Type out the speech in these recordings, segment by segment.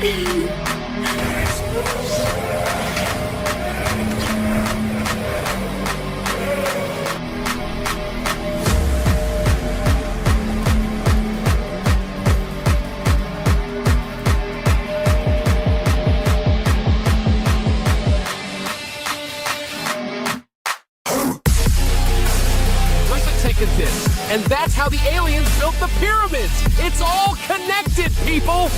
And that's how the aliens built the pyramids. It's all connected, people.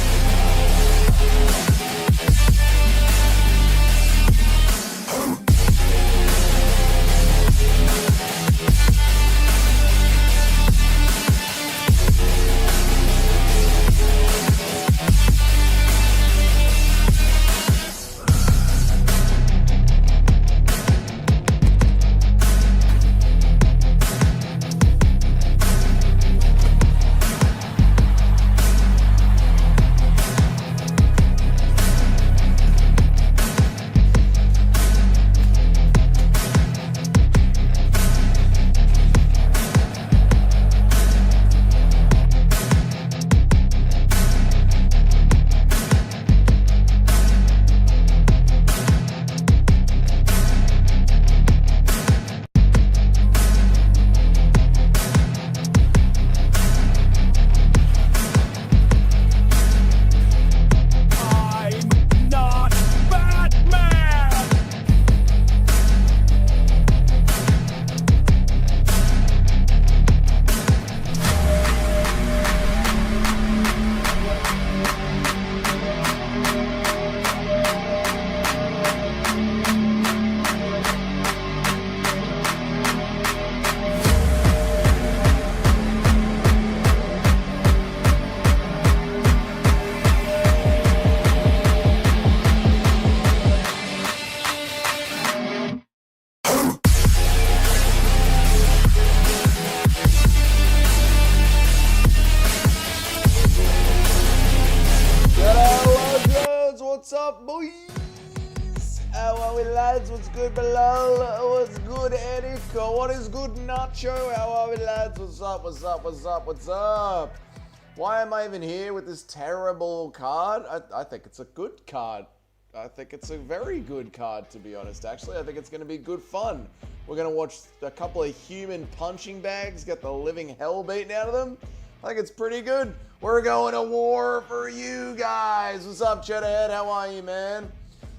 What's up, boys? How are we, lads? What's good, Bilal? What's good, Eric? What is good, Nacho? How are we, lads? What's up? What's up? What's up? What's up? Why am I even here with this terrible card? I think it's a good card. I think it's a very good card, to be honest, actually. I think it's going to be good fun. We're going to watch a couple of human punching bags get the living hell beaten out of them. I think it's pretty good. We're going to war for you guys. What's up, Cheddarhead? How are you, man?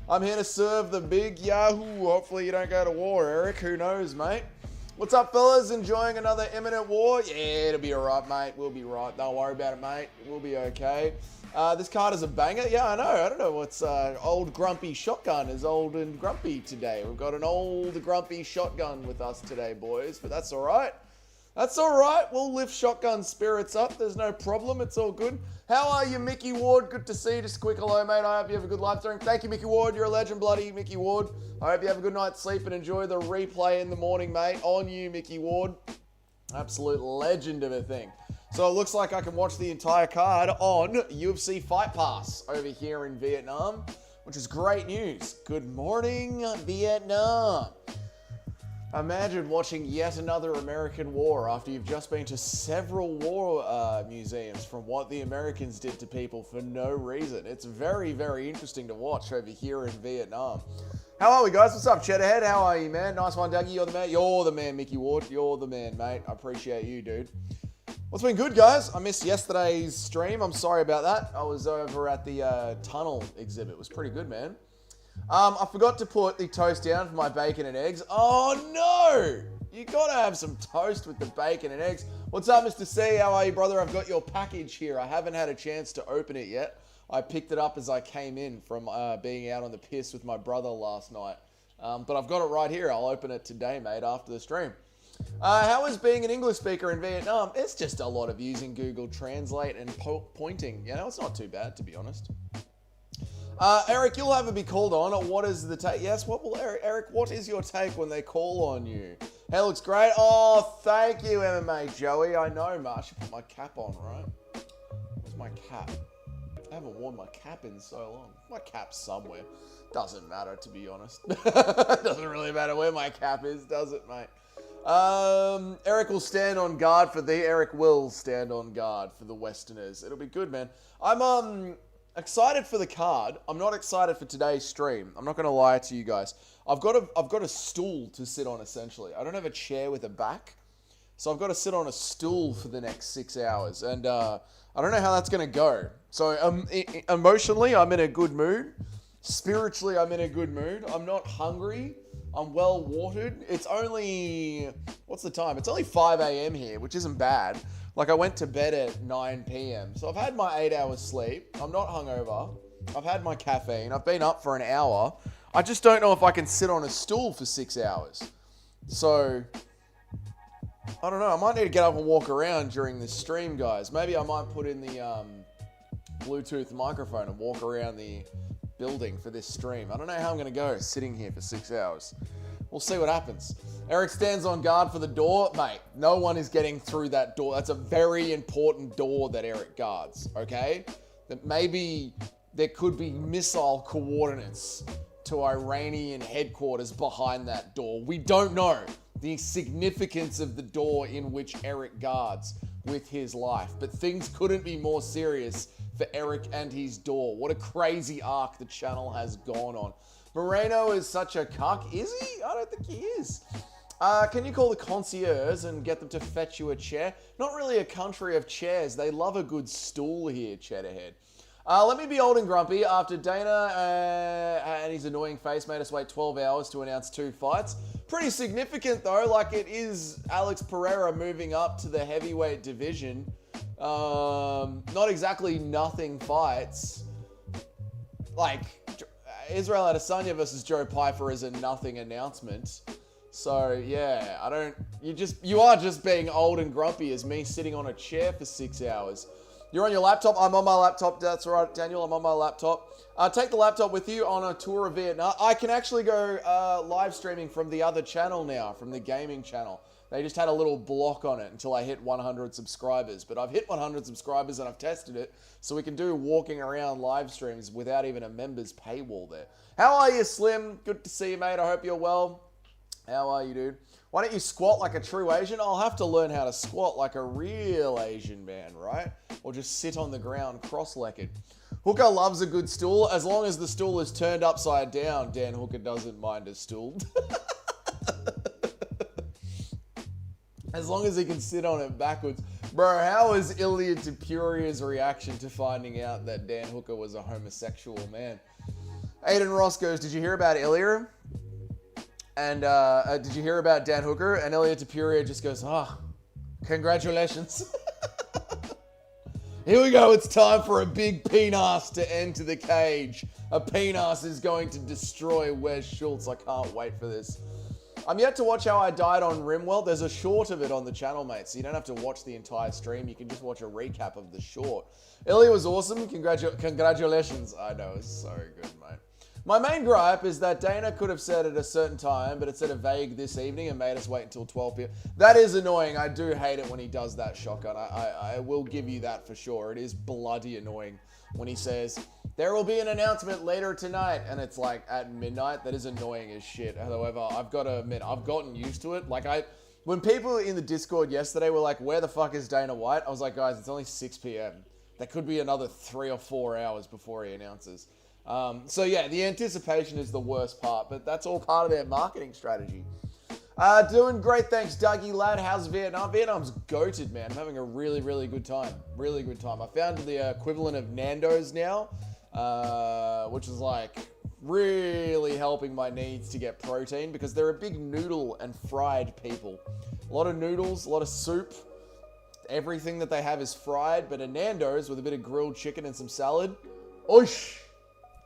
I'm here to serve the big Yahoo. Hopefully you don't go to war, Eric. Who knows, mate? What's up, fellas? Enjoying another imminent war? Yeah, it'll be all right, mate. We'll be right. Don't worry about it, mate. We'll be okay. This card is a banger. Yeah, I know. I don't know what's old grumpy shotgun is old and grumpy today. We've got an old grumpy shotgun with us today, boys, but that's all right. That's all right. We'll lift shotgun spirits up. There's no problem. It's all good. How are you, Mickey Ward? Good to see you. Just a quick hello, mate. I hope you have a good live stream. Thank you, Mickey Ward. You're a legend, bloody Mickey Ward. I hope you have a good night's sleep and enjoy the replay in the morning, mate. On you, Mickey Ward. Absolute legend of a thing. So it looks like I can watch the entire card on UFC Fight Pass over here in Vietnam, which is great news. Good morning, Vietnam. Imagine watching yet another American war after you've just been to several war museums from what the Americans did to people for no reason. It's very, very interesting to watch over here in Vietnam. How are we, guys? What's up, Cheddarhead? How are you, man? Nice one, Dougie. You're the man. You're the man, Mickey Ward. You're the man, mate. I appreciate you, dude. What's been good, guys? I missed yesterday's stream. I'm sorry about that. I was over at the tunnel exhibit. It was pretty good, man. I forgot to put the toast down for my bacon and eggs. Oh, no! You gotta have some toast with the bacon and eggs. What's up, Mr. C? How are you, brother? I've got your package here. I haven't had a chance to open it yet. I picked it up as I came in from being out on the piss with my brother last night. But I've got it right here. I'll open it today, mate, after the stream. How is being an English speaker in Vietnam? It's just a lot of using Google Translate and pointing. You know, it's not too bad, to be honest. Eric, you'll have to be called on. What is the take? Yes, what will Eric, what is your take when they call on you? Hey, looks great. Oh, thank you, MMA Joey. I know, I should put my cap on, right? Where's my cap? I haven't worn my cap in so long. My cap's somewhere. Doesn't matter, to be honest. Doesn't really matter where my cap is, does it, mate? Eric will stand on guard for the... Eric will stand on guard for the Westerners. It'll be good, man. excited for the card. I'm not excited for today's stream. I'm not going to lie to you guys. I've got a stool to sit on, essentially. I don't have a chair with a back. So I've got to sit on a stool for the next 6 hours. And I don't know how that's going to go. So emotionally, I'm in a good mood. Spiritually, I'm in a good mood. I'm not hungry. I'm well watered. It's only... What's the time? It's only 5 a.m. here, which isn't bad. Like, I went to bed at 9 p.m. So I've had my 8 hours sleep. I'm not hungover. I've had my caffeine. I've been up for an hour. I just don't know if I can sit on a stool for 6 hours. So... I don't know. I might need to get up and walk around during this stream, guys. Maybe I might put in the Bluetooth microphone and walk around the building for this stream. I don't know how I'm going to go sitting here for 6 hours. We'll see what happens. Eric stands on guard for the door. Mate, no one is getting through that door. That's a very important door that Eric guards, okay? That maybe there could be missile coordinates to Iranian headquarters behind that door. We don't know the significance of the door in which Eric guards with his life. But things couldn't be more serious for Eric and his door. What a crazy arc the channel has gone on. Moreno is such a cuck. Is he? I don't think he is. Can you call the concierge and get them to fetch you a chair? Not really a country of chairs. They love a good stool here, Cheddarhead. Let me be old and grumpy. After Dana and his annoying face made us wait 12 hours to announce 2 fights. Pretty significant though, like it is Alex Pereira moving up to the heavyweight division. Not exactly nothing fights. Like Israel Adesanya versus Joe Pyfer is a nothing announcement. So yeah, you are just being old and grumpy as me sitting on a chair for 6 hours. You're on your laptop. I'm on my laptop. That's right, Daniel. I'm on my laptop. Take the laptop with you on a tour of Vietnam. I can actually go live streaming from the other channel now, from the gaming channel. They just had a little block on it until I hit 100 subscribers. But I've hit 100 subscribers and I've tested it. So we can do walking around live streams without even a members paywall there. How are you, Slim? Good to see you, mate. I hope you're well. How are you, dude? Why don't you squat like a true Asian? I'll have to learn how to squat like a real Asian man, right? Or just sit on the ground cross-legged. Hooker loves a good stool. As long as the stool is turned upside down, Dan Hooker doesn't mind a stool. As long as he can sit on it backwards. Bro, how was Ilya Tapuria's reaction to finding out that Dan Hooker was a homosexual man? Aiden Ross goes, did you hear about Ilya? And did you hear about Dan Hooker? And Ilya Tapuria just goes, congratulations. Here we go. It's time for a big penis to enter the cage. A penis is going to destroy Wes Schultz. I can't wait for this. I'm yet to watch how I died on Rimworld. There's a short of it on the channel, mate, so you don't have to watch the entire stream. You can just watch a recap of the short. Ilya was awesome. Congratulations. I know, it's so good, mate. My main gripe is that Dana could have said at a certain time, but it said a vague this evening and made us wait until 12 p.m. That is annoying. I do hate it when he does that, Shotgun. I will give you that for sure. It is bloody annoying when he says, there will be an announcement later tonight, and it's like at midnight. That is annoying as shit. However, I've got to admit, I've gotten used to it. Like when people in the Discord yesterday were like, where the fuck is Dana White? I was like, guys, it's only 6 p.m. That could be another 3 or 4 hours before he announces. So yeah, the anticipation is the worst part, but that's all part of their marketing strategy. Doing great, thanks, Dougie lad. How's Vietnam? Vietnam's goated, man. I'm having a really, really good time. Really good time. I found the equivalent of Nando's now, which is like really helping my needs to get protein because they're a big noodle and fried people. A lot of noodles, a lot of soup. Everything that they have is fried, but a Nando's with a bit of grilled chicken and some salad. Oosh!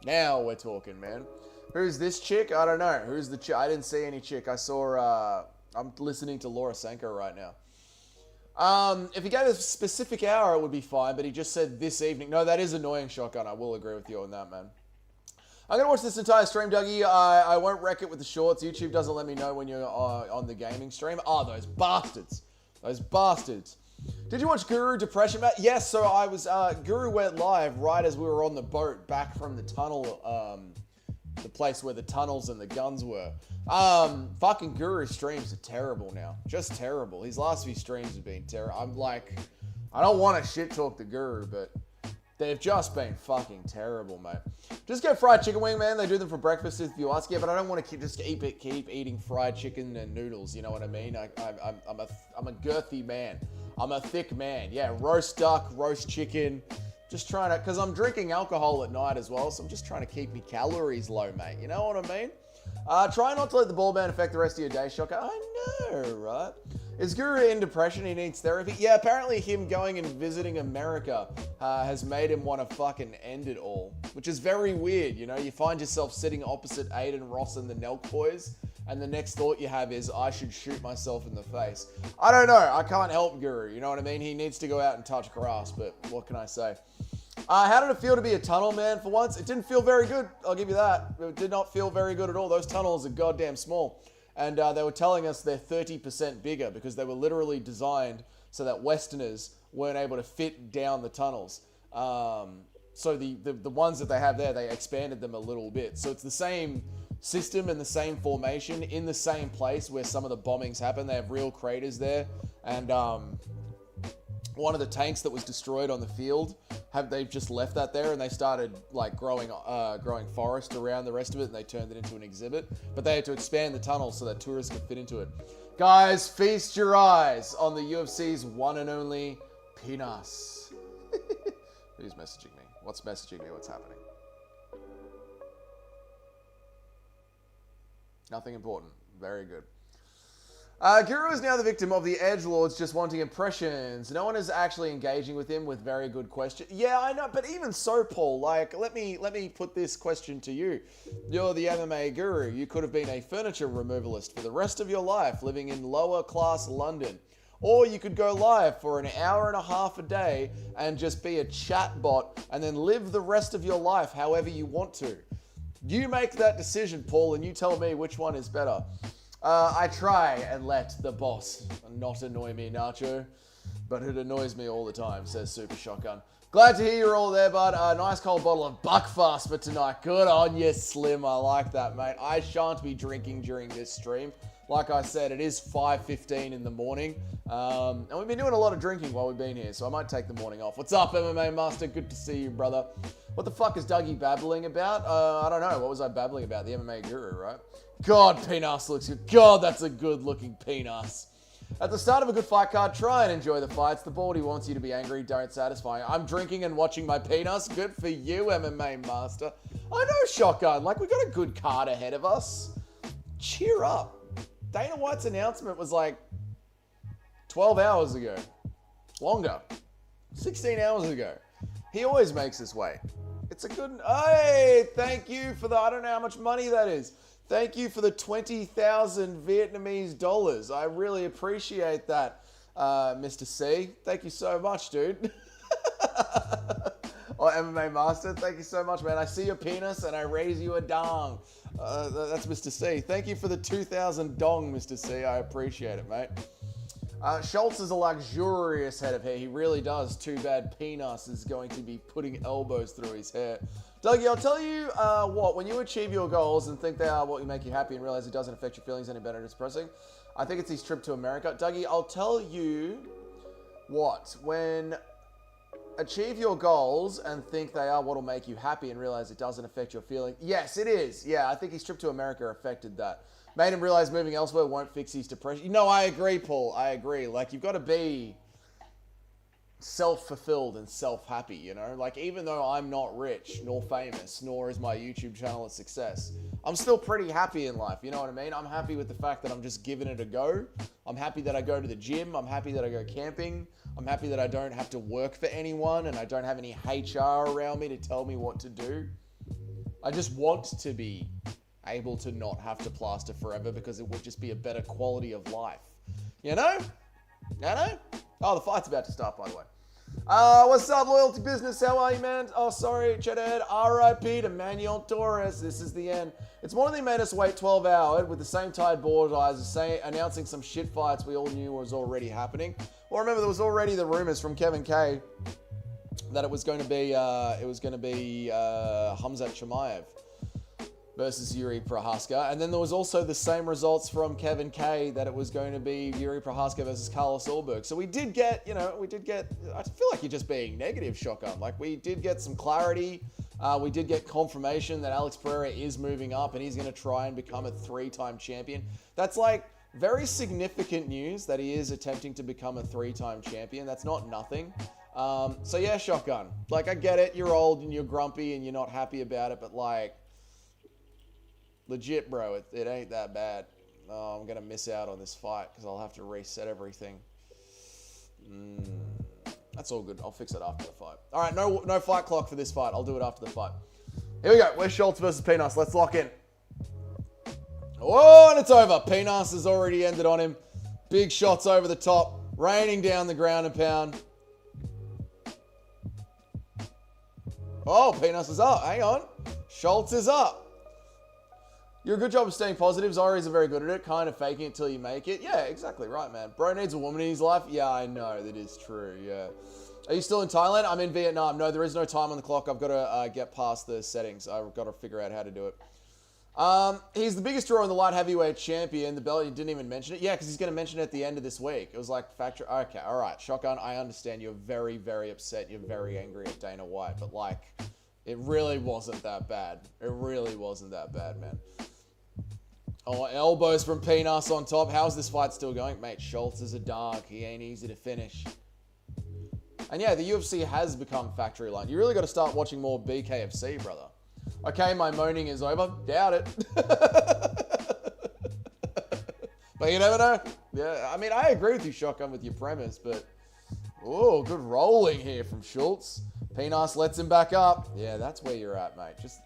Now we're talking, man. Who's this chick? I don't know. Who's the chick? I didn't see any chick. I saw, I'm listening to Laura Senko right now. If he gave a specific hour, it would be fine, but he just said this evening. No, that is annoying, Shotgun. I will agree with you on that, man. I'm going to watch this entire stream, Dougie. I won't wreck it with the shorts. YouTube doesn't let me know when you're on the gaming stream. Oh, those bastards. Those bastards. Did you watch Guru Depression, Matt? Yes, so I was, Guru went live right as we were on the boat back from the tunnel, the place where the tunnels and the guns were. Fucking Guru streams are terrible now. Just terrible. His last few streams have been terrible. I'm like, I don't want to shit talk the Guru, but They've just been fucking terrible, mate. Just get fried chicken wing, man. They do them for breakfast if you ask. Yeah, but I don't want to keep eating fried chicken and noodles. You know what I mean? I'm a girthy man. I'm a thick man. Yeah, roast duck, roast chicken. Just trying to, because I'm drinking alcohol at night as well, so I'm just trying to keep my calories low, mate. You know what I mean? Try not to let the ball ban affect the rest of your day, Shocker. I know, right? Is Guru in depression? He needs therapy? Yeah, apparently him going and visiting America has made him want to fucking end it all, which is very weird, you know? You find yourself sitting opposite Aiden, Ross, and the Nelk boys, and the next thought you have is, I should shoot myself in the face. I don't know. I can't help Guru, you know what I mean? He needs to go out and touch grass, but what can I say? How did it feel to be a tunnel man for once? It didn't feel very good, I'll give you that. It did not feel very good at all. Those tunnels are goddamn small. And they were telling us they're 30% bigger because they were literally designed so that Westerners weren't able to fit down the tunnels. So the ones that they have there, they expanded them a little bit. So it's the same system and the same formation in the same place where some of the bombings happen. They have real craters there. And one of the tanks that was destroyed on the field, they've just left that there, and they started like growing forest around the rest of it, and they turned it into an exhibit. But they had to expand the tunnel so that tourists could fit into it. Guys, feast your eyes on the UFC's one and only Pinas. Who's messaging me? What's messaging me? What's happening? Nothing important. Very good. Guru is now the victim of the edgelords just wanting impressions. No one is actually engaging with him with very good questions. Yeah, I know, but even so, Paul, like, let me put this question to you. You're the MMA guru. You could have been a furniture removalist for the rest of your life, living in lower class London. Or you could go live for an hour and a half a day and just be a chatbot and then live the rest of your life however you want to. You make that decision, Paul, and you tell me which one is better. I try and let the boss not annoy me, Nacho, but it annoys me all the time, says Super Shotgun. Glad to hear you're all there, bud. A nice cold bottle of Buckfast for tonight. Good on you, Slim. I like that, mate. I shan't be drinking during this stream. Like I said, it is 5:15 in the morning, and we've been doing a lot of drinking while we've been here, so I might take the morning off. What's up, MMA Master? Good to see you, brother. What the fuck is Dougie babbling about? I don't know. What was I babbling about? The MMA guru, right? God, Pinas looks good. God, that's a good-looking Pinas. At the start of a good fight card, try and enjoy the fights. The baldy wants you to be angry. Don't satisfy. I'm drinking and watching my Pinas. Good for you, MMA Master. I know, Shotgun. Like, we got a good card ahead of us. Cheer up. Dana White's announcement was like 12 hours ago. Longer. 16 hours ago. He always makes us wait. It's a good... Hey, thank you for the... I don't know how much money that is. Thank you for the 20,000 Vietnamese dollars. I really appreciate that, Mr. C. Thank you so much, dude. Or MMA Master, thank you so much, man. I see your penis and I raise you a dong. That's Mr. C. Thank you for the 2,000 dong, Mr. C. I appreciate it, mate. Schultz is a luxurious head of hair. He really does. Too bad Pinas is going to be putting elbows through his hair. Dougie, I'll tell you what, when you achieve your goals and think they are what will make you happy and realize it doesn't affect your feelings any better, it's depressing. I think it's his trip to America. Dougie, I'll tell you what, when achieve your goals and think they are what will make you happy and realize it doesn't affect your feelings. Yes, it is. Yeah, I think his trip to America affected that. Made him realize moving elsewhere won't fix his depression. No, I agree, Paul. I agree. Like, you've got to be self-fulfilled and self-happy, you know? Like, even though I'm not rich, nor famous, nor is my YouTube channel a success, I'm still pretty happy in life, you know what I mean? I'm happy with the fact that I'm just giving it a go. I'm happy that I go to the gym. I'm happy that I go camping. I'm happy that I don't have to work for anyone and I don't have any HR around me to tell me what to do. I just want to be able to not have to plaster forever because it would just be a better quality of life. You know? You know? Oh, the fight's about to start, by the way. What's up, Loyalty Business? How are you, man? Oh, sorry, Cheddar. R.I.P. to Manuel Torres. This is the end. It's more than they made us wait 12 hours with the same tired board eyes announcing some shit fights we all knew was already happening. Well, remember, there was already the rumors from Kevin K that it was going to be Hamzat Chimaev. versus Yuri Prohaska. And then there was also the same results from Kevin K that it was going to be Yuri Prohaska versus Carlos Ulberg. So we did get, I feel like you're just being negative, Shotgun. Like, we did get some clarity. We did get confirmation that Alex Pereira is moving up and he's going to try and become a 3-time champion. That's like very significant news that he is attempting to become a 3-time champion. That's not nothing. So yeah, Shotgun. Like, I get it. You're old and you're grumpy and you're not happy about it, but like, legit, bro, it ain't that bad. I'm going to miss out on this fight because I'll have to reset everything. That's all good. I'll fix it after the fight. All right, no fight clock for this fight. I'll do it after the fight. Here we go. Where's Schultz versus Pinas? Let's lock in. Oh, and it's over. Pinas has already ended on him. Big shots over the top. Raining down the ground and pound. Oh, Pinas is up. Hang on. Schultz is up. You're a good job of staying positive. Zari's are very good at it. Kind of faking it till you make it. Yeah, exactly right, man. Bro needs a woman in his life. Yeah, I know. That is true. Yeah. Are you still in Thailand? I'm in Vietnam. No, there is no time on the clock. I've got to get past the settings. I've got to figure out how to do it. He's the biggest draw in the light heavyweight champion. The belt, you didn't even mention it. Yeah, because he's going to mention it at the end of this week. It was like factory. Okay, all right. Shotgun, I understand you're very, very upset. You're very angry at Dana White. But, like, it really wasn't that bad. It really wasn't that bad, man. Oh, elbows from Pinas on top. How's this fight still going? Mate, Schultz is a dog. He ain't easy to finish. And yeah, the UFC has become factory line. You really got to start watching more BKFC, brother. Okay, my moaning is over. Doubt it. But you never know. Yeah, I mean, I agree with you, Shotgun, with your premise, but... Oh, good rolling here from Schultz. Pinas lets him back up. Yeah, that's where you're at, mate. Just...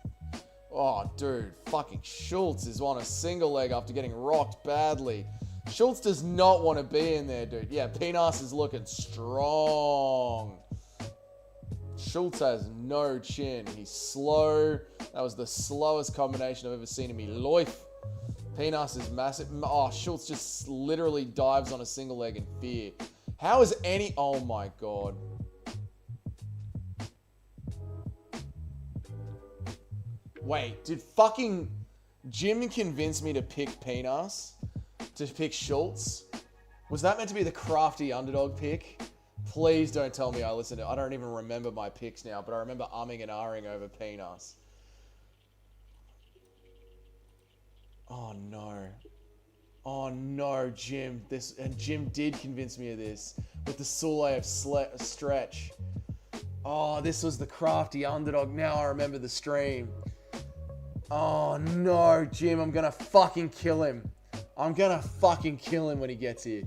Oh, dude, fucking Schultz is on a single leg after getting rocked badly. Schultz does not want to be in there, dude. Yeah, Pinas is looking strong. Schultz has no chin. He's slow. That was the slowest combination I've ever seen in my life. Pinas is massive. Oh, Schultz just literally dives on a single leg in fear. How is any... Oh, my God. Wait, did fucking Jim convince me to pick Pinas? To pick Schultz? Was that meant to be the crafty underdog pick? Please don't tell me I listened to it. I don't even remember my picks now, but I remember umming and ahhing over Pinas. Oh no. Oh no, Jim. And Jim did convince me of this with the Sule of stretch. Oh, this was the crafty underdog. Now I remember the stream. Oh no, Jim, I'm gonna fucking kill him. I'm gonna fucking kill him when he gets here.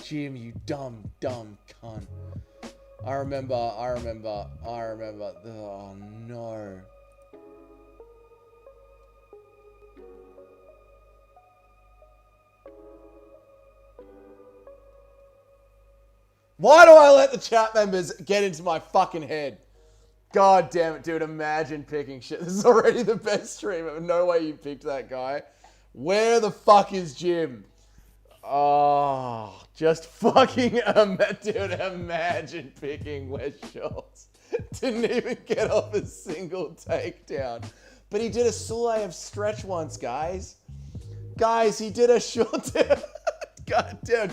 Jim, you dumb cunt. I remember. Oh no. Why do I let the chat members get into my fucking head? God damn it, dude. Imagine picking shit. This is already the best stream. No way you picked that guy. Where the fuck is Jim? Oh, just fucking, dude, imagine picking Wes Schultz. Didn't even get off a single takedown. But he did a Sule of stretch once, guys. Guys, he did a short... God, dude.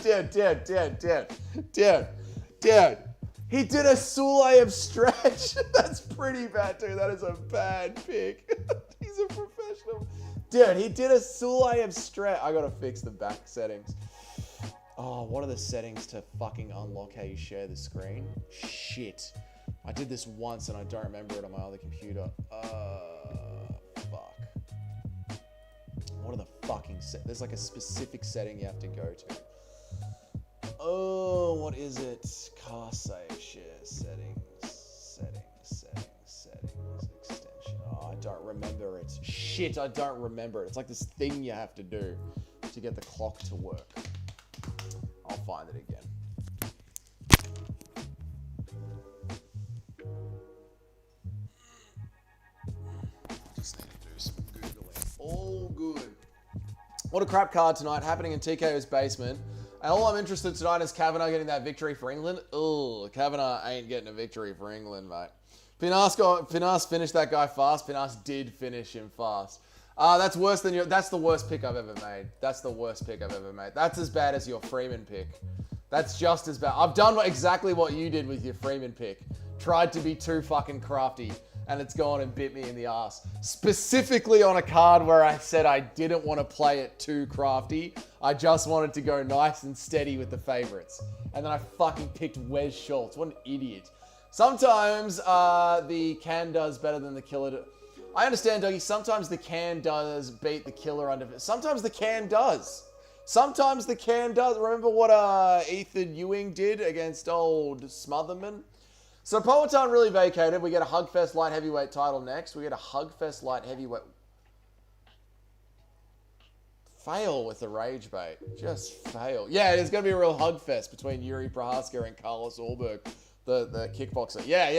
He did a Sule of stretch. That's pretty bad, dude. That is a bad pick. He's a professional. Dude, he did a Sule of stretch. I gotta fix the back settings. Oh, what are the settings to fucking unlock how you share the screen? Shit. I did this once and I don't remember it on my other computer. Fuck. What are the fucking There's like a specific setting you have to go to. Oh, what is it? Car save, share, settings, extension. Oh, I don't remember it. Shit, I don't remember it. It's like this thing you have to do to get the clock to work. I'll find it again. Just need to do some Googling. All good. What a crap card tonight, happening in TKO's basement. And all I'm interested tonight is Kavanagh getting that victory for England. Ugh, Kavanagh ain't getting a victory for England, mate. Pinas finished that guy fast. Pinas did finish him fast. That's worse than your... That's the worst pick I've ever made. That's the worst pick I've ever made. That's as bad as your Freeman pick. That's just as bad. I've done exactly what you did with your Freeman pick. Tried to be too fucking crafty, and it's gone and bit me in the ass. Specifically on a card where I said I didn't want to play it too crafty. I just wanted to go nice and steady with the favorites. And then I fucking picked Wes Schultz. What an idiot. Sometimes the can does better than the killer. I understand, Dougie. Sometimes the can does beat the killer under... Sometimes the can does. Sometimes the can does. Remember what Ethan Ewing did against old Smotherman? So Powhatan really vacated. We get a Hugfest Light Heavyweight title next. We get a Hugfest Light Heavyweight... Fail with the rage bait. Just fail. Yeah, there's going to be a real Hugfest between Yuri Prohaska and Carlos Ulberg, the kickboxer. Yeah.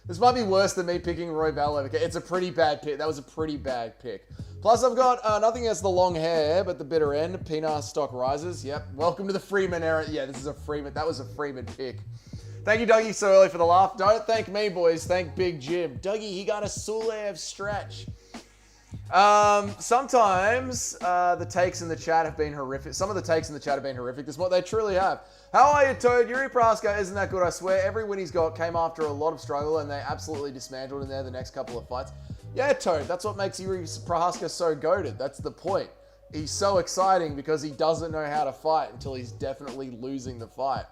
This might be worse than me picking Roy Bell over. It's a pretty bad pick. That was a pretty bad pick. Plus, I've got nothing against the long hair, but the bitter end. Pinas stock rises. Yep. Welcome to the Freeman era. Yeah, this is a Freeman. That was a Freeman pick. Thank you, Dougie, so early for the laugh. Don't thank me, boys. Thank Big Jim. Dougie, he got a Sulev stretch. Sometimes the takes in the chat have been horrific. Some of the takes in the chat have been horrific. This is what they truly have. How are you, Toad? Yuri Prohaska isn't that good, I swear. Every win he's got came after a lot of struggle, and they absolutely dismantled him there the next couple of fights. Yeah, Toad, that's what makes Yuri Prohaska so goated. That's the point. He's so exciting because he doesn't know how to fight until he's definitely losing the fight.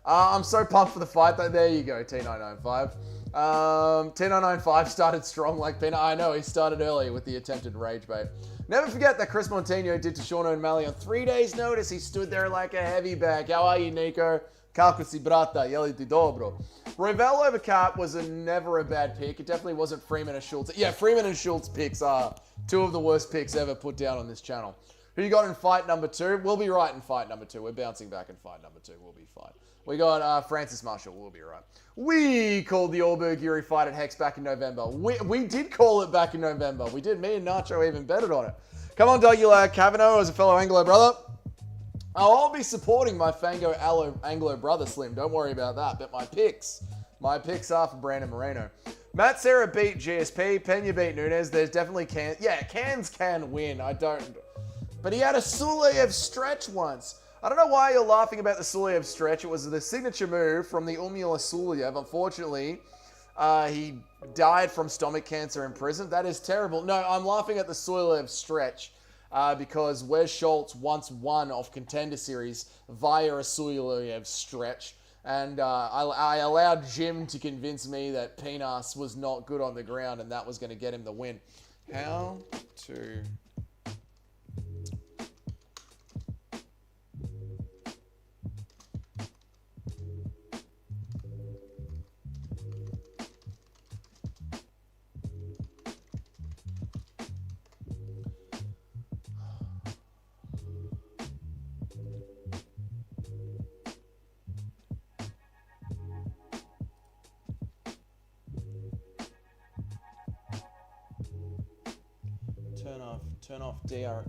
I'm so pumped for the fight. There you go, T995. T995 started strong like Pina. I know, he started early with the attempted rage bait. Never forget that Chris Montano did to Sean O'Malley on 3 days' notice. He stood there like a heavy bag. How are you, Nico? Kako si brata, jeli ti dobro. Royval over Cap was never a bad pick. It definitely wasn't Freeman and Schultz. Yeah, Freeman and Schultz picks are two of the worst picks ever put down on this channel. Who you got in fight number 2? We'll be right in fight number 2. We're bouncing back in fight number 2. We'll be fine. We got Francis Marshall. We'll be right. We called the Ulberg Yuri fight at Hex back in November. We did call it back in November. We did. Me and Nacho even betted on it. Come on, Dougula Kavanagh as a fellow Anglo brother. Oh, I'll be supporting my Fango Anglo brother, Slim. Don't worry about that. But my picks are for Brandon Moreno. Matt Serra beat GSP. Pena beat Nunes. There's definitely cans. Yeah, cans can win. I don't... But he had a Sulev stretch once. I don't know why you're laughing about the Sulev stretch. It was the signature move from the Umula Sulev. Unfortunately, he died from stomach cancer in prison. That is terrible. No, I'm laughing at the Sulev stretch because Wes Schultz once won off Contender Series via a Sulev stretch. And I allowed Jim to convince me that Pinas was not good on the ground and that was going to get him the win. How to...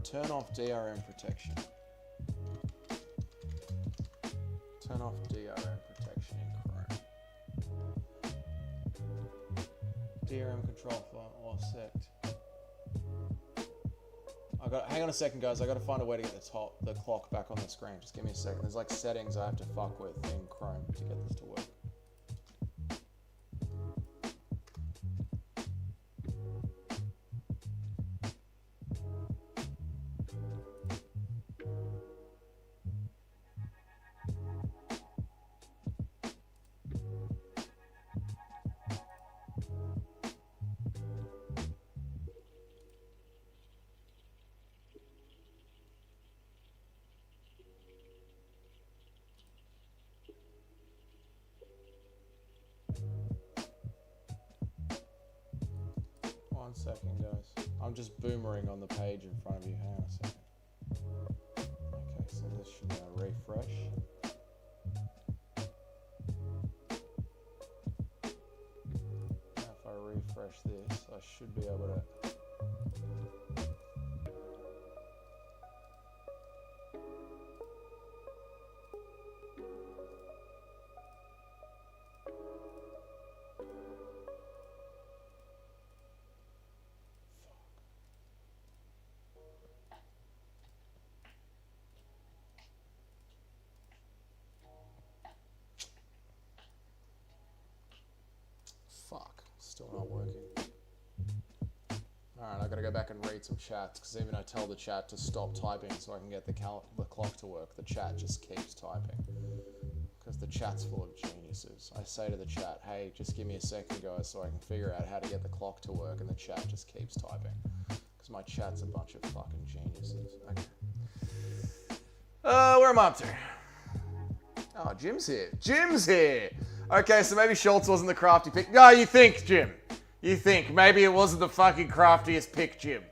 Turn off DRM protection. Turn off DRM protection in Chrome. DRM control file offset. Hang on a second, guys. I got to find a way to get the clock back on the screen. Just give me a second. There's like settings I have to fuck with in Chrome to get this to work. One second, guys. I'm just boomering on the page in front of you. Hang on a second. Okay, so this should now refresh. Now if I refresh this, I should be able to... Still not working. Alright, I gotta go back and read some chats, because even I tell the chat to stop typing so I can get the clock to work, the chat just keeps typing. Because the chat's full of geniuses. I say to the chat, hey, just give me a second, guys, so I can figure out how to get the clock to work, and the chat just keeps typing. Because my chat's a bunch of fucking geniuses. Okay. Where am I up to? Oh, Jim's here. Jim's here! Okay, so maybe Schultz wasn't the crafty pick. No, you think, Jim. You think. Maybe it wasn't the fucking craftiest pick, Jim.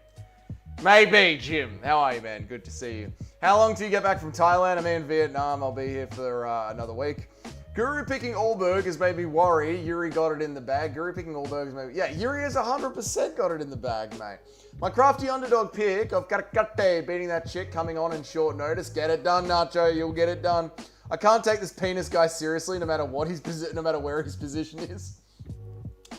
Maybe, Jim. How are you, man? Good to see you. How long till you get back from Thailand? I'm in Vietnam. I'll be here for another week. Guru picking Allberg has made me worry. Yuri got it in the bag. Guru picking Allberg has made me... Yeah, Yuri has 100% got it in the bag, mate. My crafty underdog pick of Karakate beating that chick coming on in short notice. Get it done, Nacho. You'll get it done. I can't take this penis guy seriously, no matter what no matter where his position is.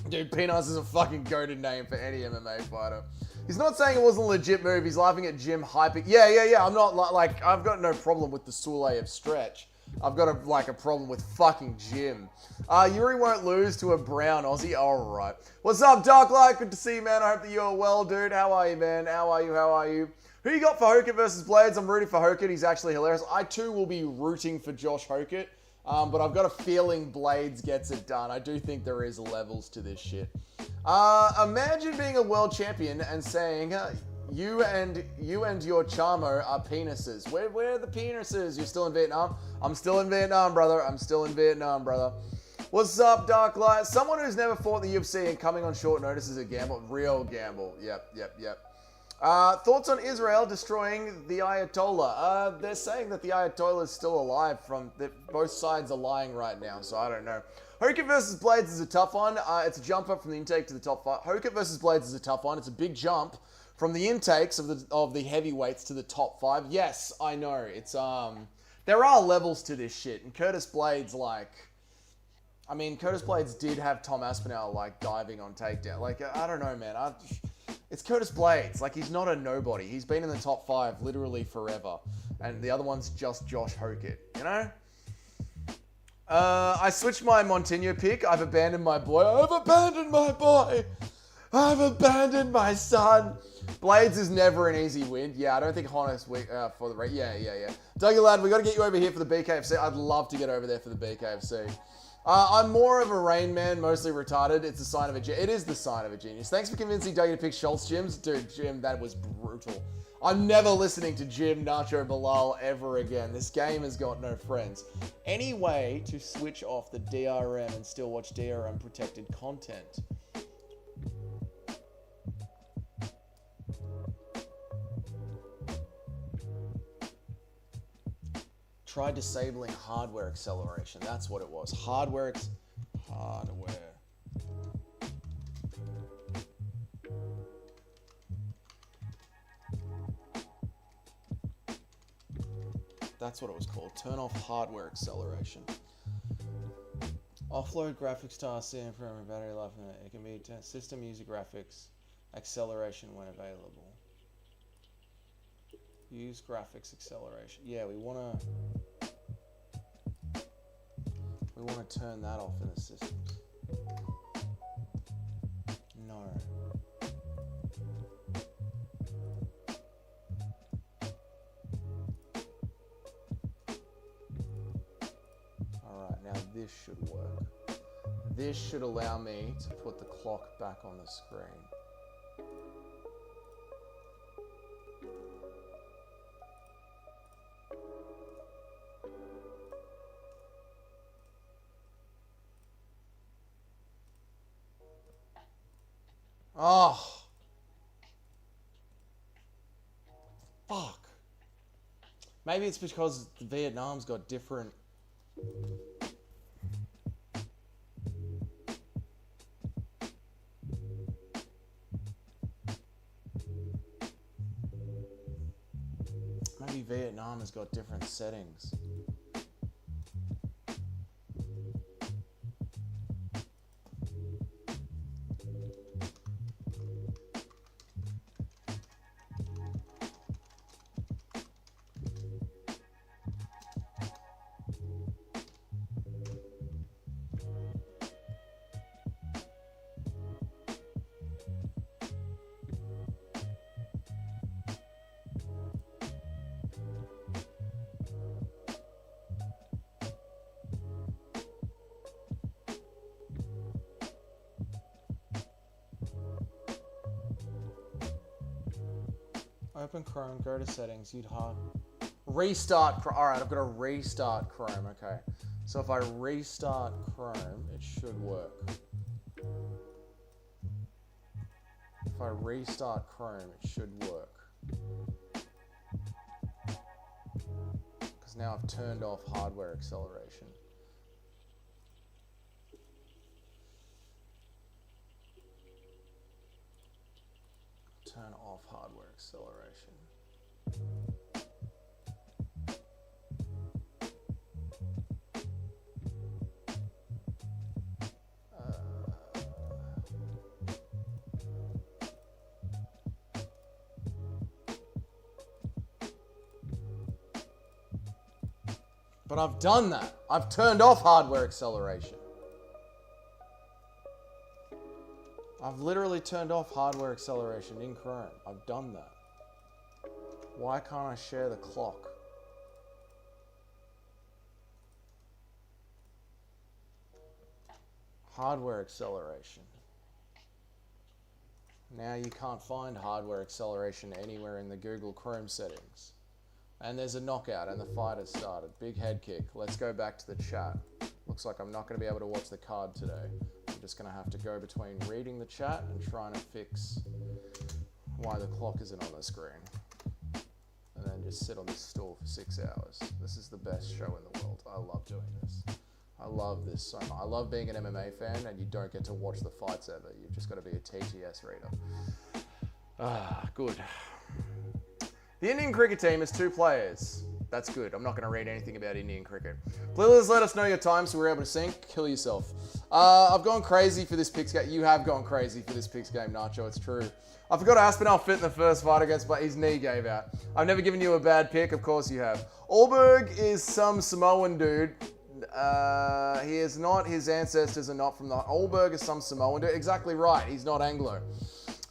Dude, Penis is a fucking goated name for any MMA fighter. He's not saying it wasn't a legit move. He's laughing at Jim hyping. Yeah. I'm not like I've got no problem with the Soule of stretch. I've got a problem with fucking Jim. Yuri won't lose to a brown Aussie. All right. What's up, Darklight? Good to see you, man. I hope that you're well, dude. How are you, man? How are you? Who you got for Hokett versus Blades? I'm rooting for Hokett. He's actually hilarious. I too will be rooting for Josh Hokett. But I've got a feeling Blades gets it done. I do think there is levels to this shit. Imagine being a world champion and saying, you and your Chamo are penises. Where are the penises? You're still in Vietnam? I'm still in Vietnam, brother. What's up, Darklight? Someone who's never fought in the UFC and coming on short notice is a gamble. Real gamble. Yep. Thoughts on Israel destroying the Ayatollah? They're saying that the Ayatollah is still alive both sides are lying right now, so I don't know. Hokett versus Blades is a tough one. It's a jump up from the intake to the top 5. Hokett versus Blades is a tough one. It's a big jump from the intakes of the heavyweights to the top 5. Yes, I know. It's there are levels to this shit, and Curtis Blades Curtis Blades did have Tom Aspinall diving on takedown. I don't know, man. It's Curtis Blades. He's not a nobody. He's been in the top 5 literally forever. And the other one's just Josh Hokett, you know? I switched my Montigno pick. I've abandoned my boy. I've abandoned my boy. I've abandoned my son. Blades is never an easy win. Yeah, I don't think Honest for the race. Yeah. Dougie lad, we got to get you over here for the BKFC. I'd love to get over there for the BKFC. I'm more of a Rain Man, mostly retarded. It's a sign of a genius. It is the sign of a genius. Thanks for convincing Dougie to pick Schultz, Jims. Dude, Jim, that was brutal. I'm never listening to Jim, Nacho, Bilal ever again. This game has got no friends. Any way to switch off the DRM and still watch DRM protected content? Try disabling hardware acceleration. That's what it was. Hardware. That's what it was called. Turn off hardware acceleration. Offload graphics task for battery life. It can be system user graphics acceleration when available. Use graphics acceleration. Yeah, we want to turn that off in the systems. No. Alright, now this should work. This should allow me to put the clock back on the screen. Oh. Fuck. Maybe it's because Vietnam's got different... Maybe Vietnam has got different settings. Open Chrome, go to settings, you'd hard. Restart Chrome. Alright, I've got to restart Chrome, okay. So if I restart Chrome, it should work. If I restart Chrome, it should work. Because now I've turned off hardware acceleration. Turn off hardware acceleration. But I've done that. I've turned off hardware acceleration. I've literally turned off hardware acceleration in Chrome. I've done that. Why can't I share the clock? Hardware acceleration. Now you can't find hardware acceleration anywhere in the Google Chrome settings. And there's a knockout and the fight has started. Big head kick. Let's go back to the chat. Looks like I'm not going to be able to watch the card today. I'm just going to have to go between reading the chat and trying to fix why the clock isn't on the screen. And then just sit on this stool for 6 hours. This is the best show in the world. I love doing this. I love this so much. I love being an MMA fan and you don't get to watch the fights ever. You've just got to be a TTS reader. Ah, good. The Indian cricket team is 2 players. That's good. I'm not going to read anything about Indian cricket. Please let us know your time so we're able to sync. Kill yourself. I've gone crazy for this picks game. You have gone crazy for this picks game, Nacho. It's true. I forgot Aspinall fit in the first fight against, but his knee gave out. I've never given you a bad pick. Of course you have. Allberg is some Samoan dude. He is not. His ancestors are not from the... Allberg is some Samoan dude. Exactly right. He's not Anglo.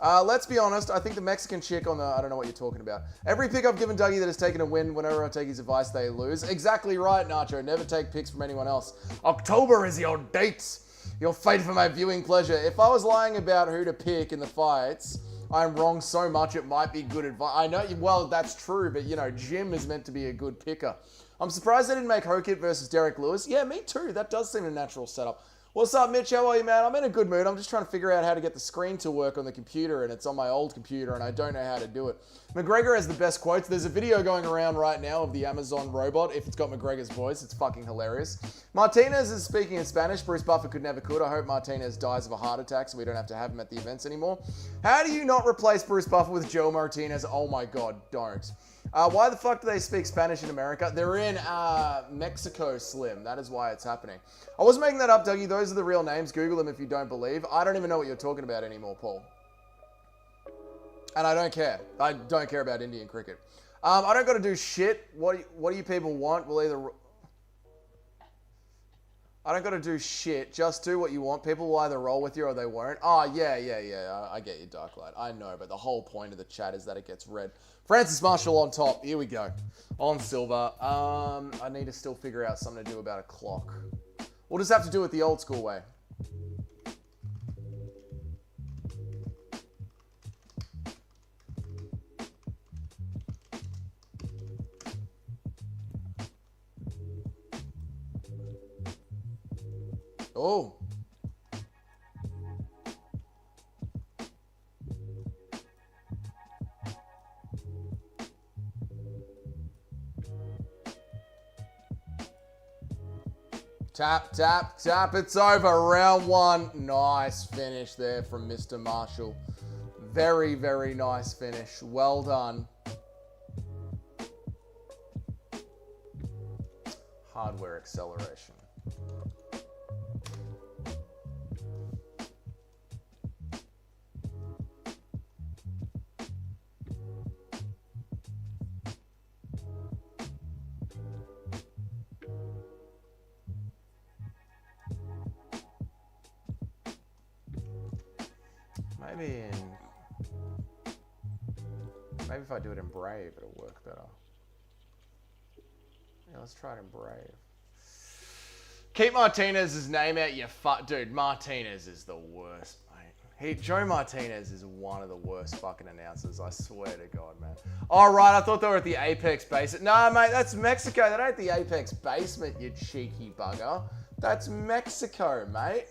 Let's be honest, I think the Mexican chick on the... I don't know what you're talking about. Every pick I've given Dougie that has taken a win, whenever I take his advice, they lose. Exactly right, Nacho. Never take picks from anyone else. October is your date. Your fate for my viewing pleasure. If I was lying about who to pick in the fights, I'm wrong so much it might be good advice. I know, well, that's true, but, you know, Jim is meant to be a good picker. I'm surprised they didn't make Hokit versus Derek Lewis. Yeah, me too. That does seem a natural setup. What's up, Mitch? How are you, man? I'm in a good mood. I'm just trying to figure out how to get the screen to work on the computer, and it's on my old computer, and I don't know how to do it. McGregor has the best quotes. There's a video going around right now of the Amazon robot. If it's got McGregor's voice, it's fucking hilarious. Martinez is speaking in Spanish. Bruce Buffer could. I hope Martinez dies of a heart attack so we don't have to have him at the events anymore. How do you not replace Bruce Buffer with Joe Martinez? Oh my God, don't. Why the fuck do they speak Spanish in America? They're in Mexico, Slim. That is why it's happening. I wasn't making that up, Dougie. Those are the real names. Google them if you don't believe. I don't even know what you're talking about anymore, Paul. And I don't care. I don't care about Indian cricket. I don't got to do shit. What do you people want? We'll either... I don't got to do shit. Just do what you want. People will either roll with you or they won't. Oh, yeah. I get you, Darklight. I know, but the whole point of the chat is that it gets read. Francis Marshall on top. Here we go. On silver. I need to still figure out something to do about a clock. We'll just have to do it the old school way. Oh. Tap, tap, tap. It's over. Round 1. Nice finish there from Mr. Marshall. Very, very nice finish. Well done. Hardware acceleration. Maybe if I do it in Brave, it'll work better. Yeah, let's try it in Brave. Keep Martinez's name out, you dude, Martinez is the worst, mate. Joe Martinez is one of the worst fucking announcers, I swear to God, man. All right, I thought they were at the Apex basement. Nah, mate, that's Mexico. They're not at the Apex basement, you cheeky bugger. That's Mexico, mate.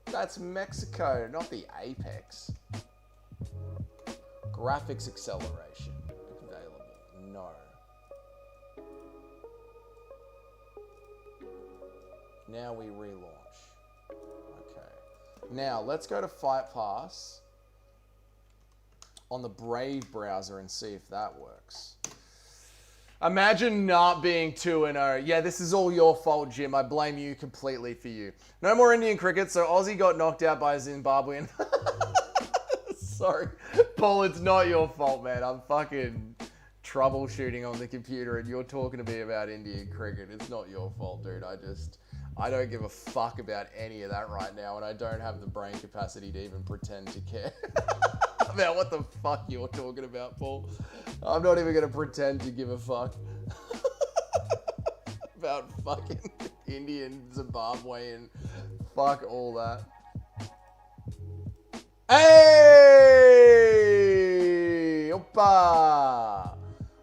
That's Mexico, not the Apex. Graphics acceleration. Available. No. Now we relaunch. Okay. Now, let's go to Fight Pass on the Brave browser and see if that works. Imagine not being 2-0. Yeah, this is all your fault, Jim. I blame you completely for you. No more Indian cricket, so Aussie got knocked out by a Zimbabwean. Sorry. Paul, it's not your fault, man. I'm fucking troubleshooting on the computer and you're talking to me about Indian cricket. It's not your fault, dude. I don't give a fuck about any of that right now, and I don't have the brain capacity to even pretend to care about what the fuck you're talking about, Paul. I'm not even going to pretend to give a fuck about fucking Indian, Zimbabwean, fuck all that. Hey! Oppa!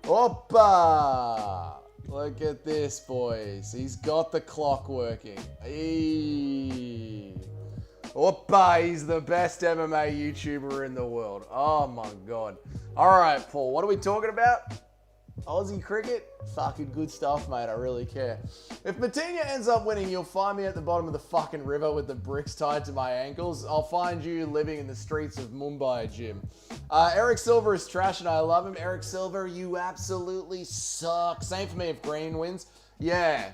Oppa! Look at this, boys. He's got the clock working. Hey. Oppa, he's the best MMA YouTuber in the world. Oh my God. All right, Paul, what are we talking about? Aussie cricket? Fucking good stuff, mate. I really care. If Matinha ends up winning, you'll find me at the bottom of the fucking river with the bricks tied to my ankles. I'll find you living in the streets of Mumbai, Jim. Eric Silver is trash and I love him. Eric Silver, you absolutely suck. Same for me if Green wins. Yeah.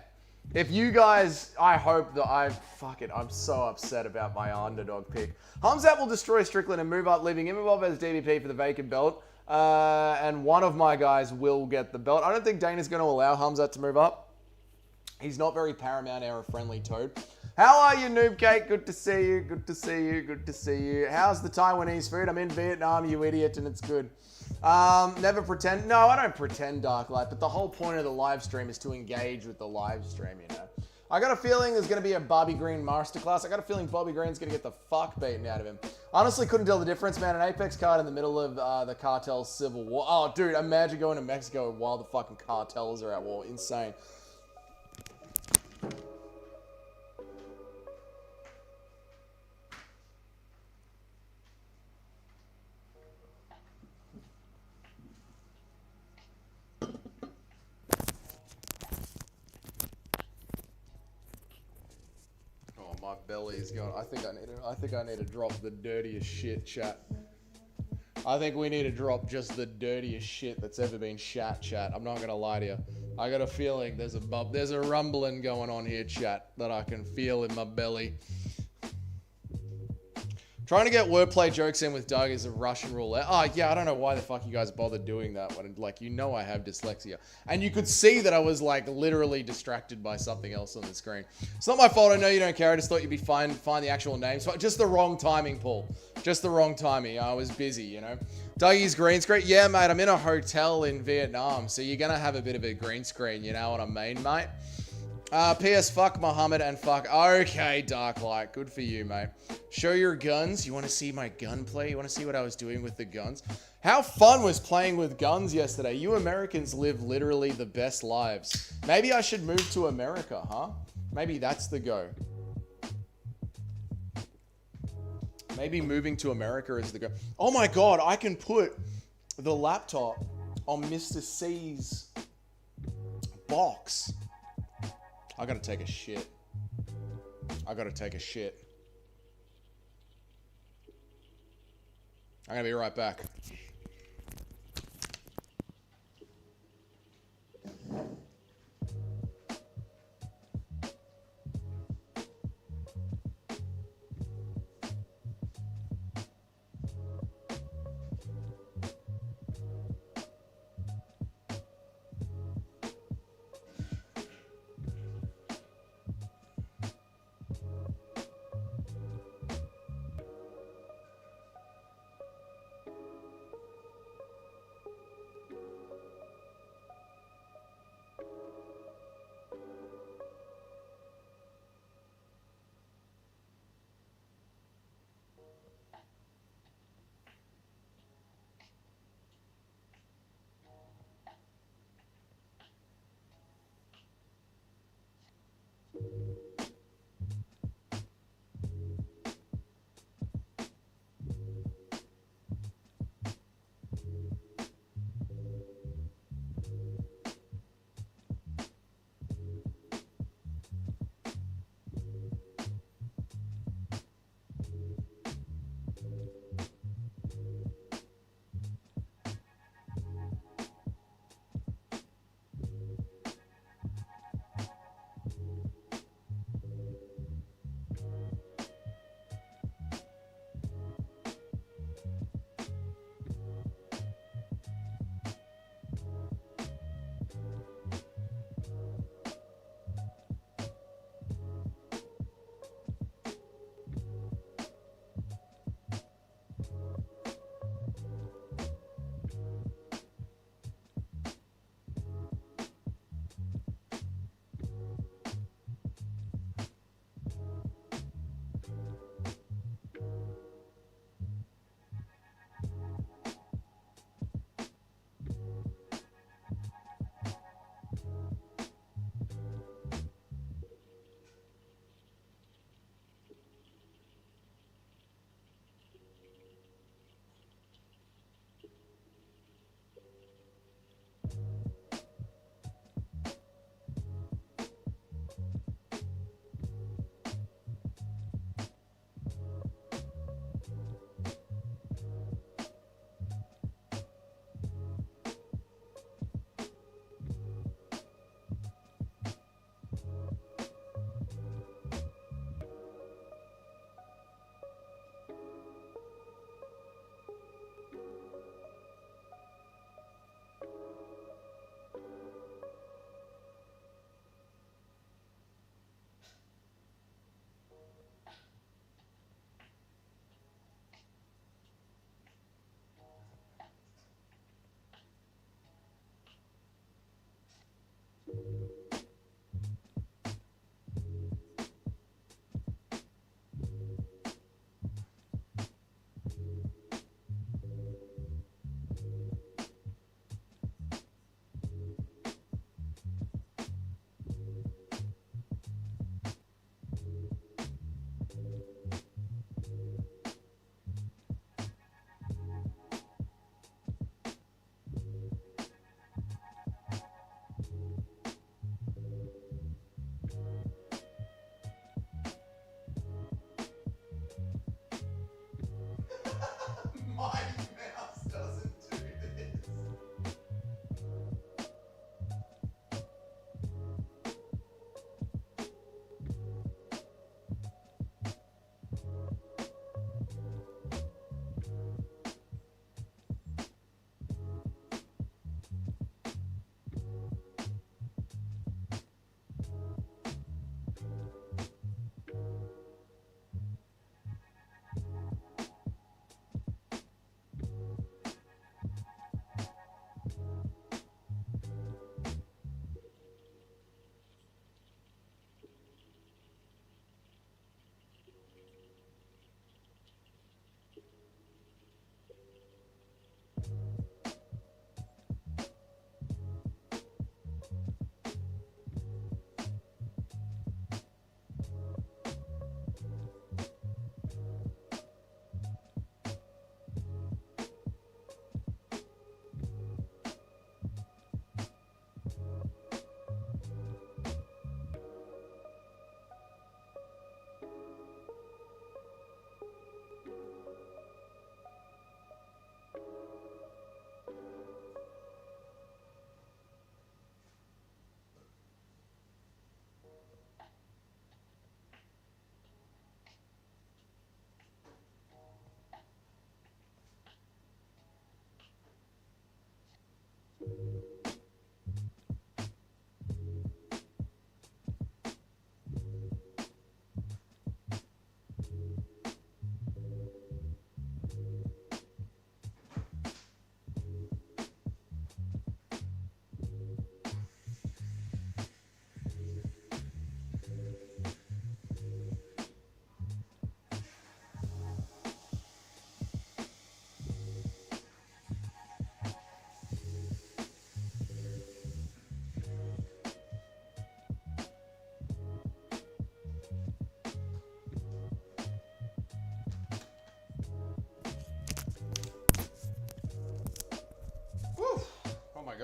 If you guys, I hope that I'm so upset about my underdog pick. Hamzat will destroy Strickland and move up, leaving Imavov as DDP for the vacant belt. And one of my guys will get the belt. I don't think Dana's going to allow Hamzat to move up. He's not very Paramount era friendly, Toad. How are you, Noob Cake? Good to see you. Good to see you. Good to see you. How's the Taiwanese food? I'm in Vietnam, you idiot, and it's good. Never pretend. No, I don't pretend, Darklight, but the whole point of the live stream is to engage with the live stream, you know. I got a feeling there's going to be a Bobby Green masterclass. I got a feeling Bobby Green's going to get the fuck beaten out of him. Honestly, couldn't tell the difference, man. An Apex card in the middle of the cartel's civil war. Oh, dude, imagine going to Mexico while the fucking cartels are at war. Insane. My belly's gone. I think I need to drop the dirtiest shit, chat. I think we need to drop just the dirtiest shit that's ever been chat. I'm not gonna lie to you. I got a feeling there's a rumbling going on here, chat, that I can feel in my belly. Trying to get wordplay jokes in with Doug is a Russian roulette. Oh, yeah, I don't know why the fuck you guys bothered doing that when, like, you know I have dyslexia. And you could see that I was, like, literally distracted by something else on the screen. It's not my fault. I know you don't care. I just thought you'd be fine, find the actual names. Just the wrong timing, Paul. Just the wrong timing. I was busy, you know. Dougie's green screen. Yeah, mate, I'm in a hotel in Vietnam, so you're going to have a bit of a green screen, you know what I mean, mate? PS, fuck Muhammad and fuck... Okay, Darklight. Good for you, mate. Show your guns. You want to see my gunplay? You want to see what I was doing with the guns? How fun was playing with guns yesterday? You Americans live literally the best lives. Maybe I should move to America, huh? Maybe that's the go. Maybe moving to America is the go. Oh my God, I can put the laptop on Mr. C's box. I gotta take a shit. I gotta take a shit. I'm gonna be right back.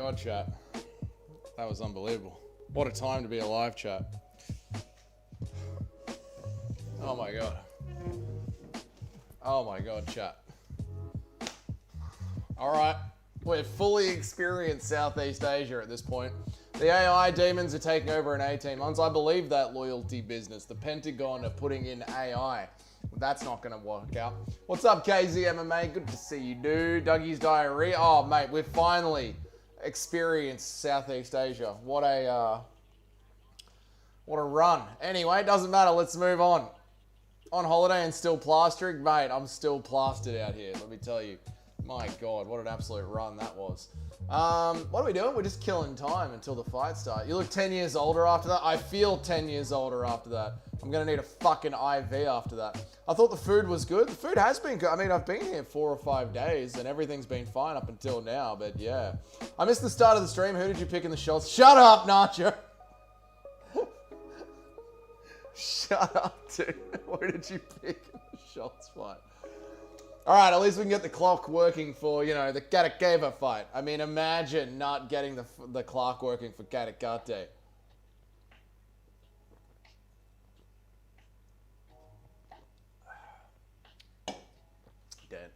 God, chat. That was unbelievable. What a time to be alive, chat. Oh my God. Oh my God, chat. All right. We're fully experienced Southeast Asia at this point. The AI demons are taking over in 18 months. I believe that loyalty business. The Pentagon are putting in AI. That's not going to work out. What's up, KZ MMA? Good to see you, dude. Dougie's Diarrhea. Oh, mate, we've finally experienced Southeast Asia. What a run. Anyway, doesn't matter. Let's move on. On holiday and still plastering? Mate, I'm still plastered out here, let me tell you. My God, what an absolute run that was. What are we doing? We're just killing time until the fight starts. You look 10 years older after that. I feel 10 years older after that. I'm going to need a fucking IV after that. I thought the food was good. The food has been good. I mean, I've been here 4 or 5 days and everything's been fine up until now, but yeah. I missed the start of the stream. Who did you pick in the shots? Shut up, Nacho. Shut up, dude. Who did you pick in the shots fight? All right, at least we can get the clock working for, the Karakeva fight. I mean, imagine not getting the clock working for Karakate. Dead.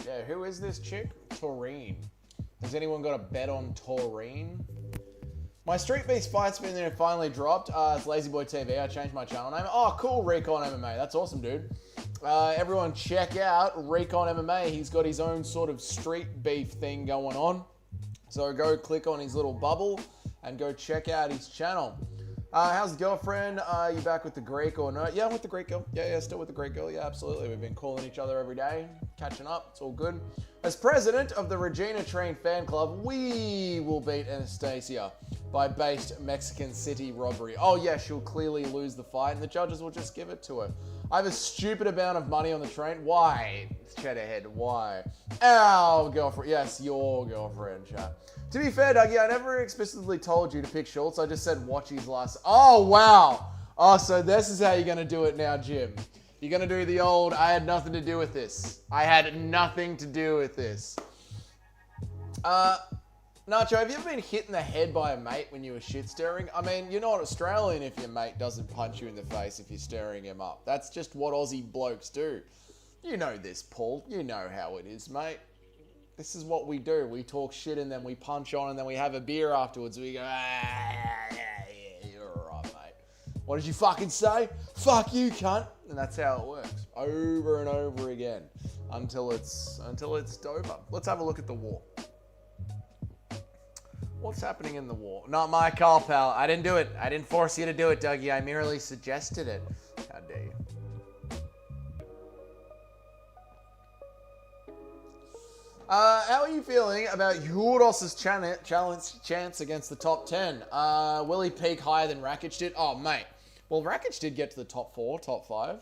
Yeah, who is this chick? Taurine. Has anyone got a bet on Taurine? My Street Beast fight's been there and finally dropped. It's Lazy Boy TV. I changed my channel name. Oh, cool, Recon MMA. That's awesome, dude. Everyone check out Recon MMA. He's got his own sort of street beef thing going on. So go click on his little bubble and go check out his channel. How's the girlfriend? You back with the Greek or not? Yeah, I'm with the Greek girl. Yeah, still with the Greek girl. Yeah, absolutely. We've been calling each other every day, catching up. It's all good. As president of the Regina Train fan club, we will beat Anastasia by based Mexican City robbery. Oh yeah, she'll clearly lose the fight and the judges will just give it to her. I have a stupid amount of money on the train. Why? Cheddar head, why? Our girlfriend. Yes, your girlfriend, chat. To be fair, Dougie, I never explicitly told you to pick Schultz. I just said watch his last. Oh, wow. Oh, so this is how you're going to do it now, Jim. You're going to do the old, I had nothing to do with this. I had nothing to do with this. Nacho, have you ever been hit in the head by a mate when you were shit staring? I mean, you're not Australian if your mate doesn't punch you in the face if you're staring him up. That's just what Aussie blokes do. You know this, Paul. You know how it is, mate. This is what we do. We talk shit and then we punch on and then we have a beer afterwards. We go, yeah, you're alright, mate. What did you fucking say? Fuck you, cunt. And that's how it works. Over and over again. Until it's over. Let's have a look at the war. What's happening in the war? Not my call, pal. I didn't do it. I didn't force you to do it, Dougie. I merely suggested it. How dare you? How are you feeling about Uros's chance against the top 10? Will he peak higher than Rakic did? Oh, mate. Well, Rakic did get to the top 4, top 5.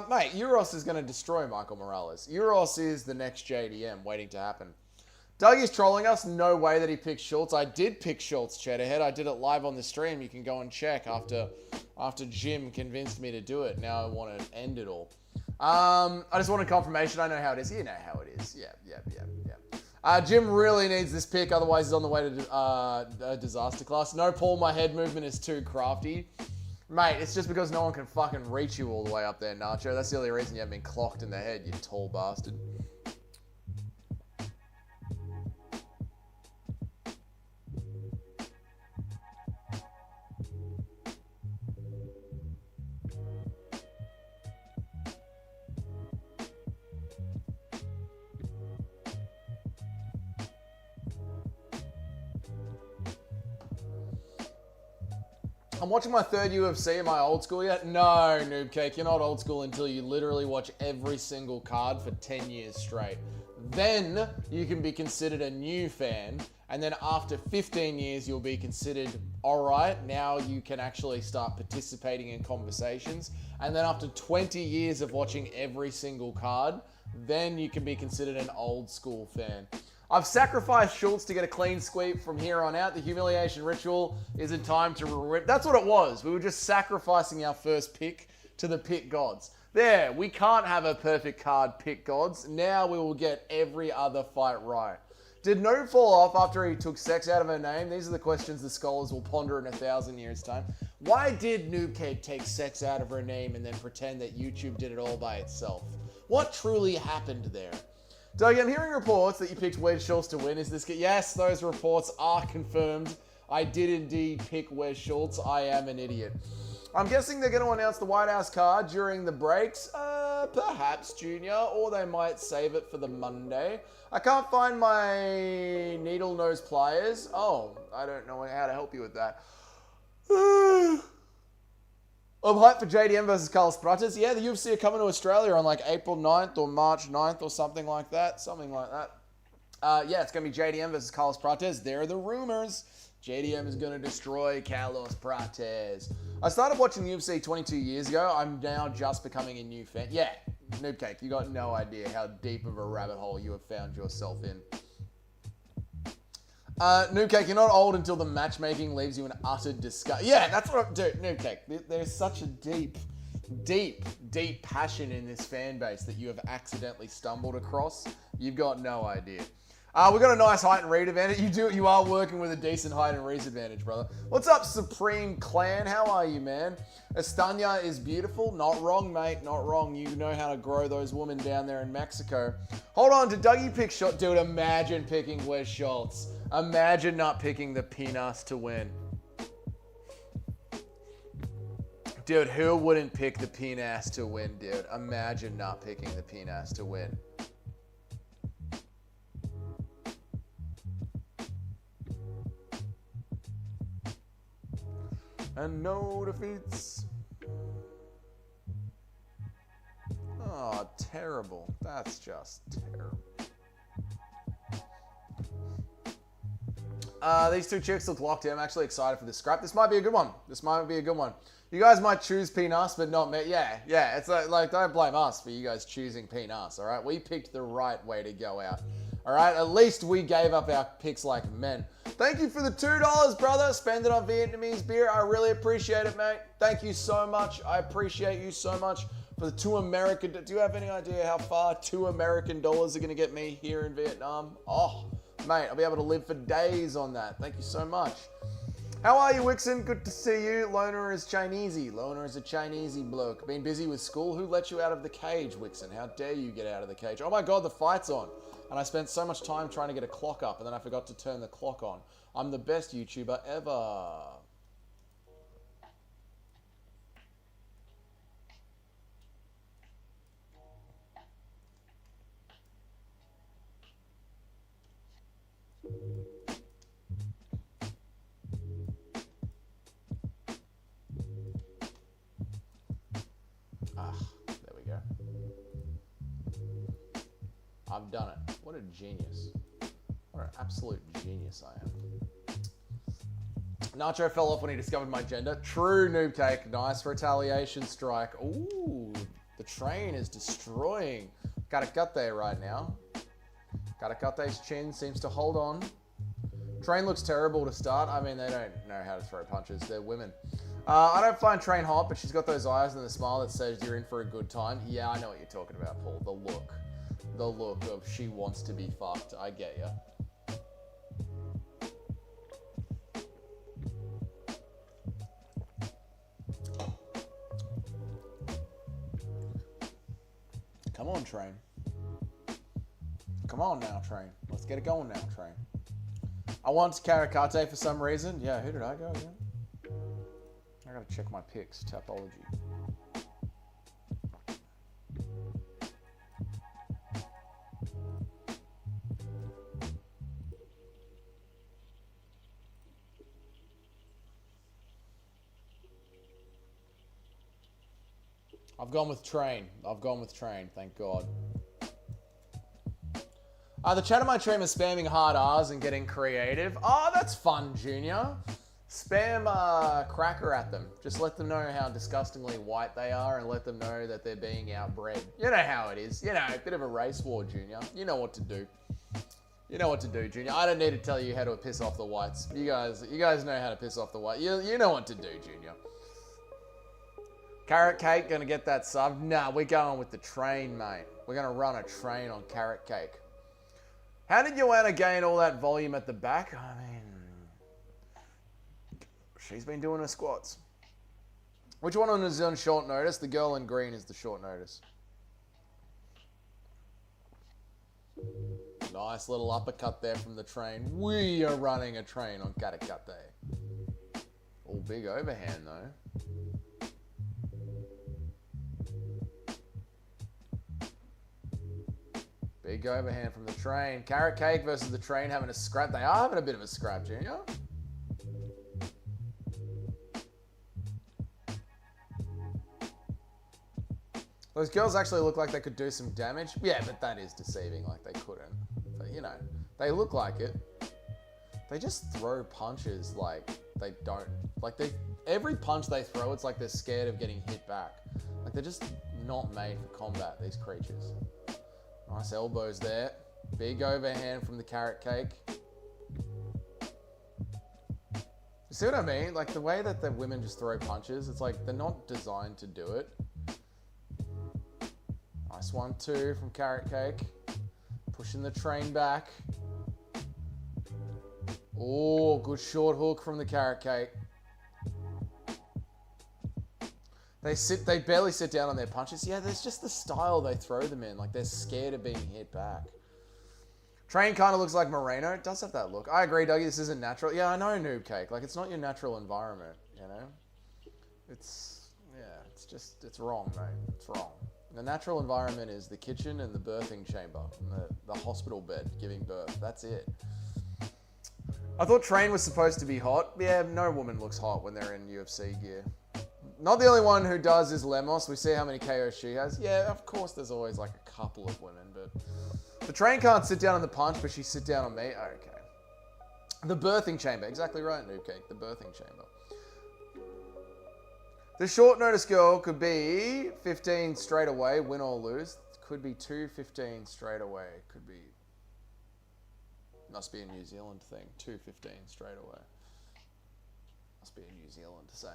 Mate, Uros is going to destroy Michael Morales. Uros is the next JDM waiting to happen. Dougie's trolling us. No way that he picked Schultz. I did pick Schultz, Cheddarhead. I did it live on the stream. You can go and check after Jim convinced me to do it. Now I want to end it all. I just wanted confirmation. I know how it is. You know how it is. Yeah. Jim really needs this pick. Otherwise, he's on the way to disaster class. No, Paul, my head movement is too crafty. Mate, it's just because no one can fucking reach you all the way up there, Nacho. That's the only reason you haven't been clocked in the head, you tall bastard. I'm watching my third UFC. Am I old school yet? No, noob cake. You're not old school until you literally watch every single card for 10 years straight. Then you can be considered a new fan. And then after 15 years, you'll be considered, all right, now you can actually start participating in conversations. And then after 20 years of watching every single card, then you can be considered an old school fan. I've sacrificed Schultz to get a clean sweep from here on out. The humiliation ritual isn't time to rip. That's what it was. We were just sacrificing our first pick to the pit gods. There, we can't have a perfect card pick, gods. Now we will get every other fight right. Did Noob fall off after he took sex out of her name? These are the questions the scholars will ponder in 1,000 years' time. Why did Noob Cake take sex out of her name and then pretend that YouTube did it all by itself? What truly happened there? Doug, I'm hearing reports that you picked Wes Schultz to win. Is this... Yes, those reports are confirmed. I did indeed pick Wes Schultz. I am an idiot. I'm guessing they're going to announce the White House card during the breaks. Perhaps, Junior. Or they might save it for the Monday. I can't find my needle nose pliers. Oh, I don't know how to help you with that. I'm hyped for JDM versus Carlos Prates. Yeah, the UFC are coming to Australia on like April 9th or March 9th or something like that. Something like that. Yeah, it's going to be JDM versus Carlos Prates. There are the rumors. JDM is going to destroy Carlos Prates. I started watching the UFC 22 years ago. I'm now just becoming a new fan. Yeah, Noob Cake, you got no idea how deep of a rabbit hole you have found yourself in. Noob Cake, you're not old until the matchmaking leaves you in utter disgust. Yeah, that's what I'm doing. Noob Cake, there's such a deep passion in this fan base that you have accidentally stumbled across. You've got no idea. We got a nice height and read advantage. You are working with a decent height and read advantage, brother. What's up, Supreme Clan? How are you, man? Estania is beautiful. Not wrong, mate. Not wrong. You know how to grow those women down there in Mexico. Hold on, did Dougie pick shot? Dude, imagine picking Wes Schultz. Imagine not picking the penis to win. Dude, who wouldn't pick the penis to win, dude? Imagine not picking the penis to win. And no defeats. Oh, terrible. That's just terrible. These two chicks look locked in. I'm actually excited for this scrap. This might be a good one. You guys might choose penis, but not me. Yeah. It's like don't blame us for you guys choosing penis, all right? We picked the right way to go out. All right, at least we gave up our picks like men. Thank you for the $2, brother. Spend it on Vietnamese beer. I really appreciate it, mate. Thank you so much. I appreciate you so much for the $2 American. Do you have any idea how far $2 American are going to get me here in Vietnam? Oh, mate, I'll be able to live for days on that. Thank you so much. How are you, Wixen? Good to see you. Loner is Chinesey. Loner is a Chinesey bloke. Been busy with school? Who let you out of the cage, Wixen? How dare you get out of the cage? Oh my God, the fight's on. And I spent so much time trying to get a clock up, and then I forgot to turn the clock on. I'm the best YouTuber ever. There we go. I've done it. What a genius. What an absolute genius I am. Nacho fell off when he discovered my gender. True, Noob Cake. Nice retaliation strike. Ooh, the train is destroying. Karakate right now. Karakate's chin seems to hold on. Train looks terrible to start. I mean, they don't know how to throw punches. They're women. I don't find Train hot, but she's got those eyes and the smile that says you're in for a good time. Yeah, I know what you're talking about, Paul. The look. The look of she wants to be fucked. I get ya. Come on, Train. Come on now, Train. Let's get it going now, Train. I want Karakate for some reason. Yeah, who did I go again? I gotta check my picks. Tapology. I've gone with Train. Thank God. The chat of my stream is spamming hard R's and getting creative. Oh, that's fun, Junior. Spam cracker at them. Just let them know how disgustingly white they are and let them know that they're being outbred. You know how it is. You know, a bit of a race war, Junior. You know what to do. You know what to do, Junior. I don't need to tell you how to piss off the whites. You guys know how to piss off the whites. You know what to do, Junior. Carrot Cake gonna get that sub? Nah, we're going with the train, mate. We're gonna run a train on Carrot Cake. How did Joanna gain all that volume at the back? I mean, she's been doing her squats. Which one is on short notice? The girl in green is the short notice. Nice little uppercut there from the train. We are running a train on Carrot Cake. All big overhand though. Big overhand from the train. Carrot Cake versus the train having a scrap. They are having a bit of a scrap, Junior. Those girls actually look like they could do some damage. Yeah, but that is deceiving, like they couldn't. But, you know, they look like it. They just throw punches like they don't. Like every punch they throw, it's like they're scared of getting hit back. Like they're just not made for combat, these creatures. Nice elbows there. Big overhand from the Carrot Cake. You see what I mean? Like the way that the women just throw punches, it's like they're not designed to do it. Nice 1-2 from Carrot Cake. Pushing the train back. Oh, good short hook from the Carrot Cake. They barely sit down on their punches. Yeah, there's just the style they throw them in. Like, they're scared of being hit back. Train kind of looks like Moreno. It does have that look. I agree, Dougie, this isn't natural. Yeah, I know, Noob Cake. Like, it's not your natural environment, you know? It's wrong, mate. It's wrong. The natural environment is the kitchen and the birthing chamber. And the hospital bed giving birth. That's it. I thought Train was supposed to be hot. Yeah, no woman looks hot when they're in UFC gear. Not the only one who does is Lemos. We see how many KOs she has. Yeah, of course there's always like a couple of women, but the Train can't sit down on the punch, but she sit down on me. Okay. The birthing chamber. Exactly right, Noob Cake. The birthing chamber. The short notice girl could be 15 straight away, win or lose. Could be 2-15 straight away. Could be... Must be a New Zealand thing. 2-15 straight away. Must be a New Zealand saying.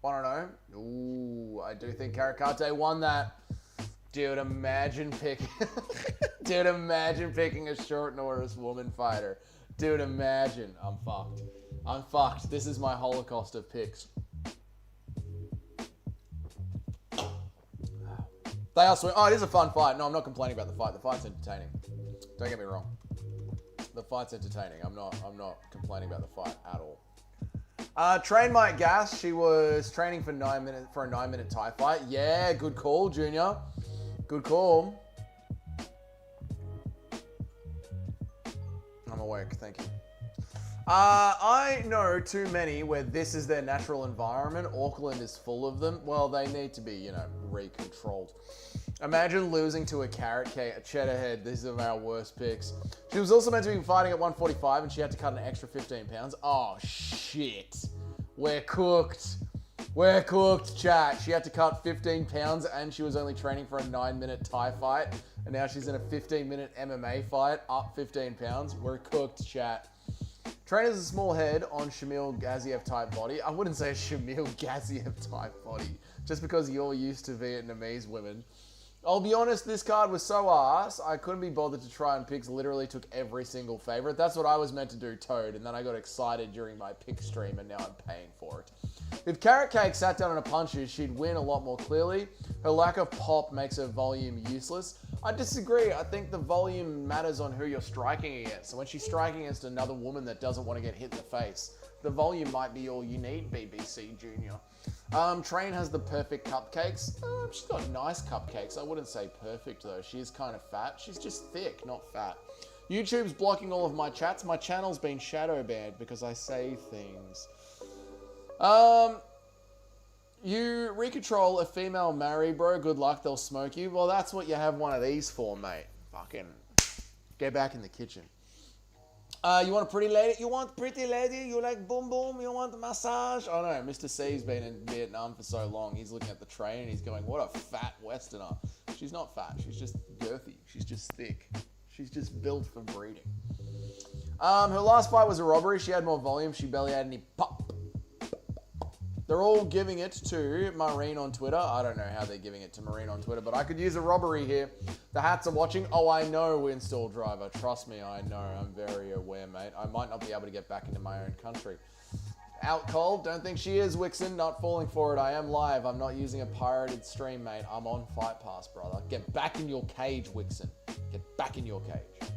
I don't know. Ooh, I do think Karate won that. Dude, imagine picking... Dude, imagine picking a short notice woman fighter. Dude, imagine. I'm fucked. I'm fucked. This is my holocaust of picks. They are sweet. Oh, it is a fun fight. No, I'm not complaining about the fight. The fight's entertaining. Don't get me wrong. The fight's entertaining. I'm not complaining about the fight at all. Train Mike Gas. She was training for a 9-minute Thai fight. Yeah, good call, Junior. Good call. I'm awake. Thank you. I know too many where this is their natural environment. Auckland is full of them. Well, they need to be, you know, recontrolled. Imagine losing to a Carrot Cake, a Cheddar Head. These are our worst picks. She was also meant to be fighting at 145 and she had to cut an extra 15 pounds. Oh, shit. We're cooked. We're cooked, chat. She had to cut 15 pounds and she was only training for a 9-minute Thai fight. And now she's in a 15-minute MMA fight, up 15 pounds. We're cooked, chat. Train has a small head on Shamil Gaziev type body. I wouldn't say a Shamil Gaziev type body, just because you're used to Vietnamese women. I'll be honest, this card was so ass, I couldn't be bothered to try and picks. Literally took every single favorite. That's what I was meant to do, Toad, and then I got excited during my pick stream, and now I'm paying for it. If Carrot Cake sat down on a punches, she'd win a lot more clearly. Her lack of pop makes her volume useless. I disagree. I think the volume matters on who you're striking against. So when she's striking against another woman that doesn't want to get hit in the face, the volume might be all you need, BBC Junior. Train has the perfect cupcakes. She's got nice cupcakes. I wouldn't say perfect though. She is kind of fat. She's just thick, not fat. YouTube's blocking all of my chats. My channel's been shadow banned because I say things. You recontrol a female marry, bro. Good luck, they'll smoke you. Well, that's what you have one of these for, mate. Fucking get back in the kitchen. You want a pretty lady? You want pretty lady? You like boom boom? You want a massage? Oh no, Mr. C's been in Vietnam for so long. He's looking at the train and he's going, what a fat Westerner. She's not fat. She's just girthy. She's just thick. She's just built for breeding. Her last fight was a robbery. She had more volume. She barely had any pop. They're all giving it to Moreno on Twitter. I don't know how they're giving it to Moreno on Twitter, but I could use a robbery here. The hats are watching. Oh, I know, install driver. Trust me, I know. I'm very aware, mate. I might not be able to get back into my own country. Out cold? Don't think she is, Wixen. Not falling for it. I am live. I'm not using a pirated stream, mate. I'm on Fight Pass, brother. Get back in your cage, Wixen. Get back in your cage.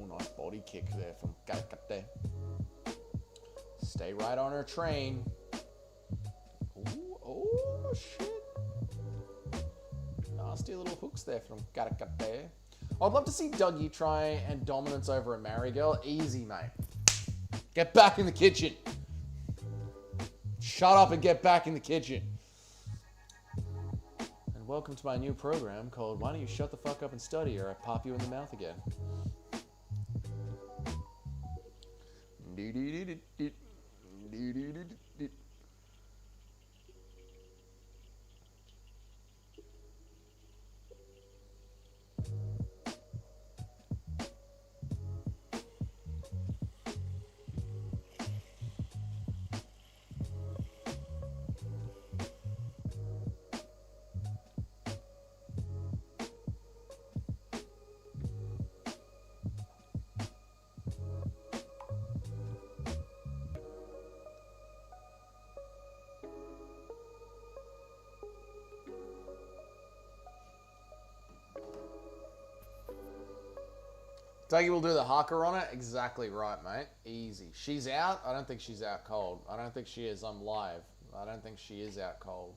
Nice body kick there from Karakate. Stay right on her train. Ooh, oh, shit. Nasty little hooks there from Karakate. I'd love to see Dougie try and dominance over a married girl. Easy, mate. Get back in the kitchen. Shut up and get back in the kitchen. And welcome to my new program called Why Don't You Shut the Fuck Up and Study or I Pop You in the Mouth Again. Dougie will do the haka on it. Exactly right, mate. Easy. She's out. I don't think she's out cold. I don't think she is. I'm live. I don't think she is out cold.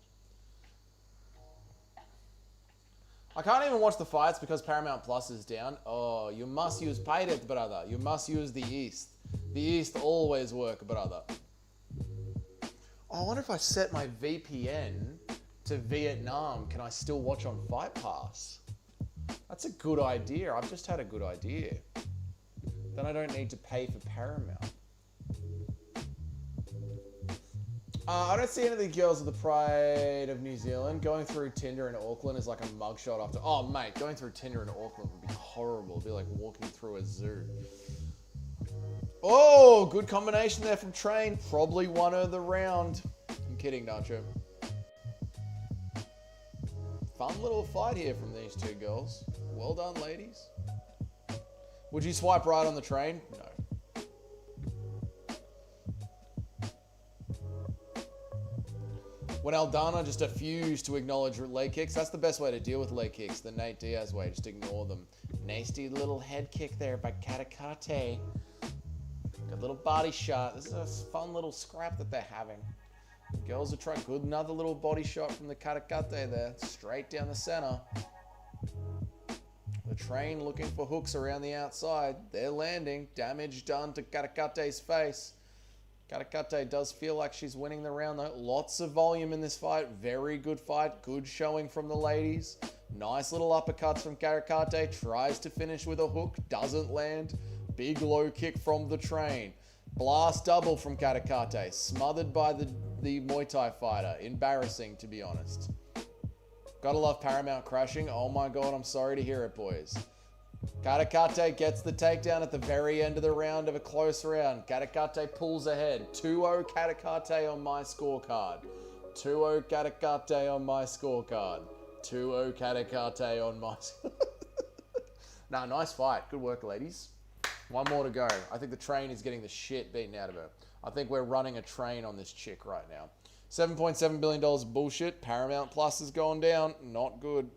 I can't even watch the fights because Paramount Plus is down. Oh, you must use Pirate, brother. You must use the East. The East always work, brother. Oh, I wonder if I set my VPN to Vietnam, can I still watch on Fight Pass? That's a good idea. I've just had a good idea. Then I don't need to pay for Paramount. I don't see any of the girls of the Pride of New Zealand. Going through Tinder in Auckland is like a mugshot after... Oh, mate, going through Tinder in Auckland would be horrible. It'd be like walking through a zoo. Oh, good combination there from Train. Probably won her the round. I'm kidding, Nacho. Fun little fight here from these two girls. Well done, ladies. Would you swipe right on the Train? No. When Aldana just refused to acknowledge leg kicks, that's the best way to deal with leg kicks. The Nate Diaz way, just ignore them. Nasty little head kick there by Katakate. Good little body shot. This is a fun little scrap that they're having. The girls are trying. Good, another little body shot from the Katakate there. Straight down the center. The Train looking for hooks around the outside. They're landing. Damage done to Katakate's face. Katakate does feel like she's winning the round though. Lots of volume in this fight. Very good fight. Good showing from the ladies. Nice little uppercuts from Katakate. Tries to finish with a hook. Doesn't land. Big low kick from the Train. Blast double from Katakate. Smothered by the Muay Thai fighter. Embarrassing, to be honest. Gotta love Paramount crashing. Oh my god, I'm sorry to hear it, boys. Katakate gets the takedown at the very end of the round of a close round. Katakate pulls ahead. 2-0 Katakate on my scorecard. 2-0 Katakate on my scorecard. 2-0 Katakate on my... Nah, nice fight. Good work, ladies. One more to go. I think the Train is getting the shit beaten out of her. I think we're running a train on this chick right now. $7.7 billion bullshit. Paramount Plus has gone down. Not good.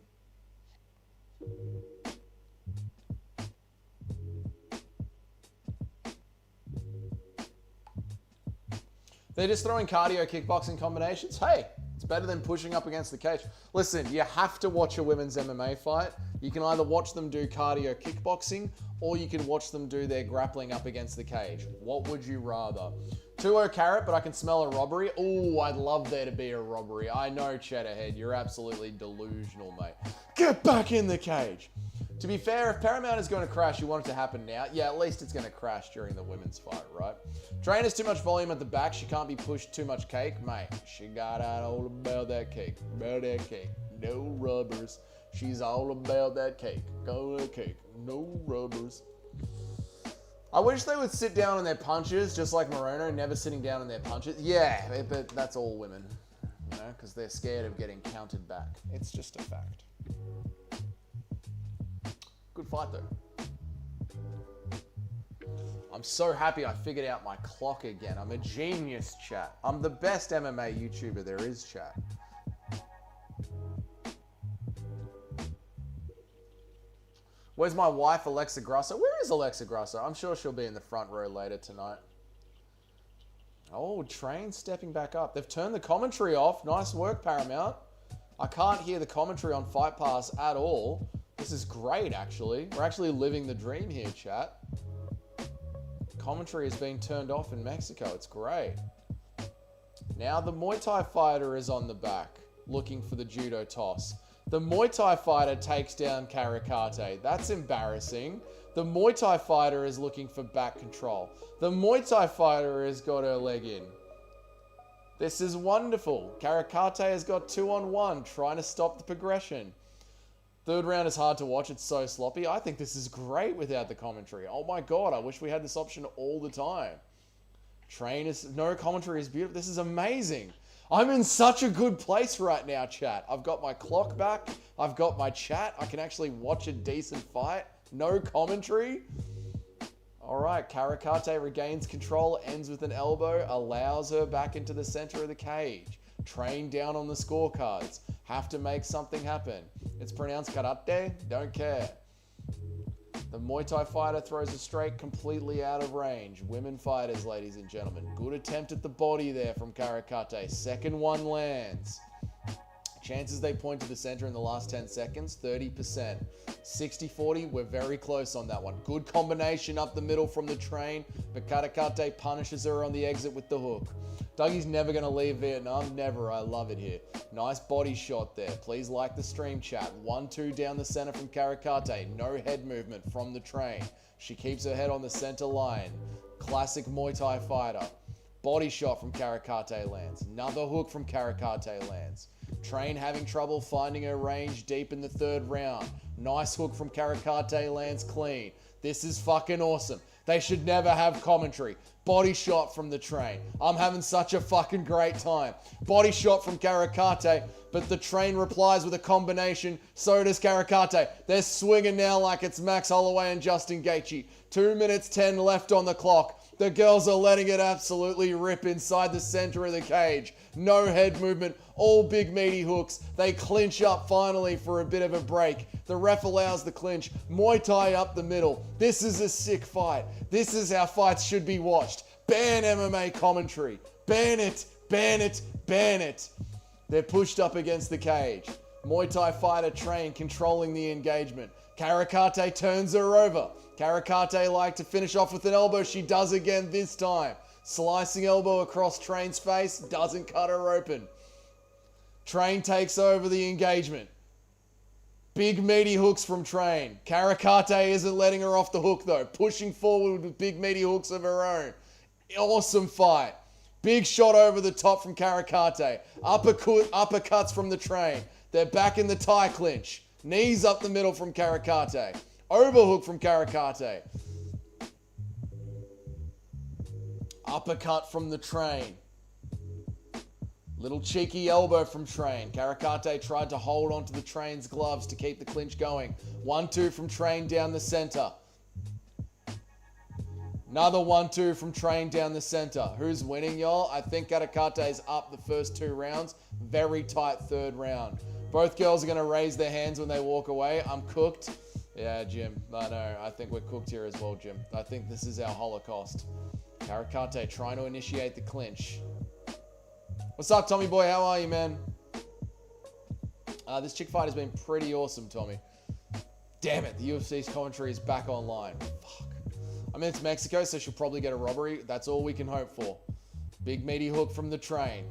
They're just throwing cardio kickboxing combinations. Hey, it's better than pushing up against the cage. Listen, you have to watch a women's MMA fight. You can either watch them do cardio kickboxing or you can watch them do their grappling up against the cage. What would you rather? 2-0 Carrot, but I can smell a robbery. Oh, I'd love there to be a robbery. I know, Cheddarhead, you're absolutely delusional, mate. Get back in the cage. To be fair, if Paramount is going to crash, you want it to happen now. Yeah, at least it's going to crash during the women's fight, right? Train has too much volume at the back. She can't be pushed too much cake. Mate, she got out all about that cake. About that cake. No rubbers. She's all about that cake. Go that cake. No rubbers. I wish they would sit down on their punches, just like Moreno, never sitting down on their punches. Yeah, but that's all women, you know, because they're scared of getting counted back. It's just a fact. Good fight, though. I'm so happy I figured out my clock again. I'm a genius, chat. I'm the best MMA YouTuber there is, chat. Where's my wife, Alexa Grasso? Where is Alexa Grasso? I'm sure she'll be in the front row later tonight. Oh, Train stepping back up. They've turned the commentary off. Nice work, Paramount. I can't hear the commentary on Fight Pass at all. This is great, actually. We're actually living the dream here, chat. Commentary is being turned off in Mexico. It's great. Now the Muay Thai fighter is on the back, looking for the judo toss. The Muay Thai fighter takes down Karakate. That's embarrassing. The Muay Thai fighter is looking for back control. The Muay Thai fighter has got her leg in. This is wonderful. Karakate has got 2-on-1, trying to stop the progression. Third round is hard to watch. It's so sloppy. I think this is great without the commentary. Oh my God, I wish we had this option all the time. No commentary is beautiful. This is amazing. I'm in such a good place right now, chat. I've got my clock back. I've got my chat. I can actually watch a decent fight. No commentary. All right, Karakate regains control, ends with an elbow, allows her back into the center of the cage. Train down on the scorecards. Have to make something happen. It's pronounced karate. Don't care. The Muay Thai fighter throws a straight completely out of range. Women fighters, ladies and gentlemen. Good attempt at the body there from Karakate. Second one lands. Chances they point to the center in the last 10 seconds, 30%. 60-40, we're very close on that one. Good combination up the middle from the Train, but Karakate punishes her on the exit with the hook. Dougie's never going to leave Vietnam. Never. I love it here. Nice body shot there. Please like the stream, chat. 1-2 down the center from Karakate. No head movement from the Train. She keeps her head on the center line. Classic Muay Thai fighter. Body shot from Karakate lands. Another hook from Karakate lands. Train having trouble finding her range deep in the third round. Nice hook from Karakate lands clean. This is fucking awesome. They should never have commentary. Body shot from the Train. I'm having such a fucking great time. Body shot from Karakate, but the Train replies with a combination. So does Karakate. They're swinging now like it's Max Holloway and Justin Gaethje. 2 minutes 10 left on the clock. The girls are letting it absolutely rip inside the center of the cage. No head movement, all big meaty hooks. They clinch up finally for a bit of a break. The ref allows the clinch. Muay Thai up the middle. This is a sick fight. This is how fights should be watched. Ban MMA commentary. Ban it, ban it, ban it. They're pushed up against the cage. Muay Thai fighter Train controlling the engagement. Karakate turns her over. Karakate like to finish off with an elbow. She does again this time. Slicing elbow across Train's face. Doesn't cut her open. Train takes over the engagement. Big meaty hooks from Train. Karakate isn't letting her off the hook though. Pushing forward with big meaty hooks of her own. Awesome fight. Big shot over the top from Karakate. Uppercuts from the Train. They're back in the tie clinch. Knees up the middle from Karakate. Overhook from Karakate. Uppercut from the Train. Little cheeky elbow from Train. Karakate tried to hold onto the Train's gloves to keep the clinch going. 1-2 from Train down the center. Another 1-2 from Train down the center. Who's winning, y'all? I think Karakate's up the first 2 rounds. Very tight third round. Both girls are going to raise their hands when they walk away. I'm cooked. Yeah, Jim. I know. I think we're cooked here as well, Jim. I think this is our Holocaust. Karakate trying to initiate the clinch. What's up, Tommy boy? How are you, man? This chick fight has been pretty awesome, Tommy. Damn it. The UFC's commentary is back online. Fuck. I mean, it's Mexico, so she'll probably get a robbery. That's all we can hope for. Big meaty hook from the Train.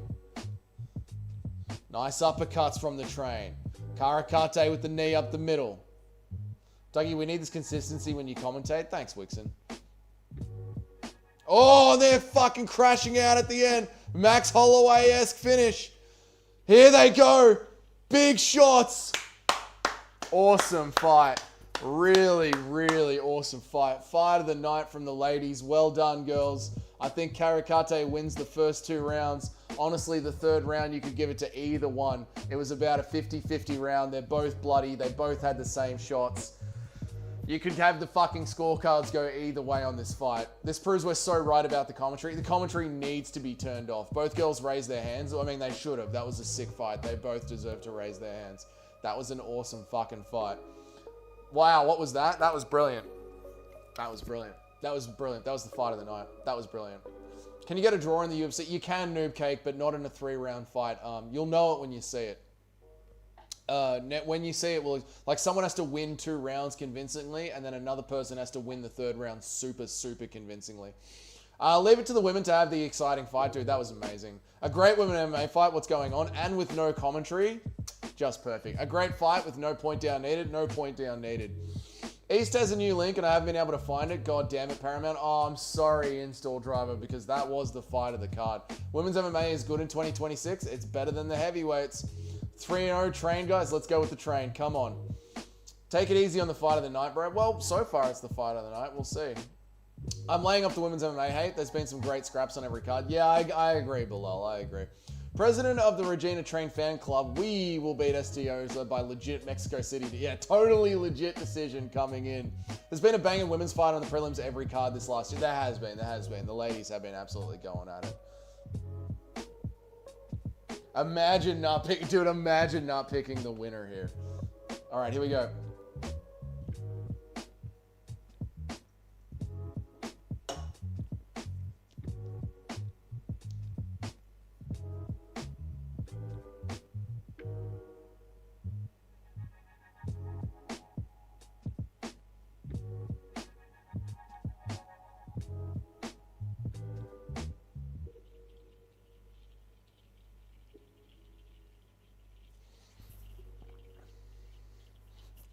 Nice uppercuts from the Train. Karakate with the knee up the middle. Dougie, we need this consistency when you commentate. Thanks, Wixon. Oh, they're fucking crashing out at the end. Max Holloway-esque finish. Here they go. Big shots. Awesome fight. Really, really awesome fight. Fight of the night from the ladies. Well done, girls. I think Karakate wins the first 2 rounds. Honestly, the 3rd round, you could give it to either one. It was about a 50-50 round. They're both bloody. They both had the same shots. You could have the fucking scorecards go either way on this fight. This proves we're so right about the commentary. The commentary needs to be turned off. Both girls raised their hands. I mean, they should have. That was a sick fight. They both deserve to raise their hands. That was an awesome fucking fight. Wow, what was that? That was brilliant. That was brilliant. That was brilliant. That was the fight of the night. That was brilliant. Can you get a draw in the UFC? You can, Noob Cake, but not in a 3-round fight. You'll know it when you see it. When you see it, well, like someone has to win 2 rounds convincingly, and then another person has to win the 3rd round super, super convincingly. Leave it to the women to have the exciting fight, dude. That was amazing. A great women MMA fight, what's going on, and with no commentary, just perfect. A great fight with no point down needed, no point down needed. East has a new link, and I haven't been able to find it. God damn it, Paramount. Oh, I'm sorry, Install Driver, because that was the fight of the card. Women's MMA is good in 2026. It's better than the heavyweights. 3-0 train, guys. Let's go with the train. Come on. Take it easy on the fight of the night, bro. Well, so far it's the fight of the night. We'll see. I'm laying off the women's MMA hate. There's been some great scraps on every card. Yeah, I agree, Bilal. I agree. President of the Regina Train fan club. We will beat STOs by legit Mexico City. Yeah, totally legit decision coming in. There's been a banging women's fight on the prelims every card this last year. There has been. The ladies have been absolutely going at it. Imagine not picking the winner here. All right, here we go.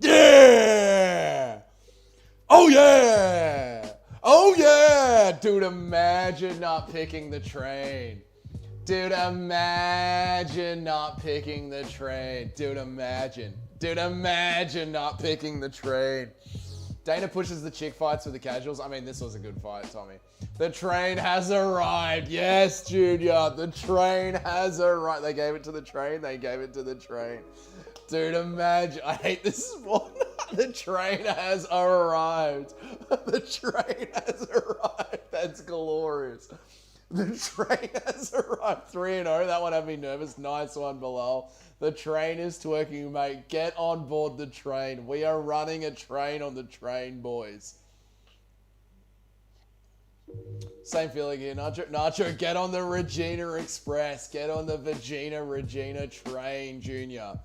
Yeah! Oh yeah! Oh yeah! Dude, imagine not picking the train. Dude, imagine not picking the train. Dude, imagine. Dude, imagine not picking the train. Dana pushes the chick fights for the casuals. I mean, this was a good fight, Tommy. The train has arrived. Yes, Junior. The train has arrived. They gave it to the train. They gave it to the train. Dude, imagine. I hate this one. The train has arrived. The train has arrived. That's glorious. The train has arrived. 3-0. That one had me nervous. Nice one, Bilal. The train is twerking, mate. Get on board the train. We are running a train on the train, boys. Same feeling here, Nacho. Nacho, get on the Regina Express. Get on the Regina train, Junior.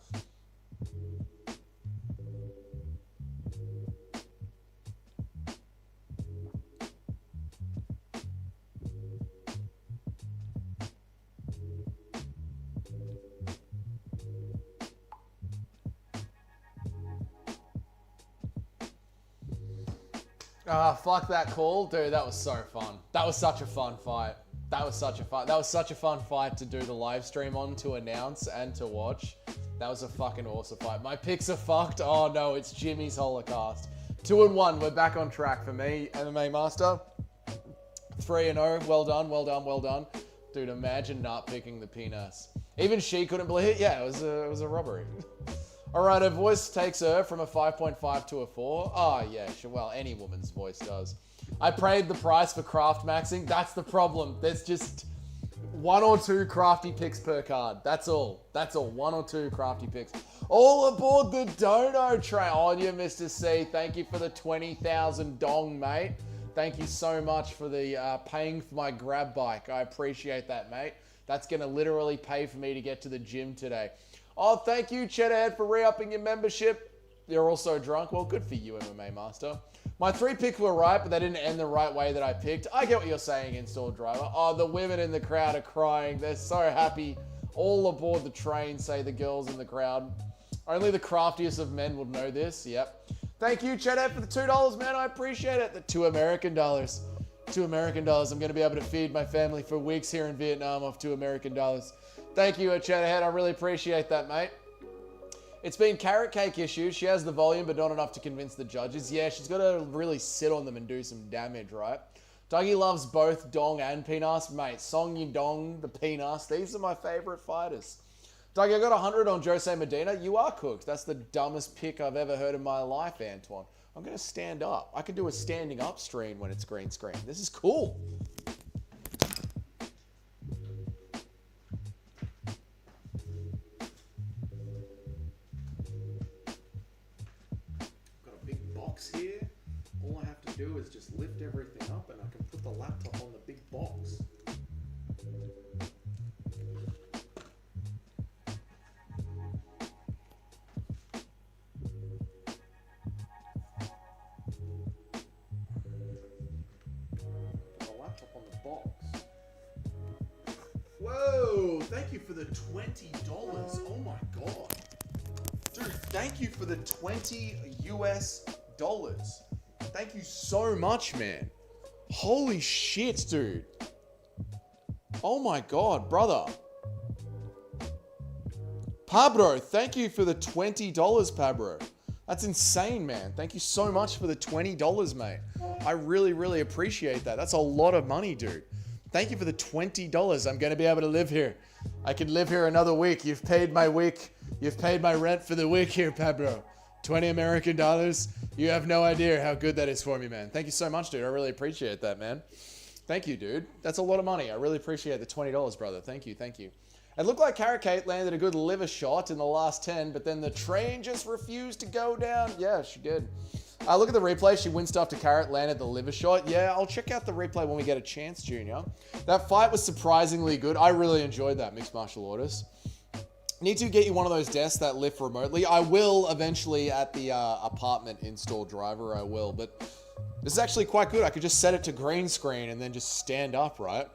Fuck that call. Dude, that was so fun. That was such a fun fight. That was such a fun fight to do the live stream on, to announce and to watch. That was a fucking awesome fight. My picks are fucked. Oh no, it's Jimmy's Holocaust. 2-1. We're back on track for me, MMA Master. 3-0. Well done, well done, well done. Dude, imagine not picking the penis. Even she couldn't believe it. Yeah, it was a robbery. All right, her voice takes her from a 5.5 to a 4. Oh, yeah, sure. Well, any woman's voice does. I paid the price for craft maxing. That's the problem. There's just 1 or 2 crafty picks per card. That's all. That's all. 1 or 2 crafty picks. All aboard the dono train. On you, Mr. C. Thank you for the 20,000 dong, mate. Thank you so much for the paying for my grab bike. I appreciate that, mate. That's going to literally pay for me to get to the gym today. Oh, thank you, Cheddarhead, for re-upping your membership. You're also drunk. Well, good for you, MMA Master. My 3 picks were right, but they didn't end the right way that I picked. I get what you're saying, Install Driver. Oh, the women in the crowd are crying. They're so happy. All aboard the train, say the girls in the crowd. Only the craftiest of men would know this. Yep. Thank you, Cheddarhead, for the $2, man. I appreciate it. The $2 American. $2 American. I'm going to be able to feed my family for weeks here in Vietnam off $2 American. Thank you, Cheddarhead. I really appreciate that, mate. It's been carrot cake issues. She has the volume, but not enough to convince the judges. Yeah, she's got to really sit on them and do some damage, right? Dougie loves both Dong and Penis. Mate, Song Yindong, the Penis. These are my favorite fighters. Dougie, I got 100 on Jose Medina. You are cooked. That's the dumbest pick I've ever heard in my life, Antoine. I'm going to stand up. I can do a standing up stream when it's green screen. This is cool. Got a big box here. All I have to do is just lift everything up and I can put the laptop on the big box. Whoa, thank you for the $20. Oh my God. Dude, thank you for the 20 US dollars. Thank you so much, man. Holy shit, dude. Oh my God, brother. Pablo, thank you for the $20, Pablo. That's insane, man. Thank you so much for the $20, mate. I really, really appreciate that. That's a lot of money, dude. Thank you for the $20. I'm going to be able to live here. I can live here another week. You've paid my week. You've paid my rent for the week here, Pablo. 20 American dollars. You have no idea how good that is for me, man. Thank you so much, dude. I really appreciate that, man. Thank you, dude. That's a lot of money. I really appreciate the $20, brother. Thank you. Thank you. It looked like Carrot Cake landed a good liver shot in the last 10, but then the train just refused to go down. Yeah, she did. Look at the replay. She winced after Carrot landed the liver shot. Yeah, I'll check out the replay when we get a chance, Junior. That fight was surprisingly good. I really enjoyed that, mixed martial artist. Need to get you one of those desks that lift remotely. I will eventually at the apartment install driver. I will, but this is actually quite good. I could just set it to green screen and then just stand up, right?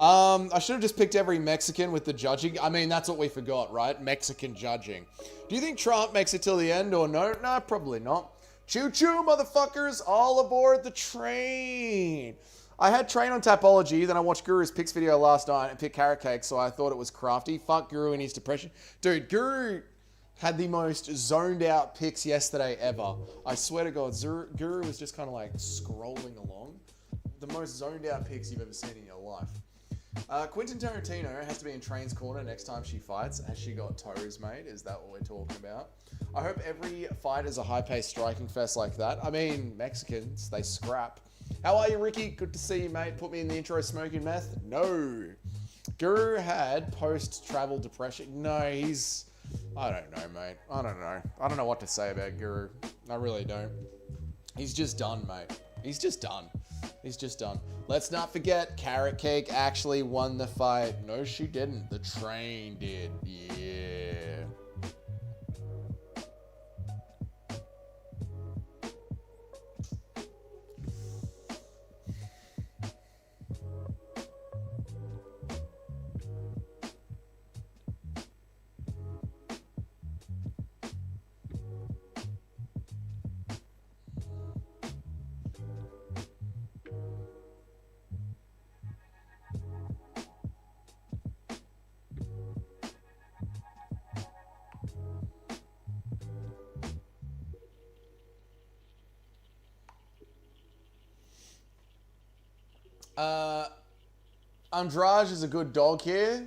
I should have just picked every Mexican with the judging. I mean, that's what we forgot, right? Mexican judging. Do you think Trump makes it till the end or no? No, probably not. Choo-choo, motherfuckers, all aboard the train. I had Train on Tapology, then I watched Guru's picks video last night and picked Carrot Cake, so I thought it was crafty. Fuck Guru and his depression. Dude, Guru had the most zoned out picks yesterday ever. I swear to God, Guru was just kind of like scrolling along. The most zoned out picks you've ever seen in your life. Quentin Tarantino has to be in Train's corner next time she fights. Has she got toes, mate? Is that what we're talking about? I hope every fight is a high-paced striking fest like that. I mean, Mexicans, they scrap. How are you, Ricky? Good to see you, mate. Put me in the intro smoking meth? No. Guru had post-travel depression. No, he's... I don't know, mate. I don't know. I don't know what to say about Guru. I really don't. He's just done, mate. He's just done. He's just done. Let's not forget, Carrot Cake actually won the fight. No, she didn't. The Train did. Yeah. Andrade is a good dog here.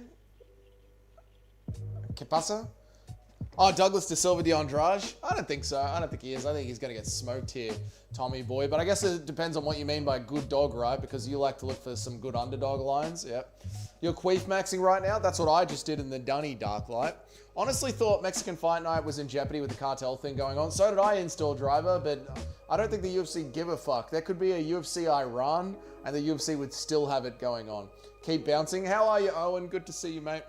¿Qué pasa? Oh, Douglas De Silva de Andrade? I don't think so. I don't think he is. I think he's going to get smoked here, Tommy boy. But I guess it depends on what you mean by good dog, right? Because you like to look for some good underdog lines. Yep. You're queef maxing right now? That's what I just did in the Dunny Dark Light. Honestly thought Mexican Fight Night was in jeopardy with the cartel thing going on. So did I, Install Driver, but I don't think the UFC give a fuck. There could be a UFC Iran, and the UFC would still have it going on. Keep bouncing. How are you, Owen? Good to see you, mate.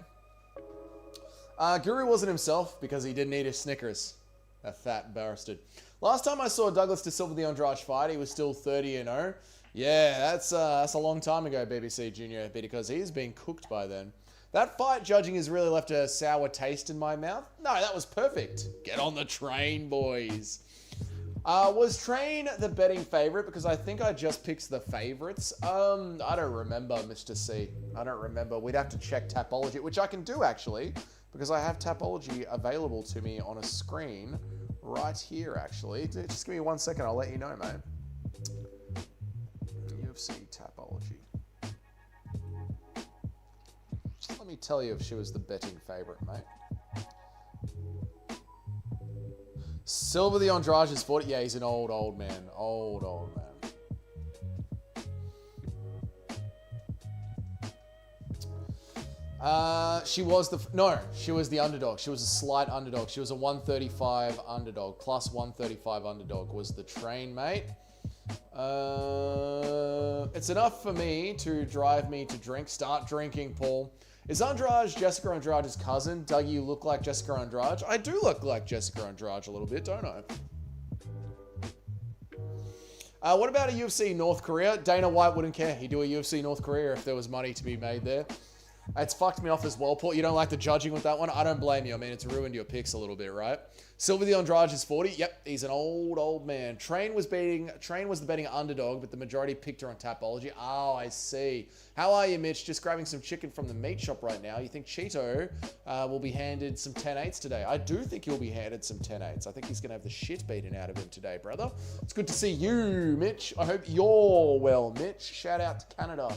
Guru wasn't himself because he didn't eat his Snickers. A fat bastard. Last time I saw Douglas De Silva the Andrade fight, he was still 30-0. Yeah, that's a long time ago, BBC Junior, because he's been cooked by then. That fight judging has really left a sour taste in my mouth. No, that was perfect. Get on the train, boys. Was Train the betting favorite? Because I think I just picked the favorites. I don't remember, Mr. C. I don't remember. We'd have to check Tapology, which I can do, actually. because I have Tapology available to me on a screen right here, actually. Just give me 1 second, I'll let you know, mate. UFC Tapology. Let me tell you if she was the betting favorite, mate. Silva the Andrade is 40. Yeah, he's an old man. Old man. She was the underdog. She was a slight underdog. She was a 135 underdog. Plus 135 underdog was the train, mate. It's enough for me to drive me to drink. Start drinking, Paul. Is Andrade Jessica Andrade's cousin? Doug, you look like Jessica Andrade. I do look like Jessica Andrade a little bit, don't I? What about a UFC North Korea? Dana White wouldn't care. He'd do a UFC North Korea if there was money to be made there. It's fucked me off as well, Paul. You don't like the judging with that one? I don't blame you. I mean, it's ruined your picks a little bit, right? Silva the Andrade is 40. Yep, he's an old man. Train was the betting underdog, but the majority picked her on Tapology. Oh, I see. How are you, Mitch? Just grabbing some chicken from the meat shop right now. You think Cheeto will be handed some 10-8s today? I do think he'll be handed some 10-8s. I think he's going to have the shit beaten out of him today, brother. It's good to see you, Mitch. I hope you're well, Mitch. Shout out to Canada.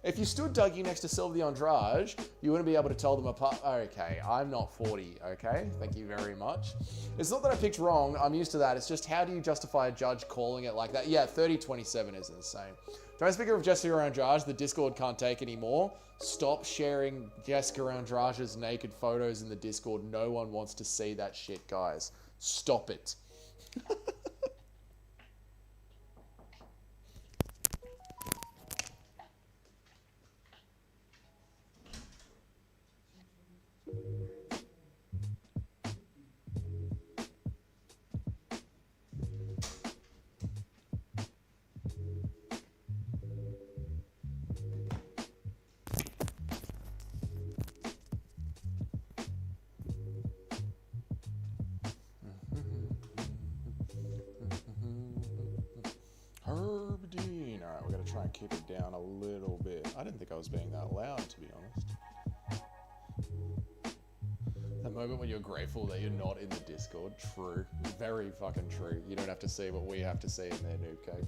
If you stood Dougie next to Silva the Andrade, you wouldn't be able to tell them apart. Okay, I'm not 40, okay? Thank you very much. It's not that I picked wrong. I'm used to that. It's just how do you justify a judge calling it like that? Yeah, 30-27 is insane. Don't speak of Jessica Andrade. The Discord can't take anymore. Stop sharing Jessica Andrade's naked photos in the Discord. No one wants to see that shit, guys. Stop it. Try and keep it down a little bit. I didn't think I was being that loud, to be honest. That moment when you're grateful that you're not in the Discord. True. Very fucking true. You don't have to see what we have to see in there, Noob Cave.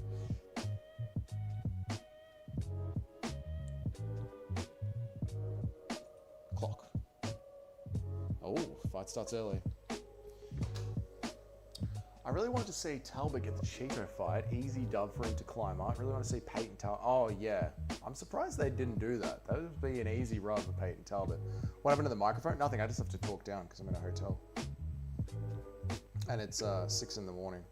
Clock. Oh, fight starts early. I really wanted to see Talbot get the Cheeto fight. Easy dub for him to climb up. I really want to see Peyton Talbot. Oh, yeah. I'm surprised they didn't do that. That would be an easy rub for Peyton Talbot. What happened to the microphone? Nothing. I just have to talk down because I'm in a hotel. And it's 6 in the morning.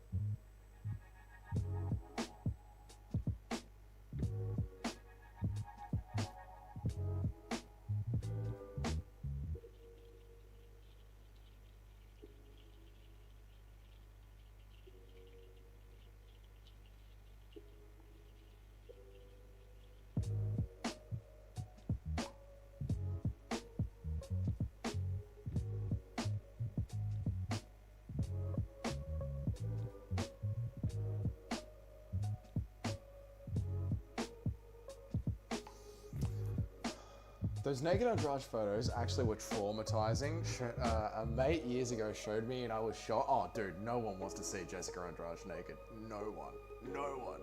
Those naked Andrade photos actually were traumatizing. A mate years ago showed me and I was shocked. Oh, dude, no one wants to see Jessica Andrade naked. No one. No one.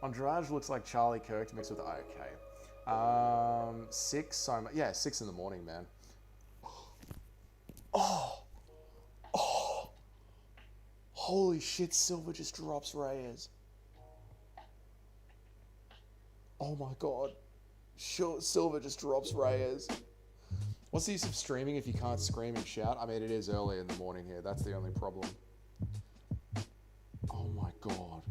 Andrade looks like Charlie Kirk mixed with... Okay. 6, so... Yeah, 6 in the morning, man. Oh! Oh! Holy shit, Silva just drops Reyes. Oh my god. Sure, Silva just drops Reyes. What's the use of streaming if you can't scream and shout? I mean, it is early in the morning here. That's the only problem. Oh my god.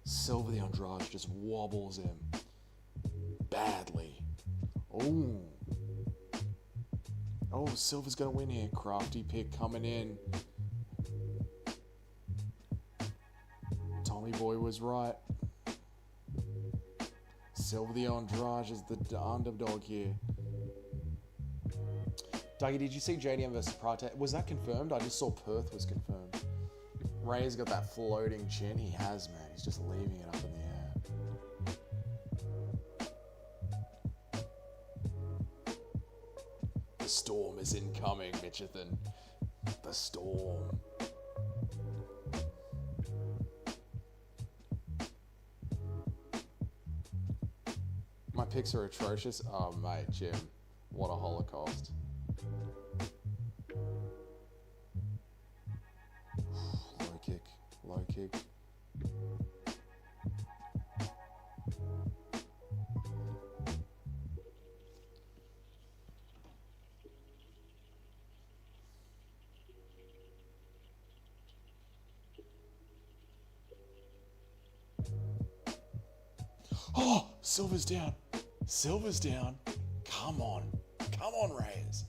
Silva the Andrade just wobbles him. Badly. Oh. Oh, Silva's gonna win here. Crafty pick coming in. Tommy Boy was right. Silva the Andrade is the underdog here. Dougie, did you see JDM versus Prate? Was that confirmed? I just saw Perth was confirmed. Ray's got that floating chin. He has, man. He's just leaving it up in the air. The storm is incoming, Mitchathan. The storm. My picks are atrocious. Oh, mate, Jim. What a holocaust. Low kick. Low kick. Oh, Silver's down. Silver's down. Come on. Come on, Reyes.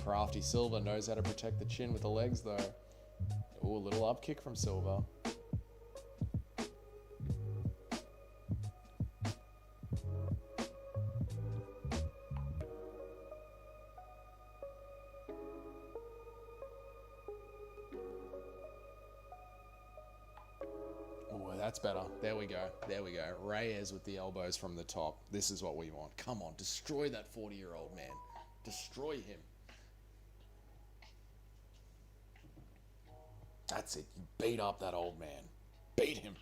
Crafty Silver knows how to protect the chin with the legs, though. Ooh, a little up kick from Silver. Oh, that's better. There we go. There we go. Reyes with the elbows from the top. This is what we want. Come on, destroy that 40-year-old man. Destroy him. That's it. You beat up that old man. Beat him.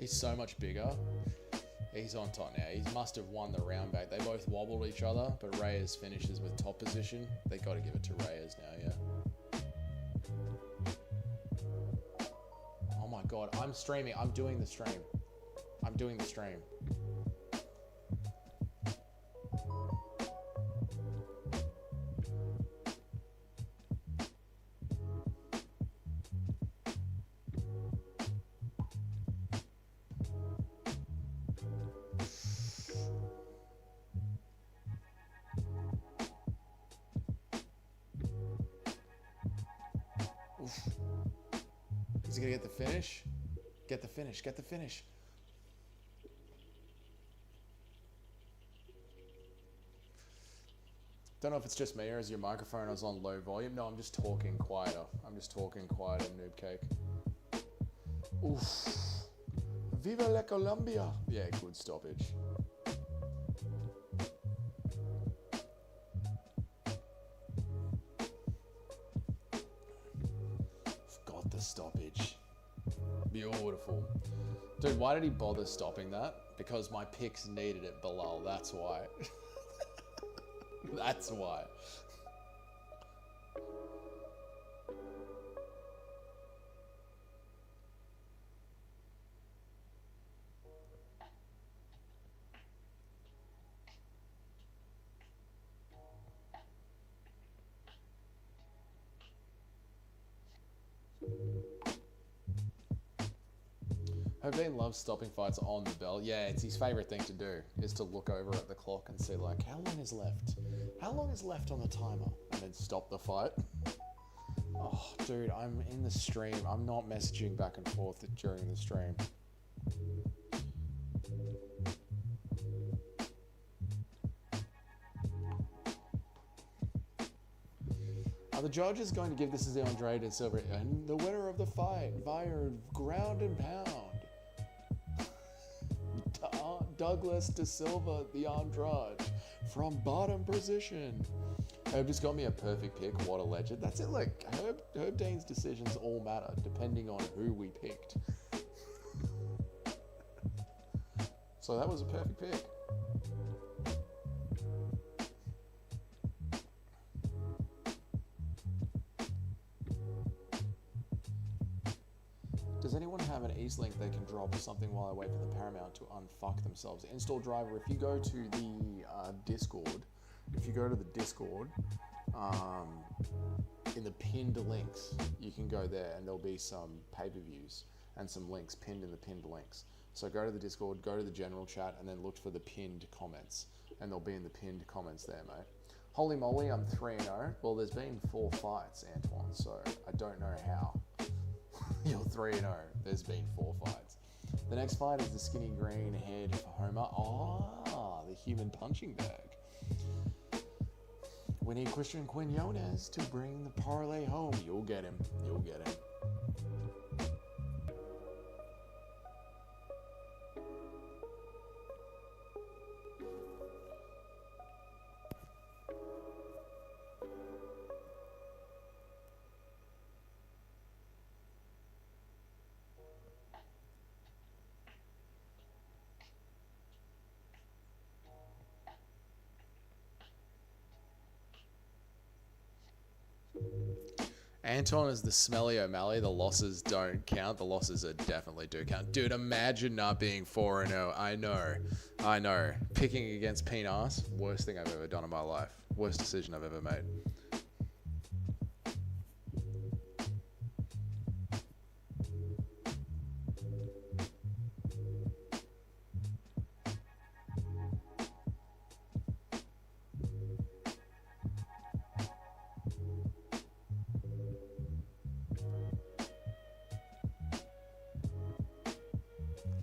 He's so much bigger. He's on top now. He must have won the round back. They both wobbled each other, but Reyes finishes with top position. They got to give it to Reyes now, yeah. Oh my god, I'm streaming. I'm doing the stream. I'm doing the stream. Oof. Is he gonna get the finish? Get the finish, get the finish. Don't know if it's just me or is your microphone is on low volume. No, I'm just talking quieter. I'm just talking quieter, noob cake. Oof. Viva la Colombia. Yeah, good stoppage. Got the stoppage. Beautiful. Dude, why did he bother stopping that? Because my picks needed it, Bilal. That's why. That's why. Hovedane loves stopping fights on the bell. Yeah, it's his favorite thing to do, is to look over at the clock and see, like, how long is left? How long is left on the timer? And then stop the fight. Oh, dude, I'm in the stream. I'm not messaging back and forth during the stream. Are the judges going to give this to Andrade and Silver? And the winner of the fight via ground and pound. Douglas De Silva, the Andrade, from bottom position. Herb just got me a perfect pick. What a legend. That's it. Look, Herb Dane's decisions all matter depending on who we picked. So that was a perfect pick. Does anyone have an East link they can drop or something while I wait for the Paramount to unfuck themselves? Install driver, if you go to the Discord, in the pinned links, you can go there and there'll be some pay-per-views and some links pinned in the pinned links. So go to the Discord, go to the general chat, and then look for the pinned comments. And they'll be in the pinned comments there, mate. Holy moly, I'm 3-0. Well, there's been 4 fights, Antoine, so I don't know how. You're 3-0. There's been 4 fights. The next fight is the skinny green head for Homer. Oh, the human punching bag. We need Christian Quinones to bring the parlay home. You'll get him. You'll get him. Anton is the smelly O'Malley. The losses don't count. The losses definitely do count. Dude, imagine not being 4-0. I know. Picking against Pinas, worst thing I've ever done in my life. Worst decision I've ever made.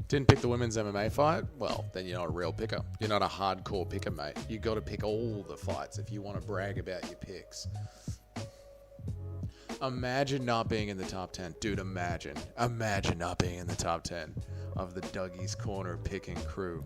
Didn't pick the women's MMA fight? Well, then you're not a real picker. You're not a hardcore picker, mate. You got to pick all the fights if you want to brag about your picks. Imagine not being in the top 10. Dude, imagine. Imagine not being in the top 10 of the Dougie's Corner picking crew.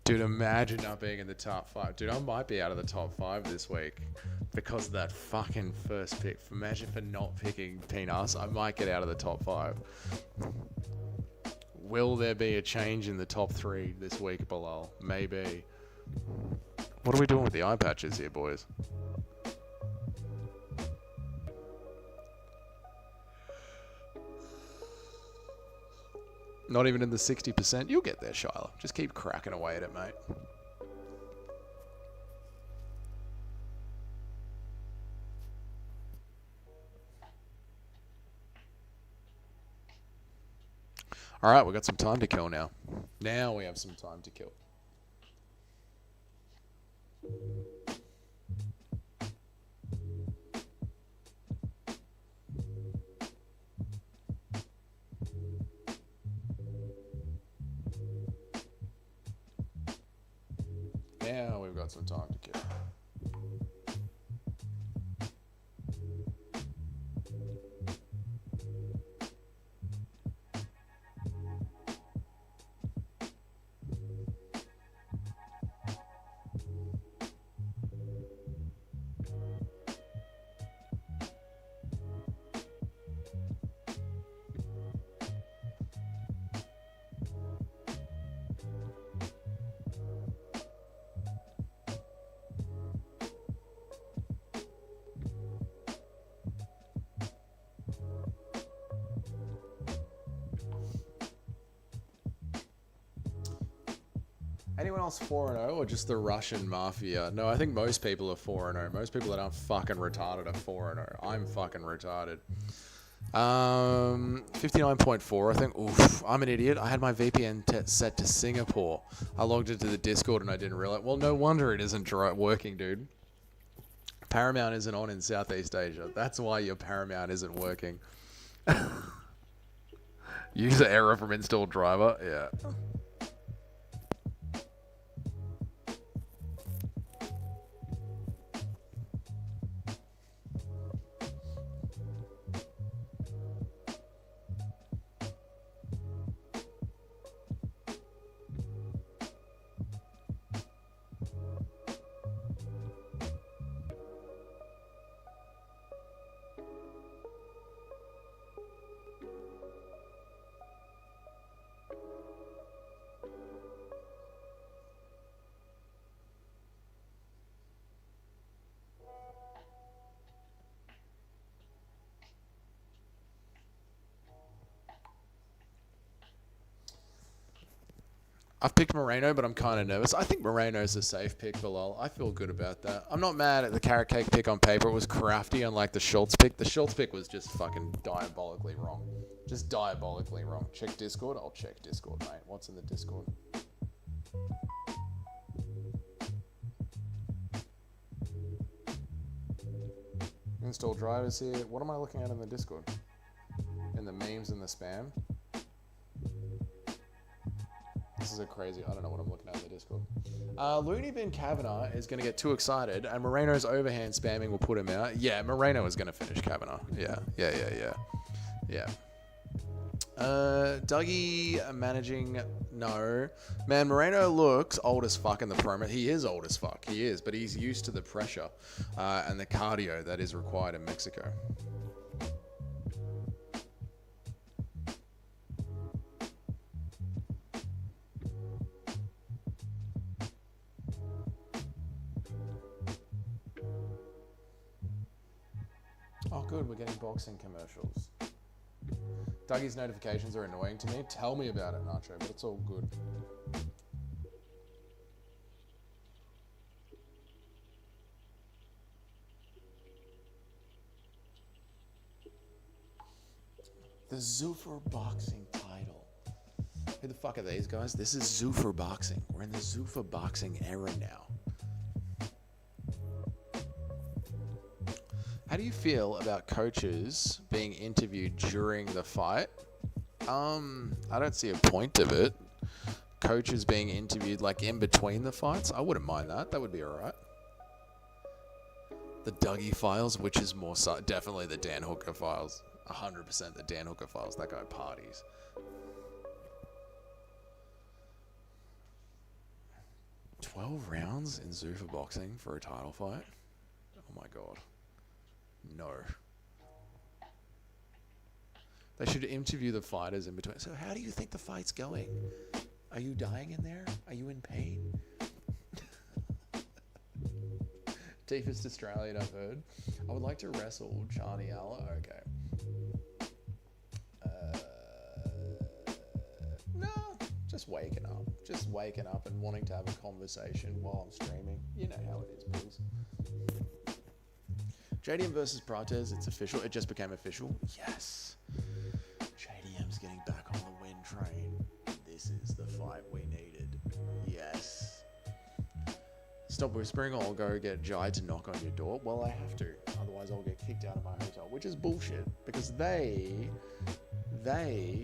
Dude, imagine not being in the top 5. Dude, I might be out of the top 5 this week because of that fucking first pick. Imagine for not picking Pinas. I might get out of the top 5. Will there be a change in the top 3 this week, Bilal? Maybe. What are we doing with the eye patches here, boys? Not even in the 60%. You'll get there, Shiloh. Just keep cracking away at it, mate. All right, we've got some time to kill now. Now we have some time to kill. Now we've got some time to kill. Anyone else 4-0 or just the Russian mafia? No, I think most people are 4-0. Most people that aren't fucking retarded are 4-0. I'm fucking retarded. 59.4, I think. Oof, I'm an idiot. I had my VPN set to Singapore. I logged into the Discord and I didn't realize. Well, no wonder it isn't working, dude. Paramount isn't on in Southeast Asia. That's why your Paramount isn't working. User error from installed driver. Yeah. I've picked Moreno, but I'm kind of nervous. I think Moreno's a safe pick, Bilal. I feel good about that. I'm not mad at the carrot cake pick on paper. It was crafty, unlike the Schultz pick. The Schultz pick was just fucking diabolically wrong. Just diabolically wrong. Check Discord. I'll check Discord, mate. What's in the Discord? Install drivers here. What am I looking at in the Discord? In the memes and the spam? This is a crazy... I don't know what I'm looking at in the Discord. Looney Bin Kavanagh is going to get too excited, and Moreno's overhand spamming will put him out. Yeah, Moreno is going to finish Kavanagh. Yeah. Dougie managing... No. Man, Moreno looks old as fuck in the promo. He is old as fuck. He is, but he's used to the pressure and the cardio that is required in Mexico. Oh, good. We're getting boxing commercials. Dougie's notifications are annoying to me. Tell me about it, Nacho, but it's all good. The Zuffer Boxing title. Who the fuck are these guys? This is Zuffer Boxing. We're in the Zuffer Boxing era now. How do you feel about coaches being interviewed during the fight? I don't see a point of it. Coaches being interviewed like in between the fights? I wouldn't mind that. That would be alright. The Dougie Files, which is more... definitely the Dan Hooker Files. 100% the Dan Hooker Files. That guy parties. $12 rounds in Zuffer Boxing for a title fight? Oh my god. No. They should interview the fighters in between. So how do you think the fight's going? Are you dying in there? Are you in pain? Deepest Australian I've heard. I would like to wrestle Charlie Alla. Okay. No, just waking up. Just waking up and wanting to have a conversation while I'm streaming. You know how it is, please. JDM versus Prates, it's official. It just became official. Yes. JDM's getting back on the win train. This is the fight we needed. Yes. Stop whispering or I'll go get Jai to knock on your door. Well, I have to. Otherwise, I'll get kicked out of my hotel, which is bullshit. Because they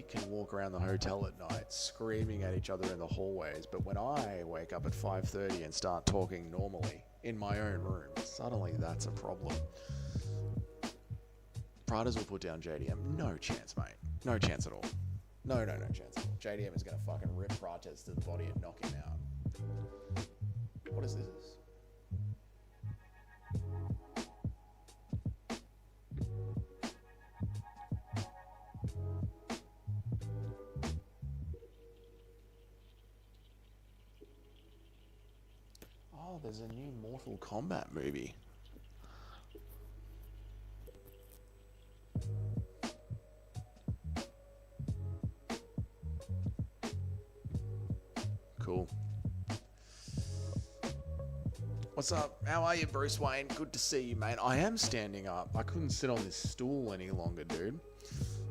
can walk around the hotel at night screaming at each other in the hallways. But when I wake up at 5:30 and start talking normally in my own room, suddenly that's a problem. Prates will put down JDM. No chance, mate. No chance at all. No chance at all. JDM is going to fucking rip Prates to the body and knock him out. What is this? Oh, there's a new Mortal Kombat movie. Cool. What's up? How are you, Bruce Wayne? Good to see you, mate. I am standing up. I couldn't sit on this stool any longer, dude.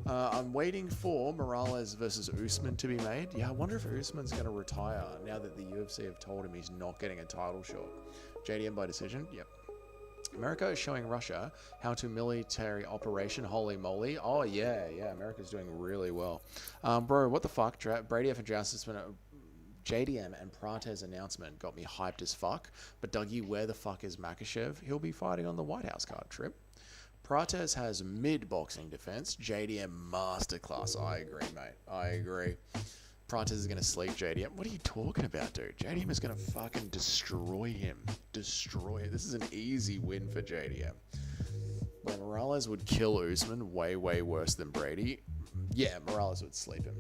I'm waiting for Morales versus Usman to be made. Yeah, I wonder if Usman's going to retire now that the UFC have told him he's not getting a title shot. JDM by decision? Yep. America is showing Russia how to military operation. Holy moly. Oh, yeah. America's doing really well. Bro, what the fuck? Brady F and Justice... JDM and Prates' announcement got me hyped as fuck. But Dougie, where the fuck is Makhachev? He'll be fighting on the White House card trip. Prates has mid-boxing defense. JDM masterclass. I agree, mate. I agree. Prates is going to sleep JDM. What are you talking about, dude? JDM is going to fucking destroy him. Destroy it. This is an easy win for JDM. When Morales would kill Usman way worse than Brady, yeah, Morales would sleep him.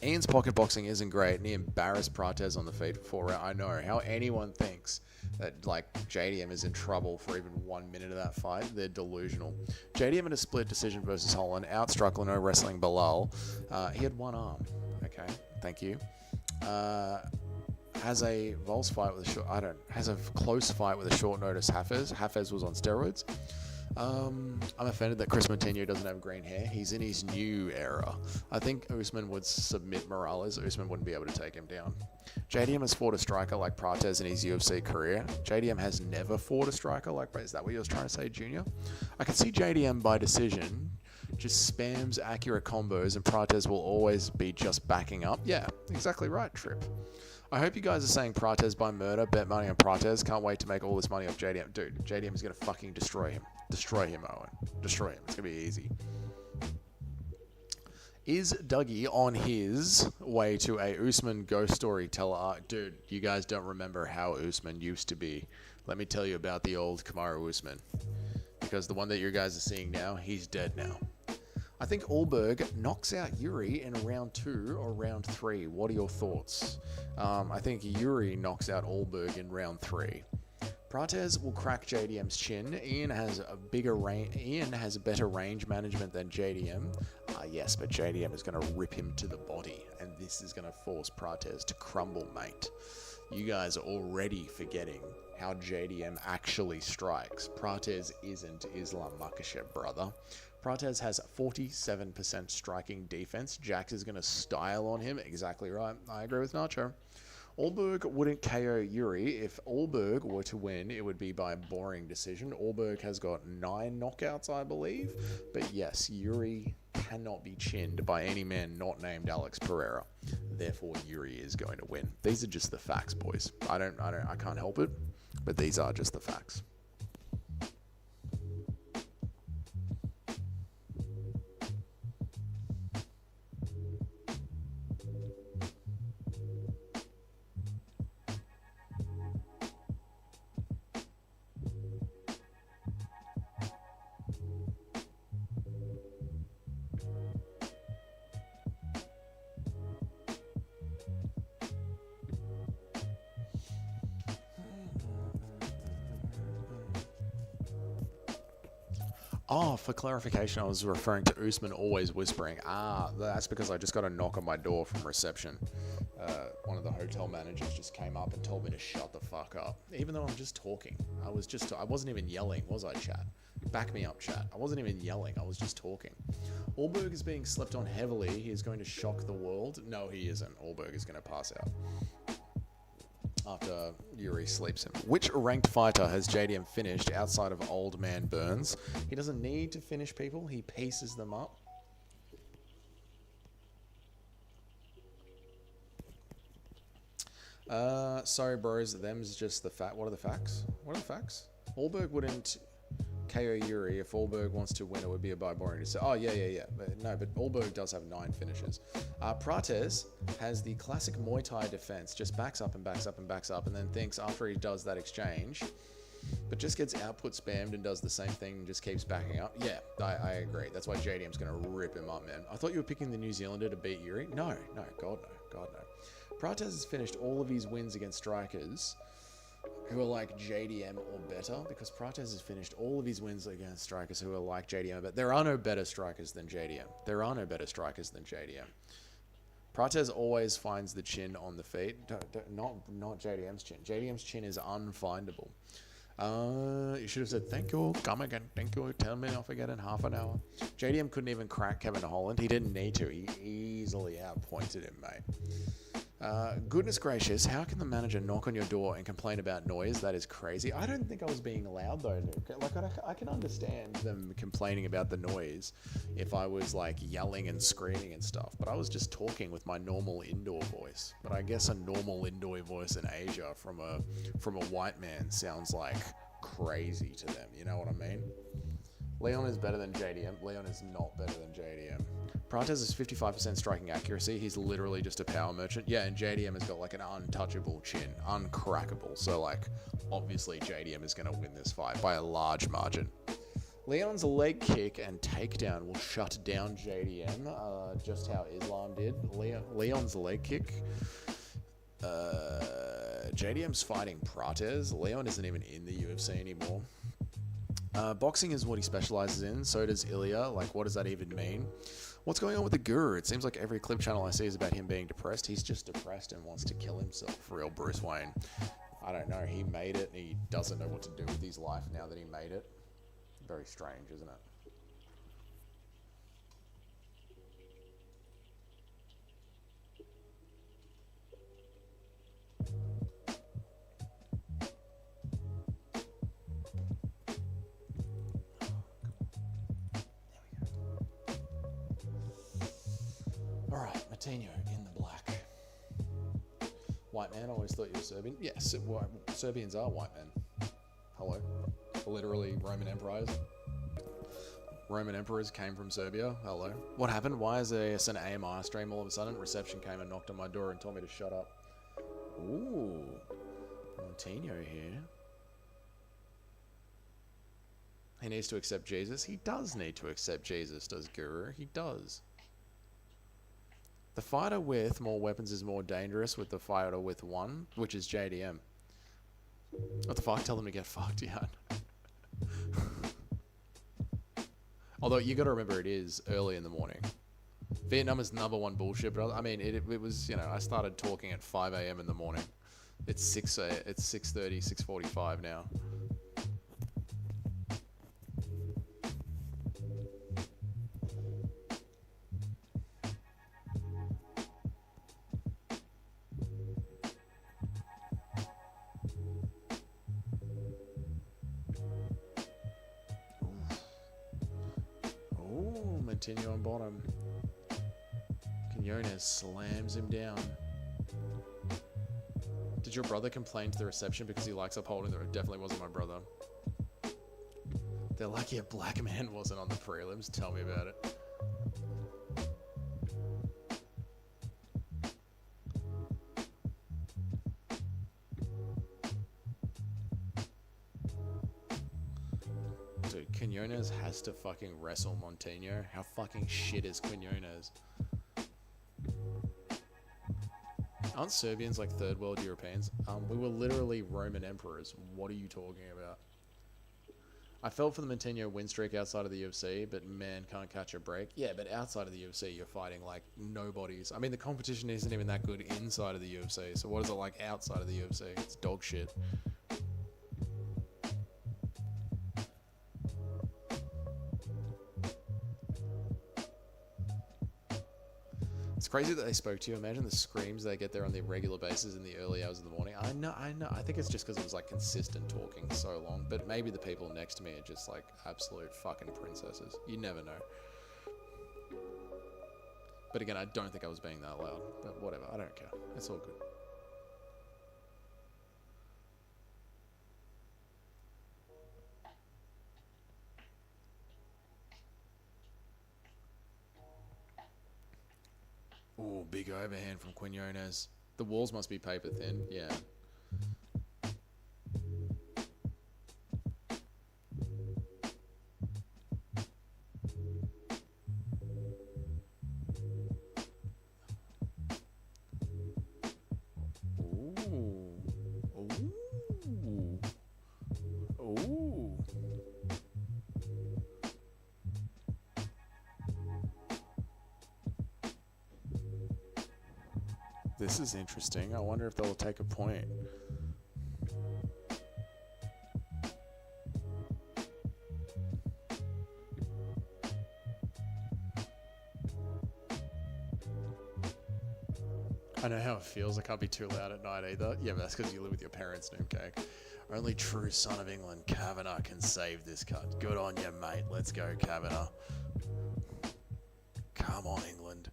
Ian's pocket boxing isn't great, and he embarrassed Prates on the feet for 4 rounds. I know how anyone thinks that like JDM is in trouble for even 1 minute of that fight. They're delusional. JDM in a split decision versus Holland outstruck Leno wrestling Bilal. He had one arm. Okay, thank you. has a Vol's fight with has a close fight with a short notice Hafez. Hafez was on steroids. I'm offended that Chris Monteiro doesn't have green hair. He's in his new era. I think Usman would submit Morales. Usman wouldn't be able to take him down. JDM has fought a striker like Prates in his UFC career. JDM has never fought a striker like Prates. Is that what you was trying to say, Junior? I can see JDM by decision just spams accurate combos and Prates will always be just backing up. Yeah, exactly right, Trip. I hope you guys are saying Prates by murder, bet money on Prates. Can't wait to make all this money off JDM. Dude, JDM is going to fucking destroy him. Destroy him, Owen. Destroy him. It's going to be easy. Is Dougie on his way to a Usman ghost story teller? Dude, you guys don't remember how Usman used to be. Let me tell you about the old Kamaru Usman. Because the one that you guys are seeing now, he's dead now. I think Allberg knocks out Yuri in round 2 or round 3. What are your thoughts? I think Yuri knocks out Allberg in round 3. Prates will crack JDM's chin. Ian has a better range management than JDM. Yes, but JDM is going to rip him to the body, and this is going to force Prates to crumble, mate. You guys are already forgetting how JDM actually strikes. Prates isn't Islam Makhachev, brother. Prates has 47% striking defense. Jax is going to style on him. Exactly right. I agree with Nacho. Allberg wouldn't KO Yuri. If Allberg were to win, it would be by a boring decision. Allberg has got 9 knockouts, I believe. But yes, Yuri cannot be chinned by any man not named Alex Pereira. Therefore, Yuri is going to win. These are just the facts, boys. I can't help it, but these are just the facts. Oh, for clarification, I was referring to Usman always whispering. That's because I just got a knock on my door from reception. One of the hotel managers just came up and told me to shut the fuck up. Even though I'm just talking. I wasn't even yelling, was I, chat? Back me up, chat. I wasn't even yelling. I was just talking. Allberg is being slept on heavily. He is going to shock the world. No, he isn't. Allberg is going to pass out after Yuri sleeps him. Which ranked fighter has JDM finished outside of Old Man Burns? He doesn't need to finish people. He pieces them up. Sorry, bros. Them's just the fact. What are the facts? What are the facts? Allberg wouldn't KO Yuri. If Allberg wants to win, it would be a by boring decision. Oh, yeah. But Allberg does have 9 finishes. Prates has the classic Muay Thai defense, just backs up and backs up and backs up, and then thinks after he does that exchange, but just gets output spammed and does the same thing and just keeps backing up. Yeah, I agree. That's why JDM's going to rip him up, man. I thought you were picking the New Zealander to beat Yuri. No, God no. Prates has finished all of his wins against strikers who are like JDM or better, because Prates has finished all of his wins against strikers who are like JDM, but there are no better strikers than JDM. Prates always finds the chin on the feet. Not JDM's chin. JDM's chin is unfindable. You should have said, thank you, come again, thank you, tell me off again in half an hour. JDM couldn't even crack Kevin Holland. He didn't need to. He easily outpointed him, mate. Goodness gracious, how can the manager knock on your door and complain about noise? That is crazy. I don't think I was being loud though, Luke. Like, I can understand them complaining about the noise if I was like yelling and screaming and stuff, but I was just talking with my normal indoor voice. But I guess a normal indoor voice in Asia from a white man sounds like crazy to them. You know what I mean? Leon is better than JDM. Leon is not better than JDM. Prates is 55% striking accuracy. He's literally just a power merchant. Yeah, and JDM has got like an untouchable chin, uncrackable. So like, obviously JDM is going to win this fight by a large margin. Leon's leg kick and takedown will shut down JDM, just how Islam did. Leon's leg kick. JDM's fighting Prates. Leon isn't even in the UFC anymore. Boxing is what he specializes in. So does Ilya. Like, what does that even mean? What's going on with the Guru? It seems like every clip channel I see is about him being depressed. He's just depressed and wants to kill himself. Real Bruce Wayne. I don't know. He made it and he doesn't know what to do with his life now that he made it. Very strange, isn't it? Alright, Martino in the black. White man, I always thought you were Serbian. Yes, Serbians are white men. Hello. Literally Roman emperors. Roman emperors came from Serbia. Hello. What happened? Why is this an AMI stream all of a sudden? Reception came and knocked on my door and told me to shut up. Ooh. Martino here. He needs to accept Jesus. He does need to accept Jesus, does Guru? He does. The fighter with more weapons is more dangerous with the fighter with one, which is JDM. What the fuck? Tell them to get fucked, yeah. Although you got to remember, it is early in the morning. Vietnam is number one bullshit, but I mean, it was, you know, I started talking at 5 a.m. in the morning. It's 6:30, 6:45 now. Continue on bottom. Quinones slams him down. Did your brother complain to the reception because he likes upholding the... It definitely wasn't my brother. They're lucky a black man wasn't on the prelims. Tell me about it. Dude, Quinones has to fucking wrestle Montano. How fucking shit is Quinones? Aren't Serbians like third world Europeans? We were literally Roman emperors. What are you talking about? I felt for the Montano win streak outside of the UFC, but man, can't catch a break. Yeah, but outside of the UFC, you're fighting like nobodies. I mean, the competition isn't even that good inside of the UFC. So what is it like outside of the UFC? It's dog shit. It's crazy that they spoke to you. Imagine the screams they get there on the regular basis in the early hours of the morning. I know. I think it's just because it was like consistent talking so long. But maybe the people next to me are just like absolute fucking princesses. You never know. But again, I don't think I was being that loud. But whatever, I don't care. It's all good. Ooh, big overhand from Quinones. The walls must be paper thin. Yeah. Ooh. Ooh. Ooh. This is interesting. I wonder if they'll take a point. I know how it feels. I can't be too loud at night either. Yeah, but that's because you live with your parents, Noomcake. Only true son of England, Kavanagh, can save this cut. Good on you, mate. Let's go, Kavanagh. Come on, England.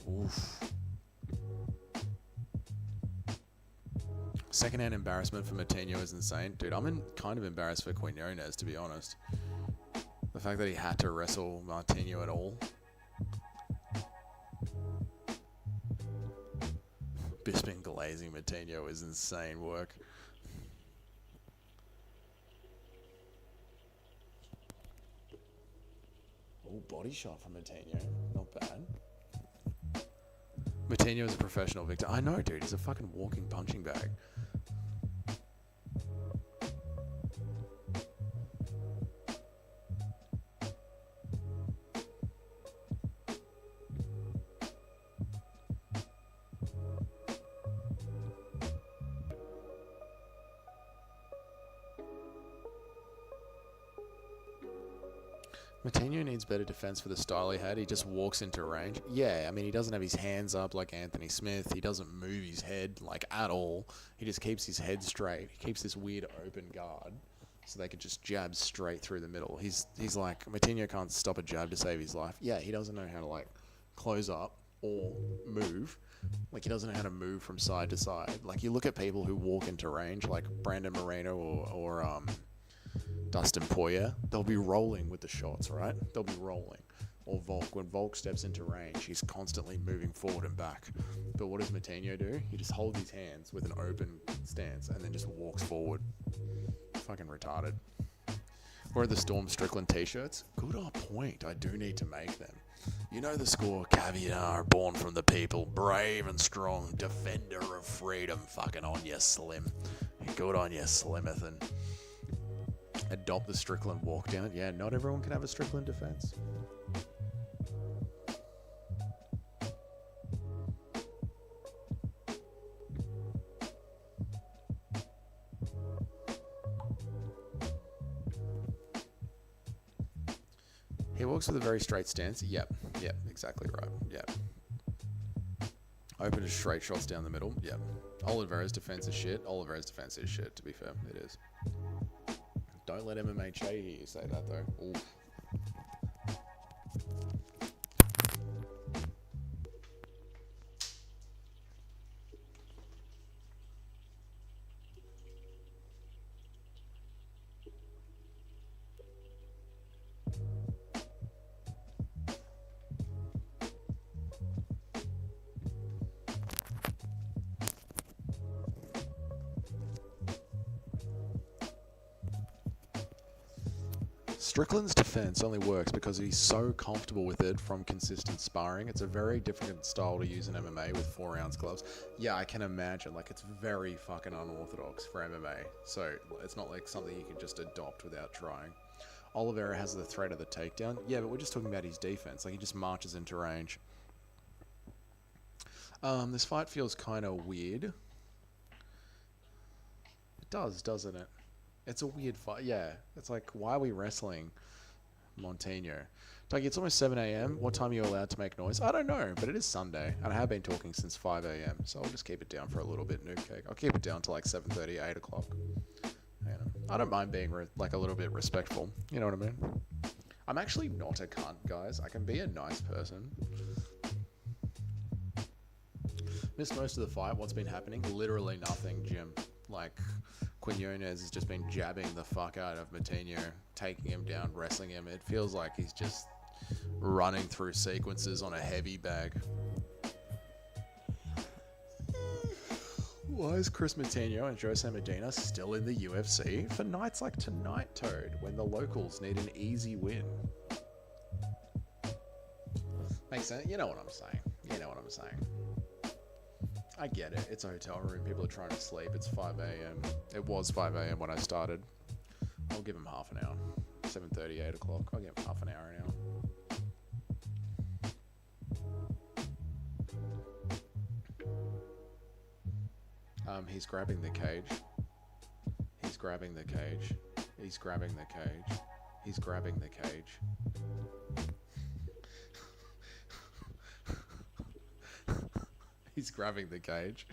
Oof. Secondhand embarrassment for Martino is insane. Dude, I'm kind of embarrassed for Quinones, to be honest. The fact that he had to wrestle Martino at all. Bisping glazing Martino is insane work. Oh, body shot from Martino. Not bad. Martino is a professional victor. I know, dude. He's a fucking walking punching bag. Matinho needs better defense for the style he had. He just walks into range. Yeah, I mean, he doesn't have his hands up like Anthony Smith. He doesn't move his head like at all. He just keeps his head straight. He keeps this weird open guard so they could just jab straight through the middle. He's like, Matinho can't stop a jab to save his life. Yeah, he doesn't know how to like close up or move. Like, he doesn't know how to move from side to side. Like, you look at people who walk into range, like Brandon Moreno or Dustin Poirier, they'll be rolling with the shots, right? They'll be rolling. Or Volk. When Volk steps into range, he's constantly moving forward and back. But what does Matinho do? He just holds his hands with an open stance and then just walks forward. Fucking retarded. Where are the Storm Strickland t-shirts? Good on point. I do need to make them. You know the score. Kavanagh, born from the people, brave and strong, defender of freedom. Fucking on you, Slim. Good on you, Slimathan. Adopt the Strickland walk down. Yeah, not everyone can have a Strickland defense. He walks with a very straight stance. Yep, exactly right. Yep. Open to straight shots down the middle. Yep. Oliveira's defense is shit. Oliveira's defense is shit, to be fair. It is. Don't let MMA Che hear you say that, though. Ooh. Strickland's defense only works because he's so comfortable with it from consistent sparring. It's a very different style to use in MMA with 4-ounce gloves. Yeah, I can imagine. Like, it's very fucking unorthodox for MMA. So it's not like something you can just adopt without trying. Oliveira has the threat of the takedown. Yeah, but we're just talking about his defense. Like, he just marches into range. This fight feels kind of weird. It does, doesn't it? It's a weird fight. Yeah. It's like, why are we wrestling Montano? Like, it's almost 7 a.m. What time are you allowed to make noise? I don't know, but it is Sunday, and I have been talking since 5 a.m., so I'll just keep it down for a little bit, Noob Cake. I'll keep it down to like 7:30, 8 o'clock. You know, I don't mind being like a little bit respectful. You know what I mean? I'm actually not a cunt, guys. I can be a nice person. Missed most of the fight. What's been happening? Literally nothing, Jim. Like, Quinones has just been jabbing the fuck out of Matinho, taking him down, wrestling him. It feels like he's just running through sequences on a heavy bag. Why is Chris Matinho and Jose Medina still in the UFC for nights like tonight, Toad, when the locals need an easy win? Makes sense? You know what I'm saying. You know what I'm saying. I get it. It's a hotel room. People are trying to sleep. It's 5 a.m. It was 5 a.m. when I started. I'll give him half an hour. 7:30, 8 o'clock. I'll give him half an hour now. He's grabbing the cage. He's grabbing the cage. He's grabbing the cage. He's grabbing the cage. He's grabbing the cage.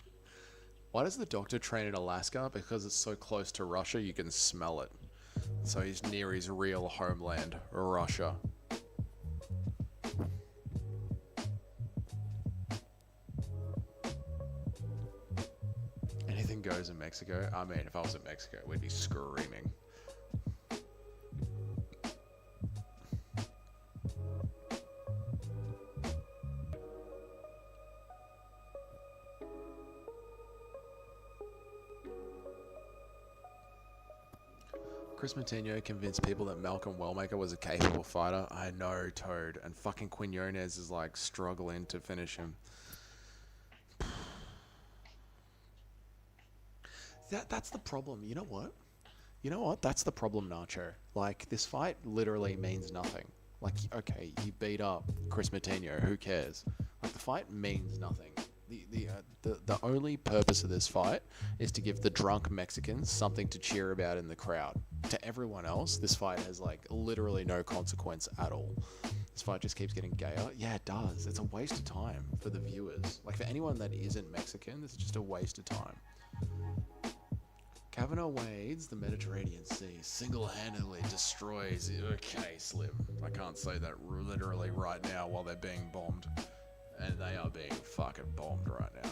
Why does the doctor train in Alaska? Because it's so close to Russia, you can smell it. So he's near his real homeland, Russia. Anything goes in Mexico. I mean, if I was in Mexico, we'd be screaming. Chris Matinho convinced people that Malcolm Wellmaker was a capable fighter. I know, Toad. And fucking Quinones is like struggling to finish him. That's the problem. You know what? You know what? That's the problem, Nacho. Like, this fight literally means nothing. Like, okay, he beat up Chris Matinho. Who cares? Like, the fight means nothing. The only purpose of this fight is to give the drunk Mexicans something to cheer about in the crowd. To everyone else, this fight has like literally no consequence at all. This fight just keeps getting gayer. Yeah, it does. It's a waste of time for the viewers. Like, for anyone that isn't Mexican, this is just a waste of time. Kavanagh wades the Mediterranean Sea, single-handedly destroys... Okay, Slim. I can't say that literally right now while they're being bombed. And they are being fucking bombed right now.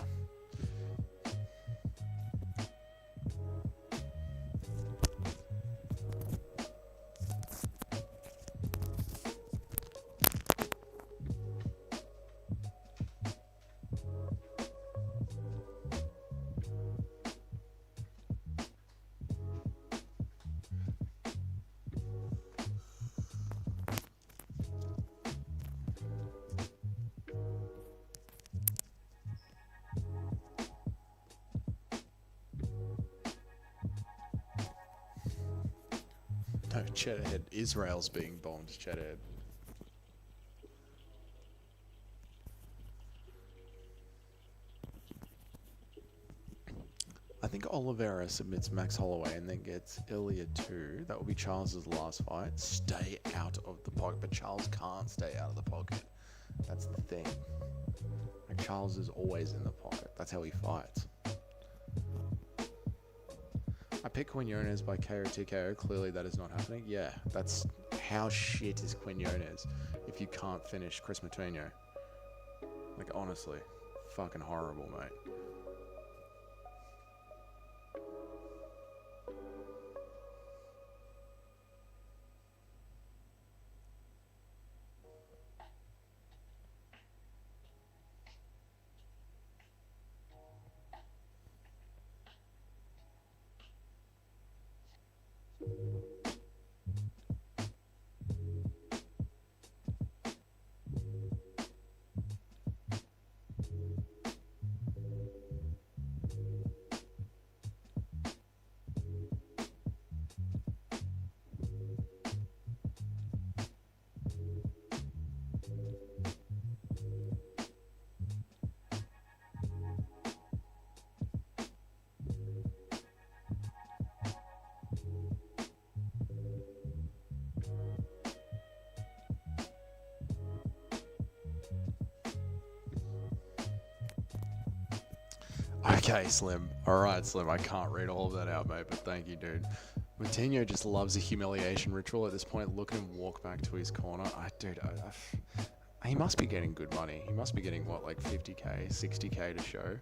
No, Cheddarhead. Israel's being bombed, Cheddarhead. I think Oliveira submits Max Holloway and then gets Ilya 2. That will be Charles's last fight. Stay out of the pocket. But Charles can't stay out of the pocket. That's the thing. Like, Charles is always in the pocket. That's how he fights. I picked Quinones by KO TKO. Clearly that is not happening. Yeah, that's how shit is Quinones if you can't finish Chris Moutinho. Like, honestly, fucking horrible, mate. Okay, Slim. Alright, Slim. I can't read all of that out, mate, but thank you, dude. Moutinho just loves a humiliation ritual at this point. Look at him walk back to his corner. Dude, he must be getting good money. He must be getting, what, like 50k, 60k to show.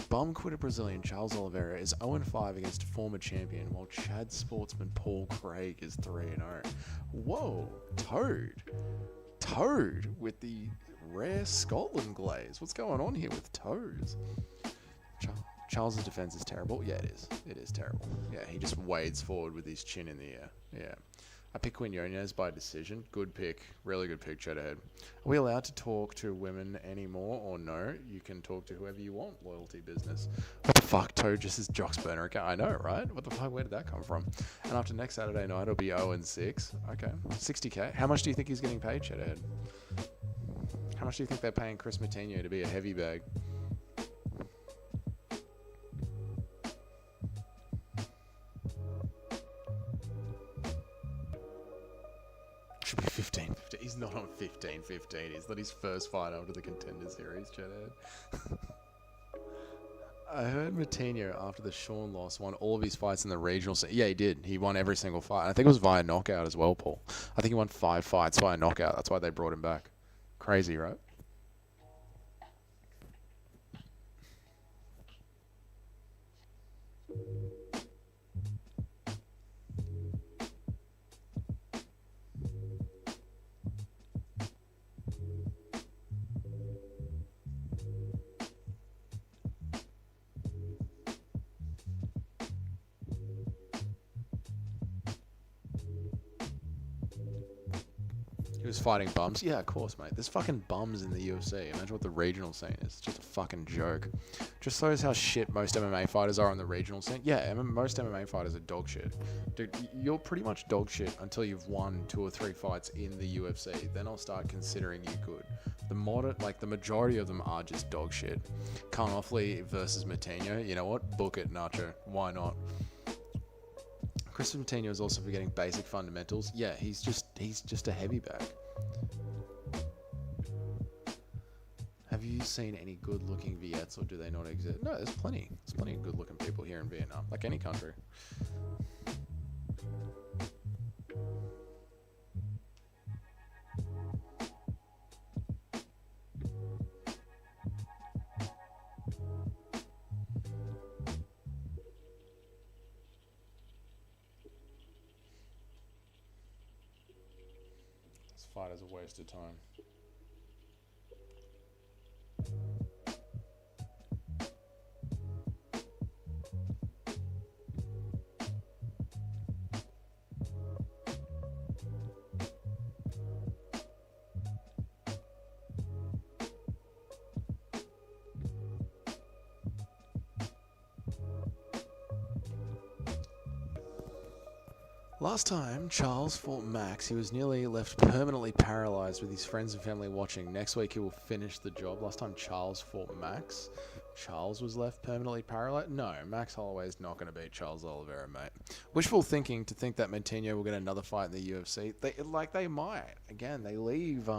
Bum quitter Brazilian Charles Oliveira is 0-5 against former champion, while Chad sportsman Paul Craig is 3-0. Whoa, Toad with the rare Scotland glaze. What's going on here with toes? Charles's defense is terrible. Yeah, it is. It is terrible. Yeah, he just wades forward with his chin in the air. Yeah. I pick Quinones by decision. Good pick. Really good pick, Cheddarhead. Are we allowed to talk to women anymore or no? You can talk to whoever you want. Loyalty business. What the fuck? Toad just is Jock's burner account. I know, right? What the fuck? Where did that come from? And after next Saturday night, it'll be 0-6. Okay. 60k. How much do you think he's getting paid, Cheddarhead? How much do you think they're paying Chris Moutinho to be a heavy bag? Should be 15-15. He's not on 15-15. Is that his first fight after the Contender Series, Cheddarhead? I heard Moutinho, after the Sean loss, won all of his fights in the regional scene. Yeah, he did. He won every single fight. I think it was via knockout as well, Paul. I think he won 5 fights via knockout. That's why they brought him back. Crazy, right? He was fighting bums. Yeah, of course, mate. There's fucking bums in the UFC. Imagine what the regional scene is. It's just a fucking joke. Just shows how shit most MMA fighters are on the regional scene. Yeah, most MMA fighters are dog shit. Dude, you're pretty much dog shit until you've won 2 or 3 fights in the UFC. Then I'll start considering you good. the majority of them are just dog shit. Karnoffley versus Matinho, you know what? Book it, Nacho. Why not? Christopher Matinho is also forgetting basic fundamentals. Yeah, he's just a heavy bag. Have you seen any good-looking Viettes, or do they not exist? No, there's plenty. There's plenty of good-looking people here in Vietnam, like any country. This fight is a waste of time. Last time Charles fought Max, he was nearly left permanently paralyzed with his friends and family watching. Next week he will finish the job. Last time Charles fought Max, Charles was left permanently paralyzed? No, Max Holloway's not going to beat Charles Oliveira, mate. Wishful thinking to think that Matinho will get another fight in the UFC. They might. Again, they leave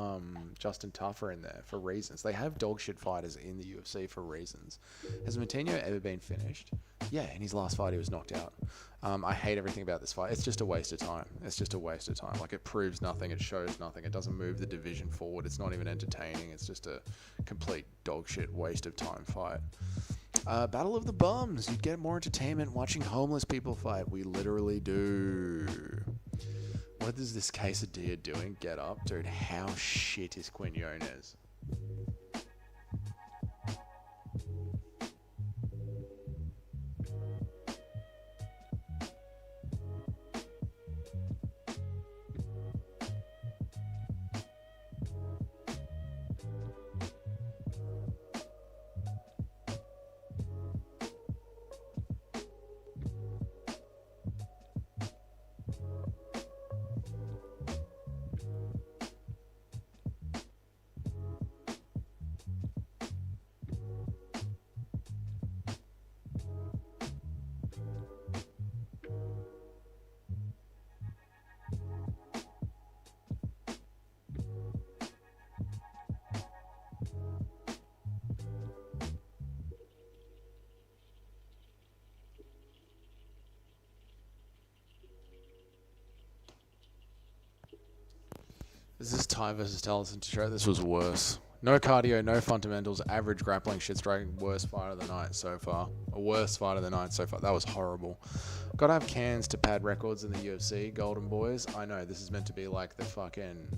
Justin Tuffer in there for reasons. They have dog shit fighters in the UFC for reasons. Has Matinho ever been finished? Yeah, in his last fight he was knocked out. I hate everything about this fight. It's just a waste of time. It's just a waste of time. Like, it proves nothing. It shows nothing. It doesn't move the division forward. It's not even entertaining. It's just a complete dog shit waste of time fight. Battle of the Bums. You'd get more entertainment watching homeless people fight. We literally do. What is this Quesadilla doing? Get up. Dude, how shit is Quinones? Is this Ty versus Taliesin to show? This was worse. No cardio, no fundamentals, average grappling, shit striking, worst fight of the night so far. A worst fight of the night so far. That was horrible. Gotta have cans to pad records in the UFC, Golden Boys. I know, this is meant to be like the fucking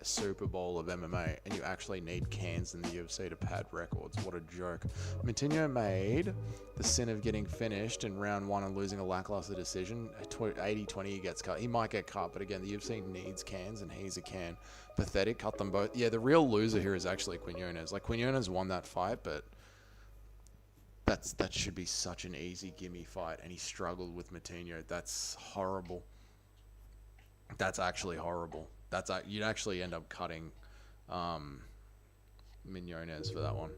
Super Bowl of MMA, and you actually need cans in the UFC to pad records. What a joke. Matinho made the sin of getting finished in round one and losing a lackluster decision. 80-20 he gets cut. He might get cut, but again, the UFC needs cans, and he's a can. Pathetic, cut them both. Yeah, the real loser here is actually Quinones. Like, Quinones won that fight, but that should be such an easy gimme fight, and he struggled with Matinho. That's horrible. That's actually horrible. You'd actually end up cutting Quinones for that one.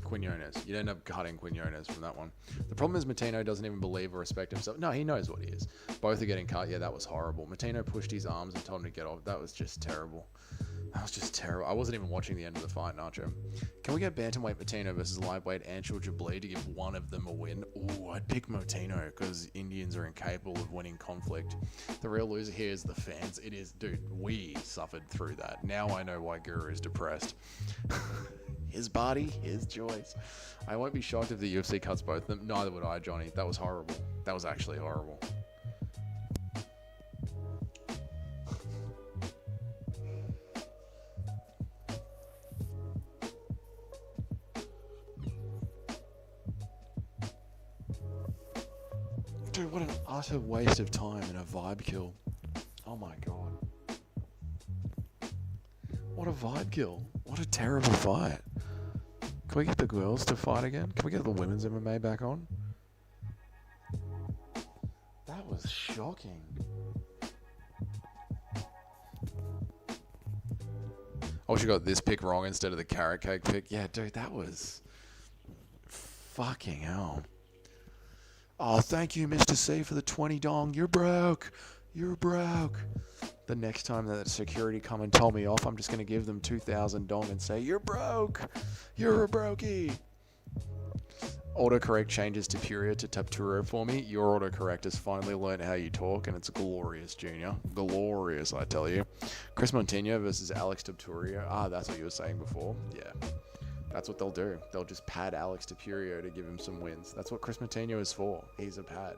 Quinones. You'd end up cutting Quinones from that one. The problem is Matinho doesn't even believe or respect himself. No, he knows what he is. Both are getting cut. Yeah, that was horrible. Matinho pushed his arms and told him to get off. That was just terrible. That was just terrible. I wasn't even watching the end of the fight, Nacho. Can we get bantamweight Matinho versus lightweight Anshul Jabli to give one of them a win? Ooh, I'd pick Matinho because Indians are incapable of winning conflict. The real loser here is the fans. It is, dude, we suffered through that. Now I know why Guru is depressed. His body, his choice. I won't be shocked if the UFC cuts both of them. Neither would I, Johnny. That was horrible. That was actually horrible. Dude, what an utter waste of time and a vibe kill. Oh my god. What a vibe kill. What a terrible fight. Can we get the girls to fight again? Can we get the women's MMA back on? That was shocking. I wish I got this pick wrong instead of the carrot cake pick. Yeah, dude, that was fucking hell. Oh, thank you, Mr. C, for the 20 dong. You're broke. You're broke. The next time that security come and tell me off, I'm just going to give them 2,000 dong and say, you're broke. You're a brokey. Autocorrect changes to Puria to Tapturo for me. Your autocorrect has finally learned how you talk, and it's glorious, Junior. Glorious, I tell you. Chris Montino versus Alex Tapturio. Ah, that's what you were saying before. Yeah. That's what they'll do. They'll just pad Alex Tapturio to give him some wins. That's what Chris Montino is for. He's a pad.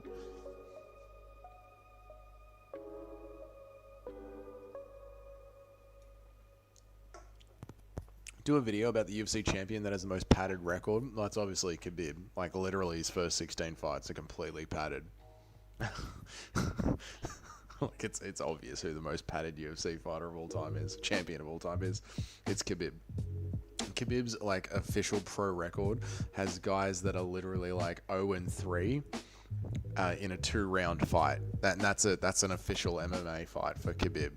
Do a video about the UFC champion that has the most padded record. Well, that's obviously Khabib. Like, literally his first 16 fights are completely padded. Like, it's obvious who the most padded UFC fighter of all time is. Champion of all time is. It's Khabib. Khabib's, like, official pro record has guys that are literally, like, 0-3 in a 2-round fight. That's an official MMA fight for Khabib.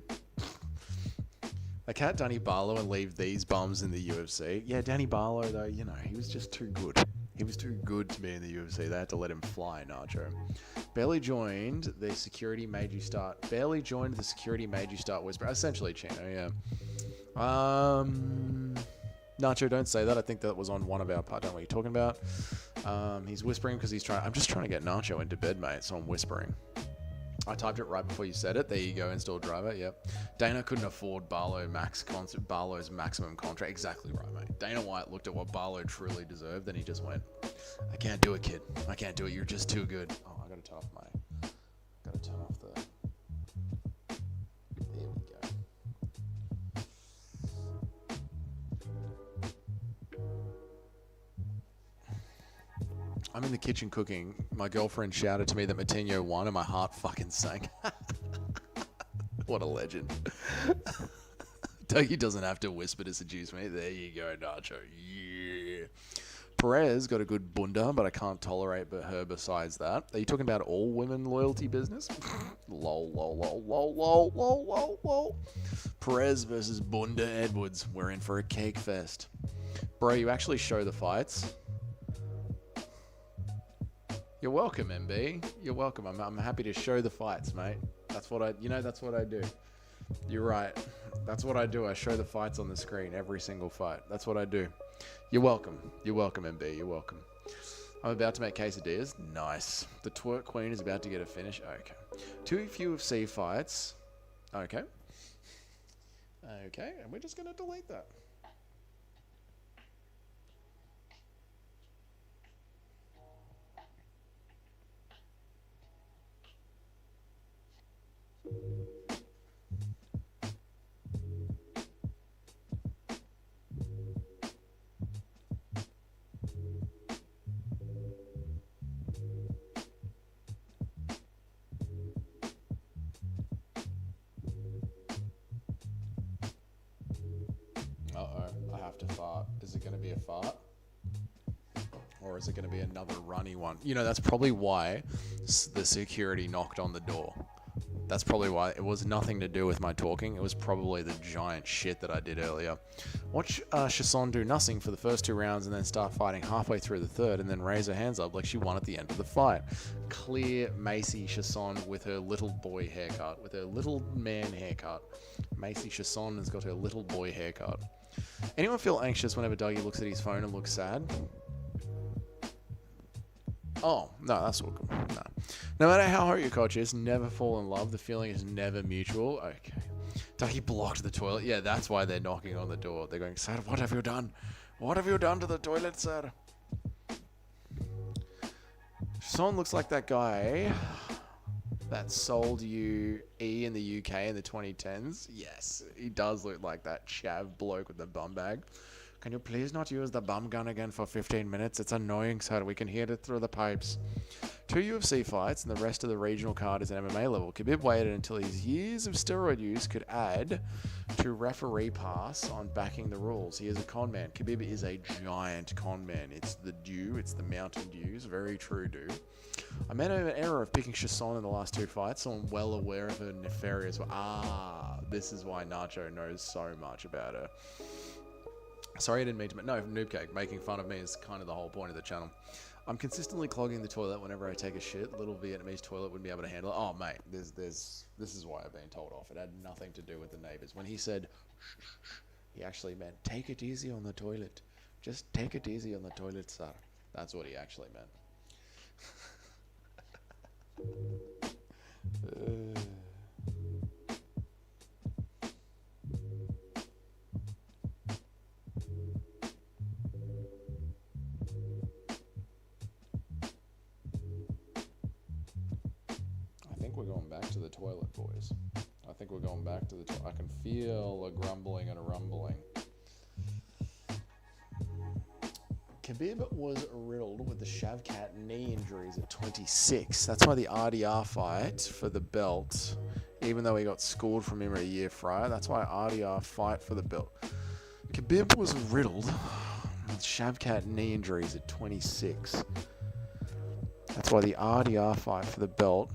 Like, can't Danny Barlow and leave these bums in the UFC? Yeah, Danny Barlow, though, you know, he was just too good. He was too good to be in the UFC. They had to let him fly, Nacho. Barely joined the security made you start whisper. Essentially, Chino, yeah. Nacho, don't say that. I think that was on one of our part. I don't know what you're talking about. He's whispering because I'm just trying to get Nacho into bed, mate, so I'm whispering. I typed it right before you said it. There you go, install driver. Yep. Dana couldn't afford Barlow's maximum contract. Exactly right, mate. Dana White looked at what Barlow truly deserved, and he just went, I can't do it, kid. I can't do it. You're just too good. Oh, I gotta turn off the... There we go. I'm in the kitchen cooking. My girlfriend shouted to me that Matinho won, and my heart fucking sank. What a legend. Dougie doesn't have to whisper to seduce me. There you go, Nacho. Yeah. Perez got a good bunda, but I can't tolerate her besides that. Are you talking about all women loyalty business? Lol, lol, lol, lol, lol, lol, lol, lol. Perez versus Bunda Edwards. We're in for a cake fest. Bro, you actually show the fights? You're welcome, MB. You're welcome. I'm happy to show the fights, mate. That's what I do. You're right. That's what I do. I show the fights on the screen, every single fight. That's what I do. You're welcome. You're welcome, MB. You're welcome. I'm about to make quesadillas. Nice. The twerk queen is about to get a finish. Okay. 2 UFC fights. Okay. Okay. And we're just going to delete that. I have to fart. Is it going to be a fart? Or is it going to be another runny one? You know, that's probably why the security knocked on the door. That's probably why. It was nothing to do with my talking. It was probably the giant shit that I did earlier. Watch Chasson do nothing for the first 2 rounds and then start fighting halfway through the third and then raise her hands up like she won at the end of the fight. Clear Macy Chasson with her little boy haircut, with her little man haircut. Macy Chasson has got her little boy haircut. Anyone feel anxious whenever Dougie looks at his phone and looks sad? Oh, no, that's all good. No. No matter how hot your coach is, never fall in love. The feeling is never mutual. Okay. Dougie blocked the toilet. Yeah, that's why they're knocking on the door. They're going, sir, what have you done? What have you done to the toilet, sir? Son looks like that guy that sold you E in the UK in the 2010s. Yes, he does look like that chav bloke with the bum bag. Can you please not use the bum gun again for 15 minutes? It's annoying, sir. We can hear it through the pipes. 2 UFC fights, and the rest of the regional card is an MMA level. Khabib waited until his years of steroid use could add to referee pass on backing the rules. He is a con man. Khabib is a giant con man. It's the Dew. It's the Mountain Dews. Very true, dude. I made an error of picking Chasson in the last 2 fights, so I'm well aware of her nefarious... This is why Nacho knows so much about her. Sorry, I didn't mean to. No, Noob Cake, making fun of me is kind of the whole point of the channel. I'm consistently clogging the toilet whenever I take a shit. Little Vietnamese toilet wouldn't be able to handle it. Oh, mate, this is why I've been told off. It had nothing to do with the neighbors. When he said, shh, shh, shh, he actually meant, take it easy on the toilet. Just take it easy on the toilet, sir. That's what he actually meant. I think we're going back to the toilet, boys. I think we're going back to the toilet. I can feel a grumbling and a rumbling. Khabib was riddled with the Shavkat knee injuries at 26. That's why the RDR fight for the belt, even though he got schooled from him a year prior, that's why RDR fight for the belt. Khabib was riddled with Shavkat knee injuries at 26. That's why the RDR fight for the belt,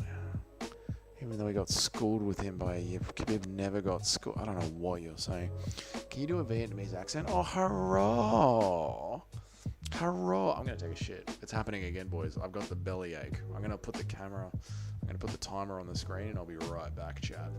even though he got schooled with him by a year, Khabib never got schooled. I don't know what you're saying. Can you do a Vietnamese accent? Oh, hurrah! Hurrah! I'm gonna take a shit. It's happening again, boys. I've got the belly ache. I'm gonna put the timer on the screen, and I'll be right back, chat.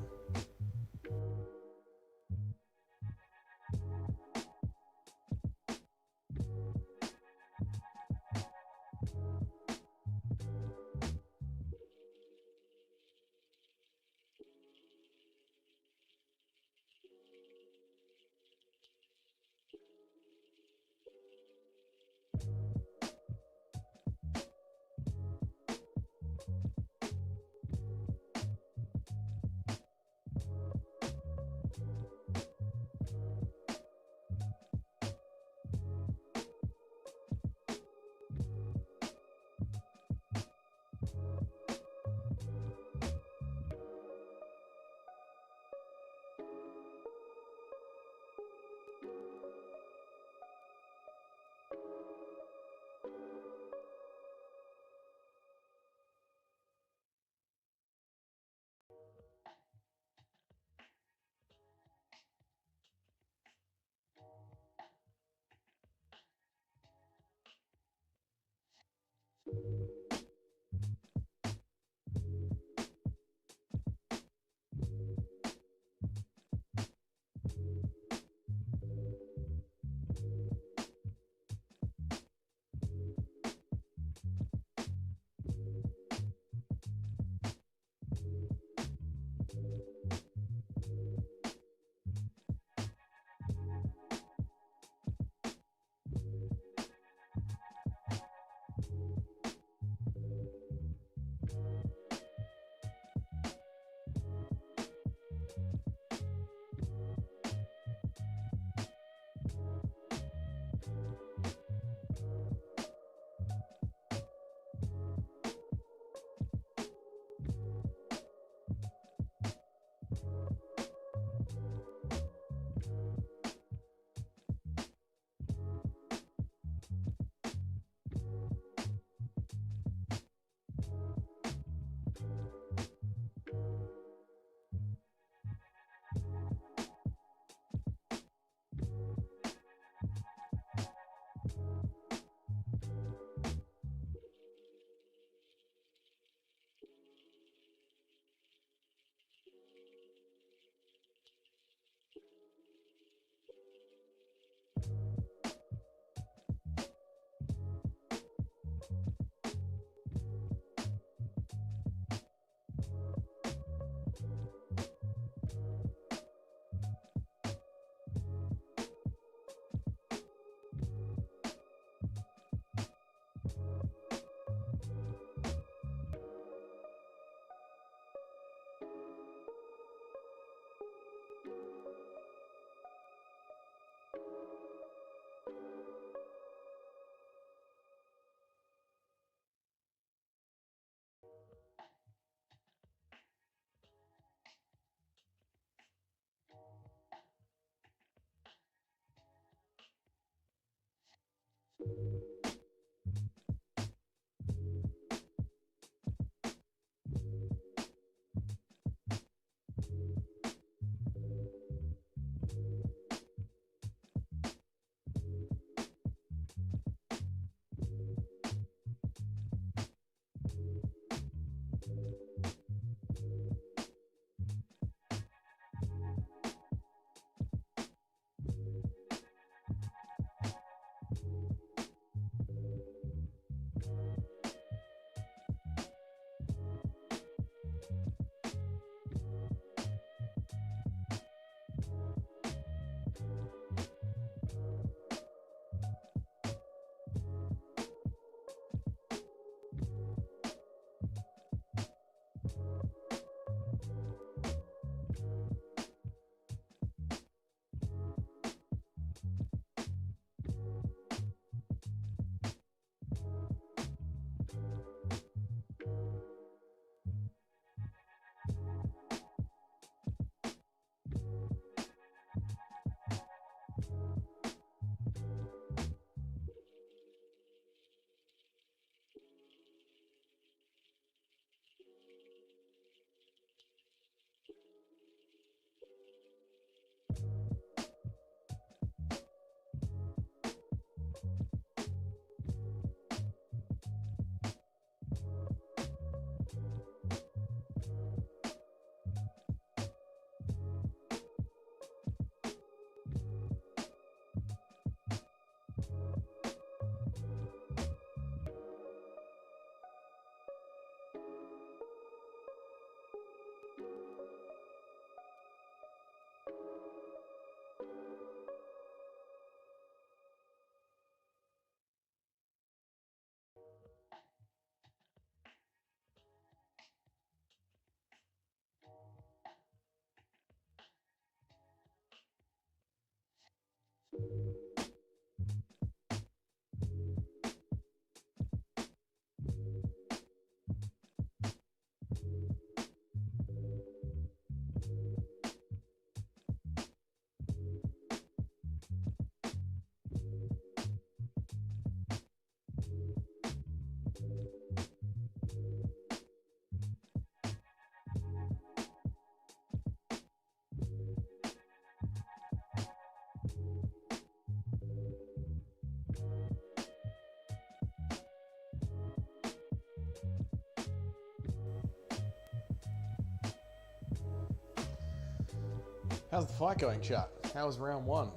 How's the fight going, chat? How was round one?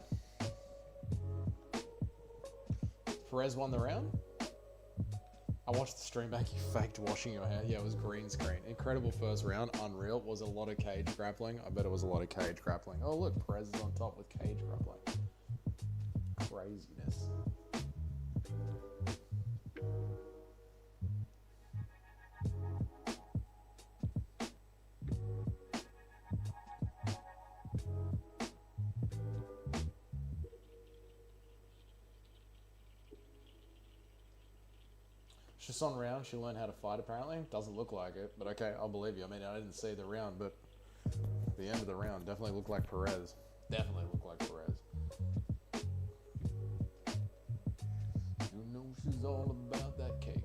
Perez won the round? I watched the stream back. You faked washing your hair. Yeah, it was green screen. Incredible first round. Unreal. Was a lot of cage grappling. I bet it was a lot of cage grappling. Oh, look. Perez is on top with cage grappling. Craziness. Just on round, she learned how to fight apparently. Doesn't look like it, but okay, I'll believe you. I mean, I didn't see the round, but the end of the round definitely looked like Perez. Definitely looked like Perez. You know she's all about that cake.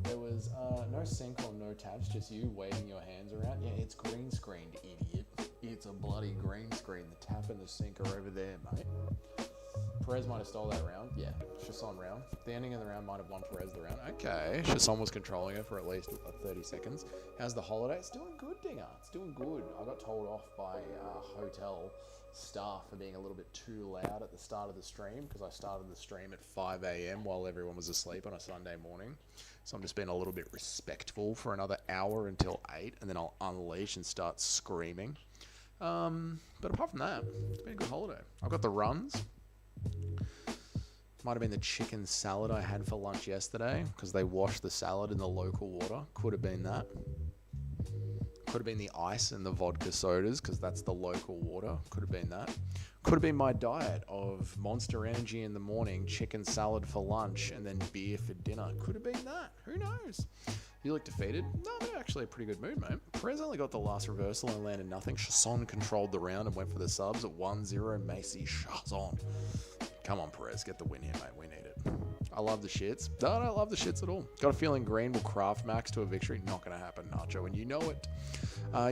There was no sink or no taps, just you waving your hands around. Yeah, it's green screened, idiot. It's a bloody green screen. The tap and the sink are over there, mate. Perez might have stole that round. Yeah, Chasson round. The ending of the round might have won Perez the round. Okay, Chasson was controlling her for at least 30 seconds. How's the holiday? It's doing good, Dinger. It's doing good. I got told off by hotel staff for being a little bit too loud at the start of the stream because I started the stream at 5 a.m. while everyone was asleep on a Sunday morning. So I'm just being a little bit respectful for another hour until 8, and then I'll unleash and start screaming. But apart from that, it's been a good holiday. I've got the runs. Might have been the chicken salad I had for lunch yesterday because they washed the salad in the local water. Could have been that. Could have been the ice and the vodka sodas because that's the local water. Could have been that. Could have been my diet of Monster Energy in the morning, chicken salad for lunch, and then beer for dinner. Could have been that. Who knows? You look defeated? No, they're actually a pretty good mood, mate. Perez only got the last reversal and landed nothing. Chasson controlled the round and went for the subs at 1-0. Macy Chasson. Come on, Perez. Get the win here, mate. We need it. I love the shits. No, I don't love the shits at all. Got a feeling Green will craft Max to a victory. Not going to happen, Nacho, and you know it.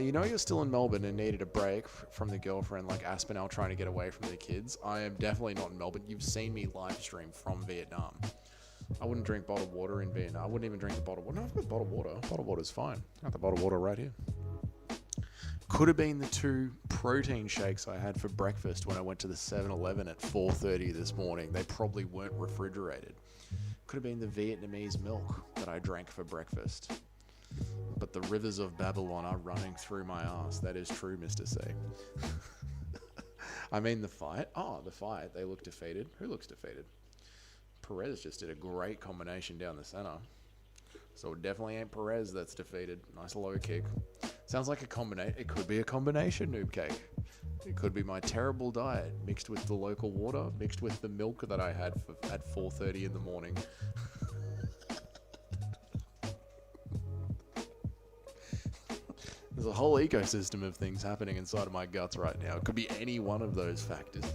You know you're still in Melbourne and needed a break from the girlfriend like Aspinall trying to get away from the kids. I am definitely not in Melbourne. You've seen me live stream from Vietnam. I wouldn't drink bottled water in Vietnam. I wouldn't even drink the bottled water. No, I've got bottled water. Bottled water's fine. Got the bottled water right here. Could have been the 2 protein shakes I had for breakfast when I went to the 7-Eleven at 4:30 this morning. They probably weren't refrigerated. Could have been the Vietnamese milk that I drank for breakfast. But the rivers of Babylon are running through my ass. That is true, Mr. C. I mean the fight. Oh, the fight. They look defeated. Who looks defeated? Perez just did a great combination down the center. So it definitely ain't Perez that's defeated. Nice low kick. Sounds like a combination. It could be a combination, Noob Cake. It could be my terrible diet mixed with the local water, mixed with the milk that I had at 4:30 in the morning. There's a whole ecosystem of things happening inside of my guts right now. It could be any one of those factors.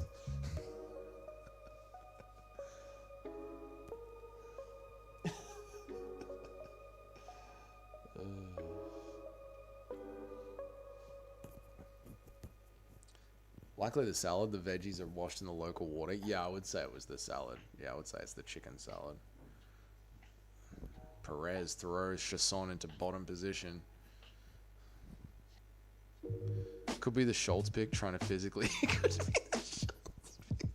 Likely the salad. The veggies are washed in the local water. Yeah, I would say it was the salad. Yeah, I would say it's the chicken salad. Perez throws Chasson into bottom position. Could be the Schultz pick trying to physically... Could be the Schultz pick.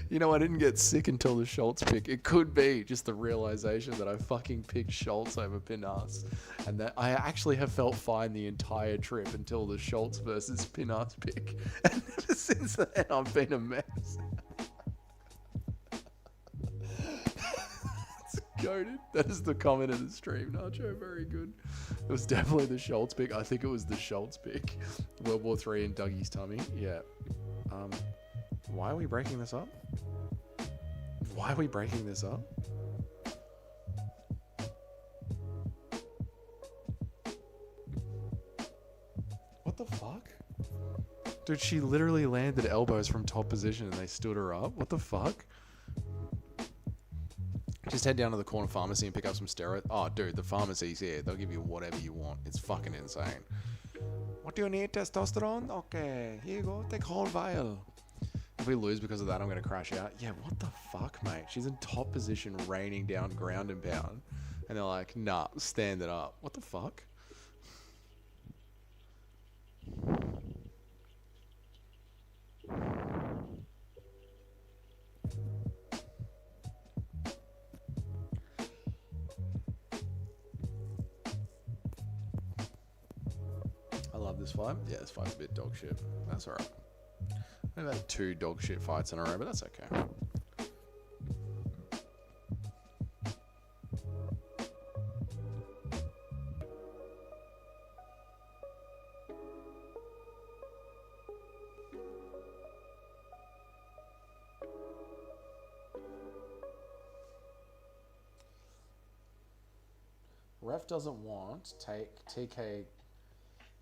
You know, I didn't get sick until the Schultz pick. It could be just the realization that I fucking picked Schultz over Pinas. And that I actually have felt fine the entire trip until the Schultz versus Pinas pick. And ever since then, I've been a mess. It's goated. That is the comment of the stream, Nacho. Very good. It was definitely the Schultz pick. I think it was the Schultz pick. World War III in Dougie's tummy. Yeah. Why are we breaking this up? Why are we breaking this up? What the fuck? Dude, she literally landed elbows from top position and they stood her up. What the fuck? Just head down to the corner pharmacy and pick up some steroids. Oh, dude, the pharmacy's here. They'll give you whatever you want. It's fucking insane. What do you need? Testosterone? Okay, here you go. Take whole vial. If we lose because of that, I'm going to crash out. Yeah, what the fuck, mate? She's in top position, raining down ground and pound. And they're like, nah, stand it up. What the fuck? love this fight. Yeah, this fight's a bit dog shit. That's alright. I've had 2 dog shit fights in a row, but that's okay. Ref doesn't want TK.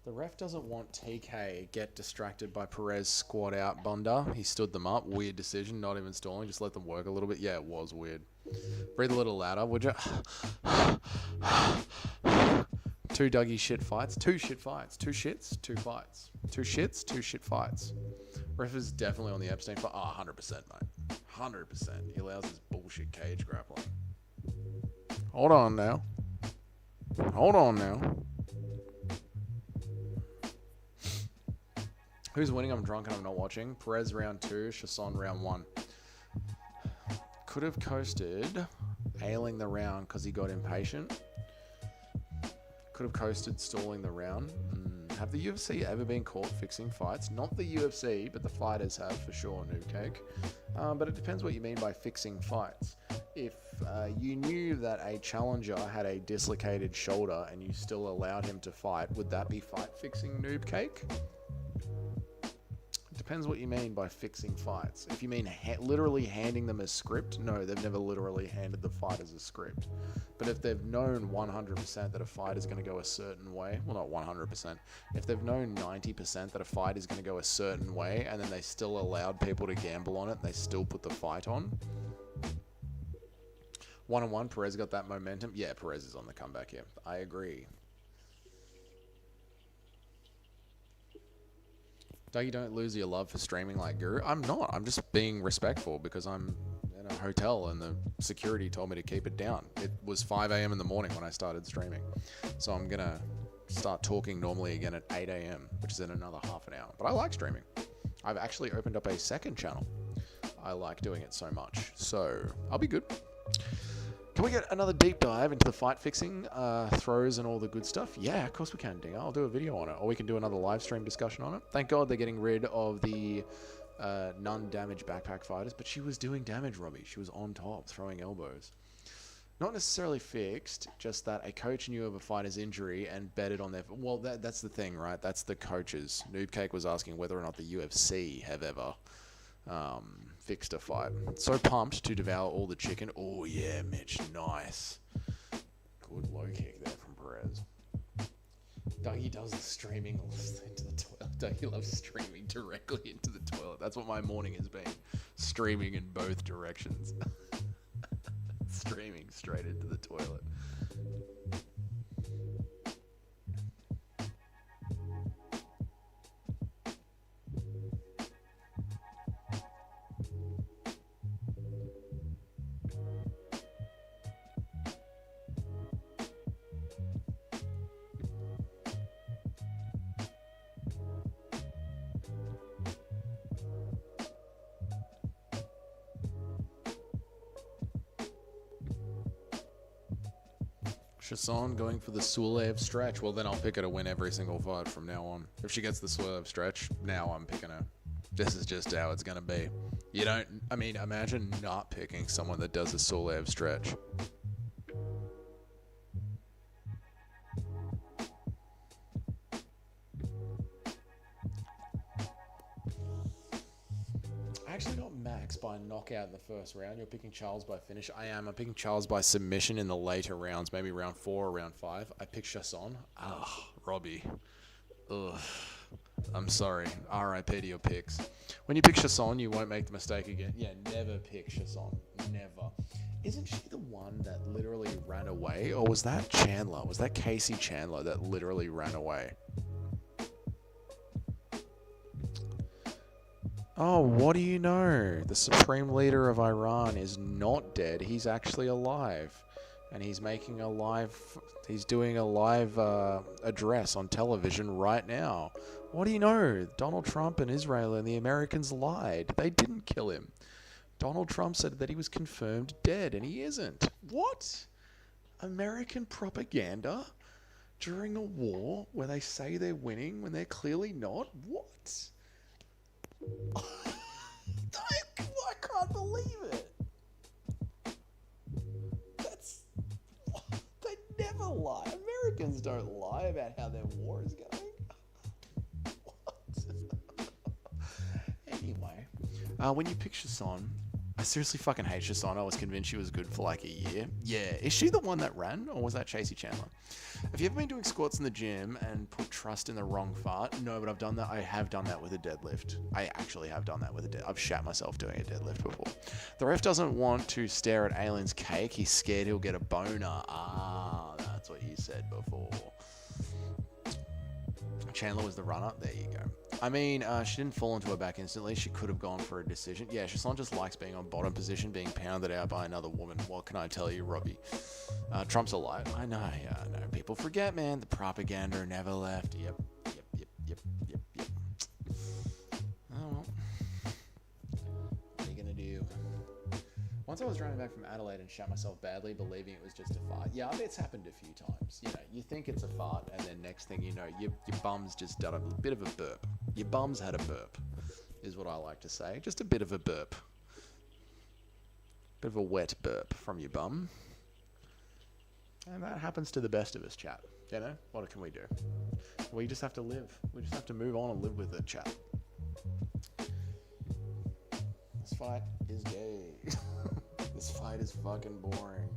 The ref doesn't want TK get distracted by Perez squat out bunda. He stood them up. Weird decision. Not even stalling. Just let them work a little bit. Yeah, it was weird. Breathe a little louder, would you? 2 Dougie shit fights. 2 shit fights. 2 shits. 2 fights. 2 shits. 2 shit fights. Ref is definitely on the Epstein fight. Oh, 100%, mate. 100%. He allows his bullshit cage grappling. Hold on now. Hold on now. Who's winning? I'm drunk and I'm not watching. Perez round 2, Chasson round 1. Could have coasted, ailing the round because he got impatient. Could have coasted, stalling the round. Have the UFC ever been caught fixing fights? Not the UFC, but the fighters have for sure, Noob Cake. But it depends what you mean by fixing fights. If you knew that a challenger had a dislocated shoulder and you still allowed him to fight, would that be fight fixing, Noob Cake? Depends what you mean by fixing fights. If you mean literally handing them a script, no, they've never literally handed the fighters a script. But if they've known 100% that a fight is going to go a certain way, well, not 100%, if they've known 90% that a fight is going to go a certain way, and then they still allowed people to gamble on it, they still put the fight on. 1-on-1, Perez got that momentum. Yeah, Perez is on the comeback here. I agree. Dougie, don't lose your love for streaming like Guru. I'm not. I'm just being respectful because I'm in a hotel and the security told me to keep it down. It was 5 a.m. in the morning when I started streaming. So I'm going to start talking normally again at 8 a.m., which is in another half an hour. But I like streaming. I've actually opened up a second channel. I like doing it so much. So I'll be good. Can we get another deep dive into the fight fixing, throws and all the good stuff? Yeah, of course we can, Dinger. I'll do a video on it. Or we can do another live stream discussion on it. Thank God they're getting rid of the non-damage backpack fighters. But she was doing damage, Robbie. She was on top, throwing elbows. Not necessarily fixed, just that a coach knew of a fighter's injury and betted on their... Well, that's the thing, right? That's the coaches. Noob Cake was asking whether or not the UFC have ever... fixed a fight. So pumped to devour all the chicken. Oh yeah, Mitch, nice. Good low kick there from Perez. Dougie does the streaming into the toilet. Dougie loves streaming directly into the toilet. That's what my morning has been. Streaming in both directions. Streaming straight into the toilet. Chasson going for the Sulev stretch. Well, then I'll pick her to win every single fight from now on. If she gets the Sulev stretch, now I'm picking her. This is just how it's going to be. You don't... I mean, imagine not picking someone that does a Sulev stretch. I actually got Max by knockout in the first round. You're picking Charles by finish. I am. I'm picking Charles by submission in the later rounds, maybe round 4 or round 5. I picked Chasson. Ah, Robbie. Ugh. I'm sorry. RIP to your picks. When you pick Chasson, you won't make the mistake again. Yeah, never pick Chasson. Never. Isn't she the one that literally ran away? Or was that Chandler? Was that Casey Chandler that literally ran away? Oh, what do you know? The supreme leader of Iran is not dead. He's actually alive. And he's making a live... He's doing a live address on television right now. What do you know? Donald Trump and Israel and the Americans lied. They didn't kill him. Donald Trump said that he was confirmed dead, and he isn't. What? American propaganda? During a war where they say they're winning when they're clearly not? What? I can't believe it. They never lie. Americans don't lie about how their war is going. What? Anyway, when you pick Chasson, I seriously fucking hate Chasson. I was convinced she was good for like a year. Yeah, is she the one that ran, or was that Chasey Chandler? Have you ever been doing squats in the gym and put trust in the wrong fart? No, but I've done that. I have done that with a deadlift. I actually have done that with a deadlift. I've shat myself doing a deadlift before. The ref doesn't want to stare at Alien's cake. He's scared he'll get a boner. Ah, that's what you said before. Chandler was the runner. There you go. I mean, she didn't fall into her back instantly. She could have gone for a decision. Yeah, Chasson just likes being on bottom position, being pounded out by another woman. What can I tell you, Robbie? Trump's a lie. I know, yeah, I know. People forget, man. The propaganda never left. Yep. Oh, well. What are you going to do? Once I was driving back from Adelaide and shat myself badly, believing it was just a fart. Yeah, I bet it's happened a few times. You know, you think it's a fart, and then next thing you know, your bum's just done a bit of a burp. Your bum's had a burp, is what I like to say. Just a bit of a burp. Bit of a wet burp from your bum. And that happens to the best of us, chat. You know, what can we do? We just have to live. We just have to move on and live with it, chat. This fight is gay. This fight is fucking boring.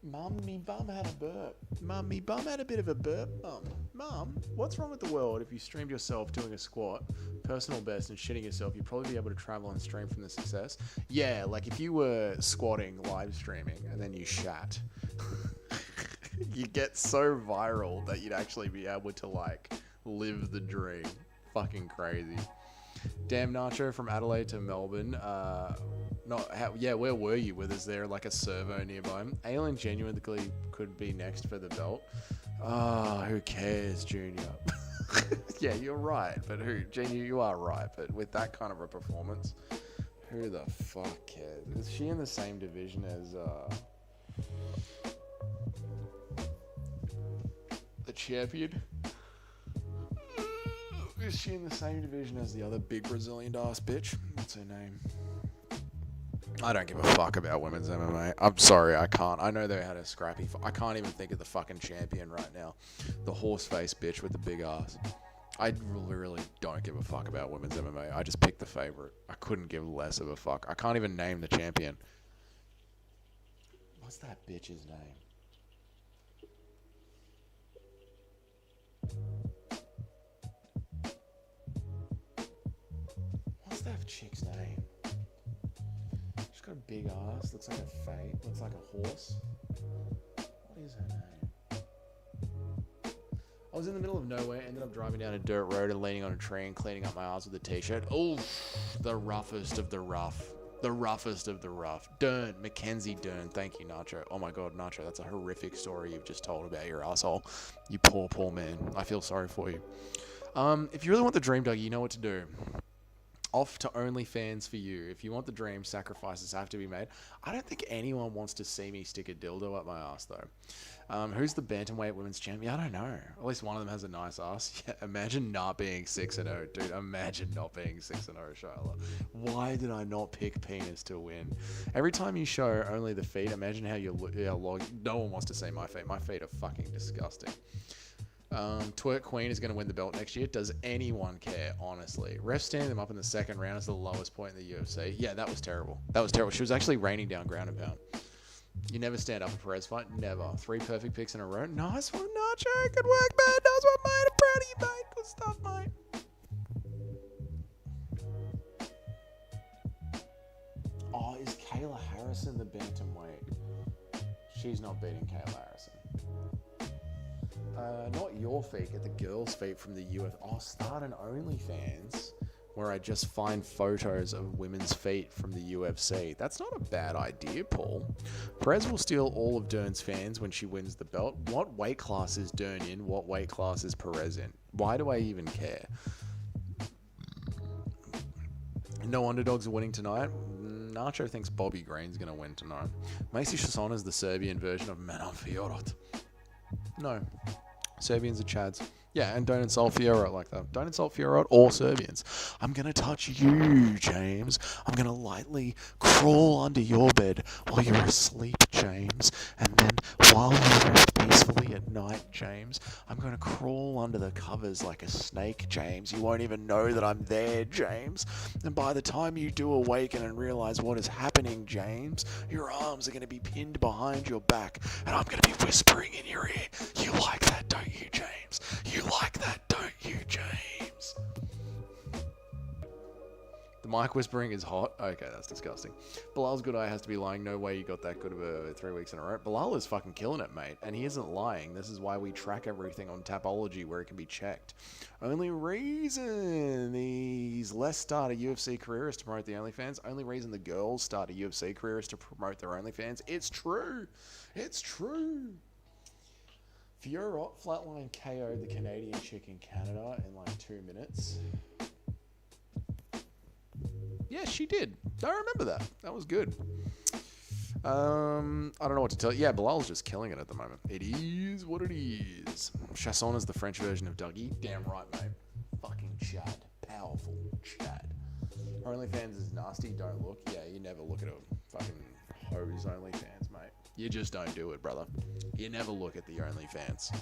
Mum, me bum had a burp. Mum, me bum had a bit of a burp. Mum, what's wrong with the world if you streamed yourself doing a squat, personal best, and shitting yourself, you'd probably be able to travel and stream from the success? Yeah, like if you were squatting, live streaming, and then you shat, you get so viral that you'd actually be able to, like, live the dream. Fucking crazy. Damn Nacho from Adelaide to Melbourne. Where were you? Was there like a servo nearby? Alien genuinely could be next for the belt. Who cares, Junior? Yeah, you're right, but Junior, you are right, but with that kind of a performance, who the fuck cares? Is she in the same division as the champion? Is she in the same division as the other big Brazilian ass bitch? What's her name? I don't give a fuck about women's MMA. I'm sorry, I can't. I know they had a scrappy. I can't even think of the fucking champion right now. The horse face bitch with the big ass. I really don't give a fuck about women's MMA. I just picked the favorite. I couldn't give less of a fuck. I can't even name the champion. What's that bitch's name? What's that chick's name? She's got a big ass, looks like a fate, looks like a horse. What is her name? I was in the middle of nowhere, ended up driving down a dirt road and leaning on a tree and cleaning up my ass with a t-shirt. Oh, the roughest of the rough. The roughest of the rough. Dern, Mackenzie Dern. Thank you, Nacho. Oh my God, Nacho, that's a horrific story you've just told about your asshole. You poor, poor man. I feel sorry for you. If you really want the dream, Dougie, you know what to do. Off to OnlyFans for you. If you want the dream, sacrifices have to be made. I don't think anyone wants to see me stick a dildo up my ass, though. Who's the bantamweight women's champion? I don't know. At least one of them has a nice ass. Yeah, imagine not being 6-0, dude. Imagine not being 6-0, Shyla. Why did I not pick penis to win? Every time you show only the feet, imagine how you look. No one wants to see my feet. My feet are fucking disgusting. Twerk Queen is going to win the belt next year. Does anyone care, honestly? Ref standing them up in the second round is the lowest point in the UFC. Yeah, that was terrible. That was terrible. She was actually raining down ground and pound. You never stand up a Perez fight. Never. 3 perfect picks in a row. Nice one, Nacho. Good work, man. Nice one, mate. proud of you, mate. Good stuff, mate. Oh, is Kayla Harrison the bantamweight? She's not beating Kayla Harrison. Not your feet, get the girls' feet from the UFC. Oh, start an OnlyFans where I just find photos of women's feet from the UFC. That's not a bad idea, Paul. Perez will steal all of Dern's fans when she wins the belt. What weight class is Dern in? What weight class is Perez in? Why do I even care? No underdogs are winning tonight. Nacho thinks Bobby Green's going to win tonight. Macy Chasson is the Serbian version of Manon Fiorot. No. Serbians are Chads. Yeah, and don't insult Fiorot like that. Don't insult Fiorot or Serbians. I'm going to touch you, James. I'm going to lightly crawl under your bed while you're asleep, James. And then while you rest peacefully at night, James, I'm going to crawl under the covers like a snake, James. You won't even know that I'm there, James. And by the time you do awaken and realize what is happening, James, your arms are going to be pinned behind your back. And I'm going to be whispering in your ear. You like that, don't you, James? You like that, don't you, James? The mic whispering is hot. Okay, that's disgusting. Bilal's good eye has to be lying. No way you got that good of a 3 weeks in a row. Bilal is fucking killing it, mate. And he isn't lying. This is why we track everything on Tapology where it can be checked. Only reason these less start a UFC career is to promote the OnlyFans. Only reason the girls start a UFC career is to promote their OnlyFans. It's true. It's true. Fiorot flatline KO'd the Canadian chick in Canada in like 2 minutes. Yeah, she did. I remember that. That was good. I don't know what to tell you. Yeah, Bilal's just killing it at the moment. It is what it is. Chasson is the French version of Dougie. Damn right, mate. Fucking Chad. Powerful Chad. OnlyFans is nasty. Don't look. Yeah, you never look at a fucking hose OnlyFans, mate. You just don't do it, brother. You never look at the OnlyFans.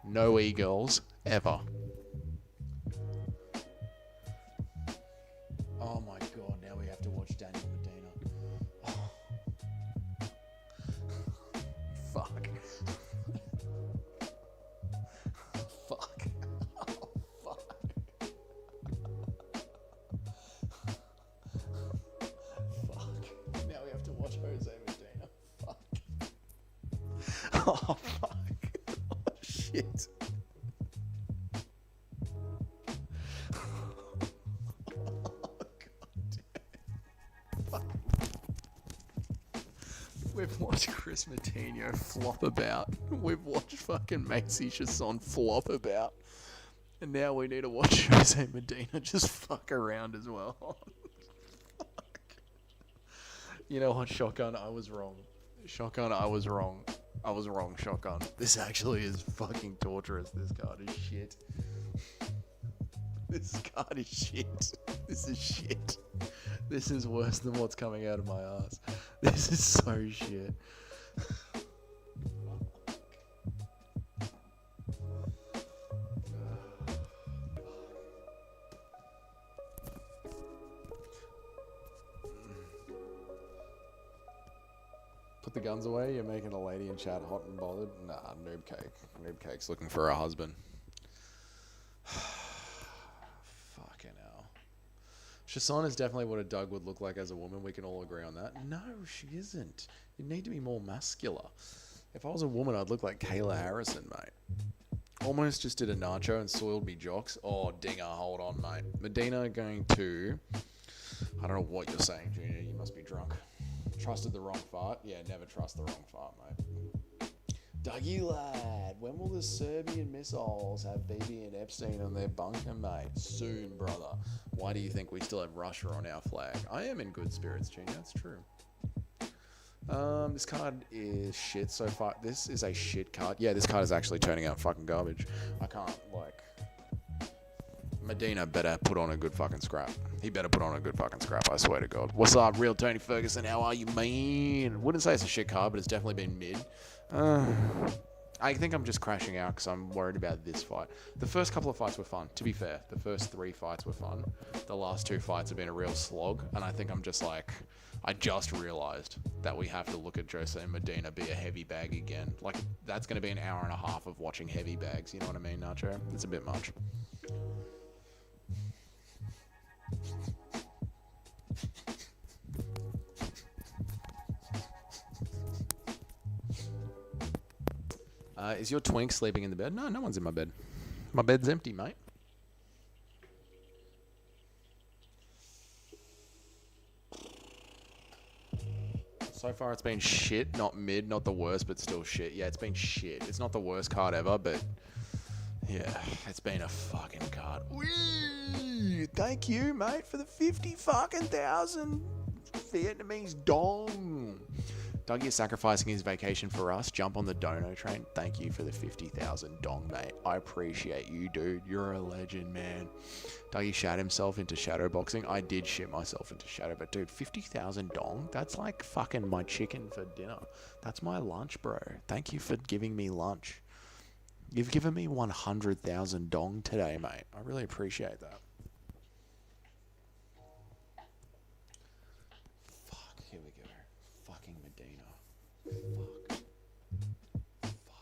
No e-girls, ever. Oh my god, now we have to watch Daniel Medina. Oh. Fuck. Fuck. Oh, fuck. Fuck. Now we have to watch Jose Medina. Fuck. Oh, fuck. Oh, shit. We've watched Chris Matinho flop about. We've watched fucking Macy Chasson flop about. And now we need to watch Jose Medina just fuck around as well. Fuck. You know what, Shotgun? I was wrong. Shotgun, I was wrong. I was wrong, Shotgun. This actually is fucking torturous. This card is shit. This card is shit. This is shit. This is worse than what's coming out of my ass. This is so shit. Put the guns away. You're making a lady in chat hot and bothered. Nah, noob cake. Noob cake's looking for a husband. Fucking hell. Chasson is definitely what a Doug would look like as a woman. We can all agree on that. No, she isn't. You need to be more muscular. If I was a woman, I'd look like Kayla Harrison, mate. Almost just did a nacho and soiled me jocks. Oh, dinger, hold on, mate. Medina going to... I don't know what you're saying, Junior. You must be drunk. Trusted the wrong fart? Yeah, never trust the wrong fart, mate. Dougie lad, when will the Serbian missiles have BB and Epstein on their bunker, mate? Soon, brother. Why do you think we still have Russia on our flag? I am in good spirits, Junior. That's true. This card is shit so far. This is a shit card. Yeah, this card is actually turning out fucking garbage. I can't, like... Medina better put on a good fucking scrap. He better put on a good fucking scrap, I swear to God. What's up, real Tony Ferguson? How are you, man? Wouldn't say it's a shit card, but it's definitely been mid. I I think I'm just crashing out because I'm worried about this fight. The first couple of fights were fun, to be fair. The first 3 fights were fun. The last 2 fights have been a real slog, and I think I'm just like, I just realized that we have to look at Jose Medina be a heavy bag again. Like, that's going to be an hour and a half of watching heavy bags, you know what I mean, Nacho? It's a bit much. Is your twink sleeping in the bed? No, no one's in my bed. My bed's empty, mate. So far it's been shit, not mid, not the worst, but still shit. Yeah, it's been shit. It's not the worst card ever, but yeah, it's been a fucking card. Whee! Thank you, mate, for the 50,000 Vietnamese dong. Dougie is sacrificing his vacation for us. Jump on the dono train. Thank you for the 50,000 dong, mate. I appreciate you, dude. You're a legend, man. Dougie shat himself into shadow boxing. I did shit myself into shadow, but dude, 50,000 dong? That's like fucking my chicken for dinner. That's my lunch, bro. Thank you for giving me lunch. You've given me 100,000 dong today, mate. I really appreciate that. Here we go. Fucking Medina. Fuck.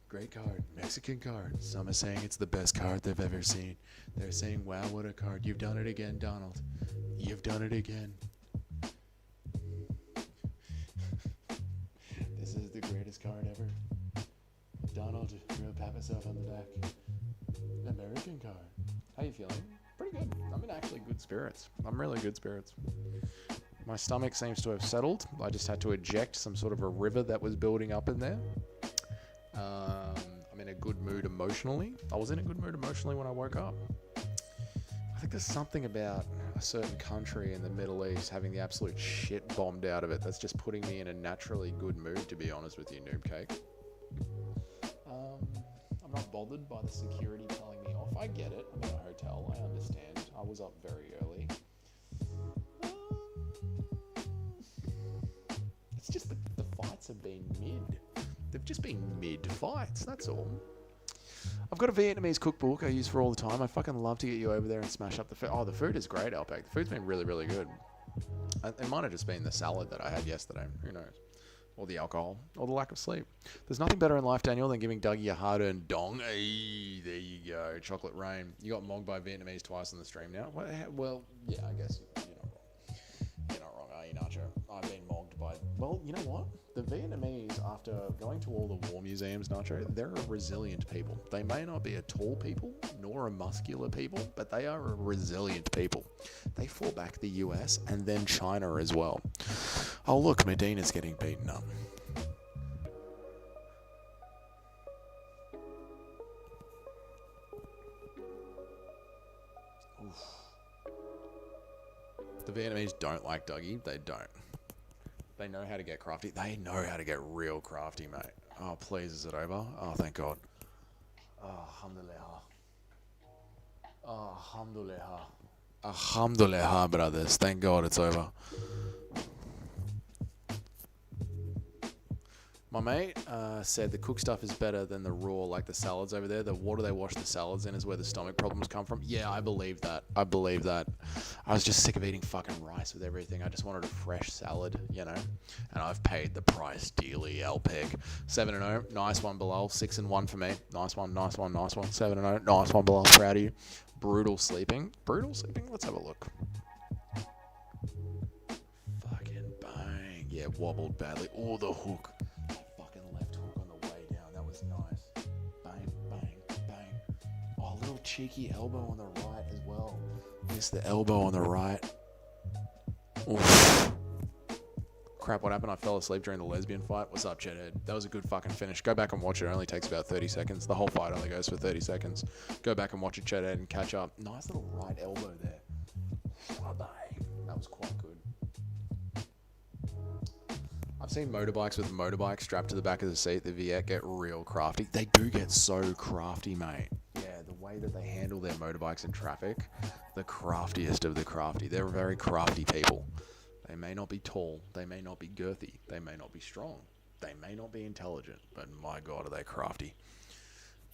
Great card. Mexican card. Some are saying it's the best card they've ever seen. They're saying, wow, what a card. You've done it again, Donald. You've done it again. This is the greatest card ever. Donald, real pat myself on the back. American card. How you feeling? Pretty good. I'm in actually good spirits. I'm really good spirits. My stomach seems to have settled. I just had to eject some sort of a river that was building up in there. I'm in a good mood emotionally. I was in a good mood emotionally when I woke up. I think there's something about a certain country in the Middle East having the absolute shit bombed out of it that's just putting me in a naturally good mood, to be honest with you, Noob Cake. I'm not bothered by the security telling me off. I get it. I'm in a hotel. I understand. I was up very early. It's just the fights have been mid. They've just been mid fights, that's all. I've got a Vietnamese cookbook I use for all the time. I fucking love to get you over there and smash up the food. Oh, the food is great, Outback. The food's been really, really good. It might have just been the salad that I had yesterday. Who knows? Or the alcohol. Or the lack of sleep. There's nothing better in life, Daniel, than giving Dougie a hard-earned dong. Hey, there you go. Chocolate rain. You got mogged by Vietnamese twice on the stream now. Well, yeah, I guess you're not wrong. You're not wrong, are you, Nacho? I've been mogged by... Well, you know what? The Vietnamese, after going to all the war museums, Nacho, they're a resilient people. They may not be a tall people, nor a muscular people, but they are a resilient people. They fought back the US and then China as well. Oh, look, Medina's getting beaten up. Oof. The Vietnamese don't like Dougie. They don't. They know how to get crafty. They know how to get real crafty, mate. Oh, please, is it over? Oh, thank God. Oh, alhamdulillah. Oh, alhamdulillah. Alhamdulillah, brothers. Thank God it's over. My mate said the cooked stuff is better than the raw, like the salads over there. The water they wash the salads in is where the stomach problems come from. Yeah, I believe that. I believe that. I was just sick of eating fucking rice with everything. I just wanted a fresh salad, you know. And I've paid the price dearly, Alpeg. 7-0. Nice one, Bilal. 6-1 for me. Nice one, nice one, nice one. 7-0. Nice one, Bilal. Proud of you. Brutal sleeping. Brutal sleeping? Let's have a look. Fucking bang. Yeah, wobbled badly. Oh, the hook. Nice. Bang, bang, bang. Oh, a little cheeky elbow on the right as well. Missed the elbow on the right. Oof. Crap, what happened? I fell asleep during the lesbian fight. What's up, Jedhead? That was a good fucking finish. Go back and watch it. It only takes about 30 seconds. The whole fight only goes for 30 seconds. Go back and watch it, Jedhead, and catch up. Nice little right elbow there. That was quite good. I've seen motorbikes with motorbikes strapped to the back of the seat. The Viet get real crafty. They do get so crafty, mate. Yeah, the way that they handle their motorbikes in traffic, the craftiest of the crafty. They're very crafty people. They may not be tall. They may not be girthy. They may not be strong. They may not be intelligent, but my God, are they crafty.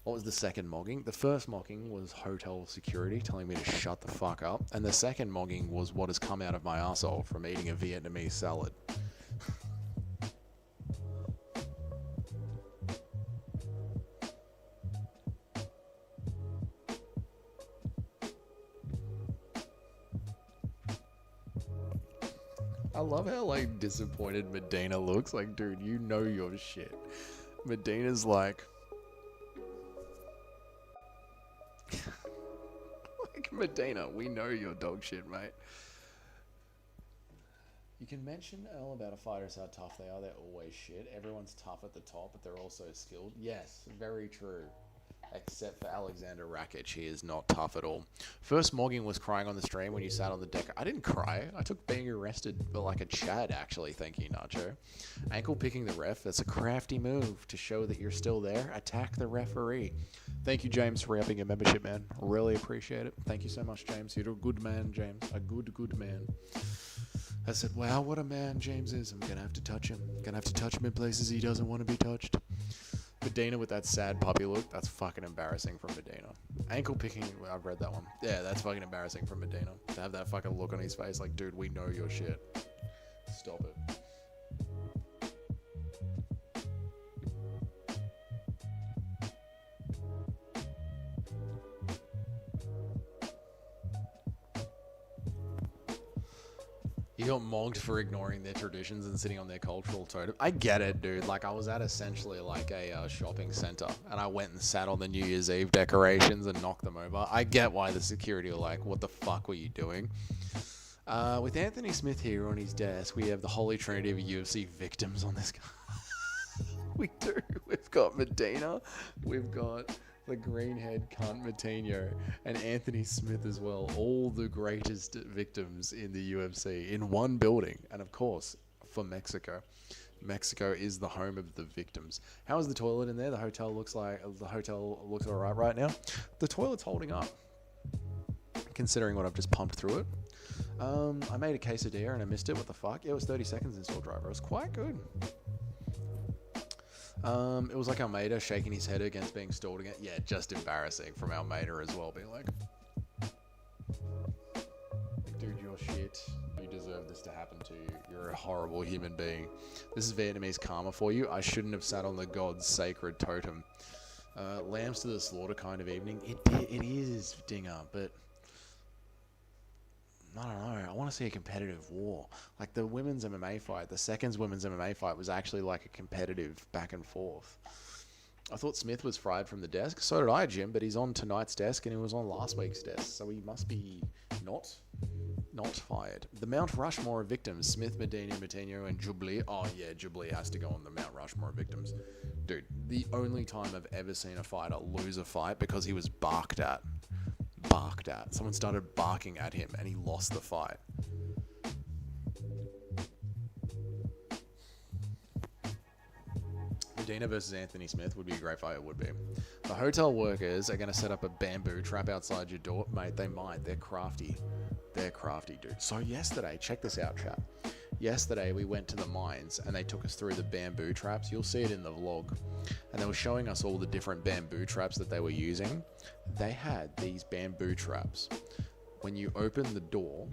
What was the second mogging? The first mogging was hotel security telling me to shut the fuck up. And the second mogging was what has come out of my arsehole from eating a Vietnamese salad. I love how, like, disappointed Medina looks. Like, dude, you know your shit. Medina's like... like, Medina, we know your dog shit, mate. You can mention all about a fighters how tough they are. They're always shit. Everyone's tough at the top, but they're also skilled. Yes, very true. Except for Alexander Rakic, he is not tough at all. First Morgan was crying on the stream when you sat on the deck. I didn't cry. I took being arrested for like a Chad, actually. Thank you, Nacho. Ankle picking the ref. That's a crafty move to show that you're still there. Attack the referee. Thank you, James, for upping your membership, man. Really appreciate it. Thank you so much, James. You're a good man, James. A good man. I said, wow, what a man James is. I'm going to have to touch him. Going to have to touch him in places he doesn't want to be touched. Medina with that sad puppy look, that's fucking embarrassing from Medina. Ankle picking, I've read that one. Yeah, that's fucking embarrassing from Medina. To have that fucking look on his face like, dude, we know your shit. Stop it. You got mogged for ignoring their traditions and sitting on their cultural totem. I get it, dude. Like, I was at essentially like a shopping center, and I went and sat on the New Year's Eve decorations and knocked them over. I get why the security were like, what the fuck were you doing? With Anthony Smith here on his desk, we have the holy trinity of UFC victims on this guy. We do. We've got Medina. We've got the green-haired cunt Matinho, and Anthony Smith as well. All the greatest victims in the UFC in one building. And of course, for Mexico. Mexico is the home of the victims. How is the toilet in there? The hotel looks all right now. The toilet's holding up, considering what I've just pumped through it. I made a quesadilla and I missed it. What the fuck? It was 30 seconds install driver. It was quite good. It was like Almeida shaking his head against being stalled again. Yeah, just embarrassing from Almeida as well, being like, dude, you're shit. You deserve this to happen to you. You're a horrible human being. This is Vietnamese karma for you. I shouldn't have sat on the god's sacred totem. Lambs to the slaughter kind of evening. It is, Dinger, but I don't know. I want to see a competitive war. Like the women's MMA fight, the second women's MMA fight was actually like a competitive back and forth. I thought Smith was fried from the desk. So did I, Jim, but he's on tonight's desk and he was on last week's desk. So he must be not fired. The Mount Rushmore of victims. Smith, Medina, Matinho, and Jubilee. Oh yeah, Jubilee has to go on the Mount Rushmore of victims. Dude, the only time I've ever seen a fighter lose a fight because he was barked at. Someone started barking at him and he lost the fight. Medina versus Anthony Smith would be a great fight. It would be. The hotel workers are going to set up a bamboo trap outside your door. Mate, they might. They're crafty. They're crafty, dude. So yesterday, check this out, chat. Yesterday, we went to the mines and they took us through the bamboo traps. You'll see it in the vlog. And they were showing us all the different bamboo traps that they were using. They had these bamboo traps. When you open the door,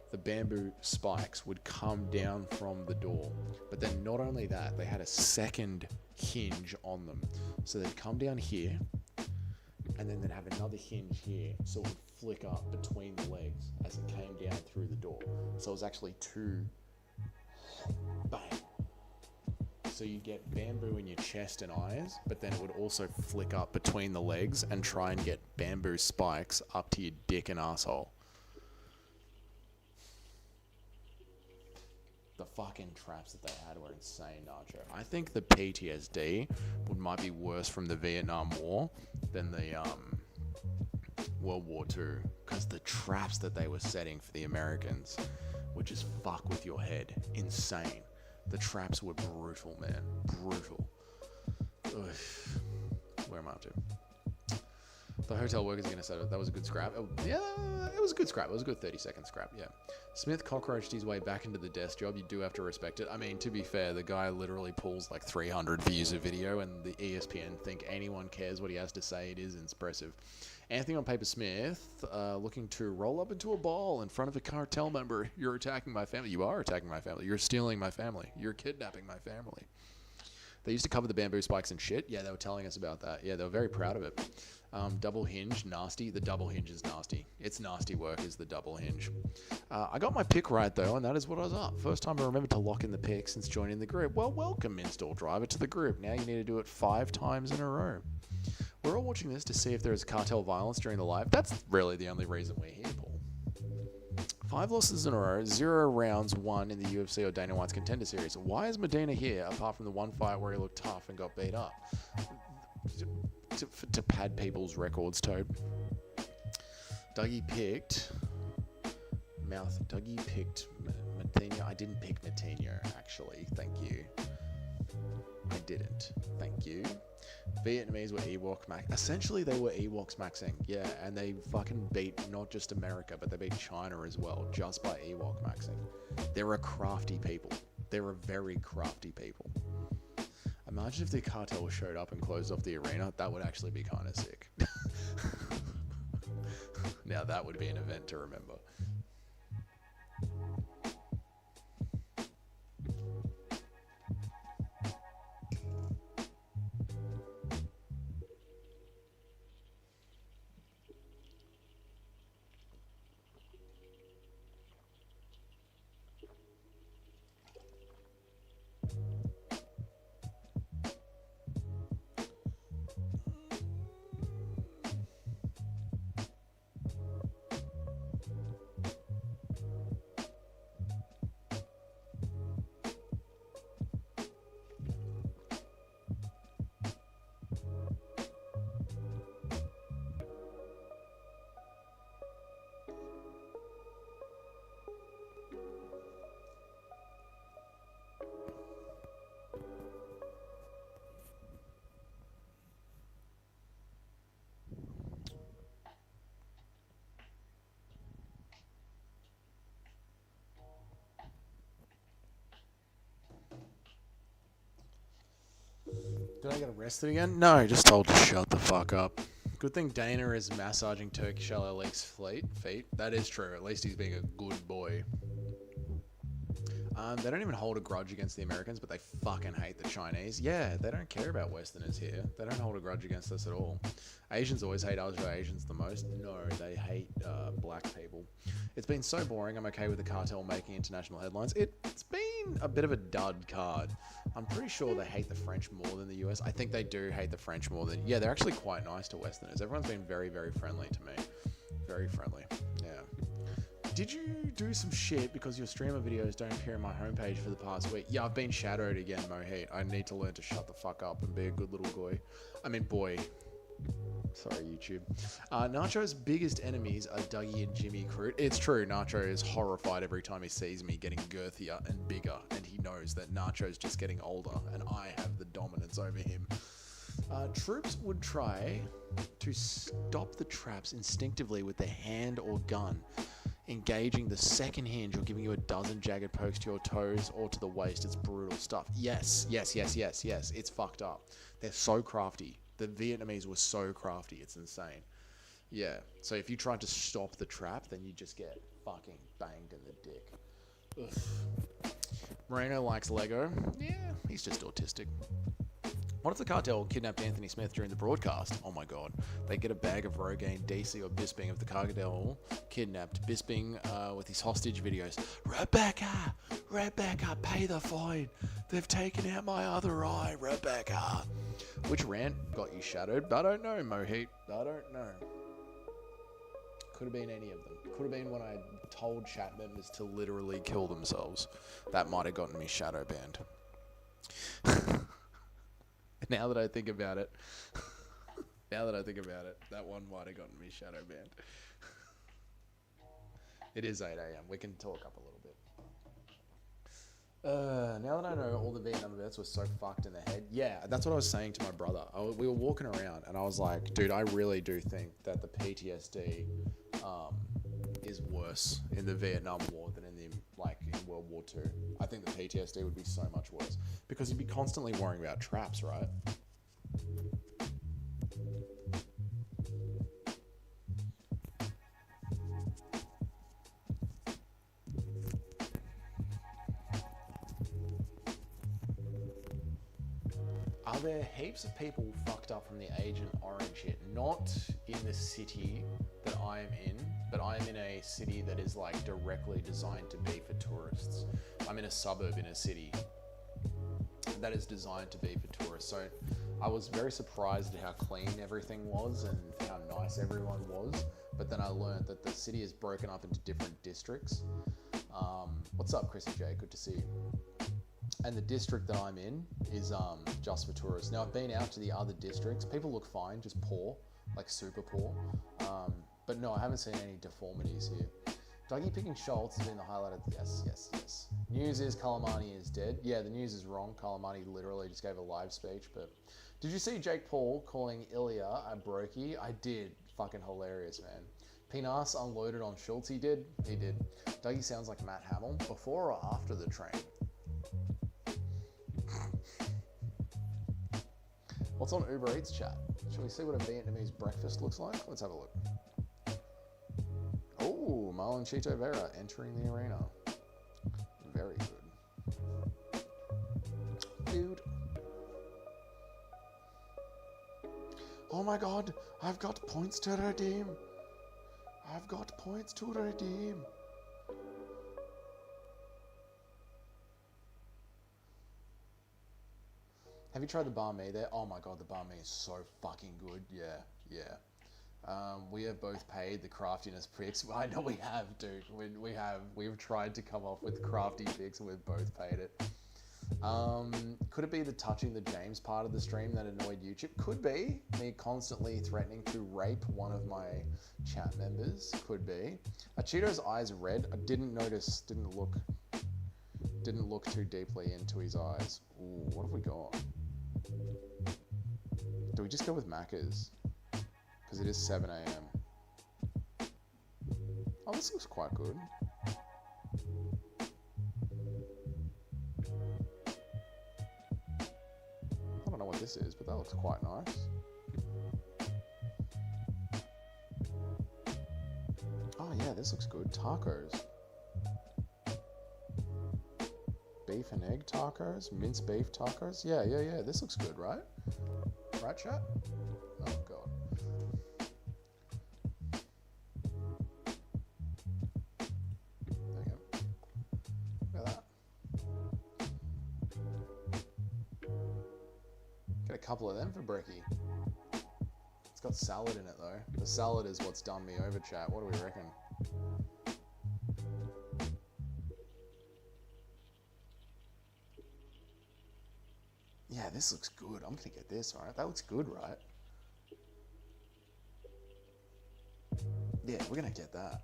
the bamboo spikes would come down from the door. But then not only that, they had a second hinge on them. So they'd come down here and then they'd have another hinge here. So it would flick up between the legs as it came down through the door. So it was actually two. Bang. So you get bamboo in your chest and eyes, but then it would also flick up between the legs and try and get bamboo spikes up to your dick and asshole. The fucking traps that they had were insane, Nacho. I think the PTSD might be worse from the Vietnam War than the World War II, because the traps that they were setting for the Americans would just fuck with your head. Insane. The traps were brutal, man. Brutal. Ugh. Where am I up to? The hotel workers are going to say that was a good scrap. Yeah, it was a good scrap. It was a good 30-second scrap, yeah. Smith cockroached his way back into the desk job. You do have to respect it. I mean, to be fair, the guy literally pulls like 300 views a video, and the ESPN think anyone cares what he has to say. It is impressive. Anthony on Paper Smith, looking to roll up into a ball in front of a cartel member. You're attacking my family. You are attacking my family. You're stealing my family. You're kidnapping my family. They used to cover the bamboo spikes and shit. Yeah, they were telling us about that. Yeah, they were very proud of it. Double hinge, nasty. The double hinge is nasty. It's nasty work is the double hinge. I got my pick right, though, and that is what I was up. First time I remembered to lock in the pick since joining the group. Well, welcome, install driver, to the group. Now you need to do it 5 times in a row. We're all watching this to see if there is cartel violence during the live. That's really the only reason we're here, Paul. 5 losses in a row, 0 rounds won in the UFC or Dana White's Contender Series. Why is Medina here, apart from the one fight where he looked tough and got beat up? To pad people's records, Toad. Dougie picked... Dougie picked Matinho. I didn't pick Matinho, actually. Thank you. I didn't. Thank you. Vietnamese were Ewok max. Essentially, they were Ewoks maxing. Yeah, and they fucking beat not just America, but they beat China as well, just by Ewok maxing. They're a crafty people. They're a very crafty people. Imagine if the cartel showed up and closed off the arena. That would actually be kind of sick. Now that would be an event to remember. Did I get arrested again? No, just told to shut the fuck up. Good thing Dana is massaging Turkish LLX feet. That is true. At least he's being a good boy. They don't even hold a grudge against the Americans, but they fucking hate the Chinese. Yeah, they don't care about Westerners here. They don't hold a grudge against us at all. Asians always hate other Asians the most. No, they hate black people. It's been so boring. I'm okay with the cartel making international headlines. It's been a bit of a dud card. I'm pretty sure they hate the French more than the US. I think they do hate the French more than... Yeah, they're actually quite nice to Westerners. Everyone's been very, very friendly to me. Very friendly. Yeah. Did you do some shit because your streamer videos don't appear on my homepage for the past week? Yeah, I've been shadowed again, Mohit. I need to learn to shut the fuck up and be a good little boy. I mean, boy. Sorry, YouTube. Nacho's biggest enemies are Dougie and Jimmy Crute. It's true, Nacho is horrified every time he sees me getting girthier and bigger, and he knows that Nacho's just getting older, and I have the dominance over him. Troops would try to stop the traps instinctively with their hand or gun, engaging the second hinge or giving you a dozen jagged pokes to your toes or to the waist. It's brutal stuff. Yes. It's fucked up. They're so crafty. The Vietnamese were so crafty. It's insane. Yeah. So if you tried to stop the trap, then you just get fucking banged in the dick. Ugh. Moreno likes Lego. Yeah, he's just autistic. What if the cartel kidnapped Anthony Smith during the broadcast? Oh my god. They get a bag of Rogaine, DC, or Bisping of the cartel kidnapped Bisping with his hostage videos. Rebecca, pay the fine. They've taken out my other eye, Rebecca. Which rant got you shadowed? I don't know, Mohit. I don't know. Could have been any of them. Could have been when I told chat members to literally kill themselves. That might have gotten me shadow banned. Now that I think about it, that one might have gotten me shadow banned. It is 8 a.m. We can talk up a little bit. Now that I know all the Vietnam vets were so fucked in the head, yeah, that's what I was saying to my brother. We were walking around, and I was like, dude, I really do think that the PTSD is worse in the Vietnam War than in World War II. I think the PTSD would be so much worse because you'd be constantly worrying about traps, right? Are there heaps of people fucked up from the Agent Orange hit? Not in the city that I'm in, but I'm in a city that is like directly designed to be for tourists. I'm in a suburb in a city that is designed to be for tourists. So I was very surprised at how clean everything was and how nice everyone was. But then I learned that the city is broken up into different districts. What's up, Chrissy J? Good to see you. And the district that I'm in is just for tourists. Now, I've been out to the other districts. People look fine, just poor, like super poor. But no, I haven't seen any deformities here. Dougie picking Schultz has been the highlight of yes. News is Kalamani is dead. Yeah, the news is wrong. Kalamani literally just gave a live speech. But did you see Jake Paul calling Ilya a brokey? I did. Fucking hilarious, man. Pinas unloaded on Schultz. He did. Dougie sounds like Matt Hamill. Before or after the train? What's on Uber Eats chat? Shall we see what a Vietnamese breakfast looks like? Let's have a look. Oh, Marlon Chito Vera entering the arena. Very good. Dude. Oh my god, I've got points to redeem. Have you tried the banh mi there? Oh my god, the banh mi is so fucking good. Yeah. We have both paid the craftiness picks. I know we have, dude. We've tried to come up with crafty picks and we've both paid it. Could it be the touching the James part of the stream that annoyed YouTube? Could be. Me constantly threatening to rape one of my chat members. Could be. Cheeto's eyes red. I didn't notice, didn't look too deeply into his eyes. Ooh, what have we got? Do we just go with Macca's? Because it is 7 a.m. Oh, this looks quite good. I don't know what this is, but that looks quite nice. Oh yeah, this looks good. Tacos. Beef and egg tacos, minced beef tacos. Yeah. This looks good, right? Right, chat? Oh god. There you go. Look at that. Get a couple of them for brekkie. It's got salad in it though. The salad is what's done me over, chat. What do we reckon? Yeah, this looks good. I'm gonna get this, right? That looks good, right? Yeah, we're gonna get that.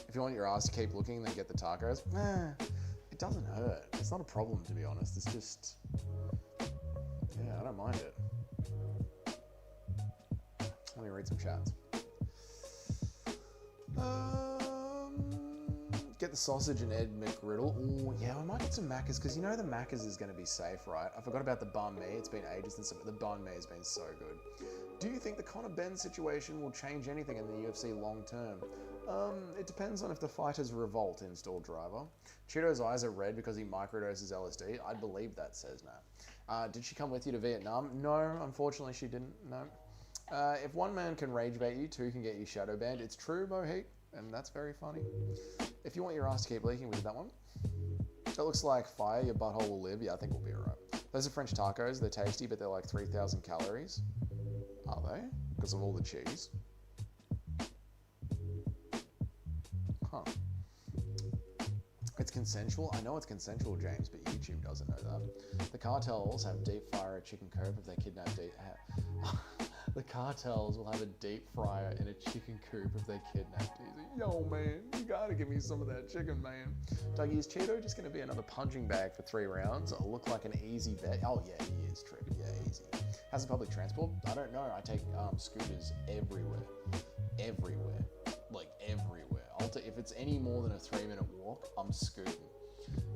If you want your ass to keep looking, then get the tacos. It doesn't hurt. It's not a problem, to be honest. It's just, yeah, I don't mind it. Let me read some chats. Get the sausage and Ed McGriddle. Ooh, yeah, I might get some Macca's because you know the Macca's is going to be safe, right? I forgot about the banh mi. It's been ages since the banh mi has been so good. Do you think the Conor Benn situation will change anything in the UFC long term? It depends on if the fighters revolt in Stall Driver. Cheeto's eyes are red because he microdoses LSD. I'd believe that, says Nat. Did she come with you to Vietnam? No, unfortunately she didn't. No. If one man can rage bait you, two can get you shadow banned. It's true, Mohit, and that's very funny. If you want your ass to keep leaking, we did that one. That looks like fire, your butthole will live. Yeah, I think we'll be alright. Those are French tacos. They're tasty, but they're like 3,000 calories. Are they? Because of all the cheese. Huh. It's consensual? I know it's consensual, James, but YouTube doesn't know that. The cartels have deep fire at Chicken Cove if they kidnap deep... The cartels will have a deep fryer in a chicken coop if they kidnap Dizzy. Yo, man, you gotta give me some of that chicken, man. Dougie, is Cheeto just gonna be another punching bag for 3 rounds? It'll look like an easy bet. Oh, yeah, he is, Trip. Yeah, easy. How's the public transport? I don't know. I take scooters everywhere. Everywhere. Like, everywhere. If it's any more than a 3-minute walk, I'm scooting.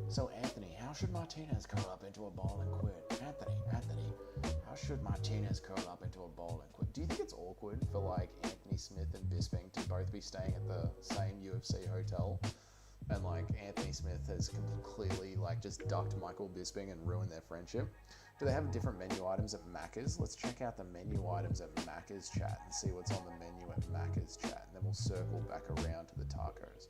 So, Anthony, how should Martinez curl up into a ball and quit? Anthony, how should Martinez curl up into a ball and quit? Do you think it's awkward for, like, Anthony Smith and Bisping to both be staying at the same UFC hotel? And, like, Anthony Smith has clearly, like, just ducked Michael Bisping and ruined their friendship. Do they have different menu items at Macca's? Let's check out the menu items at Macca's chat and see what's on the menu at Macca's chat. And then we'll circle back around to the tacos.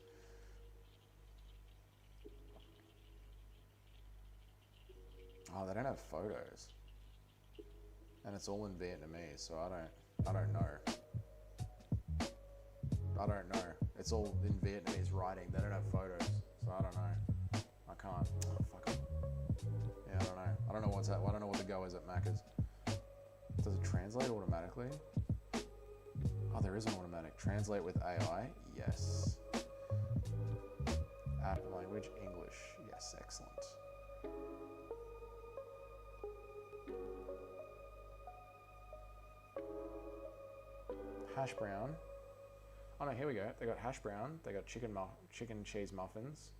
Oh, they don't have photos. And it's all in Vietnamese, so I don't know. I don't know. It's all in Vietnamese writing. They don't have photos, so I don't know. I can't. Oh, fuck it. Yeah, I don't know. I don't know what's that. I don't know what the go is at Macca's. Does it translate automatically? Oh, there is an automatic. Translate with AI? Yes. App language, English. Yes, excellent. Hash brown. Oh no, here we go. They got hash brown. They got chicken cheese muffins.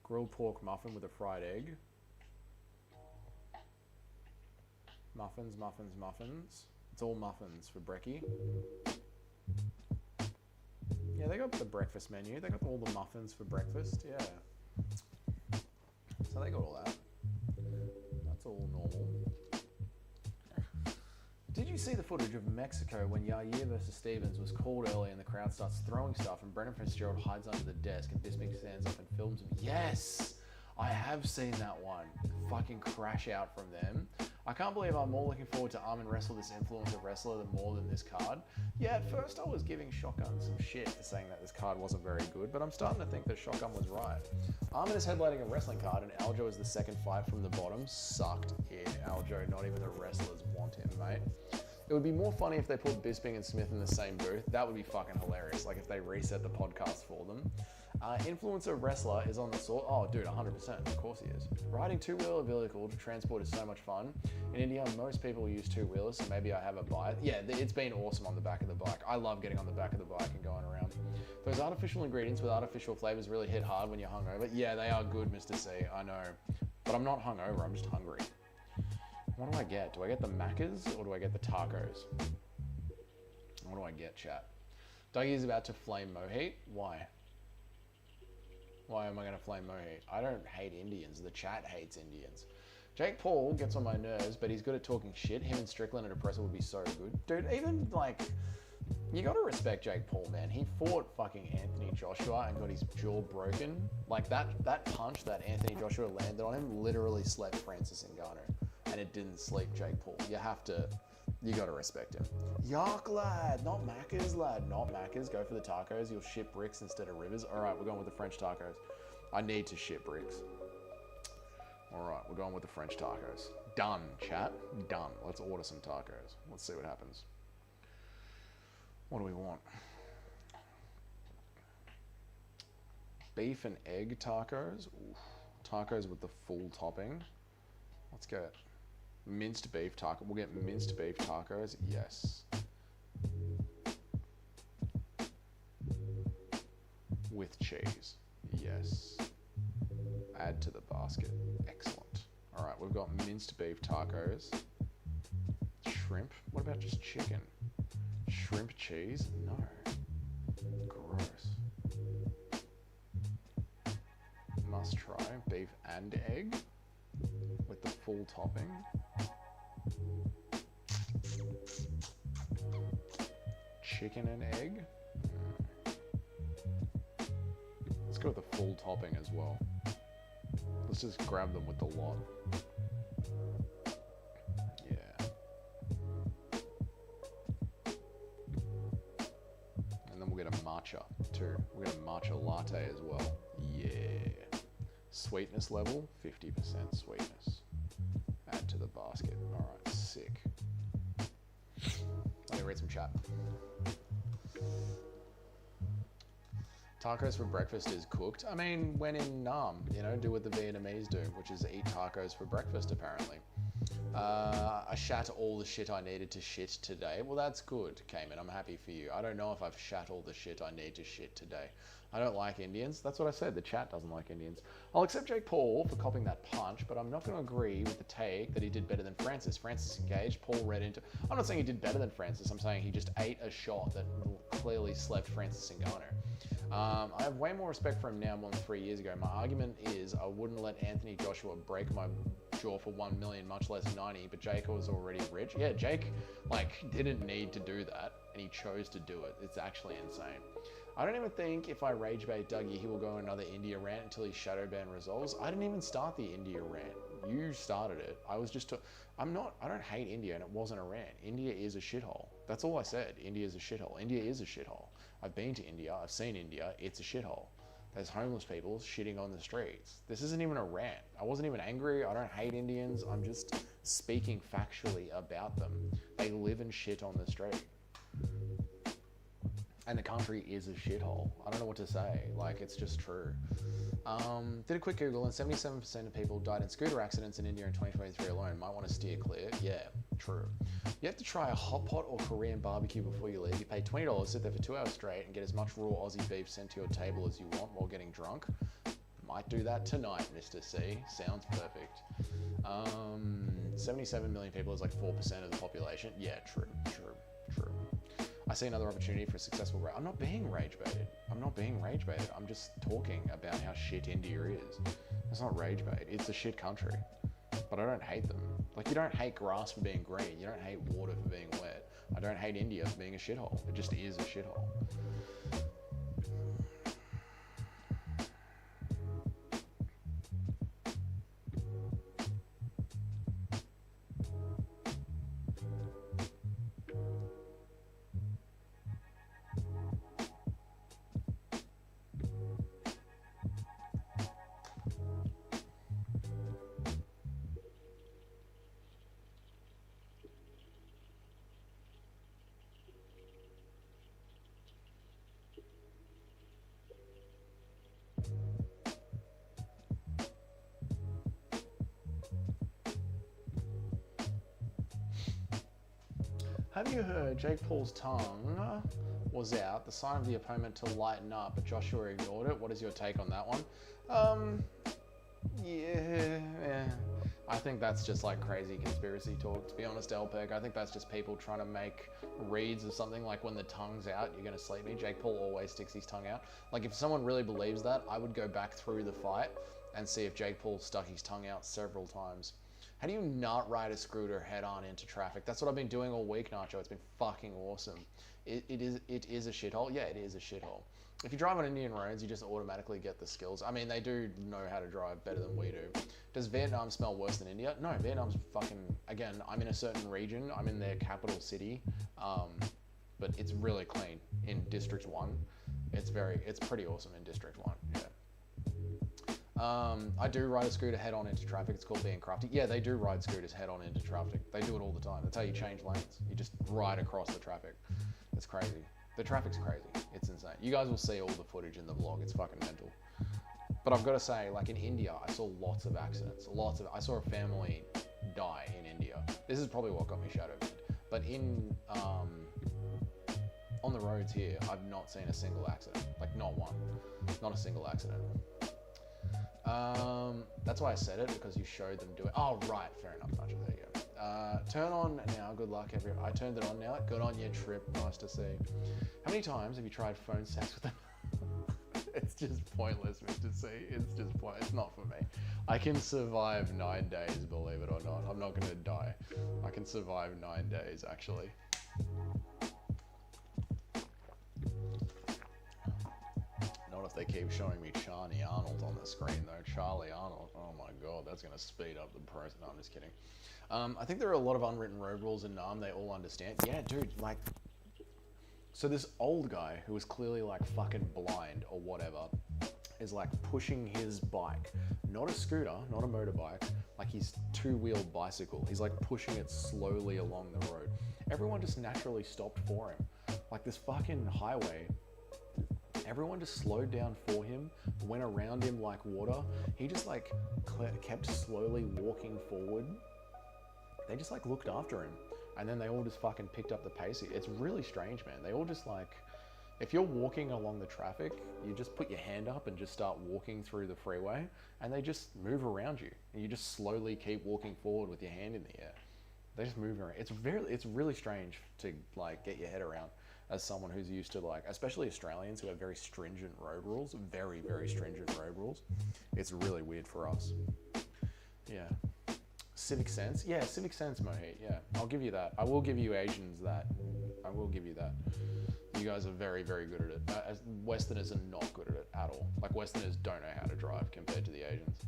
Grilled pork muffin with a fried egg. Muffins. It's all muffins for brekkie. Yeah, they got the breakfast menu. They got all the muffins for breakfast. Yeah. So they got all that. That's all normal. Did you see the footage of Mexico when Yair versus Stevens was called early and the crowd starts throwing stuff and Brendan Fitzgerald hides under the desk and Bisping stands up and films him? Yes! I have seen that one. Fucking crash out from them. I can't believe I'm more looking forward to Armin Wrestle, this influencer wrestler, more than this card. Yeah, at first I was giving Shotgun some shit for saying that this card wasn't very good, but I'm starting to think that Shotgun was right. Armin is headlining a wrestling card and Aljo is the second fight from the bottom. Sucked in. Aljo, not even the wrestlers want him, mate. It would be more funny if they put Bisping and Smith in the same booth. That would be fucking hilarious. Like if they reset the podcast for them. Influencer wrestler is on the sort. Oh, dude, 100%. Of course he is. Riding two-wheeler vehicle to transport is so much fun. In India, most people use two-wheelers, so maybe I have a bike. Yeah, it's been awesome on the back of the bike. I love getting on the back of the bike and going around. Those artificial ingredients with artificial flavors really hit hard when you're hungover. Yeah, they are good, Mr. C. I know. But I'm not hungover. I'm just hungry. What do I get? Do I get the Maccas or do I get the tacos? What do I get, chat? Dougie's about to flame Mohit. Why? Why am I going to flame Mohit? I don't hate Indians. The chat hates Indians. Jake Paul gets on my nerves, but he's good at talking shit. Him and Strickland at a presser would be so good. Dude, even like, you got to respect Jake Paul, man. He fought fucking Anthony Joshua and got his jaw broken. Like that punch that Anthony Joshua landed on him literally slept Francis Ngannou. And it didn't sleep Jake Paul. You got to respect him. Yark, lad, not Macca's, lad, not Macca's. Go for the tacos. You'll ship bricks instead of rivers. All right, we're going with the French tacos. I need to ship bricks. All right, we're going with the French tacos. Done, chat. Done. Let's order some tacos. Let's see what happens. What do we want? Beef and egg tacos. Oof. Tacos with the full topping. Let's go. Minced beef taco. We'll get minced beef tacos. Yes. With cheese. Yes. Add to the basket. Excellent. All right, we've got minced beef tacos. Shrimp. What about just chicken? Shrimp cheese? No. Gross. Must try. Beef and egg with the full topping. Chicken and egg. Let's go with the full topping as well. Let's just grab them with the lot. Yeah. And then we'll get a matcha too. We'll get a matcha latte as well. Yeah. Sweetness level, 50% sweetness. Add to the basket. All right, sick. Let me read some chat. Tacos for breakfast is cooked. I mean, when in Nam, you know, do what the Vietnamese do, which is eat tacos for breakfast, apparently. I shat all the shit I needed to shit today. Well, that's good, Cayman. I'm happy for you. I don't know if I've shat all the shit I need to shit today. I don't like Indians. That's what I said. The chat doesn't like Indians. I'll accept Jake Paul for copying that punch, but I'm not going to agree with the take that he did better than Francis. Francis engaged. Paul read into... I'm not saying he did better than Francis. I'm saying he just ate a shot that clearly slept Francis Ngannou. I have way more respect for him now more than 3 years ago. My argument is I wouldn't let Anthony Joshua break my jaw for 1 million, much less 90, but Jake was already rich. Yeah, Jake, like, didn't need to do that, and he chose to do it. It's actually insane. I don't even think if I rage bait Dougie, he will go another India rant until his shadow ban resolves. I didn't even start the India rant. You started it. I was just... I don't hate India, and it wasn't a rant. India is a shithole. That's all I said. India is a shithole. India is a shithole. I've been to India. I've seen India. It's a shithole. There's homeless people shitting on the streets. This isn't even a rant. I wasn't even angry. I don't hate Indians. I'm just speaking factually about them. They live and shit on the street. And the country is a shithole. I don't know what to say. Like, it's just true. Did a quick Google, and 77% of people died in scooter accidents in India in 2023 alone. Might want to steer clear. Yeah, true. You have to try a hot pot or Korean barbecue before you leave. You pay $20, sit there for 2 hours straight, and get as much raw Aussie beef sent to your table as you want while getting drunk. Might do that tonight, Mr. C. Sounds perfect. 77 million people is like 4% of the population. Yeah, true. I see another opportunity for a successful rage. I'm not being rage baited. I'm just talking about how shit India is. It's not rage bait. It's a shit country. But I don't hate them. Like, you don't hate grass for being green. You don't hate water for being wet. I don't hate India for being a shithole. It just is a shithole. Have you heard Jake Paul's tongue was out, the sign of the opponent to lighten up, but Joshua ignored it? What is your take on that one? Yeah. I think that's just like crazy conspiracy talk, to be honest, LPEG. I think that's just people trying to make reads of something like when the tongue's out, you're going to sleep me. Jake Paul always sticks his tongue out. Like, if someone really believes that, I would go back through the fight and see if Jake Paul stuck his tongue out several times. How do you not ride a scooter head on into traffic? That's what I've been doing all week, Nacho. It's been fucking awesome. It is a shithole. Yeah, it is a shithole. If you drive on Indian roads, you just automatically get the skills. I mean, they do know how to drive better than we do. Does Vietnam smell worse than India? No, Vietnam's fucking... Again, I'm in a certain region. I'm in their capital city. But it's really clean in District 1. It's pretty awesome in District 1, yeah. I do ride a scooter head on into traffic. It's called being crafty. Yeah, they do ride scooters head on into traffic. They do it all the time. That's how you change lanes. You just ride across the traffic. It's crazy. The traffic's crazy. It's insane. You guys will see all the footage in the vlog. It's fucking mental. But I've got to say, like in India, I saw lots of accidents. I saw a family die in India. This is probably what got me shadow banned. But in on the roads here, I've not seen a single accident. Like, not one. Not a single accident. That's why I said it, because you showed them do it. Oh, right. Fair enough, Nacho. There you go. Turn on now. Good luck, everyone. I turned it on now. Good on your trip. Nice to see. How many times have you tried phone sex with them? It's just pointless, Mr. C. It's just pointless. It's not for me. I can survive 9 days, believe it or not. I'm not going to die. I can survive 9 days, actually. Not if they keep showing me Charlie Arnold on the screen, though. Charlie Arnold. Oh my god, that's going to speed up the process. No, I'm just kidding. I think there are a lot of unwritten road rules in Nam they all understand. Yeah, dude, like... So this old guy who was clearly like fucking blind or whatever is like pushing his bike, not a scooter, not a motorbike, like his two-wheeled bicycle. He's like pushing it slowly along the road. Everyone just naturally stopped for him. Like this fucking highway, everyone just slowed down for him, went around him like water. He just like kept slowly walking forward. They just like looked after him. And then they all just fucking picked up the pace. It's really strange, man. They all just like, if you're walking along the traffic, you just put your hand up and just start walking through the freeway, and they just move around you. And you just slowly keep walking forward with your hand in the air. They just move around. It's really strange to like get your head around as someone who's used to like, especially Australians who have very stringent road rules, very, very stringent road rules. It's really weird for us. Yeah. Civic sense? Yeah, civic sense, Mohit. Yeah, I'll give you that. I will give you Asians that. I will give you that. You guys are very, very good at it. As Westerners are not good at it at all. Like Westerners don't know how to drive compared to the Asians.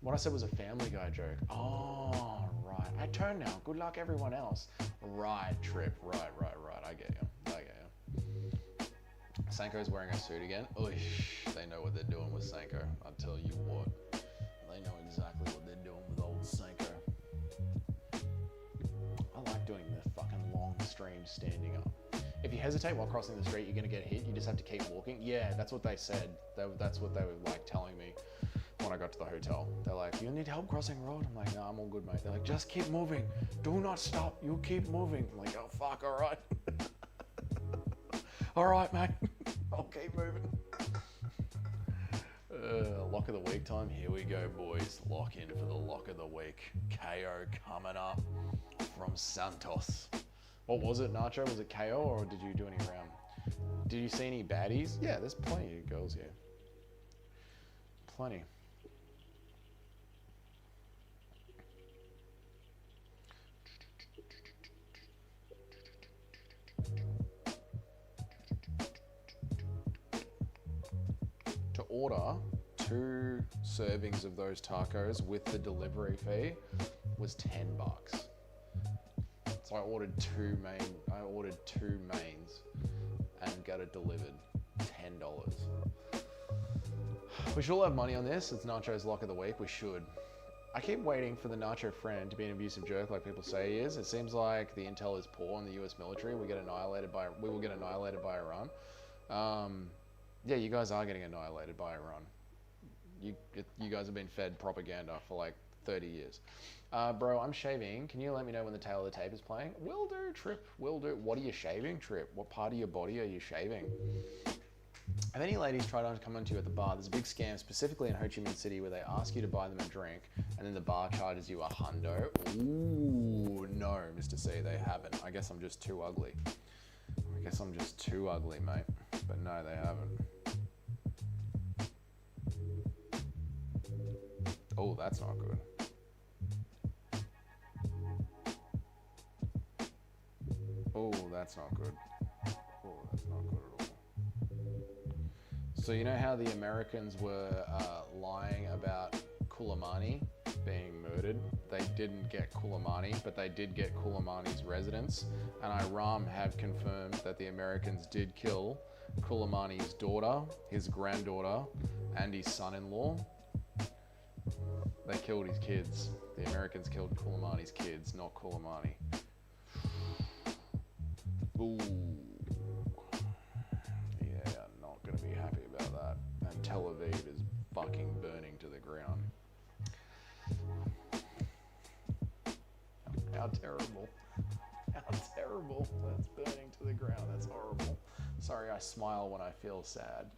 What I said was a Family Guy joke. Oh, right. I turn now. Good luck, everyone else. Right, Trip. Right. I get you. Sanko's wearing a suit again. Oish, they know what they're doing with Sanko. I'll tell you what. They know exactly what they're doing with old Sanko. I like doing the fucking long streams standing up. If you hesitate while crossing the street, you're gonna get hit. You just have to keep walking. Yeah, that's what they said. That's what they were like telling me when I got to the hotel. They're like, "You need help crossing road?" I'm like, "No, I'm all good, mate." They're like, "Just keep moving. Do not stop. You keep moving." I'm like, "Oh fuck, all right." All right, mate. I'll keep moving. Lock of the week time. Here we go, boys. Lock in for the lock of the week. KO coming up from Santos. What was it, Nacho? Was it KO or did you do any round? Did you see any baddies? Yeah, there's plenty of girls here. Plenty. To order 2 servings of those tacos with the delivery fee was $10. So I ordered 2 mains and got it delivered. $10. We should all have money on this. It's Nacho's lock of the week. We should. I keep waiting for the Nacho friend to be an abusive jerk like people say he is. It seems like the intel is poor in the US military. We will get annihilated by Iran. Yeah, you guys are getting annihilated by Iran. You guys have been fed propaganda for like 30 years. Bro, I'm shaving. Can you let me know when the tail of the tape is playing? Will do, Trip. Will do. What are you shaving, Trip? What part of your body are you shaving? Have any ladies tried to come onto you at the bar? There's a big scam specifically in Ho Chi Minh City where they ask you to buy them a drink and then the bar charges you $100. Ooh, no, Mr. C, they haven't. I guess I'm just too ugly. Mate. But no, they haven't. Oh, that's not good. Oh, that's not good. Oh, that's not good at all. So you know how the Americans were lying about Kulamani being murdered? They didn't get Kulamani, but they did get Kulamani's residence. And Iran have confirmed that the Americans did kill Kulamani's daughter, his granddaughter, and his son-in-law. They killed his kids. The Americans killed Kulamani's kids, not Kulamani. Ooh. Yeah, not gonna be happy about that. And Tel Aviv is fucking burning to the ground. How terrible. How terrible. That's burning to the ground. That's horrible. Sorry, I smile when I feel sad.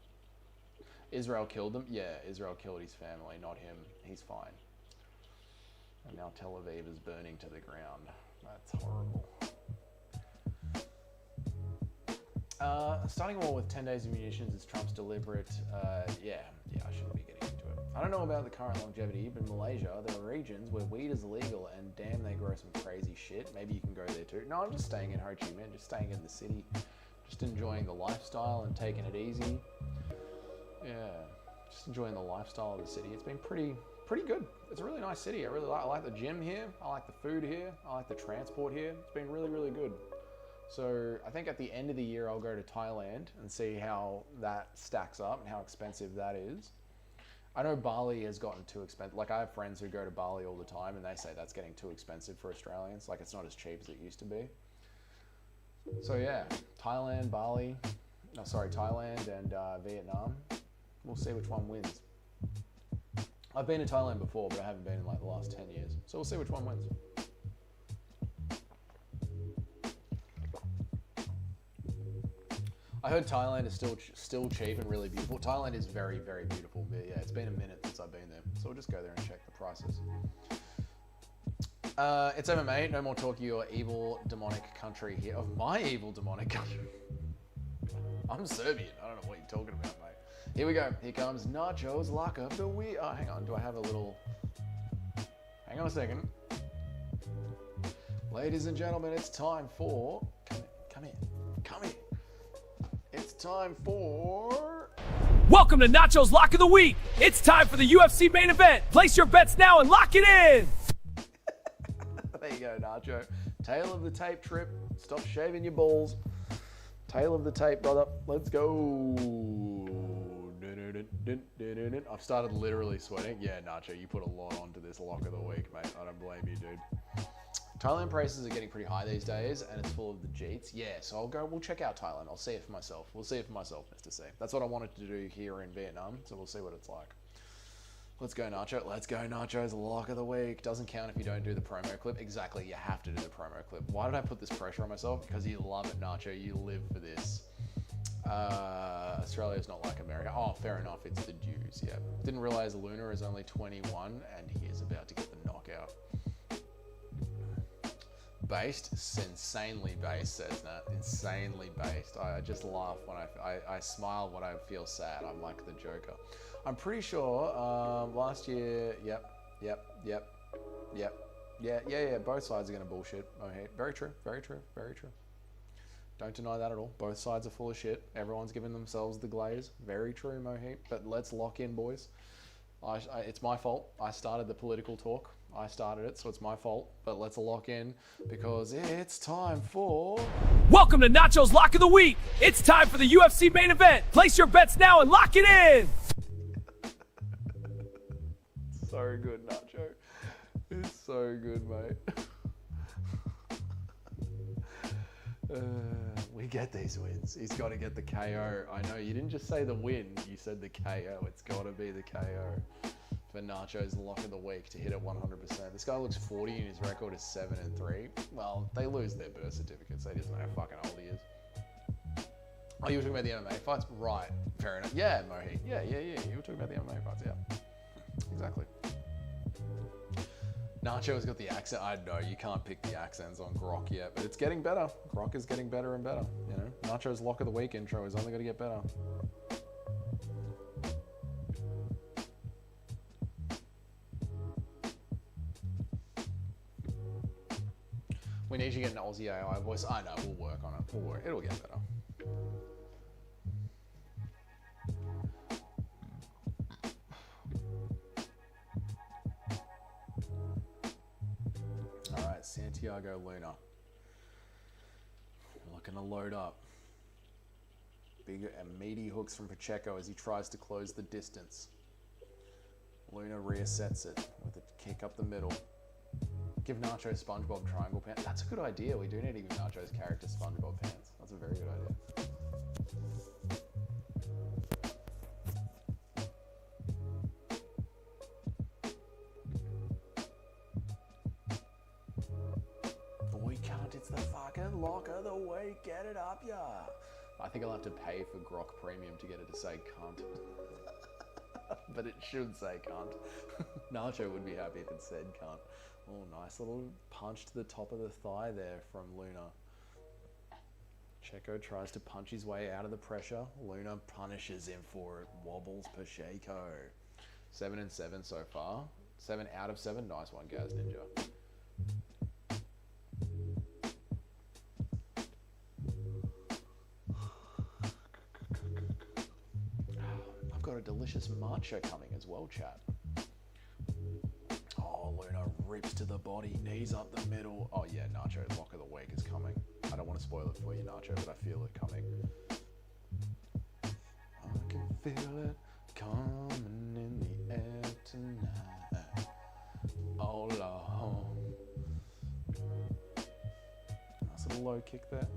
Israel killed them? Yeah, Israel killed his family, not him. He's fine. And now Tel Aviv is burning to the ground. That's horrible. Starting a war with 10 days of munitions is Trump's deliberate. Yeah, I shouldn't be getting into it. I don't know about the current longevity, but in Malaysia, there are regions where weed is illegal and damn, they grow some crazy shit. Maybe you can go there too. No, I'm just staying in Ho Chi Minh, just staying in the city, just enjoying the lifestyle and taking it easy. Yeah, just enjoying the lifestyle of the city. It's been pretty good. It's a really nice city. I like the gym here. I like the food here. I like the transport here. It's been really, really good. So I think at the end of the year, I'll go to Thailand and see how that stacks up and how expensive that is. I know Bali has gotten too expensive. Like, I have friends who go to Bali all the time and they say that's getting too expensive for Australians. Like, it's not as cheap as it used to be. So yeah, Thailand, Bali, no, sorry, Thailand and Vietnam. We'll see which one wins. I've been to Thailand before, but I haven't been in like the last 10 years. So we'll see which one wins. I heard Thailand is still cheap and really beautiful. Thailand is very, very beautiful. But yeah, it's been a minute since I've been there. So we'll just go there and check the prices. It's MMA. No more talk of your evil, demonic country here. Of my evil, demonic country. I'm Serbian. I don't know what you're talking about, mate. Here we go. Here comes Nacho's Lock of the Week. Oh, hang on. Do I have a little... Hang on a second. Ladies and gentlemen, it's time for... Come here. Come here. It's time for... Welcome to Nacho's Lock of the Week. It's time for the UFC main event. Place your bets now and lock it in. There you go, Nacho. Tail of the tape trip. Stop shaving your balls. Tail of the tape, brother. Let's go. I've started literally sweating. Yeah, Nacho, you put a lot onto this Lock of the Week, mate. I don't blame you, dude. Thailand prices are getting pretty high these days, and it's full of the Jeets. Yeah, so we'll check out Thailand. I'll see it for myself. We'll see it for myself, Mr. C. That's what I wanted to do here in Vietnam, so we'll see what it's like. Let's go, Nacho. Let's go, Nacho's Lock of the Week. Doesn't count if you don't do the promo clip. Exactly, you have to do the promo clip. Why did I put this pressure on myself? Because you love it, Nacho. You live for this. Australia's not like America. Oh, fair enough. It's the Jews, yeah. Didn't realize Luna is only 21, and he is about to get the knockout. Based, insanely based, says Nat. Insanely based. I just laugh when I smile when I feel sad. I'm like the Joker. I'm pretty sure last year. Yep. Yeah. Both sides are gonna bullshit. Okay, very true. Don't deny that at all. Both sides are full of shit. Everyone's giving themselves the glaze. Very true, Mohit. But let's lock in, boys. It's my fault. I started the political talk. I started it, so it's my fault. But let's lock in because it's time for... Welcome to Nacho's Lock of the Week. It's time for the UFC main event. Place your bets now and lock it in. So good, Nacho. It's so good, mate. We get these wins. He's got to get the KO. I know, you didn't just say the win, you said the KO. It's got to be the KO for Nacho's Lock of the Week to hit it 100%. This guy looks 40 and his record is 7-3. Well, they lose their birth certificates. They just know how fucking old he is. Oh, you were talking about the MMA fights? Right. Fair enough. Yeah, Mohit. Yeah. You were talking about the MMA fights, yeah. Exactly. Nacho has got the accent. I know you can't pick the accents on Grok yet, but it's getting better. Grok is getting better and better. You know, Nacho's Lock of the Week intro is only going to get better. We need to get an Aussie AI voice. I know, we'll work on it. We'll work. It'll get better. Santiago Luna. Looking to load up. Big and meaty hooks from Pacheco as he tries to close the distance. Luna resets it with a kick up the middle. Give Nacho SpongeBob triangle pants. That's a good idea. We do need to give Nacho's character SpongeBob pants. That's a very good idea. Lock of the Week, get it up, yeah. I think I'll have to pay for Grok Premium to get it to say cunt. But it should say cunt. Nacho would be happy if it said cunt. Oh, nice little punch to the top of the thigh there from Luna. Checo tries to punch his way out of the pressure. Luna punishes him for it. Wobbles Pacheco. 7-7 so far. 7 out of 7. Nice one, Gaz Ninja. Got a delicious matcha coming as well, chat. Oh, Luna rips to the body, knees up the middle. Oh yeah, Nacho Lock of the Week is coming. I don't want to spoil it for you, Nacho, but I feel it coming. I can feel it coming in the air tonight. Oh, Lord. Nice little low kick there.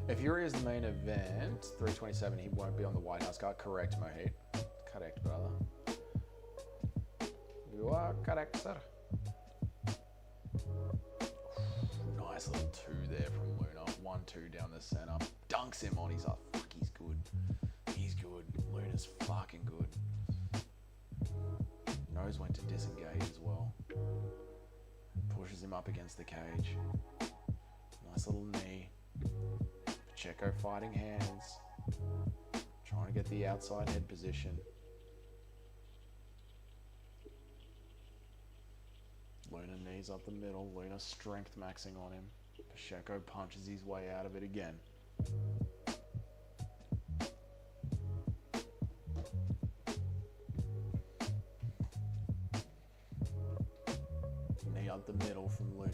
If Yuri is the main event, 327, he won't be on the White House card. Correct, Mohit. Correct, brother. You are correct, sir. Nice little two there from Luna. 1-2 down the center. Dunks him on. He's like, fuck, he's good. He's good. Luna's fucking good. Knows when to disengage as well. Pushes him up against the cage. Nice little knee. Pacheco fighting hands. Trying to get the outside head position. Luna knees up the middle. Luna strength maxing on him. Pacheco punches his way out of it again. Knee up the middle from Luna.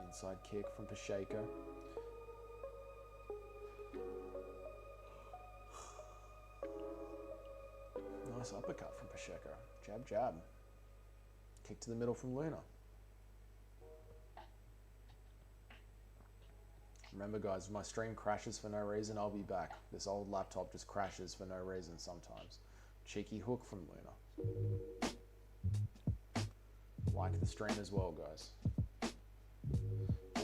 Inside kick from Pacheco. Nice uppercut from Pacheco. Jab, jab. Kick to the middle from Luna. Remember, guys, if my stream crashes for no reason, I'll be back. This old laptop just crashes for no reason sometimes. Cheeky hook from Luna. Like the stream as well, guys.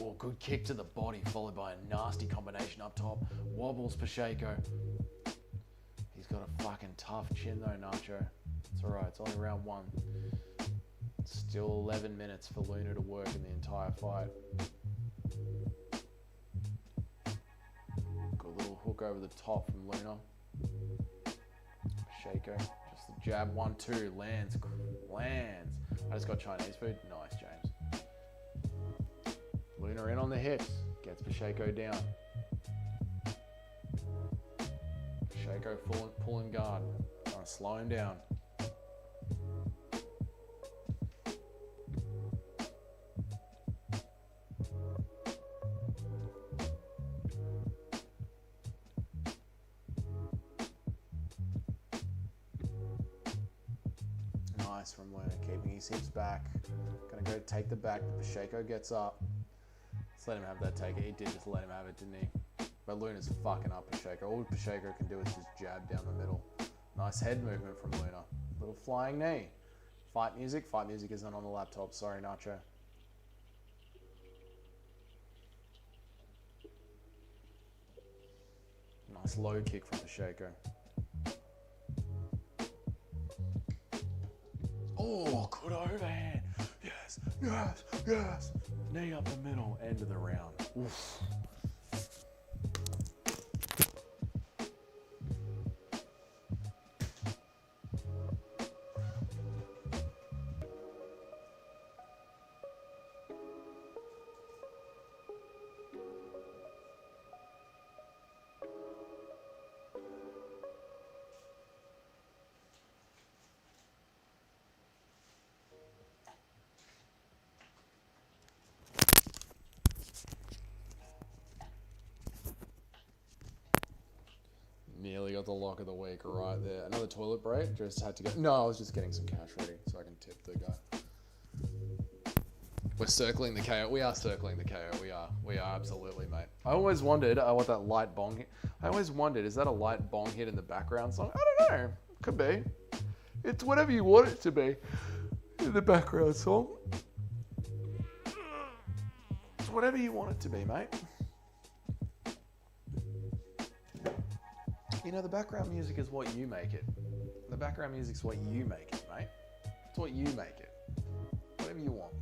Oh, good kick to the body, followed by a nasty combination up top. Wobbles Pacheco. He's got a fucking tough chin though, Nacho. It's alright, it's only round 1. Still 11 minutes for Luna to work in the entire fight. Good little hook over the top from Luna. Pacheco, just the jab, 1-2, lands. I just got Chinese food. Nice, James. Luna in on the hips, gets Pacheco down. Pacheco pulling guard, trying to slow him down. Nice from Luna, keeping his hips back. Gonna go take the back, but Pacheco gets up. Let's let him have that take. He did just let him have it, didn't he? But Luna's fucking up Pacheco. All Pacheco can do is just jab down the middle. Nice head movement from Luna. Little flying knee. Fight music. Fight music isn't on the laptop. Sorry, Nacho. Nice low kick from Pacheco. Oh, good overhand. Yes, yes, yes. Knee up the middle, end of the round. Oof. Nearly got the lock of the week right there. Another toilet break. Just had to go. No, I was just getting some cash ready so I can tip the guy. We're circling the KO. We are circling the KO. We are absolutely, mate. I always wondered what that light bong hit. I always wondered, is that a light bong hit in the background song? I don't know. Could be. It's whatever you want it to be in the background song. It's whatever you want it to be, mate. You know, the background music is what you make it. The background music's what you make it, mate. It's what you make it. Whatever you want.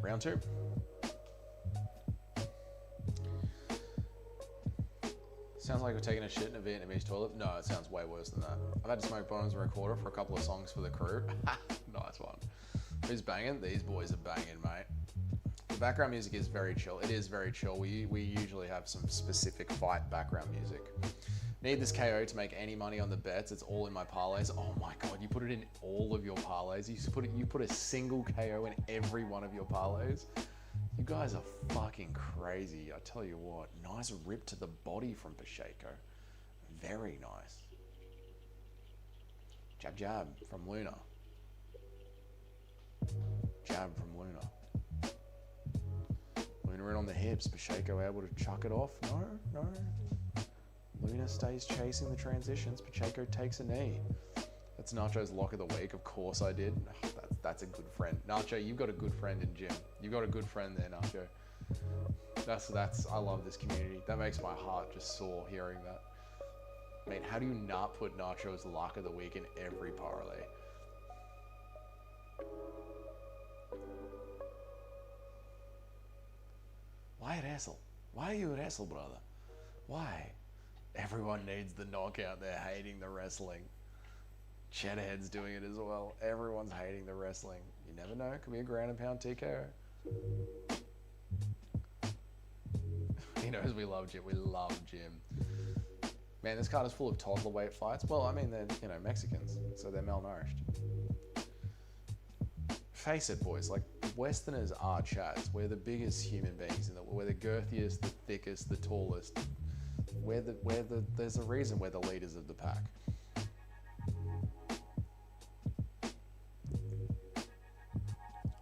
Round 2. Sounds like we're taking a shit in a Vietnamese toilet. No, it sounds way worse than that. I've had to smoke bottoms and recorder for a couple of songs for the crew. Nice one. Who's banging? These boys are banging, mate. The background music is very chill. It is very chill. We usually have some specific fight background music. Need this KO to make any money on the bets. It's all in my parlays. Oh my god, you put it in all of your parlays. You put a single KO in every one of your parlays. You guys are fucking crazy. I tell you what, nice rip to the body from Pacheco. Very nice. Jab jab from Luna. Jab from Luna. Luna in on the hips. Pacheco able to chuck it off. No. Luna stays chasing the transitions. Pacheco takes a knee. That's Nacho's lock of the week. Of course I did. That's a good friend. Nacho, you've got a good friend in Jim. You've got a good friend there, Nacho. That's I love this community. That makes my heart just sore hearing that. I mean, how do you not put Nacho's lock of the week in every parlay? Why at Essel? Why are you at Essel, brother? Why? Everyone needs the knockout. They're hating the wrestling. Cheddarhead's doing it as well. Everyone's hating the wrestling. You never know. Could be a ground and pound TKO. He knows we love Jim. We love Jim. Man, this card is full of toddler weight fights. Well, I mean, they're, Mexicans, so they're malnourished. Face it, boys. Like, Westerners are Chads. We're the biggest human beings in the world. We're the girthiest, the thickest, the tallest. There's a reason we're the leaders of the pack.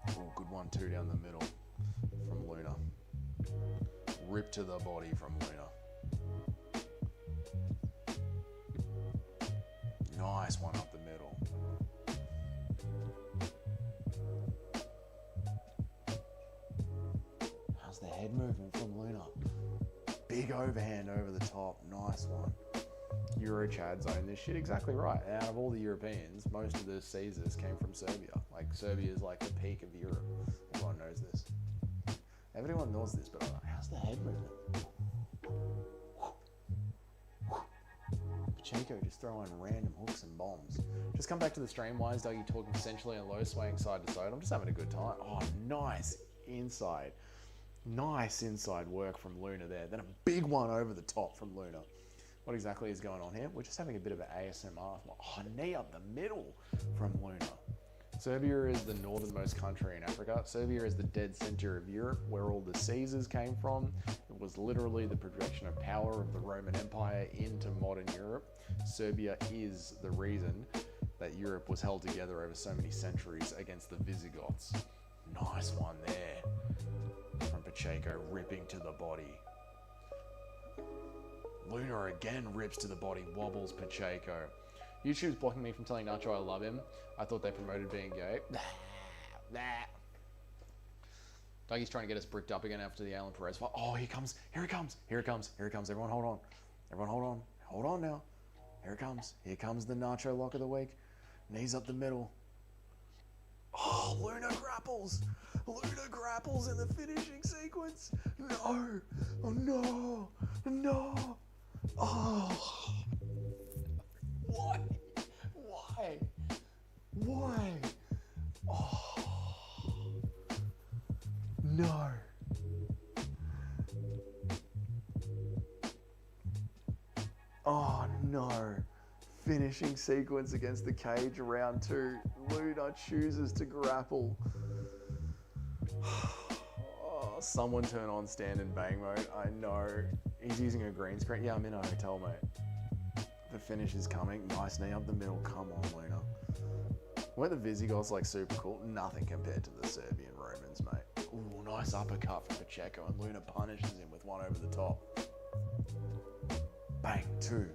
Oh, good 1-2 down the middle from Luna. Rip to the body from Luna. Nice one up the middle. How's the head movement from Luna? Big overhand over the top. Nice one. Euro Chads own this shit. Exactly right. Out of all the Europeans, most of the Caesars came from Serbia. Like, Serbia is like the peak of Europe. Everyone knows this. Everyone knows this, but I'm like, how's the head movement? Pacheco just throwing random hooks and bombs. Just come back to the stream, wise Doug. You talking essentially and low swaying side to side. I'm just having a good time. Oh, nice inside. Nice inside work from Luna there. Then a big one over the top from Luna. What exactly is going on here? We're just having a bit of an ASMR. Oh, knee up the middle from Luna. Serbia is the northernmost country in Africa. Serbia is the dead center of Europe, where all the Caesars came from. It was literally the projection of power of the Roman Empire into modern Europe. Serbia is the reason that Europe was held together over so many centuries against the Visigoths. Nice one there from Pacheco, ripping to the body. Luna again rips to the body, wobbles Pacheco. YouTube's blocking me from telling Nacho I love him. I thought they promoted being gay. Dougie's trying to get us bricked up again after the Alan Perez fight. Oh, here he comes. Here he comes. Here it comes. Here it comes. Everyone hold on. Everyone hold on. Hold on now. Here it comes. Here comes the Nacho lock of the week. Knees up the middle. Oh, Luna grapples. Luna grapples in the finishing sequence. No. Oh, no. No. Oh. Why? Why? Why? Oh. No. Oh no. Finishing sequence against the cage, round 2. Luna chooses to grapple. Oh, someone turn on stand and bang mode. I know. He's using a green screen. Yeah, I'm in a hotel, mate. The finish is coming. Nice knee up the middle. Come on, Luna. Weren't the Visigoths like super cool? Nothing compared to the Serbian Romans, mate. Ooh, nice uppercut from Pacheco, and Luna punishes him with one over the top. Bang, 2,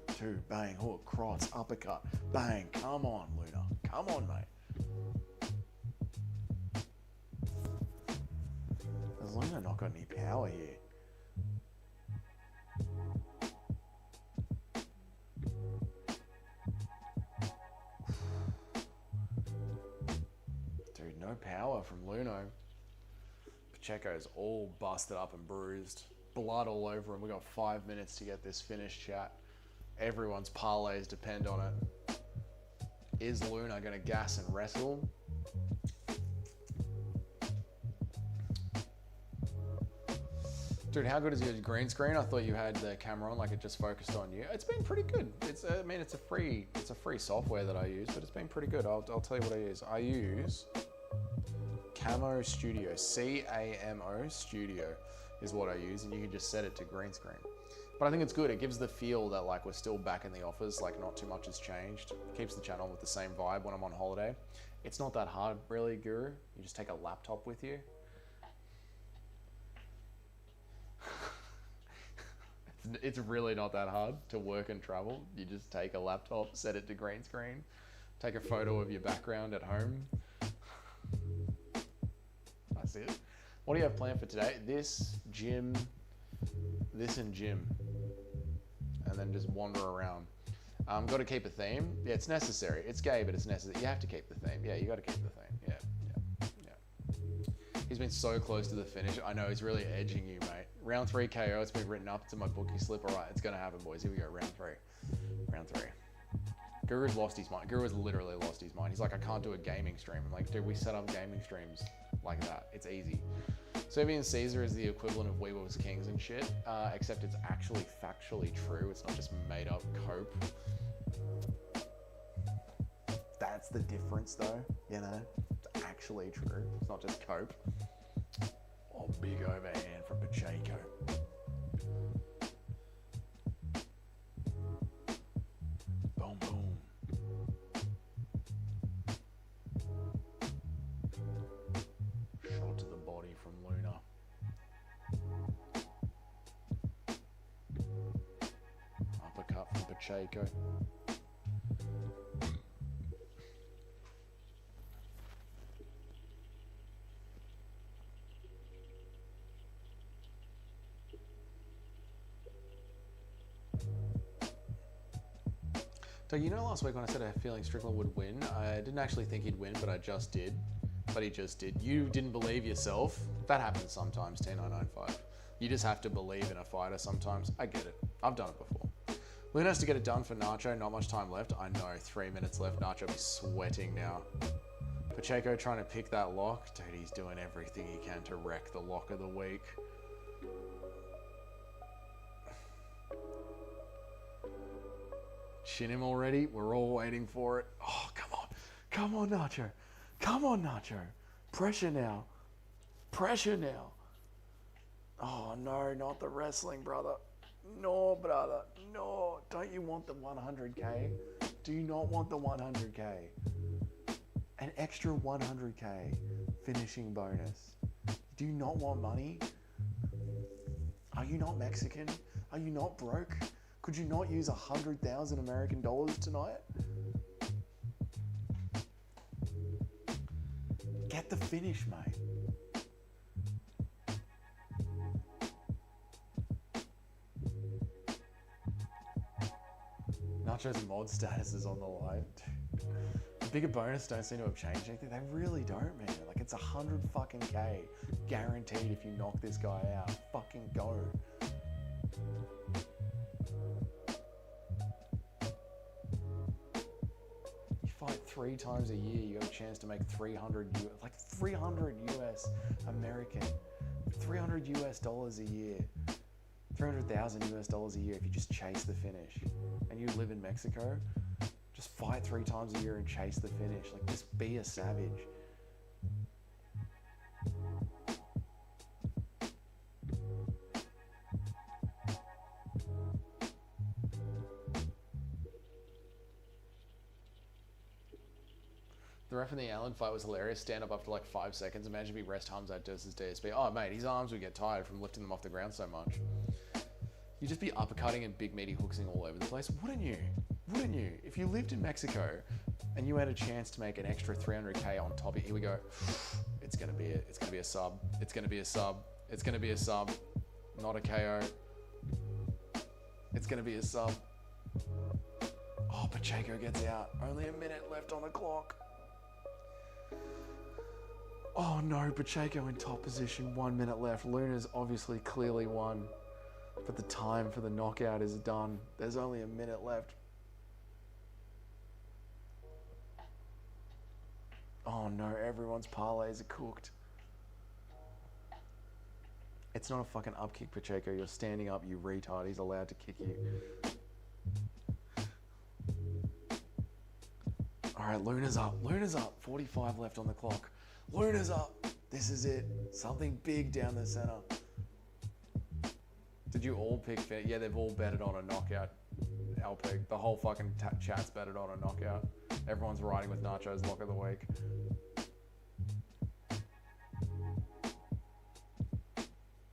bang, hook, cross, uppercut, bang. Come on, Luna. Come on, mate. Has Luna not got any power here? Dude, no power from Luno. Pacheco's all busted up and bruised. Blood all over him. We got 5 minutes to get this finished, chat. Everyone's parlays depend on it. Is Luna going to gas and wrestle? Dude, how good is your green screen? I thought you had the camera on, like it just focused on you. It's been pretty good. It's, I mean, it's a free software that I use, but it's been pretty good. I'll tell you what I use. I use Camo Studio, CAMO Studio is what I use, and you can just set it to green screen. But I think it's good. It gives the feel that like we're still back in the office, like not too much has changed. Keeps the channel with the same vibe when I'm on holiday. It's not that hard, really, Guru. You just take a laptop with you. It's really not that hard to work and travel. You just take a laptop, set it to green screen, take a photo of your background at home. That's it. What do you have planned for today? This, gym, this and gym. And then just wander around. Got to keep a theme. Yeah, it's necessary. It's gay, but it's necessary. You have to keep the theme. Yeah, you got to keep the theme. Yeah. He's been so close to the finish. I know, he's really edging you, mate. Round 3 KO, it's been written up. It's in my bookie slip. All right, it's going to happen, boys. Here we go, round 3. Round 3. Guru's lost his mind. Guru's literally lost his mind. He's like, I can't do a gaming stream. I'm like, dude, we set up gaming streams like that. It's easy. Serbian Caesar is the equivalent of We Was Kings and shit, except it's actually factually true. It's not just made up cope. That's the difference, though, you know? It's actually true. It's not just cope. Oh, big overhand from Pacheco. Boom, boom. Shot to the body from Luna. Uppercut from Pacheco. So you know last week when I said I had a feeling Strickland would win, I didn't actually think he'd win, but I just did. But he just did. You didn't believe yourself. That happens sometimes, T995. You just have to believe in a fighter sometimes. I get it. I've done it before. Luna has to get it done for Nacho. Not much time left. I know, 3 minutes left. Nacho be sweating now. Pacheco trying to pick that lock. Dude, he's doing everything he can to wreck the lock of the week. Shin him already. We're all waiting for it. Oh, come on. Come on, Nacho. Come on, Nacho. Pressure now. Pressure now. Oh, no, not the wrestling, brother. No, brother. No. Don't you want the 100K? Do you not want the 100K? An extra 100K finishing bonus. Do you not want money? Are you not Mexican? Are you not broke? Could you not use 100,000 American dollars tonight? Get the finish, mate. Nacho's mod status is on the line. The bigger bonus don't seem to have changed anything. They really don't, man. Like, it's 100 fucking K guaranteed if you knock this guy out. Fucking go. Fight 3 times a year, you got a chance to make 300 US American, 300 US dollars a year, 300,000 US dollars a year if you just chase the finish. And you live in Mexico, just fight 3 times a year and chase the finish. Like, just be a savage. The ref in the Allen fight was hilarious. Stand up after like 5 seconds. Imagine if he rest Hamzat versus DSP. Oh, mate, his arms would get tired from lifting them off the ground so much. You'd just be uppercutting and big meaty hooksing all over the place. Wouldn't you? Wouldn't you? If you lived in Mexico and you had a chance to make an extra 300K on top of it, here we go. It's gonna be a sub. It's gonna be a sub. It's gonna be a sub. Not a KO. It's gonna be a sub. Oh, Pacheco gets out. Only a minute left on the clock. Oh no, Pacheco in top position, 1 minute left. Luna's obviously clearly won, but the time for the knockout is done. There's only a minute left. Oh no, everyone's parlays are cooked. It's not a fucking up kick, Pacheco. You're standing up, you retard. He's allowed to kick you. All right, Luna's up. Luna's up. 45 left on the clock. Luna's up. This is it. Something big down the center. Did you all pick Finn? Yeah, they've all betted on a knockout. LPIG. The whole fucking chat's betted on a knockout. Everyone's riding with Nacho's lock of the week.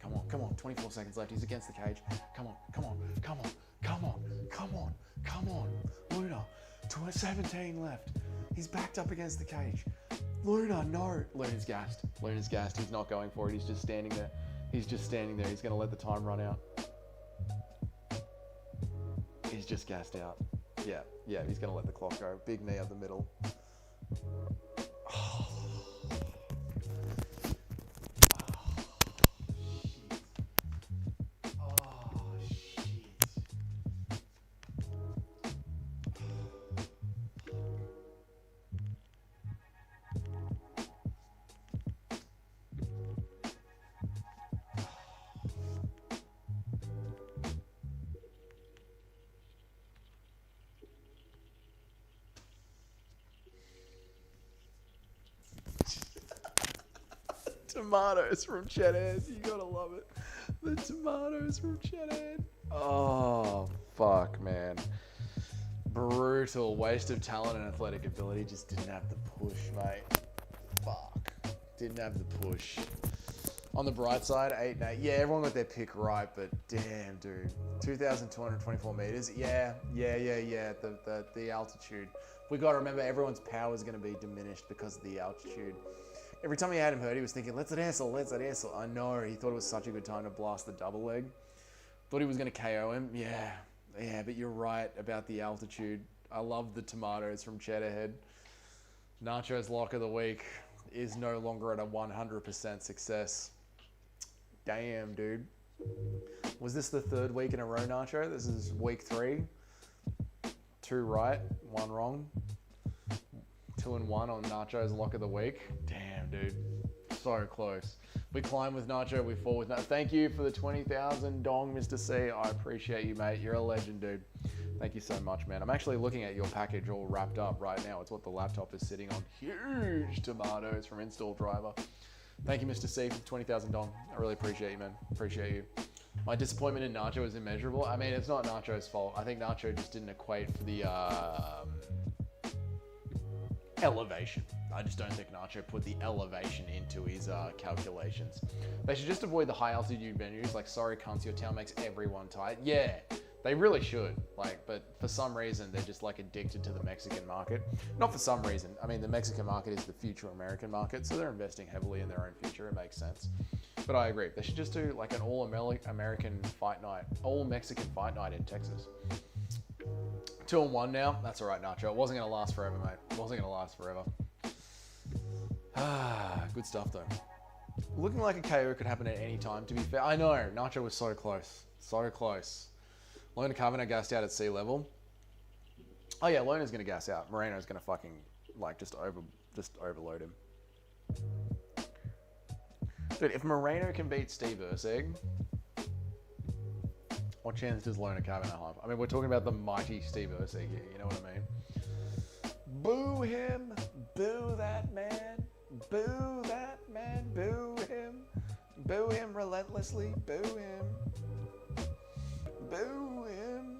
Come on, come on. 24 seconds left. He's against the cage. Come on, come on, come on, come on, come on, come on. Luna, 17 left. He's backed up against the cage. Luna, no. Luna's gassed. Luna's gassed. He's not going for it. He's just standing there. He's just standing there. He's going to let the time run out. He's just gassed out. Yeah, he's going to let the clock go. Big knee up the middle. Oh. Tomatoes from Cheddhead. You gotta love it. The tomatoes from Cheddhead. Oh, fuck, man. Brutal. Waste of talent and athletic ability. Just didn't have the push, mate. Fuck. Didn't have the push. On the bright side, 8 and 8. Yeah, everyone got their pick right, but damn, dude. 2,224 meters. Yeah. The altitude. We got to remember everyone's power is going to be diminished because of the altitude. Every time he had him hurt, he was thinking, let's wrestle. I know, he thought it was such a good time to blast the double leg. Thought he was going to KO him. Yeah, but you're right about the altitude. I love the tomatoes from Cheddarhead. Nacho's lock of the week is no longer at a 100% success. Damn, dude. Was this the 3rd week in a row, Nacho? This is week 3. 2 right, 1 wrong. 2 and 1 on Nacho's lock of the week. Damn, dude. So close. We climb with Nacho, we fall with Nacho. Thank you for the 20,000 dong, Mr. C. I appreciate you, mate. You're a legend, dude. Thank you so much, man. I'm actually looking at your package all wrapped up right now. It's what the laptop is sitting on. Huge tomatoes from Install Driver. Thank you, Mr. C, for 20,000 dong. I really appreciate you, man. Appreciate you. My disappointment in Nacho is immeasurable. I mean, it's not Nacho's fault. I think Nacho just didn't equate for the elevation. I just don't think Nacho put the elevation into his calculations. They should just avoid the high altitude venues. Like, sorry cunts, your town makes everyone tight. Yeah, they really should. Like, but for some reason, they're just like addicted to the Mexican market. Not for some reason. I mean, the Mexican market is the future American market, so they're investing heavily in their own future. It makes sense. But I agree. They should just do like an all-American fight night, all-Mexican fight night in Texas. 2 and 1 now. That's all right, Nacho. It wasn't going to last forever, mate. It wasn't going to last forever. Good stuff, though. Looking like a KO could happen at any time, to be fair. I know. Nacho was so close. So close. Lona Kavanagh gassed out at sea level. Oh, yeah. Lona's going to gas out. Moreno's going to fucking, like, just overload him. Dude, if Moreno can beat Steve Erceg, what chance does Lona Kavanagh have? I mean, we're talking about the mighty Steve Erceg here, you know what I mean? Boo him, boo that man, boo that man, boo him relentlessly, boo him, boo him,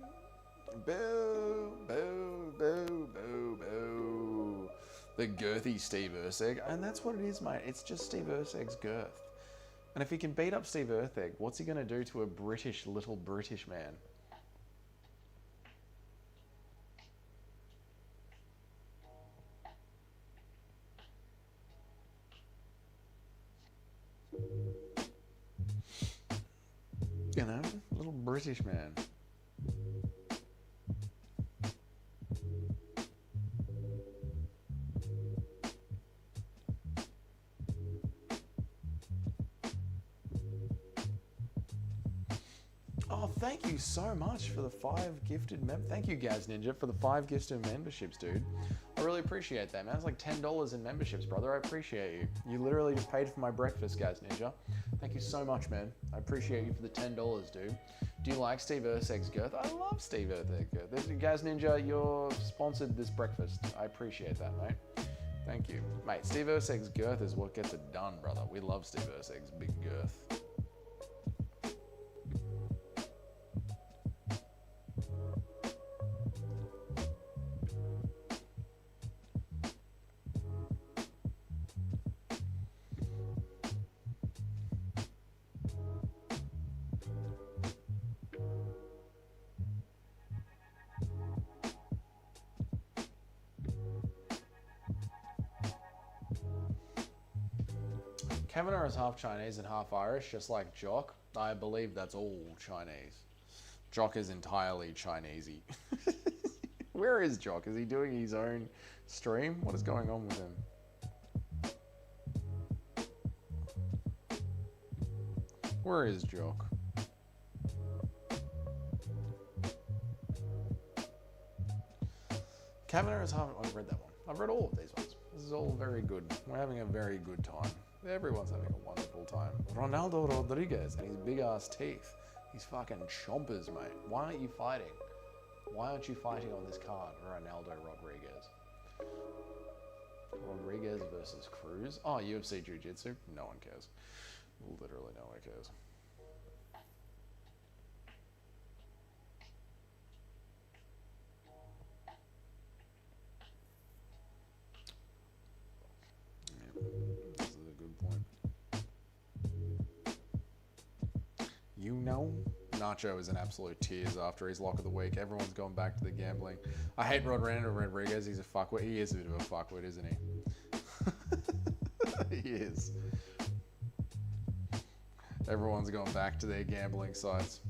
boo, boo, boo, boo, boo. The girthy Steve Erceg, and that's what it is, mate. It's just Steve Erceg's girth. And if he can beat up Steve Erceg, what's he going to do to a little British man? You know, little British man. Oh, thank you so much for the 5 gifted Thank you, Gaz Ninja, for the 5 gifted memberships, dude. I really appreciate that, man. It's like $10 in memberships, brother. I appreciate you. You literally just paid for my breakfast, Gaz Ninja. Thank you so much, man. I appreciate you for the $10, dude. Do you like Steve Urseg's girth? I love Steve Urseg's girth. Gaz Ninja, you're sponsored this breakfast. I appreciate that, mate. Thank you. Mate, Steve Urseg's girth is what gets it done, brother. We love Steve Urseg's big girth. Kavanagh is half Chinese and half Irish, just like Jock. I believe that's all Chinese. Jock is entirely Chinesey. Where is Jock? Is he doing his own stream? What is going on with him? Where is Jock? Kavanagh is half... I've read that one. I've read all of these ones. This is all very good. We're having a very good time. Everyone's having a wonderful time. Ronaldo Rodriguez and his big ass teeth. He's fucking chompers, mate. Why aren't you fighting? Why aren't you fighting on this card, Ronaldo Rodriguez? Rodriguez versus Cruz. Oh, UFC Jiu-Jitsu? No one cares. Literally no one cares. This is a good point. You know, Nacho is in absolute tears after his lock of the week. Everyone's gone back to the gambling. I hate Rodriguez. He's a fuckwit. He is a bit of a fuckwit, isn't he? He is. Everyone's gone back to their gambling sites.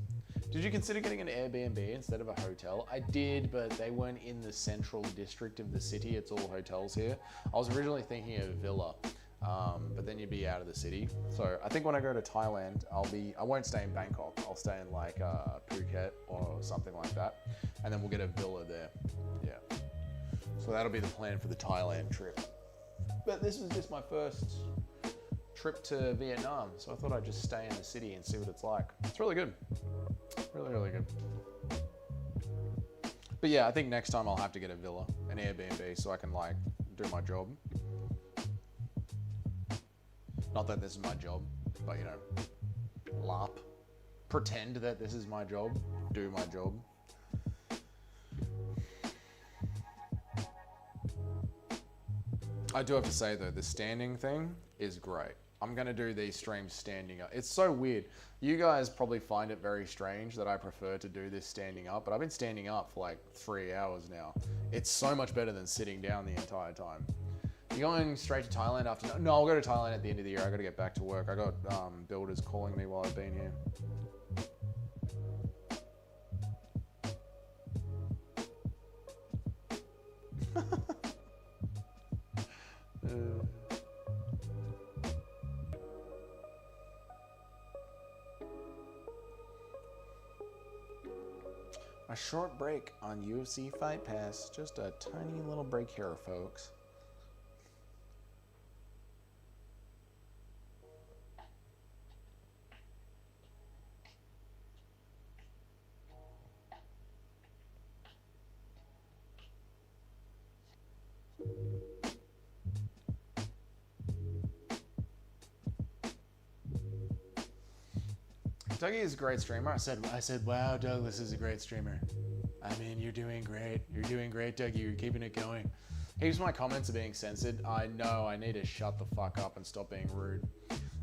Did you consider getting an Airbnb instead of a hotel? I did, but they weren't in the central district of the city. It's all hotels here. I was originally thinking of a villa, but then you'd be out of the city. So I think when I go to Thailand, I won't stay in Bangkok. I'll stay in like Phuket or something like that. And then we'll get a villa there. Yeah. So that'll be the plan for the Thailand trip. But this is just my first trip to Vietnam. So I thought I'd just stay in the city and see what it's like. It's really good. Really, really good. But yeah, I think next time I'll have to get a villa, an Airbnb, so I can like do my job. Not that this is my job, but you know, LARP. Pretend that this is my job. Do my job. I do have to say though, the standing thing is great. I'm going to do these streams standing up. It's so weird. You guys probably find it very strange that I prefer to do this standing up, but I've been standing up for like 3 hours now. It's so much better than sitting down the entire time. You going straight to Thailand after? No, I'll go to Thailand at the end of the year. I got to get back to work. I got builders calling me while I've been here. A short break on UFC Fight Pass. Just a tiny little break here, folks. Dougie is a great streamer. I said, wow, Douglas is a great streamer. I mean, you're doing great. You're doing great, Dougie. You're keeping it going. Heaps of my comments are being censored. I know. I need to shut the fuck up and stop being rude.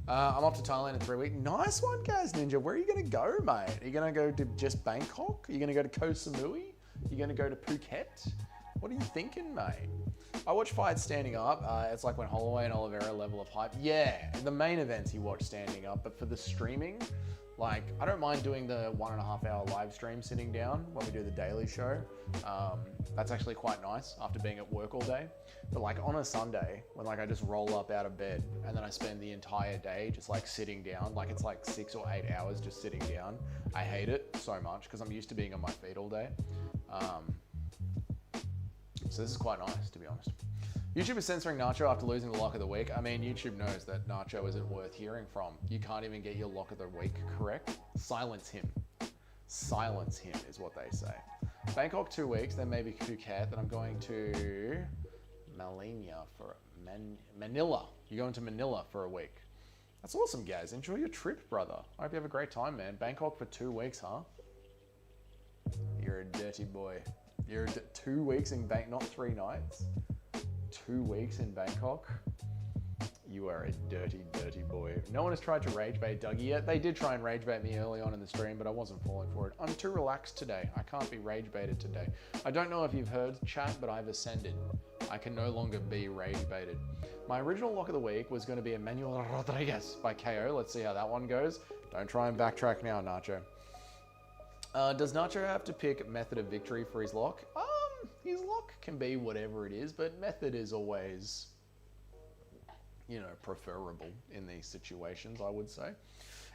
I'm off to Thailand in 3 weeks. Nice one, Gaz Ninja. Where are you going to go, mate? Are you going to go to just Bangkok? Are you going to go to Koh Samui? Are you going to go to Phuket? What are you thinking, mate? I watch fights standing up. It's like when Holloway and Oliveira level of hype. Yeah, the main events you watch standing up, but for the streaming, like, I don't mind doing the 1.5 hour live stream sitting down when we do the daily show. That's actually quite nice after being at work all day. But like on a Sunday, when like I just roll up out of bed and then I spend the entire day just like sitting down, like it's like 6 or 8 hours just sitting down. I hate it so much because I'm used to being on my feet all day. So this is quite nice, to be honest. YouTube is censoring Nacho after losing the lock of the week. I mean, YouTube knows that Nacho isn't worth hearing from. You can't even get your lock of the week correct. Silence him. Silence him is what they say. Bangkok 2 weeks, then maybe Phuket. Then I'm going to Manila. You're going to Manila for a week. That's awesome, Gaz. Enjoy your trip, brother. I hope you have a great time, man. Bangkok for 2 weeks, huh? You're a dirty boy. You're 2 weeks in Bangkok, not 3 nights. 2 weeks in Bangkok. You are a dirty, dirty boy. No one has tried to rage bait Dougie yet. They did try and rage bait me early on in the stream, but I wasn't falling for it. I'm too relaxed today. I can't be rage baited today. I don't know if you've heard chat, but I've ascended. I can no longer be rage baited. My original lock of the week was going to be Emmanuel Rodriguez by KO. Let's see how that one goes. Don't try and backtrack now, Nacho. Does Nacho have to pick method of victory for his lock? His lock can be whatever it is, but method is always, you know, preferable in these situations, I would say.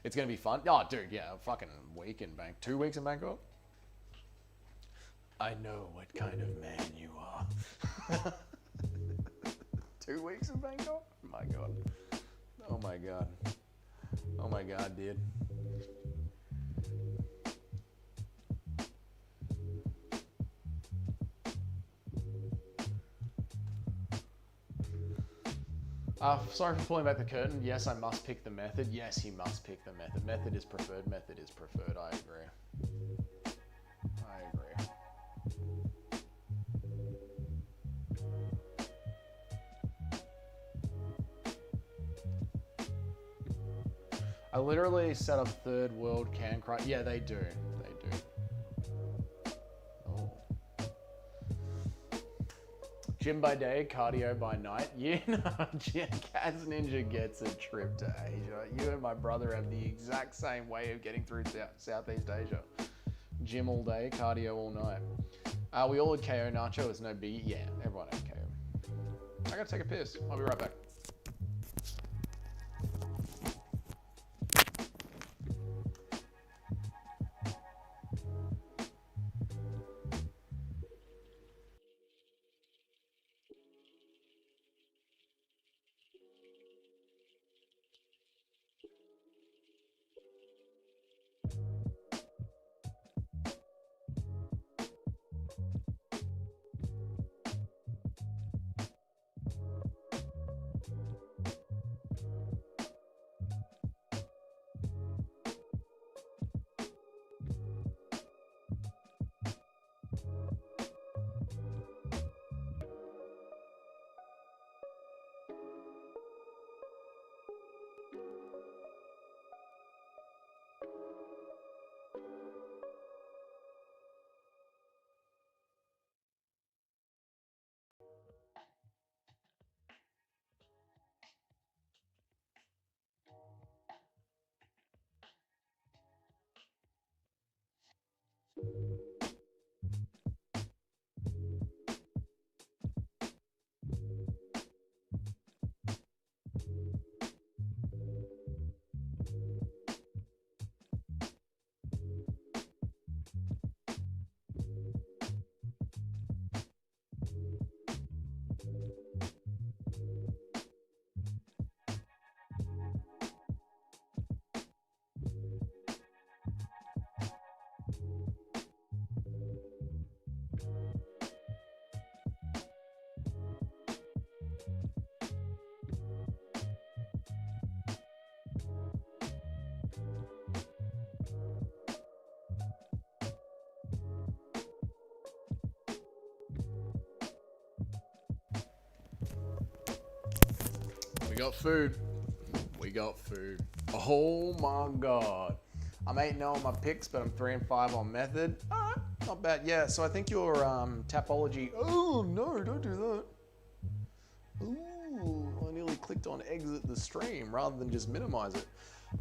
It's going to be fun. Oh, dude, yeah, a fucking week in Bangkok. 2 weeks in Bangkok? I know what kind of man you are. 2 weeks in Bangkok? My God. Oh my God. Oh my God, dude. Sorry for pulling back the curtain. Yes, I must pick the method. Yes, he must pick the method. Method is preferred. Method is preferred. I agree. I agree. I literally set up third world can cry. Yeah, they do. They do. Oh. Gym by day, cardio by night. You know, Kaz Ninja gets a trip to Asia. You and my brother have the exact same way of getting through Southeast Asia. Gym all day, cardio all night. We all had KO. Nacho is no B. Yeah, everyone had KO. I gotta take a piss. I'll be right back. We got food. We got food. Oh my God. I'm 8-0 on my picks, but I'm 3-5 on method. All right, not bad. Yeah, so I think your Tapology. Oh no, don't do that. Ooh, I nearly clicked on exit the stream rather than just minimize it.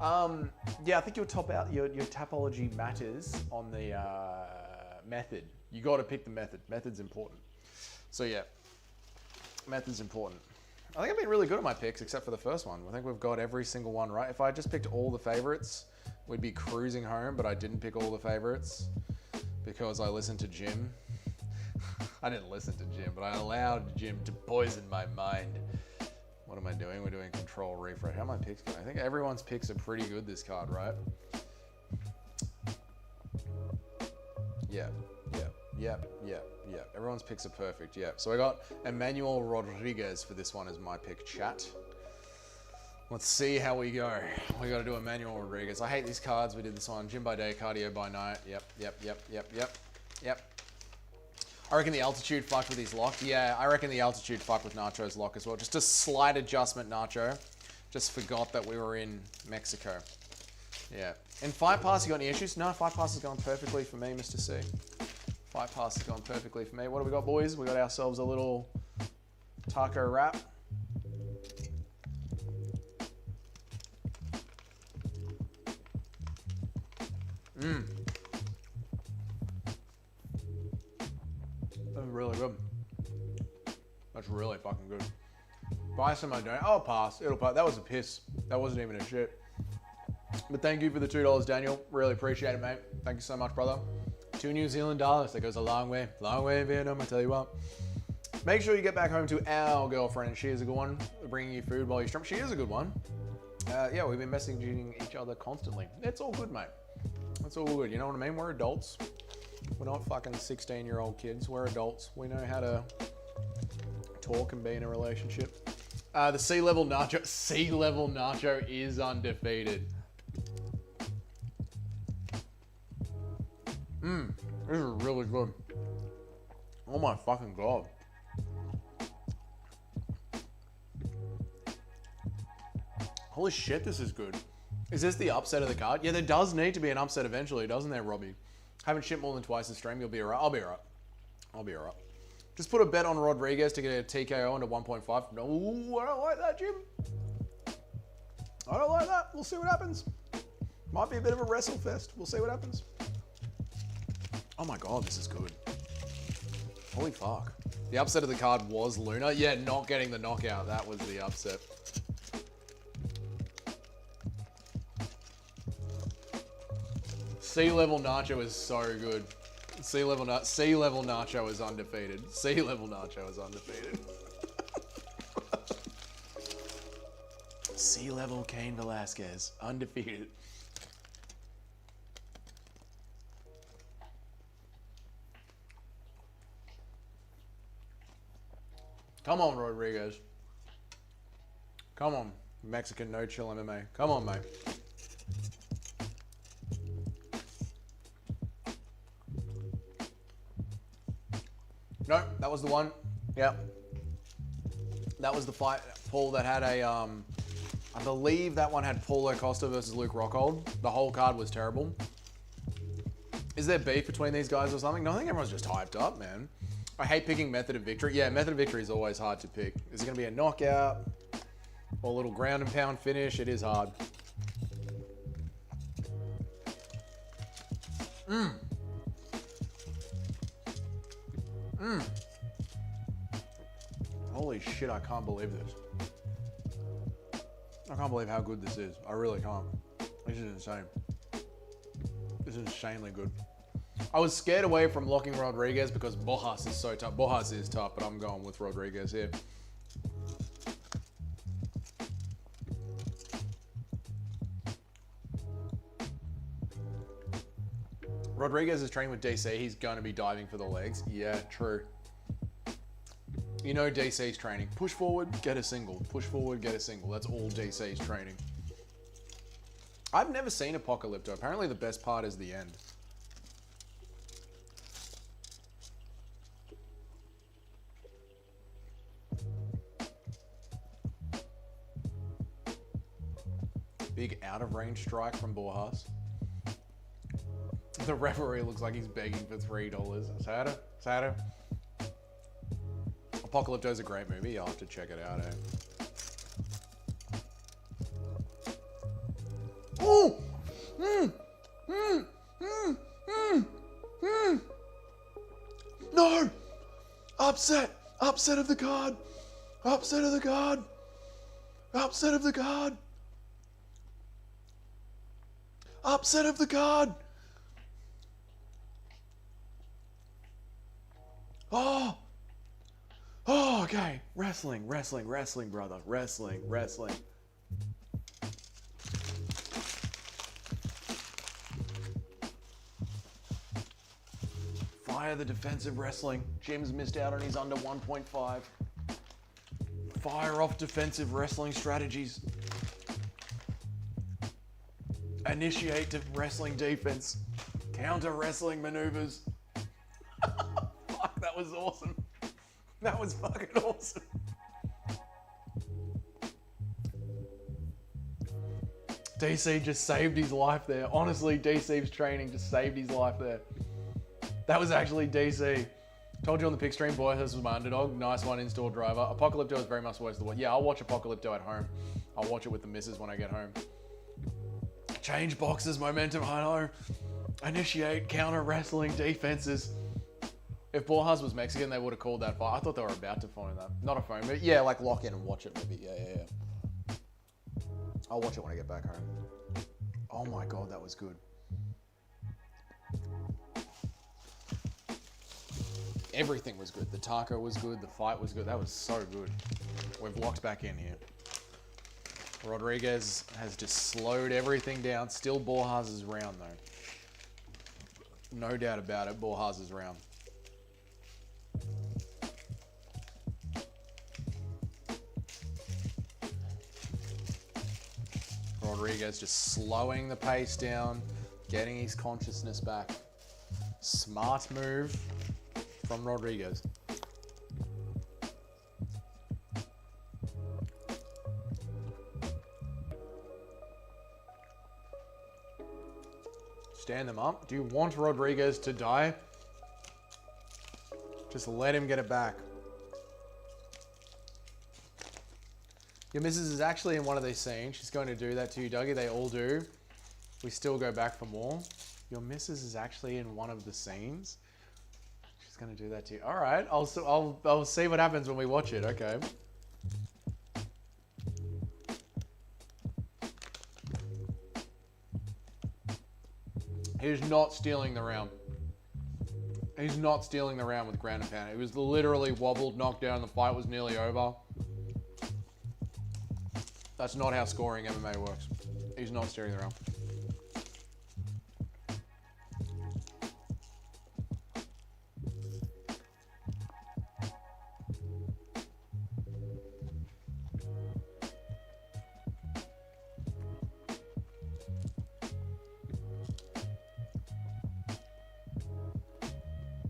Yeah, I think you'll top out your Tapology matters on the method. You got to pick the method. Method's important. So yeah, method's important. I think I've been really good at my picks, except for the first one. I think we've got every single one right. If I just picked all the favorites, we'd be cruising home, but I didn't pick all the favorites because I listened to Jim. I didn't listen to Jim, but I allowed Jim to poison my mind. What am I doing? We're doing control refresh. How are my picks going? I think everyone's picks are pretty good this card, right? Yeah. Everyone's picks are perfect, yeah. So I got Emmanuel Rodriguez for this one as my pick, chat. Let's see how we go. We got to do Emmanuel Rodriguez. I hate these cards. We did this one. Gym by day, cardio by night. Yep. I reckon the altitude fucked with his lock. Yeah, I reckon the altitude fucked with Nacho's lock as well. Just a slight adjustment, Nacho. Just forgot that we were in Mexico. Yeah. In Fight Pass, you got any issues? No, Fight Pass has gone perfectly for me, Mr. C. Fight Pass has gone perfectly for me. What have we got, boys? We got ourselves a little taco wrap. That's really good. That's really fucking good. Buy some, I don't. I'll pass. It'll pass. That was a piss. That wasn't even a shit. But thank you for the $2, Daniel. Really appreciate it, mate. Thank you so much, brother. $2 New Zealand. That goes a long way. Long way in Vietnam, I tell you what. Make sure you get back home to our girlfriend. She is a good one. Bringing you food while you stream. She is a good one. Yeah, we've been messaging each other constantly. It's all good, mate. It's all good. You know what I mean? We're adults. We're not fucking 16-year-old kids. We're adults. We know how to talk and be in a relationship. The C-level nacho is undefeated. This is really good. Oh my fucking god. Holy shit, this is good. Is this the upset of the card? Yeah, there does need to be an upset eventually, doesn't there, Robbie? Haven't shipped more than twice a stream, you'll be alright. I'll be alright. Just put a bet on Rodriguez to get a TKO into 1.5. No, I don't like that, Jim. I don't like that. We'll see what happens. Might be a bit of a wrestle fest. We'll see what happens. Oh my god, this is good. Holy fuck. The upset of the card was Luna. Yeah, not getting the knockout. That was the upset. C-level Nacho is so good. C-level Nacho is undefeated. C-level Nacho is undefeated. C-level Cain Velasquez, undefeated. Come on, Rodriguez. Come on, Mexican no-chill MMA. Come on, mate. No, that was the one. Yep. That was the fight, Paul, that had a, I believe that one had Paulo Costa versus Luke Rockhold. The whole card was terrible. Is there beef between these guys or something? No, I think everyone's just hyped up, man. I hate picking method of victory. Yeah, method of victory is always hard to pick. Is it going to be a knockout or a little ground and pound finish? It is hard. Holy shit, I can't believe this. I can't believe how good this is. I really can't. This is insane. This is insanely good. I was scared away from locking Rodriguez because Bojas is so tough. Bojas is tough, but I'm going with Rodriguez here. Rodriguez is training with DC. He's going to be diving for the legs. Yeah, true. You know DC's training. Push forward, get a single. Push forward, get a single. That's all DC's training. I've never seen Apocalypto. Apparently the best part is the end. Big out-of-range strike from Borjas. The referee looks like he's begging for $3. Sada. Apocalypto's a great movie. You'll have to check it out, eh? Ooh! No! Upset! Upset of the card! Upset of the card! Upset of the card! Upset of the card! Oh! Oh, okay. Wrestling, brother. Wrestling. Fire the defensive wrestling. Jim's missed out on his under 1.5. Fire off defensive wrestling strategies. Initiate wrestling defense. Counter wrestling maneuvers. Fuck, that was awesome. That was fucking awesome. DC just saved his life there. Honestly, DC's training just saved his life there. That was actually DC. Told you on the pick stream, Boyhurst was my underdog. Nice one, in-store driver. Apocalypto is very much worth the watch. Yeah, I'll watch Apocalypto at home. I'll watch it with the missus when I get home. Change boxes, momentum, I know. Initiate, counter wrestling, defenses. If Borjas was Mexican, they would have called that fight. I thought they were about to phone that. Not a phone, but yeah, like lock in and watch it maybe. Yeah. I'll watch it when I get back home. Oh my God, that was good. Everything was good. The taco was good. The fight was good. That was so good. We've locked back in here. Rodriguez has just slowed everything down. Still Borjas' round though. No doubt about it, Borjas' round. Rodriguez just slowing the pace down, getting his consciousness back. Smart move from Rodriguez. Stand them up. Do you want Rodriguez to die? Just let him get it back. Your missus is actually in one of these scenes. She's going to do that to you, Dougie. They all do. We still go back for more. Your missus is actually in one of the scenes. She's going to do that to you. All right. I'll see what happens when we watch it. Okay. He's not stealing the round. He's not stealing the round with ground and pound. It was literally wobbled, knocked down. The fight was nearly over. That's not how scoring MMA works. He's not steering the round.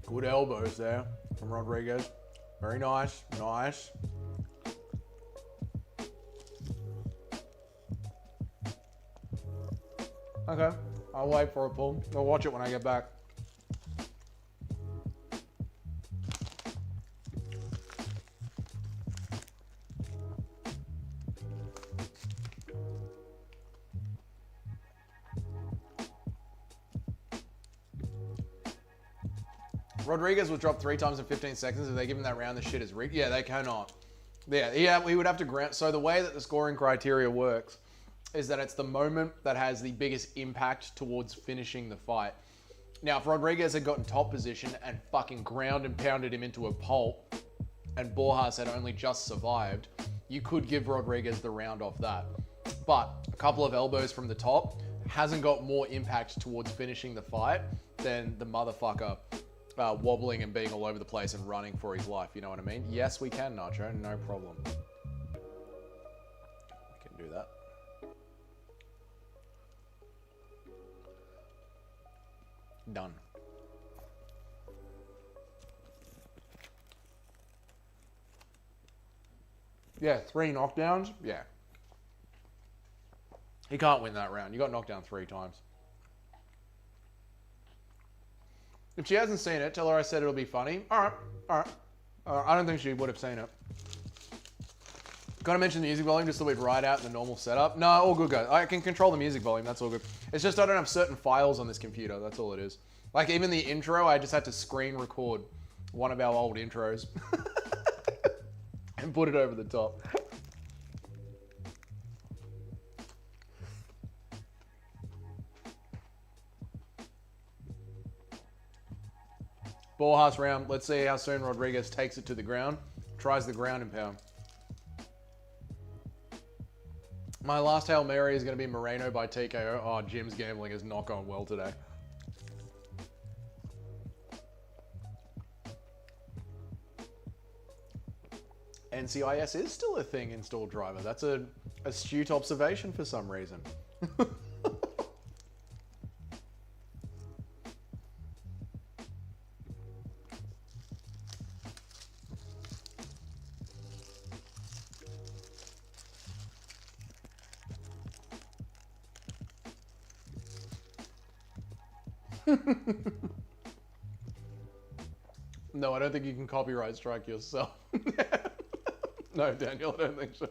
Good elbows there from Rodriguez. Very nice, nice. Okay, I'll wait for a pull. I'll watch it when I get back. Rodriguez was dropped 3 times in 15 seconds. If they give him that round, the shit is rigged. Yeah, they cannot. Yeah, we would have to grant. So the way that the scoring criteria works is that it's the moment that has the biggest impact towards finishing the fight. Now, if Rodriguez had gotten top position and fucking ground and pounded him into a pulp, and Borjas had only just survived, you could give Rodriguez the round off that. But a couple of elbows from the top hasn't got more impact towards finishing the fight than the motherfucker wobbling and being all over the place and running for his life. You know what I mean? Yes, we can, Nacho. No problem. We can do that. Done. Yeah, 3 knockdowns. Yeah. He can't win that round. You got knocked down 3 times. If she hasn't seen it, tell her I said it'll be funny. All right. I don't think she would have seen it. Gotta mention the music volume just so we'd ride out in the normal setup. No, all good, guys. I can control the music volume. That's all good. It's just I don't have certain files on this computer. That's all it is. Like even the intro, I just had to screen record one of our old intros and put it over the top. Borjas round. Let's see how soon Rodriguez takes it to the ground. Tries the ground and pound. My last Hail Mary is going to be Moreno by TKO. Oh, Jim's gambling has not gone well today. NCIS is still a thing in Stall Driver. That's an astute observation for some reason. No, I don't think you can copyright strike yourself. No, Daniel, I don't think so.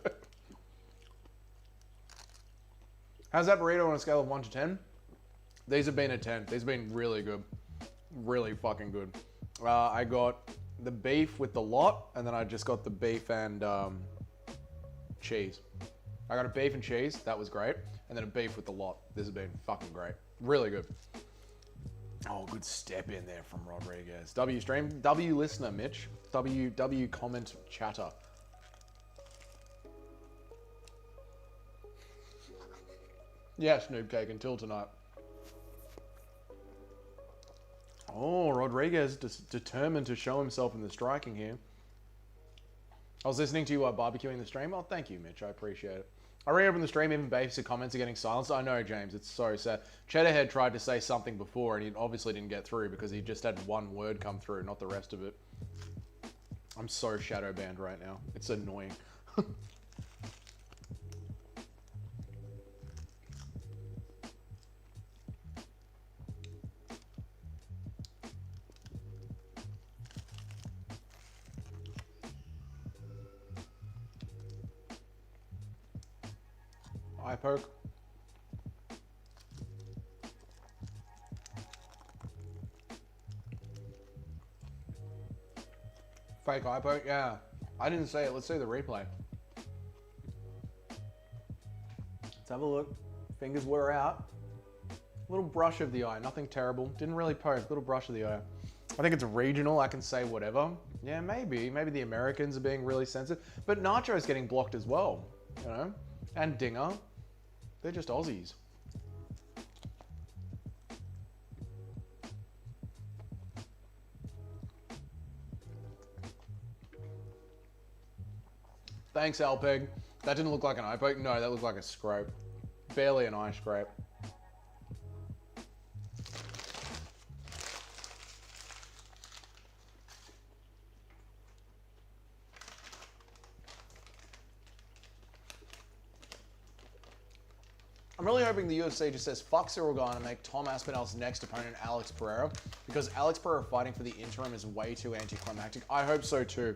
How's that burrito on a scale of 1 to 10? These have been a 10. These have been really good. Really fucking good. I got the beef with the lot, and then I just got the beef and cheese. I got a beef and cheese. That was great. And then a beef with the lot. This has been fucking great. Really good. Oh, good step in there from Rodriguez. W stream. W listener, Mitch. W comment chatter. Yeah, Snoop Cake, until tonight. Oh, Rodriguez determined to show himself in the striking here. I was listening to you barbecuing the stream. Oh, thank you, Mitch. I appreciate it. I reopened the stream, even basic comments are getting silenced. I know, James. It's so sad. Cheddarhead tried to say something before, and he obviously didn't get through because he just had one word come through, not the rest of it. I'm so shadow banned right now. It's annoying. Eye poke. Fake eye poke, yeah. I didn't say it. Let's see the replay. Let's have a look. Fingers were out. Little brush of the eye, nothing terrible. Didn't really poke, little brush of the eye. I think it's regional, I can say whatever. Yeah, maybe. Maybe the Americans are being really sensitive. But Nacho's getting blocked as well, you know? And Dinger. They're just Aussies. Thanks, Alpeg. That didn't look like an eye poke. No, that looked like a scrape. Barely an eye scrape. I'm really hoping the UFC just says fuck Cyril Gane and make Tom Aspinall's next opponent Alex Pereira, because Alex Pereira fighting for the interim is way too anticlimactic. I hope so too.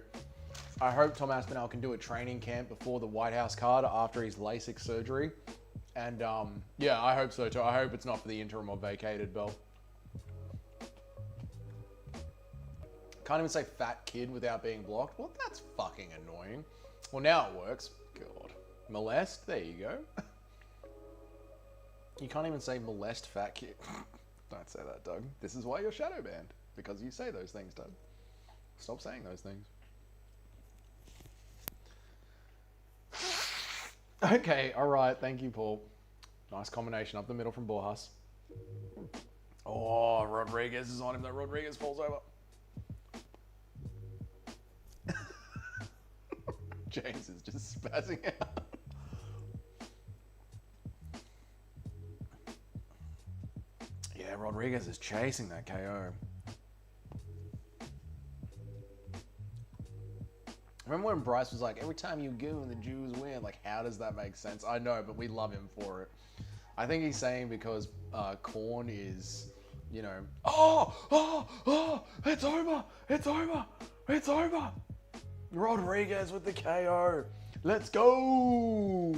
I hope Tom Aspinall can do a training camp before the White House card after his LASIK surgery. And yeah, I hope so too. I hope it's not for the interim or vacated belt. Can't even say fat kid without being blocked. Well, that's fucking annoying. Well, now it works. God. Molest? There you go. You can't even say molest fat kid. Don't say that, Doug. This is why you're shadow banned. Because you say those things, Doug. Stop saying those things. Okay, alright. Thank you, Paul. Nice combination up the middle from Borjas. Oh, Rodriguez is on him though. Rodriguez falls over. James is just spazzing out. Yeah, Rodriguez is chasing that KO. Remember when Bryce was like, every time you go, the Jews win? Like, how does that make sense? I know, but we love him for it. I think he's saying because Korn is, you know, it's over, it's over, it's over. Rodriguez with the KO. Let's go.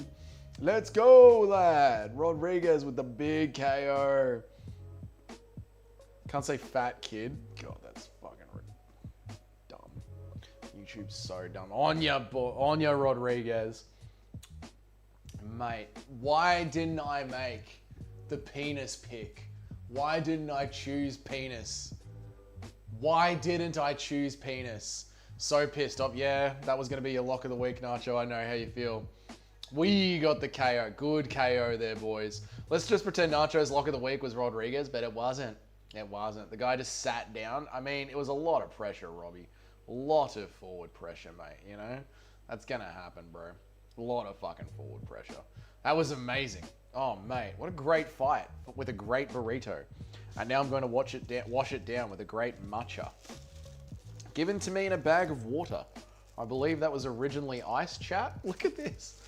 Let's go, lad. Rodriguez with the big KO. Can't say fat kid. God, that's fucking dumb. YouTube's so dumb. On ya, Rodriguez. Mate, why didn't I make the penis pick? Why didn't I choose penis? Why didn't I choose penis? So pissed off. Yeah, that was going to be your lock of the week, Nacho. I know how you feel. We got the KO. Good KO there, boys. Let's just pretend Nacho's lock of the week was Rodriguez, but it wasn't. It wasn't. The guy just sat down. I mean, it was a lot of pressure, Robbie. A lot of forward pressure, mate, you know? That's going to happen, bro. A lot of fucking forward pressure. That was amazing. Oh, mate, what a great fight with a great burrito. And now I'm going to wash it down with a great matcha. Given to me in a bag of water. I believe that was originally ice, chat. Look at this.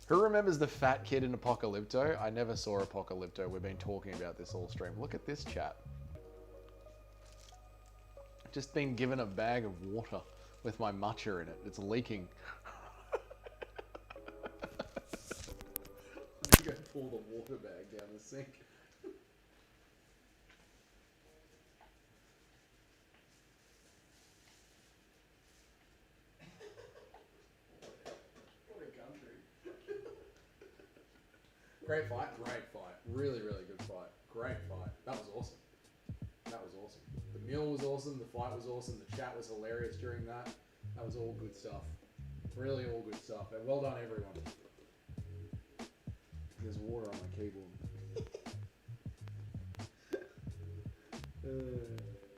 Who remembers the fat kid in Apocalypto? I never saw Apocalypto. We've been talking about this all stream. Look at this, chat. Just been given a bag of water with my matcha in it. It's leaking. I'm going to go pull the water bag down the sink. What a country. Great fight. Great fight. Really, really good fight. Great fight. That was awesome. That was awesome. The meal was awesome. The fight was awesome. The chat was hilarious during that. That was all good stuff. Really all good stuff. And well done, everyone. There's water on my keyboard.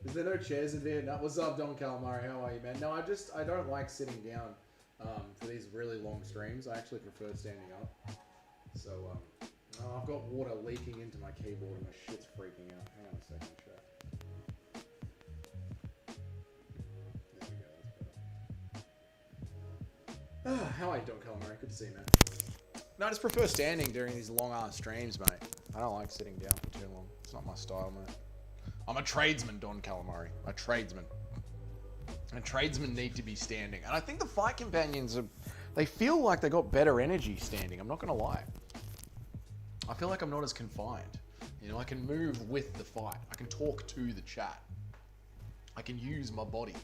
Is there no chairs in there? No. What's up, Don Calamari? How are you, man? No, I don't like sitting down for these really long streams. I actually prefer standing up. So, I've got water leaking into my keyboard and my shit's freaking out. Hang on a second, chat. There we go, that's better. How are you, Don Calamari? Good to see you, man. No, I just prefer standing during these long-ass streams, mate. I don't like sitting down for too long. It's not my style, mate. I'm a tradesman, Don Calamari. A tradesman. And tradesmen need to be standing. And I think the fight companions, they feel like they got better energy standing. I'm not going to lie. I feel like I'm not as confined. You know, I can move with the fight. I can talk to the chat. I can use my body.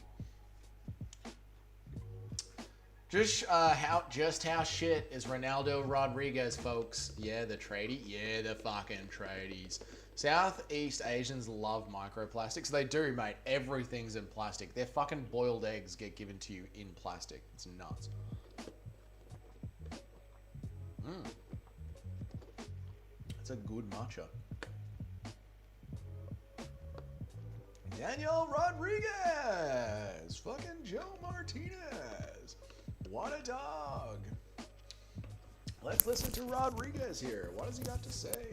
Just how shit is Ronaldo Rodriguez, folks? Yeah, the tradie. Yeah, the fucking tradies. Southeast Asians love microplastics. They do, mate. Everything's in plastic. Their fucking boiled eggs get given to you in plastic. It's nuts. It's a good matcha. Daniel Rodriguez. Fucking Joe Martinez. What a dog. Let's listen to Rodriguez here. What has he got to say?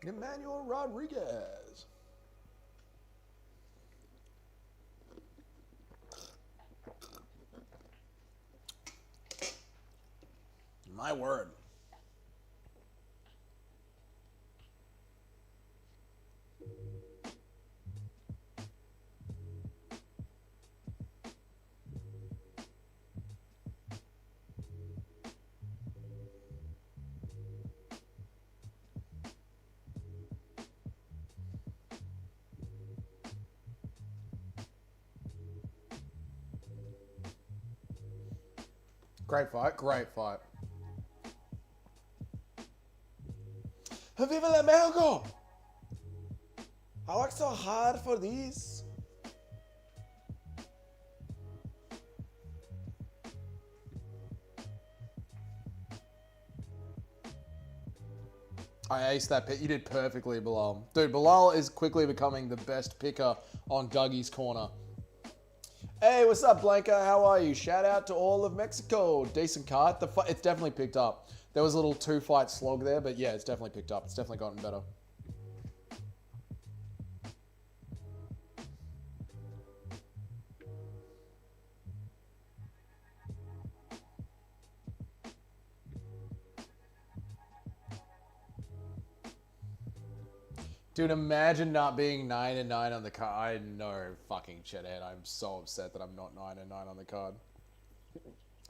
Emmanuel Rodriguez. My word. Great fight, great fight. Viva la Mexico! I worked so hard for this. I aced that pick. You did perfectly, Bilal. Dude, Bilal is quickly becoming the best picker on Dougie's Corner. Hey, what's up, Blanca? How are you? Shout out to all of Mexico. Decent card. It's definitely picked up. There was a little two-fight slog there, but yeah, it's definitely picked up. It's definitely gotten better. Dude, imagine not being 9-9 on the card. I know, fucking shithead. I'm so upset that I'm not 9-9 on the card.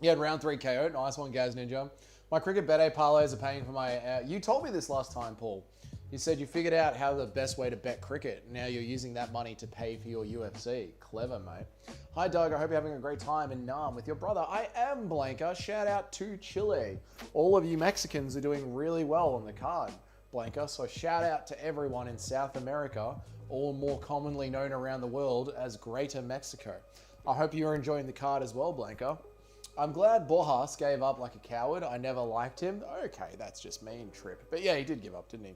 You had round 3 KO. Nice one, Gaz Ninja. My cricket bet parlays are paying for my... you told me this last time, Paul. You said you figured out how the best way to bet cricket. Now you're using that money to pay for your UFC. Clever, mate. Hi, Doug. I hope you're having a great time in Nam with your brother. I am, Blanca. Shout out to Chile. All of you Mexicans are doing really well on the card, Blanca. So shout out to everyone in South America, or more commonly known around the world as Greater Mexico. I hope you're enjoying the card as well, Blanca. I'm glad Borjas gave up like a coward. I never liked him. Okay, that's just mean, Trip. But yeah, he did give up, didn't he?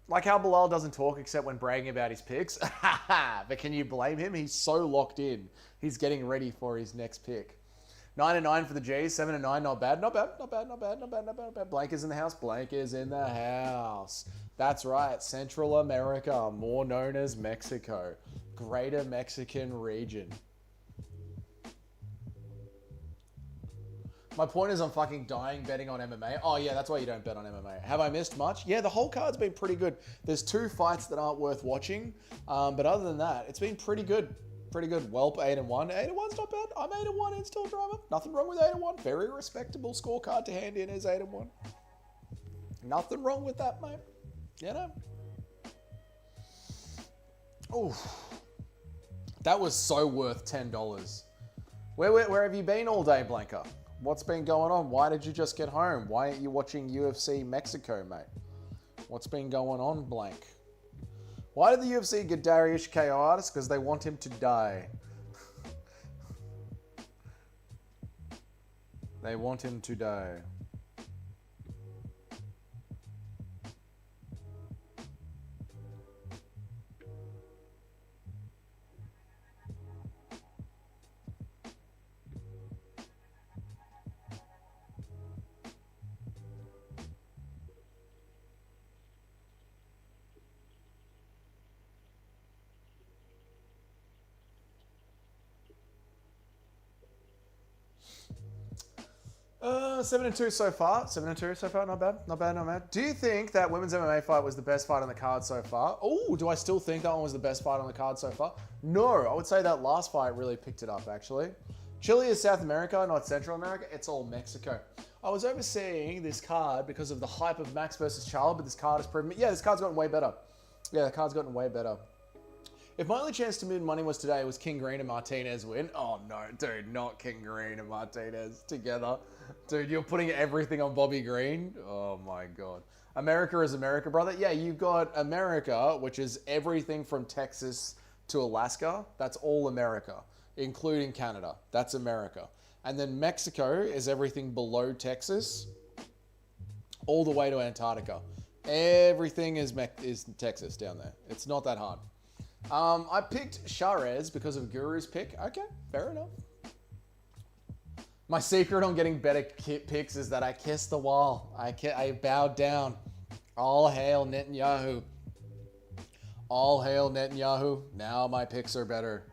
Like how Bilal doesn't talk except when bragging about his picks. But can you blame him? He's so locked in. He's getting ready for his next pick. 9-9 for the G's. 7-9, not bad. Not bad. Blank is in the house. Blank is in the house. That's right. Central America, more known as Mexico. Greater Mexican region. My point is I'm fucking dying betting on MMA. Oh yeah, that's why you don't bet on MMA. Have I missed much? Yeah, the whole card's been pretty good. There's 2 fights that aren't worth watching. But other than that, it's been pretty good. Pretty good. Welp 8-1. 8-1's not bad. I'm 8-1 in Still Drama. Nothing wrong with 8-1. Very respectable scorecard to hand in is 8-1. Nothing wrong with that, mate. You know? Oh, that was so worth $10. Where have you been all day, Blanca? What's been going on? Why did you just get home? Why aren't you watching UFC Mexico, mate? What's been going on, Blank? Why did the UFC get Dariush KO artist? Because they want him to die. They want him to die. Uh, 7-2 so far. 7-2 so far. Not bad. Not bad. Not bad. Do you think that women's MMA fight was the best fight on the card so far? Oh, do I still think that one was the best fight on the card so far? No, I would say that last fight really picked it up, actually. Chile is South America, not Central America. It's all Mexico. I was overseeing this card because of the hype of Max versus Charlo, but this card has proven... Yeah, this card's gotten way better. Yeah, the card's gotten way better. If my only chance to win money was today, was King Green and Martinez win. Oh no, dude, not King Green and Martinez together. Dude, you're putting everything on Bobby Green? Oh my God. America is America, brother. Yeah, you've got America, which is everything from Texas to Alaska. That's all America, including Canada. That's America. And then Mexico is everything below Texas, all the way to Antarctica. Everything is Texas down there. It's not that hard. I picked Charez because of Guru's pick. Okay, fair enough. My secret on getting better picks is that I kissed the wall. I bowed down. All hail Netanyahu. All hail Netanyahu. Now my picks are better.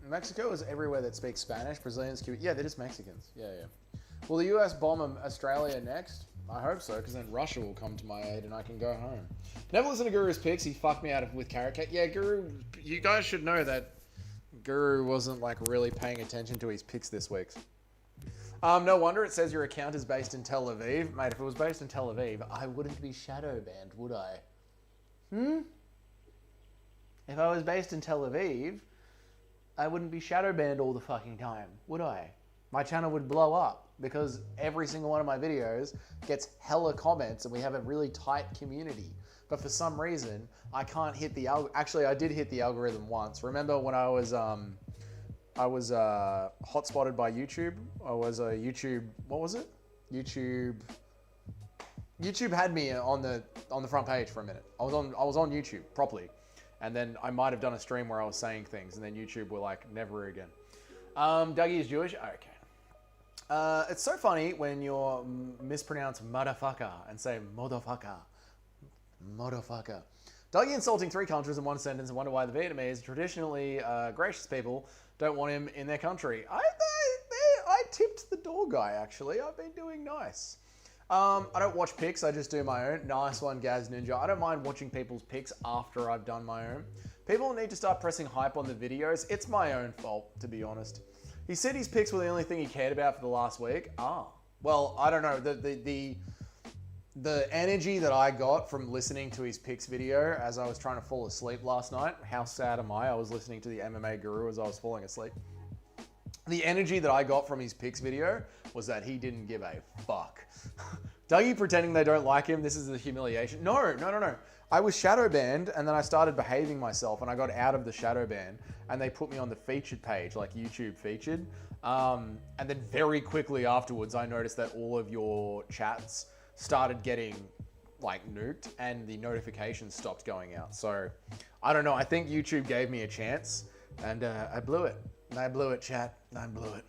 Mexico is everywhere that speaks Spanish. Brazilians, Cuba. Yeah, they're just Mexicans. Yeah. Will the US bomb Australia next? I hope so, because then Russia will come to my aid and I can go home. Never listen to Guru's picks. He fucked me out with Carrot Cake. Yeah, Guru, you guys should know that Guru wasn't like really paying attention to his picks this week. No wonder it says your account is based in Tel Aviv. Mate, if it was based in Tel Aviv, I wouldn't be shadow banned, would I? If I was based in Tel Aviv, I wouldn't be shadow banned all the fucking time, would I? My channel would blow up because every single one of my videos gets hella comments and we have a really tight community. But for some reason, I can't hit the Actually, I did hit the algorithm once. Remember when I was hotspotted by YouTube? I was a YouTube, what was it? YouTube had me on the front page for a minute. I was on YouTube properly. And then I might have done a stream where I was saying things, and then YouTube were like, never again. Dougie is Jewish? Okay. It's so funny when you mispronounce motherfucker and say motherfucker. Motherfucker. Dougie insulting 3 countries in one sentence and wonder why the Vietnamese, traditionally gracious people, don't want him in their country. I tipped the door guy, actually. I've been doing nice. I don't watch picks, I just do my own. Nice one, Gaz Ninja. I don't mind watching people's picks after I've done my own. People need to start pressing hype on the videos. It's my own fault, to be honest. He said his picks were the only thing he cared about for the last week. Well, I don't know. The energy that I got from listening to his picks video as I was trying to fall asleep last night, how sad am I? I was listening to the MMA Guru as I was falling asleep. The energy that I got from his picks video was that he didn't give a fuck. Dougie pretending they don't like him, this is a humiliation. No. I was shadow banned and then I started behaving myself and I got out of the shadow ban and they put me on the featured page, like YouTube featured. And then very quickly afterwards, I noticed that all of your chats started getting like nuked and the notifications stopped going out. So I don't know. I think YouTube gave me a chance and I blew it. I blew it, chat. I blew it.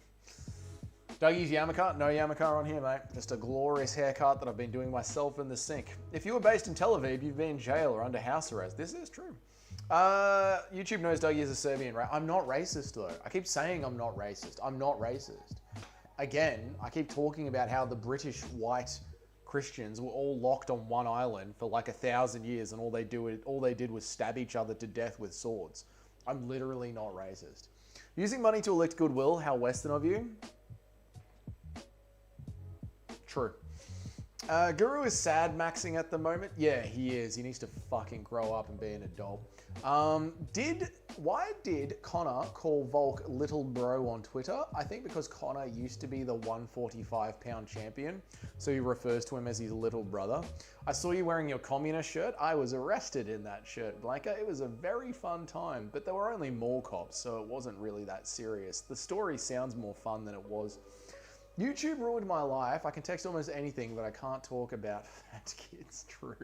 Dougie's Yamaka? No Yamaka on here, mate. Just a glorious haircut that I've been doing myself in the sink. If you were based in Tel Aviv, you'd be in jail or under house arrest. This is true. YouTube knows Dougie is a Serbian, right? I'm not racist, though. I keep saying I'm not racist. I'm not racist. Again, I keep talking about how the British white Christians were all locked on one island for like 1,000 years and all they did was stab each other to death with swords. I'm literally not racist. Using money to elect goodwill, how Western of you? True. Guru is sad maxing at the moment. Yeah, he is. He needs to fucking grow up and be an adult. Why did Connor call Volk little bro on Twitter? I think because Connor used to be the 145-pound champion, so he refers to him as his little brother. I saw you wearing your communist shirt. I was arrested in that shirt, Blanca. It was a very fun time, but there were only mall cops, so it wasn't really that serious. The story sounds more fun than it was. YouTube ruined my life. I can text almost anything, but I can't talk about fat kids. True.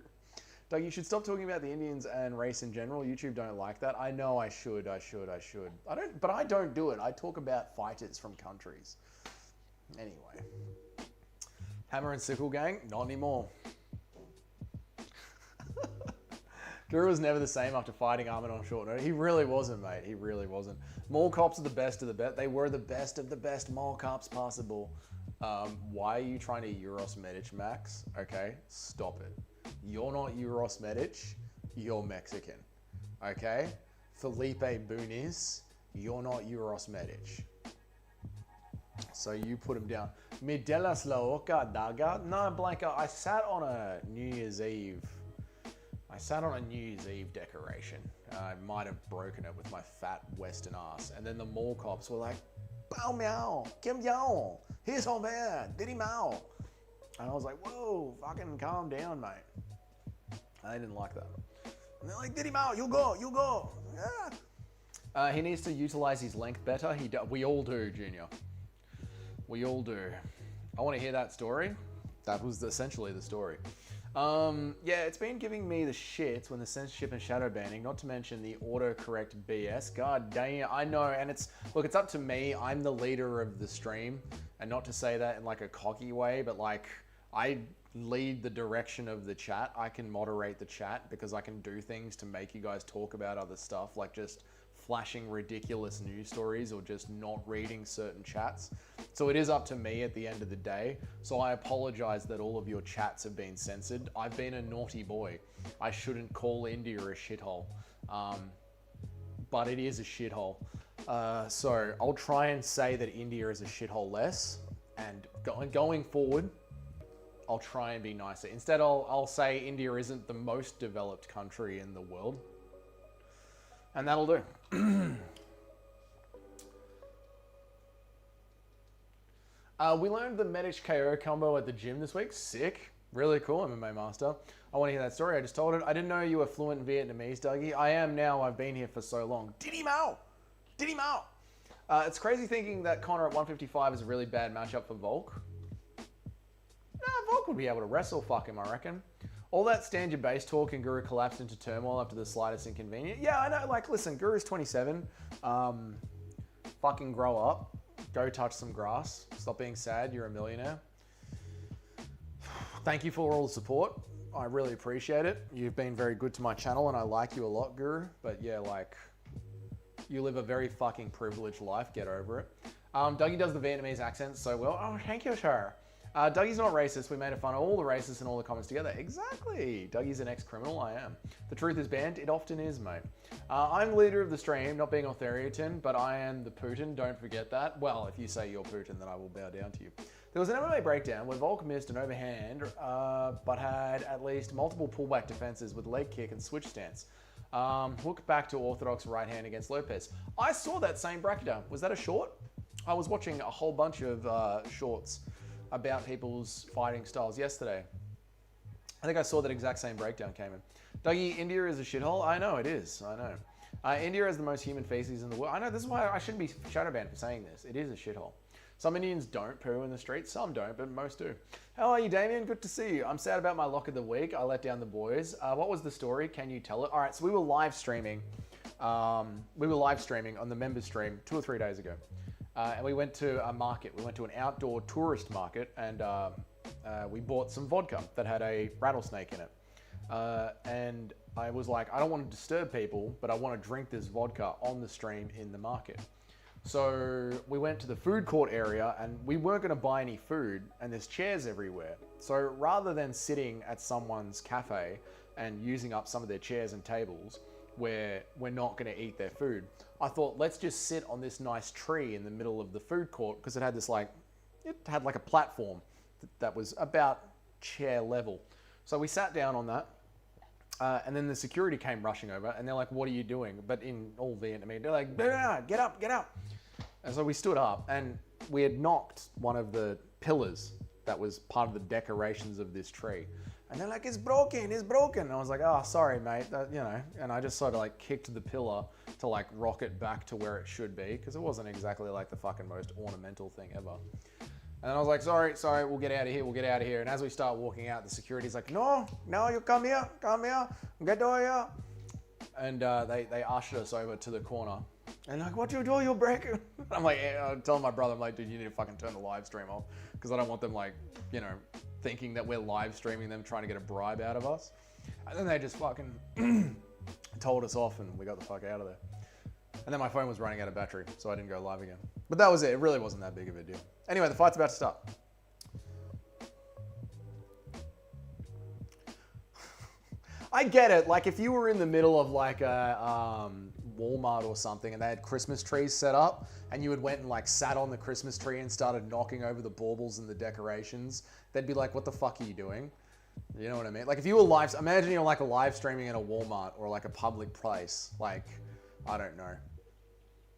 Doug, you should stop talking about the Indians and race in general. YouTube don't like that. I know I should. But I don't do it. I talk about fighters from countries. Anyway. Hammer and Sickle Gang? Not anymore. Guru was never the same after fighting Ahmed on short notice. He really wasn't, mate. He really wasn't. Mall cops are the best of the best. They were the best of the best mall cops possible. Why are you trying to Euros Medic, Max? Okay, stop it. You're not Euros Medic. You're Mexican. Okay? Felipe Muniz, you're not Euros Medic. So you put him down. Me de las la oca daga. No, Blanca, I sat on a New Year's Eve decoration. I might have broken it with my fat Western ass. And then the mall cops were like, Bao meow, Kim Yao, here's Homer, Diddy Mao. And I was like, whoa, fucking calm down, mate. I didn't like that. And they're like, Diddy Mao, you go. Yeah. He needs to utilize his length better. We all do, Junior. We all do. I want to hear that story. That was essentially the story. Yeah, it's been giving me the shits when the censorship and shadow banning, not to mention the autocorrect BS. God damn, I know, and it's up to me. I'm the leader of the stream, and not to say that in like a cocky way, but like I lead the direction of the chat. I can moderate the chat because I can do things to make you guys talk about other stuff, like just flashing ridiculous news stories or just not reading certain chats. So it is up to me at the end of the day. So I apologize that all of your chats have been censored. I've been a naughty boy. I shouldn't call India a shithole. But it is a shithole. So I'll try and say that India is a shithole less. And going forward, I'll try and be nicer. Instead, I'll say India isn't the most developed country in the world. And that'll do. We learned the Medic KO combo at the gym this week. Sick. Really cool, MMA Master. I want to hear that story. I just told it. I didn't know you were fluent in Vietnamese, Dougie. I am now. I've been here for so long. Diddy Mao! Diddy Mao! It's crazy thinking that Connor at 155 is a really bad matchup for Volk. Nah, Volk would be able to wrestle. Fuck him, I reckon. All that stand your base talk and Guru collapsed into turmoil after the slightest inconvenience. Yeah, I know. Like, listen, Guru's 27. Fucking grow up. Go touch some grass. Stop being sad. You're a millionaire. Thank you for all the support. I really appreciate it. You've been very good to my channel and I like you a lot, Guru. But yeah, like, you live a very fucking privileged life. Get over it. Dougie does the Vietnamese accent so well. Oh, thank you, sir. Dougie's not racist. We made fun of all the racists and all the comments together. Exactly. Dougie's an ex-criminal. I am. The truth is banned. It often is, mate. I'm the leader of the stream, not being authoritarian, but I am the Putin. Don't forget that. Well, if you say you're Putin, then I will bow down to you. There was an MMA breakdown where Volk missed an overhand, but had at least multiple pullback defenses with leg kick and switch stance. Hook back to orthodox right hand against Lopez. I saw that same breakdown. Was that a short? I was watching a whole bunch of shorts about people's fighting styles yesterday. I think I saw that exact same breakdown came in. Dougie, India is a shithole? I know it is. I know. India has the most human feces in the world. I know, this is why I shouldn't be shadow banned for saying this. It is a shithole. Some Indians don't poo in the streets. Some don't, but most do. How are you, Damien? Good to see you. I'm sad about my lock of the week. I let down the boys. What was the story? Can you tell it? All right, so we were live streaming. On the members stream 2 or 3 days ago. And we went to a market. We went to an outdoor tourist market and we bought some vodka that had a rattlesnake in it. And I was like, I don't want to disturb people, but I want to drink this vodka on the stream in the market. So we went to the food court area and we weren't going to buy any food and there's chairs everywhere. So rather than sitting at someone's cafe and using up some of their chairs and tables where we're not going to eat their food, I thought, let's just sit on this nice tree in the middle of the food court because it had this like a platform that was about chair level. So we sat down on that. And then the security came rushing over and they're like, what are you doing? But in all Vietnamese, they're like, get up, get up. And so we stood up and we had knocked one of the pillars that was part of the decorations of this tree. And they're like, it's broken, it's broken. And I was like, oh, sorry, mate, you know. And I just sort of like kicked the pillar to like rock it back to where it should be because it wasn't exactly like the fucking most ornamental thing ever. And I was like, sorry, we'll get out of here, And as we start walking out, the security's like, no, you come here, get over here. And they ushered us over to the corner. And like, what you do, you break? I'm like, I'm telling my brother, I'm like, dude, you need to fucking turn the live stream off. Because I don't want them like, you know, thinking that we're live streaming them, trying to get a bribe out of us. And then they just fucking told us off and we got the fuck out of there. And then my phone was running out of battery, so I didn't go live again. But that was it. It really wasn't that big of a deal. Anyway, the fight's about to start. I get it. Like, if you were in the middle of like a Walmart or something and they had Christmas trees set up and you had went and like sat on the Christmas tree and started knocking over the baubles and the decorations, they'd be like, what the fuck are you doing? You know what I mean? Like, if you were imagine you're like a live streaming in a Walmart or like a public place, like, I don't know,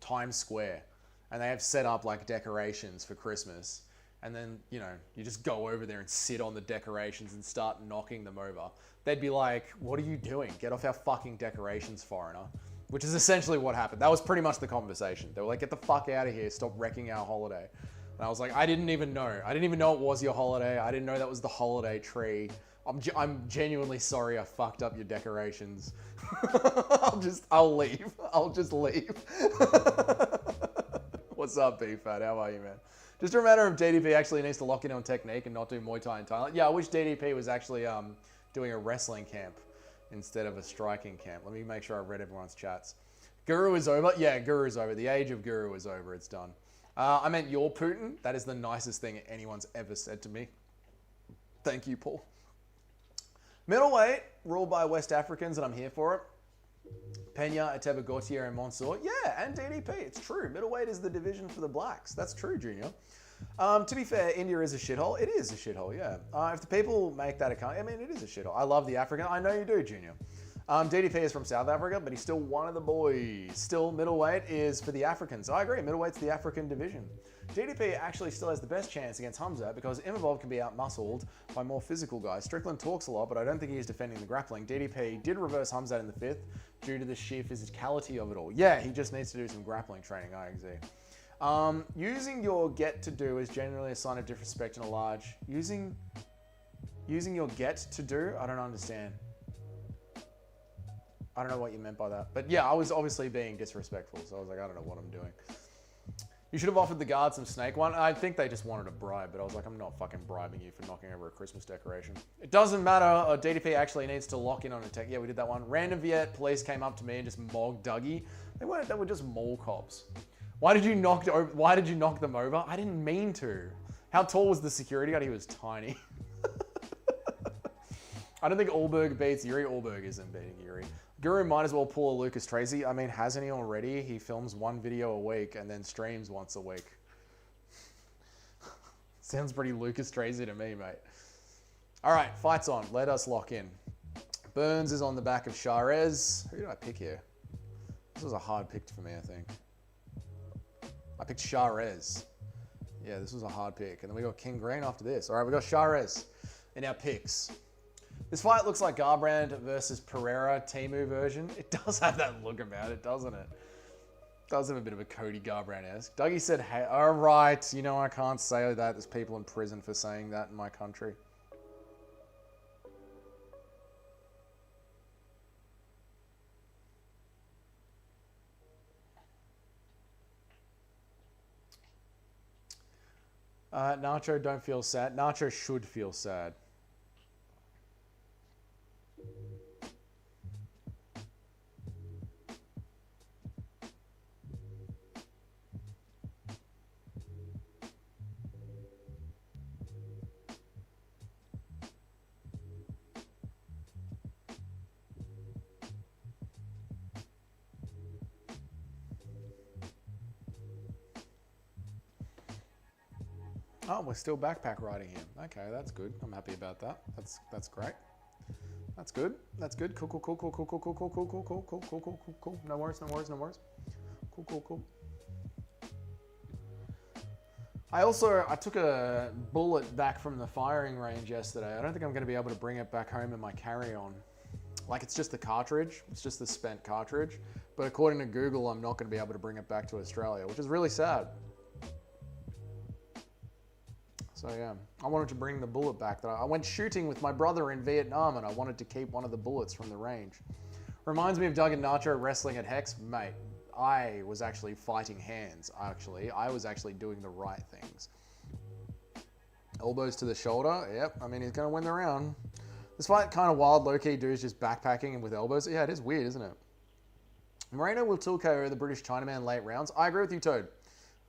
Times Square, and they have set up like decorations for Christmas, and then, you know, you just go over there and sit on the decorations and start knocking them over. They'd be like, what are you doing? Get off our fucking decorations, foreigner. Which is essentially what happened. That was pretty much the conversation. They were like, get the fuck out of here. Stop wrecking our holiday. And I was like, I didn't even know. I didn't even know it was your holiday. I didn't know that was the holiday tree. I'm genuinely sorry I fucked up your decorations. I'll leave. I'll just leave. What's up, B-Fat? How are you, man? Just a matter of DDP actually needs to lock in on technique and not do Muay Thai in Thailand. Yeah, I wish DDP was actually doing a wrestling camp instead of a striking camp. Let me make sure I read everyone's chats. Guru is over. Yeah, Guru is over. The age of Guru is over. It's done. I meant your Putin. That is the nicest thing anyone's ever said to me. Thank you, Paul. Middleweight, ruled by West Africans, and I'm here for it. Pena, Ateba, Gautier, and Mansour. Yeah, and DDP. It's true. Middleweight is the division for the blacks. That's true, Junior. To be fair, India is a shithole. It is a shithole, yeah. If the people make that account, I mean, it is a shithole. I love the African. I know you do, Junior. DDP is from South Africa, but he's still one of the boys. Still, middleweight is for the Africans. I agree. Middleweight's the African division. DDP actually still has the best chance against Hamza because Imavov can be out-muscled by more physical guys. Strickland talks a lot, but I don't think he's defending the grappling. DDP did reverse Hamza in the 5th due to the sheer physicality of it all. Yeah, he just needs to do some grappling training, I agree. Using your get to do is generally a sign of disrespect in a large. Using your get to do? I don't understand. I don't know what you meant by that. But yeah, I was obviously being disrespectful, so I was like, I don't know what I'm doing. You should have offered the guard some snake one. I think they just wanted a bribe, but I was like, I'm not fucking bribing you for knocking over a Christmas decoration. It doesn't matter. DDP actually needs to lock in on a tech. Yeah, we did that one. Random Viet police came up to me and just mogged Dougie. They were just mall cops. Why did you knock them over? I didn't mean to. How tall was the security guard? He was tiny. I don't think Allberg beats Yuri. Allberg isn't beating Yuri. Guru might as well pull a Lucas Tracy. I mean, hasn't he already? He films one video a week and then streams once a week. Sounds pretty Lucas Tracy to me, mate. All right, fight's on. Let us lock in. Burns is on the back of Charez. Who did I pick here? This was a hard pick for me, I think. I picked Charez. Yeah, this was a hard pick. And then we got King Green after this. All right, we got Charez in our picks. This fight looks like Garbrandt versus Pereira Temu version. It does have that look about it, doesn't it? It does have a bit of a Cody Garbrandt-esque. Dougie said, hey, all right, you know I can't say that. There's people in prison for saying that in my country. Nacho, don't feel sad. Nacho should feel sad. Oh, we're still backpack riding here. Okay, that's good. I'm happy about that. That's great. That's good. That's good. Cool. No worries. Cool. I took a bullet back from the firing range yesterday. I don't think I'm going to be able to bring it back home in my carry-on. Like, it's just the cartridge. It's just the spent cartridge. But according to Google, I'm not going to be able to bring it back to Australia, which is really sad. So yeah, I wanted to bring the bullet back. I went shooting with my brother in Vietnam and I wanted to keep one of the bullets from the range. Reminds me of Doug and Nacho wrestling at Hex. Mate, I was actually fighting hands, actually. I was actually doing the right things. Elbows to the shoulder. Yep, I mean, he's going to win the round. This fight kind of wild, low-key dudes just backpacking and with elbows. Yeah, it is weird, isn't it? Moreno will still KO the British Chinaman late rounds. I agree with you, Toad.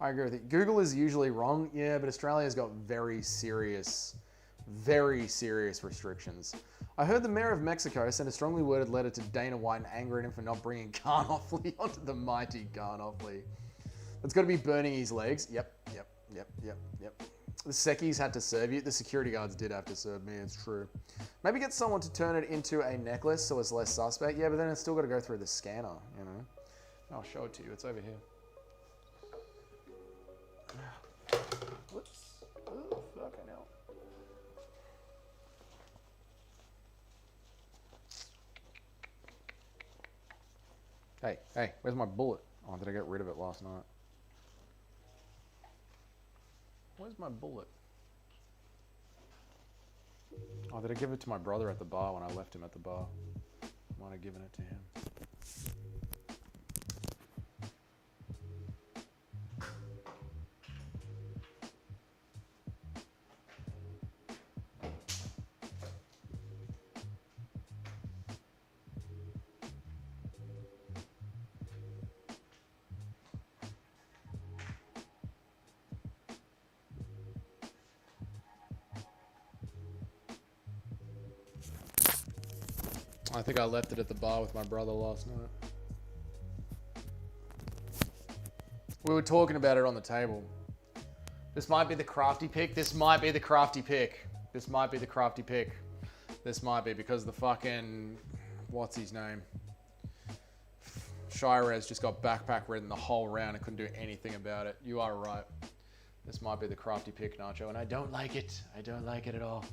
I agree with you. Google is usually wrong, yeah, but Australia's got very serious restrictions. I heard the mayor of Mexico sent a strongly worded letter to Dana White and angered him for not bringing Carnoffley onto the mighty Carnoffley. That's got to be burning his legs. Yep. The Sekis had to serve you. The security guards did have to serve me, it's true. Maybe get someone to turn it into a necklace so it's less suspect. Yeah, but then it's still got to go through the scanner, you know. I'll show it to you. It's over here. Whoops. Oh, fucking hell. Hey, where's my bullet? Oh, did I get rid of it last night? Where's my bullet? Oh, did I give it to my brother at the bar when I left him at the bar? Might have given it to him. I think I left it at the bar with my brother last night. We were talking about it on the table. This might be the crafty pick. This might be the crafty pick. This might be the crafty pick. This might be because the fucking... What's his name? Shirez just got backpack ridden the whole round and couldn't do anything about it. You are right. This might be the crafty pick, Nacho, and I don't like it. I don't like it at all.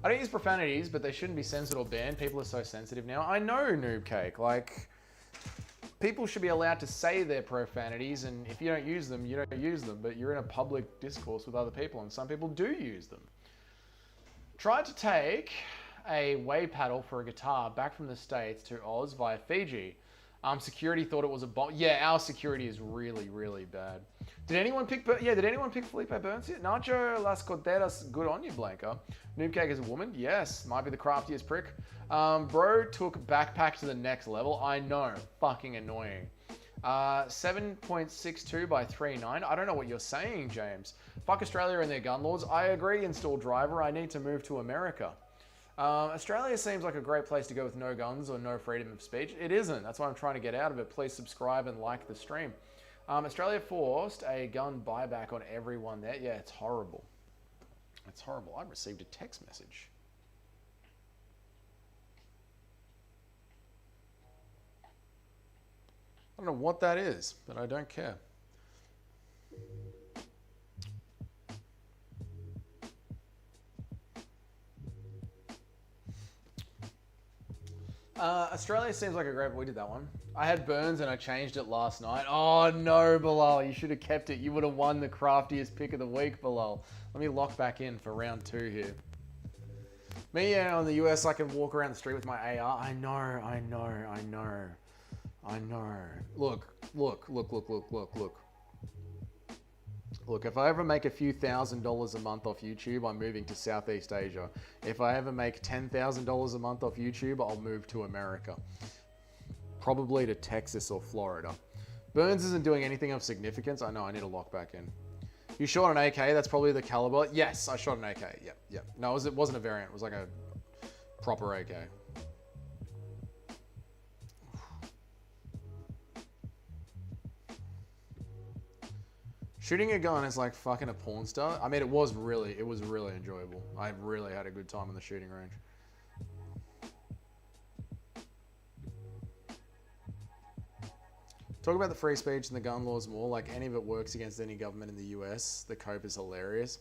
I don't use profanities, but they shouldn't be censored or banned. People are so sensitive now. I know, Noob Cake. Like, people should be allowed to say their profanities, and if you don't use them, you don't use them. But you're in a public discourse with other people, and some people do use them. Tried to take a wave paddle for a guitar back from the States to Oz via Fiji. Security thought it was a bomb. Yeah, our security is really, really bad. Did anyone pick Felipe Burns here? Nacho Las Coteras, good on you, Blanca. Noobcake is a woman? Yes, might be the craftiest prick. Bro took backpack to the next level. I know, fucking annoying. 7.62 by 3.9. I don't know what you're saying, James. Fuck Australia and their gun laws. I agree, install driver. I need to move to America. Australia seems like a great place to go with no guns or no freedom of speech. It isn't. That's why I'm trying to get out of it. Please subscribe and like the stream. Australia forced a gun buyback on everyone there. Yeah, it's horrible. It's horrible. I received a text message. I don't know what that is, but I don't care. Australia seems like a great... We did that one. I had Burns and I changed it last night. Oh no, Bilal. You should have kept it. You would have won the craftiest pick of the week, Bilal. Let me lock back in for round 2 here. Me, yeah, in the US, I can walk around the street with my AR. I know. Look. Look, if I ever make a few $1,000s a month off YouTube, I'm moving to Southeast Asia. If I ever make $10,000 a month off YouTube, I'll move to America. Probably to Texas or Florida. Burns isn't doing anything of significance. I know, I need to lock back in. You shot an AK, that's probably the caliber. Yes, I shot an AK, yep. No, it wasn't a variant, it was like a proper AK. Shooting a gun is like fucking a porn star. I mean, it was really enjoyable. I really had a good time in the shooting range. Talk about the free speech and the gun laws more, like any of it works against any government in the US. The cope is hilarious.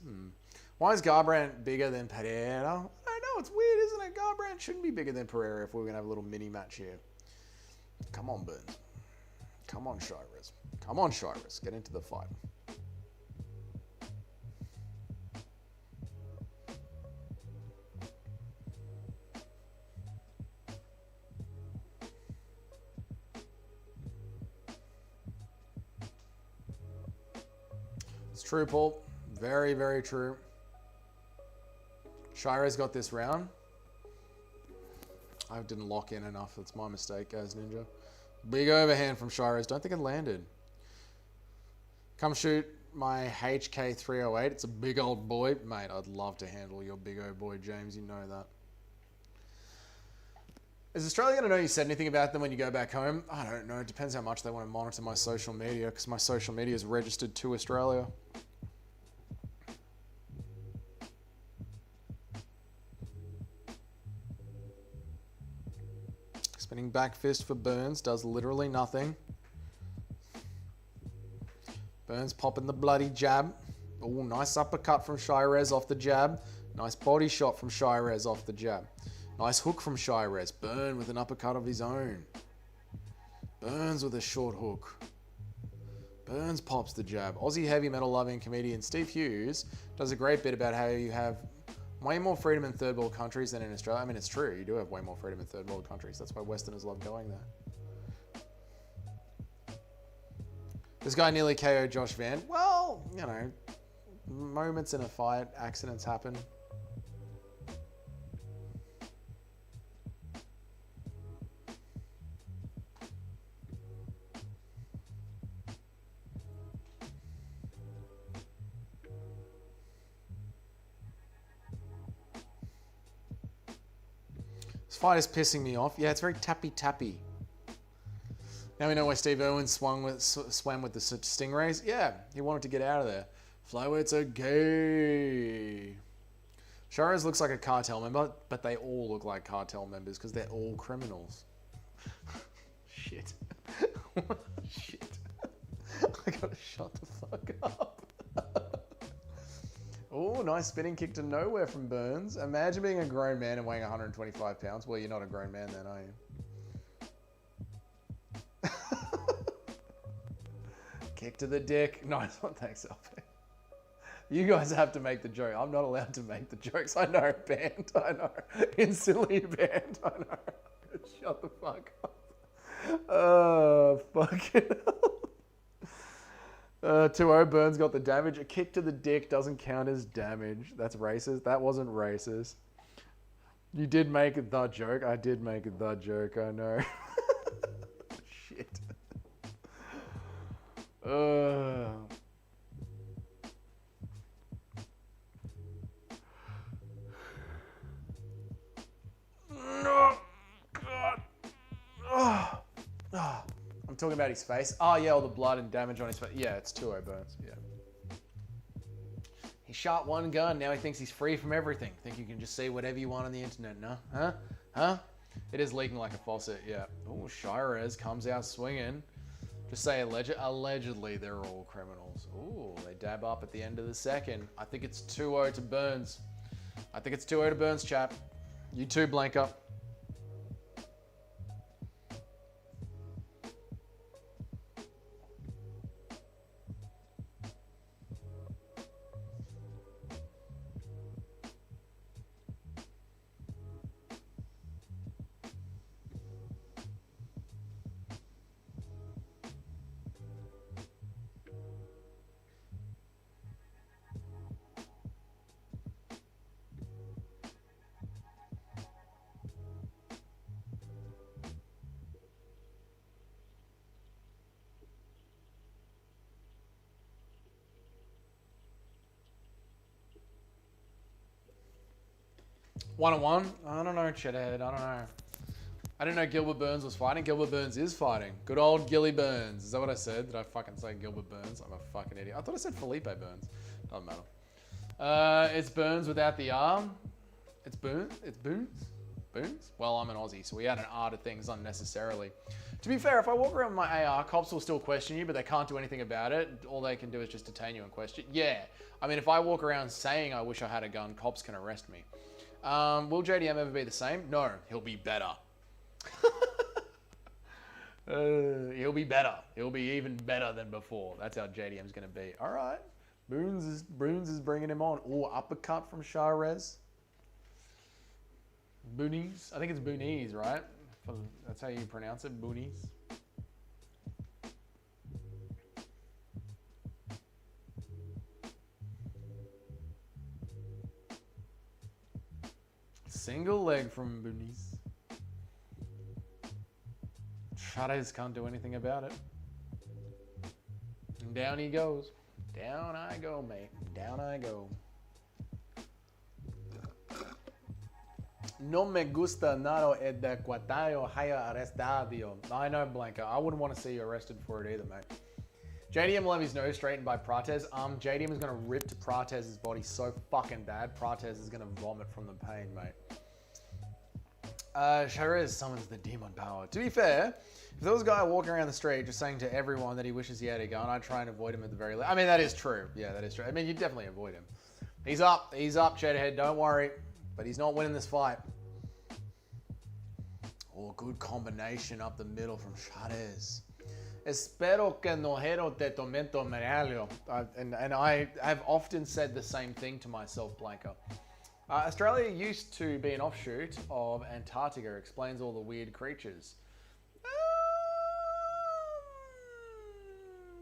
Why is Garbrandt bigger than Pereira? I don't know, it's weird, isn't it? Garbrandt shouldn't be bigger than Pereira if we were going to have a little mini match here. Come on, Burns. Come on, Shirez. Come on, Shirez. Get into the fight. It's true, Paul. Very, very true. Shirez got this round. I didn't lock in enough. That's my mistake, guys, Ninja. Big overhand from Shirez. Don't think it landed. Come shoot my HK308. It's a big old boy. Mate, I'd love to handle your big old boy, James. You know that. Is Australia going to know you said anything about them when you go back home? I don't know. It depends how much they want to monitor my social media, because my social media is registered to Australia. Spinning back fist for Burns does literally nothing. Burns popping the bloody jab. Oh, nice uppercut from Shirez off the jab. Nice body shot from Shirez off the jab. Nice hook from Shirez. Burn with an uppercut of his own. Burns with a short hook. Burns pops the jab. Aussie heavy metal loving comedian Steve Hughes does a great bit about how you have way more freedom in third world countries than in Australia. I mean, it's true. You do have way more freedom in third world countries. That's why Westerners love going there. This guy nearly KO'd Josh Van. Well, you know, moments in a fight, accidents happen. This fight is pissing me off. Yeah, it's very tappy-tappy. Now we know why Steve Irwin swam with the Stingrays. Yeah, he wanted to get out of there. Flyweights are gay. Shirez looks like a cartel member, but they all look like cartel members because they're all criminals. Shit. Shit. I gotta shut the fuck up. Oh, nice spinning kick to nowhere from Burns. Imagine being a grown man and weighing 125 pounds. Well, you're not a grown man then, are you? Kick to the dick. Nice one. Thanks, Alfie. You guys have to make the joke. I'm not allowed to make the jokes. I know. Banned. I know. Instantly banned. I know. Shut the fuck up. Oh, fucking hell. 2-0, Burns got the damage. A kick to the dick doesn't count as damage. That's racist. That wasn't racist. You did make the joke. I did make the joke, I know. Shit. No, God. I'm talking about his face. Oh, yeah, all the blood and damage on his face. Yeah, it's 2-0 Burns. Yeah. He shot one gun. Now he thinks he's free from everything. Think you can just say whatever you want on the internet, no? Huh? Huh? It is leaking like a faucet, yeah. Oh, Shirez comes out swinging. Just say allegedly they're all criminals. Ooh, they dab up at the end of the second. I think it's 2-0 to Burns. I think it's 2-0 to Burns, chap. You too, Blanca. One-on-one? I don't know, Cheddhead. I don't know. I didn't know Gilbert Burns was fighting. Gilbert Burns is fighting. Good old Gilly Burns. Is that what I said? Did I fucking say Gilbert Burns? I'm a fucking idiot. I thought I said Felipe Burns. Doesn't matter. It's Burns without the R. It's Burns? It's Burns? Burns? Well, I'm an Aussie, so we add an R to things unnecessarily. To be fair, if I walk around with my AR, cops will still question you, but they can't do anything about it. All they can do is just detain you and question. Yeah. I mean, if I walk around saying I wish I had a gun, cops can arrest me. Will JDM ever be the same? No, he'll be better. He'll be better. He'll be even better than before. That's how JDM's going to be. All right. Boons is bringing him on. Ooh, uppercut from Shirez. Boonies. I think it's Boonies, right? That's how you pronounce it, Boonies. Single leg from Boonies. Shirez can't do anything about it. And down he goes. Down I go, mate. Down I go. No me gusta nada el decuatario haya arrestado. I know, Blanca. I wouldn't want to see you arrested for it either, mate. JDM will have his nose straightened by Prates. JDM is going to rip to Prates' body so fucking bad. Prates is going to vomit from the pain, mate. Shirez summons the demon power. To be fair, if there was a guy walking around the street just saying to everyone that he wishes he had a gun, I'd try and avoid him at the very least. I mean, that is true. Yeah, that is true. I mean, you definitely avoid him. He's up, Cheddhead, don't worry. But he's not winning this fight. Oh, good combination up the middle from Shirez. Espero que no hero te tormento meralio. And I have often said the same thing to myself, Blanca. Australia used to be an offshoot of Antarctica. Explains all the weird creatures.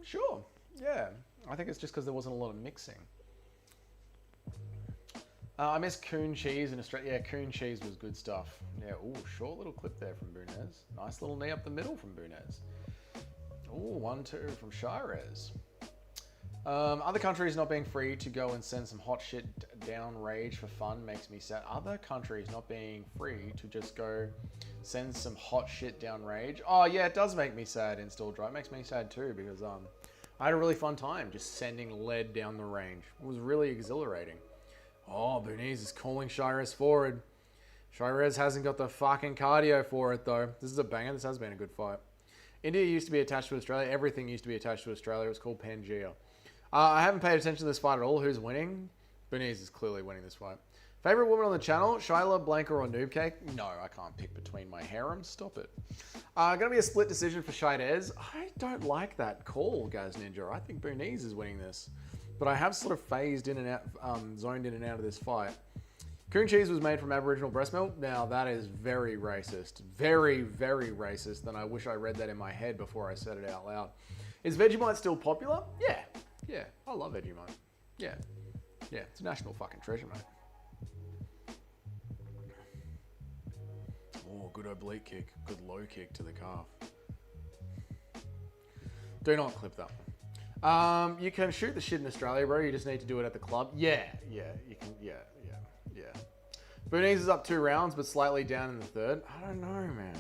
Sure. Yeah. I think it's just because there wasn't a lot of mixing. I miss coon cheese in Australia. Yeah, coon cheese was good stuff. Yeah, ooh, short little clip there from Bunez. Nice little knee up the middle from Bunez. Ooh, 1-2 from Shirez. Other countries not being free to go and send some hot shit down rage for fun makes me sad. Other countries not being free to just go send some hot shit down rage. Oh yeah, it does make me sad in Still Dry. It makes me sad too because I had a really fun time just sending lead down the range. It was really exhilarating. Oh, Bunez is calling Shirez forward. Shirez hasn't got the fucking cardio for it though. This is a banger. This has been a good fight. India used to be attached to Australia. Everything used to be attached to Australia. It was called Pangea. I haven't paid attention to this fight at all. Who's winning? Bunez is clearly winning this fight. Favorite woman on the channel? Shyla, Blanca, or Noob Cake? No, I can't pick between my harems. Stop it. Gonna be a split decision for Shirez. I don't like that call, Gaz Ninja. I think Bunez is winning this. But I have sort of phased in and out, zoned in and out of this fight. Coon cheese was made from Aboriginal breast milk. Now, that is very racist. Very, very racist. And I wish I read that in my head before I said it out loud. Is Vegemite still popular? Yeah. Yeah. I love Vegemite. Yeah. Yeah. It's a national fucking treasure, mate. Oh, good oblique kick. Good low kick to the calf. Do not clip that one. You can shoot the shit in Australia, bro. You just need to do it at the club. Yeah. Yeah. You can. Yeah. Boonese is up 2 rounds, but slightly down in the third. I don't know, man.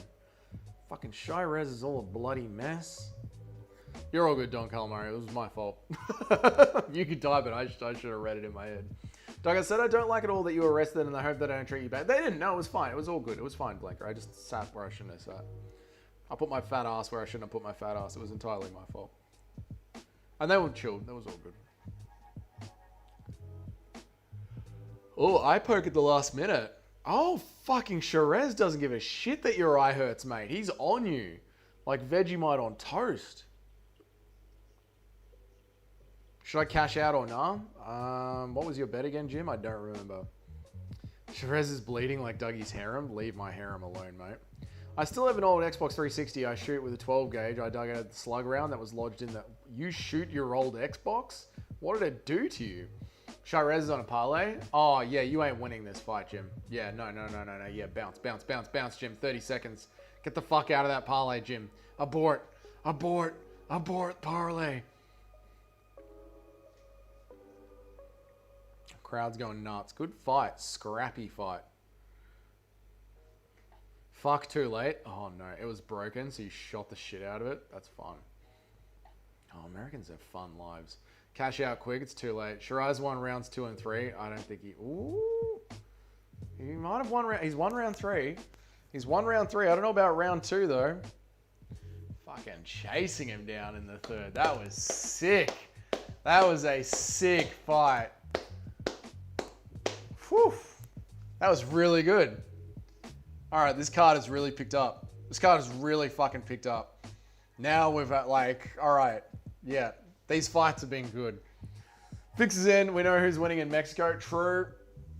Fucking Shirez is all a bloody mess. You're all good, Don Calamari. It was my fault. You could die, but I should have read it in my head. Doug, I said I don't like it all that you were arrested, and I hope they don't treat you bad. They didn't. No, it was fine. It was all good. It was fine, Blanker. I just sat where I shouldn't have sat. I put my fat ass where I shouldn't have put my fat ass. It was entirely my fault. And they were chilled. That was all good. Oh, eye poke at the last minute. Oh, fucking Shirez doesn't give a shit that your eye hurts, mate. He's on you. Like Vegemite on toast. Should I cash out or nah? What was your bet again, Jim? I don't remember. Shirez is bleeding like Dougie's harem. Leave my harem alone, mate. I still have an old Xbox 360 I shoot with a 12 gauge. I dug out the slug round that was lodged in the... You shoot your old Xbox? What did it do to you? Shirez is on a parlay. Oh, yeah, you ain't winning this fight, Jim. Yeah, no. Yeah, bounce, Jim. 30 seconds. Get the fuck out of that parlay, Jim. Abort, parlay. Crowd's going nuts. Good fight. Scrappy fight. Fuck, too late. Oh, no. It was broken, so you shot the shit out of it. That's fun. Oh, Americans have fun lives. Cash out quick. It's too late. Shiraz won rounds 2 and 3. I don't think he... Ooh. He might have won... He's won round 3. He's won round 3. I don't know about round 2, though. Fucking chasing him down in the third. That was sick. That was a sick fight. Whew. That was really good. All right, this card has really picked up. This card has really fucking picked up. Now we've got like... All right. Yeah. These fights have been good. Fix is in. We know who's winning in Mexico. True.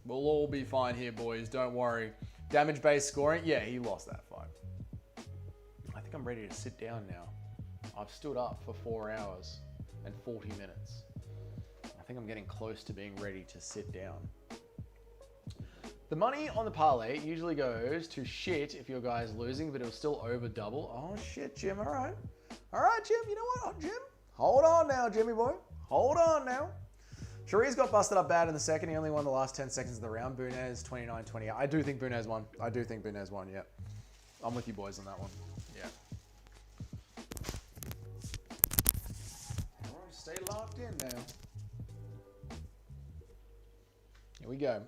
We'll all be fine here, boys. Don't worry. Damage-based scoring. Yeah, he lost that fight. I think I'm ready to sit down now. I've stood up for 4 hours and 40 minutes. I think I'm getting close to being ready to sit down. The money on the parlay usually goes to shit if your guy's losing, but it'll still over double. Oh, shit, Jim. All right. All right, Jim. You know what, Jim? Hold on now, Jimmy boy. Hold on now. Shariz got busted up bad in the second. He only won the last 10 seconds of the round. Bunez 29-28. I do think Bunez won. Yeah. I'm with you boys on that one. Yeah. All right, stay locked in now. Here we go.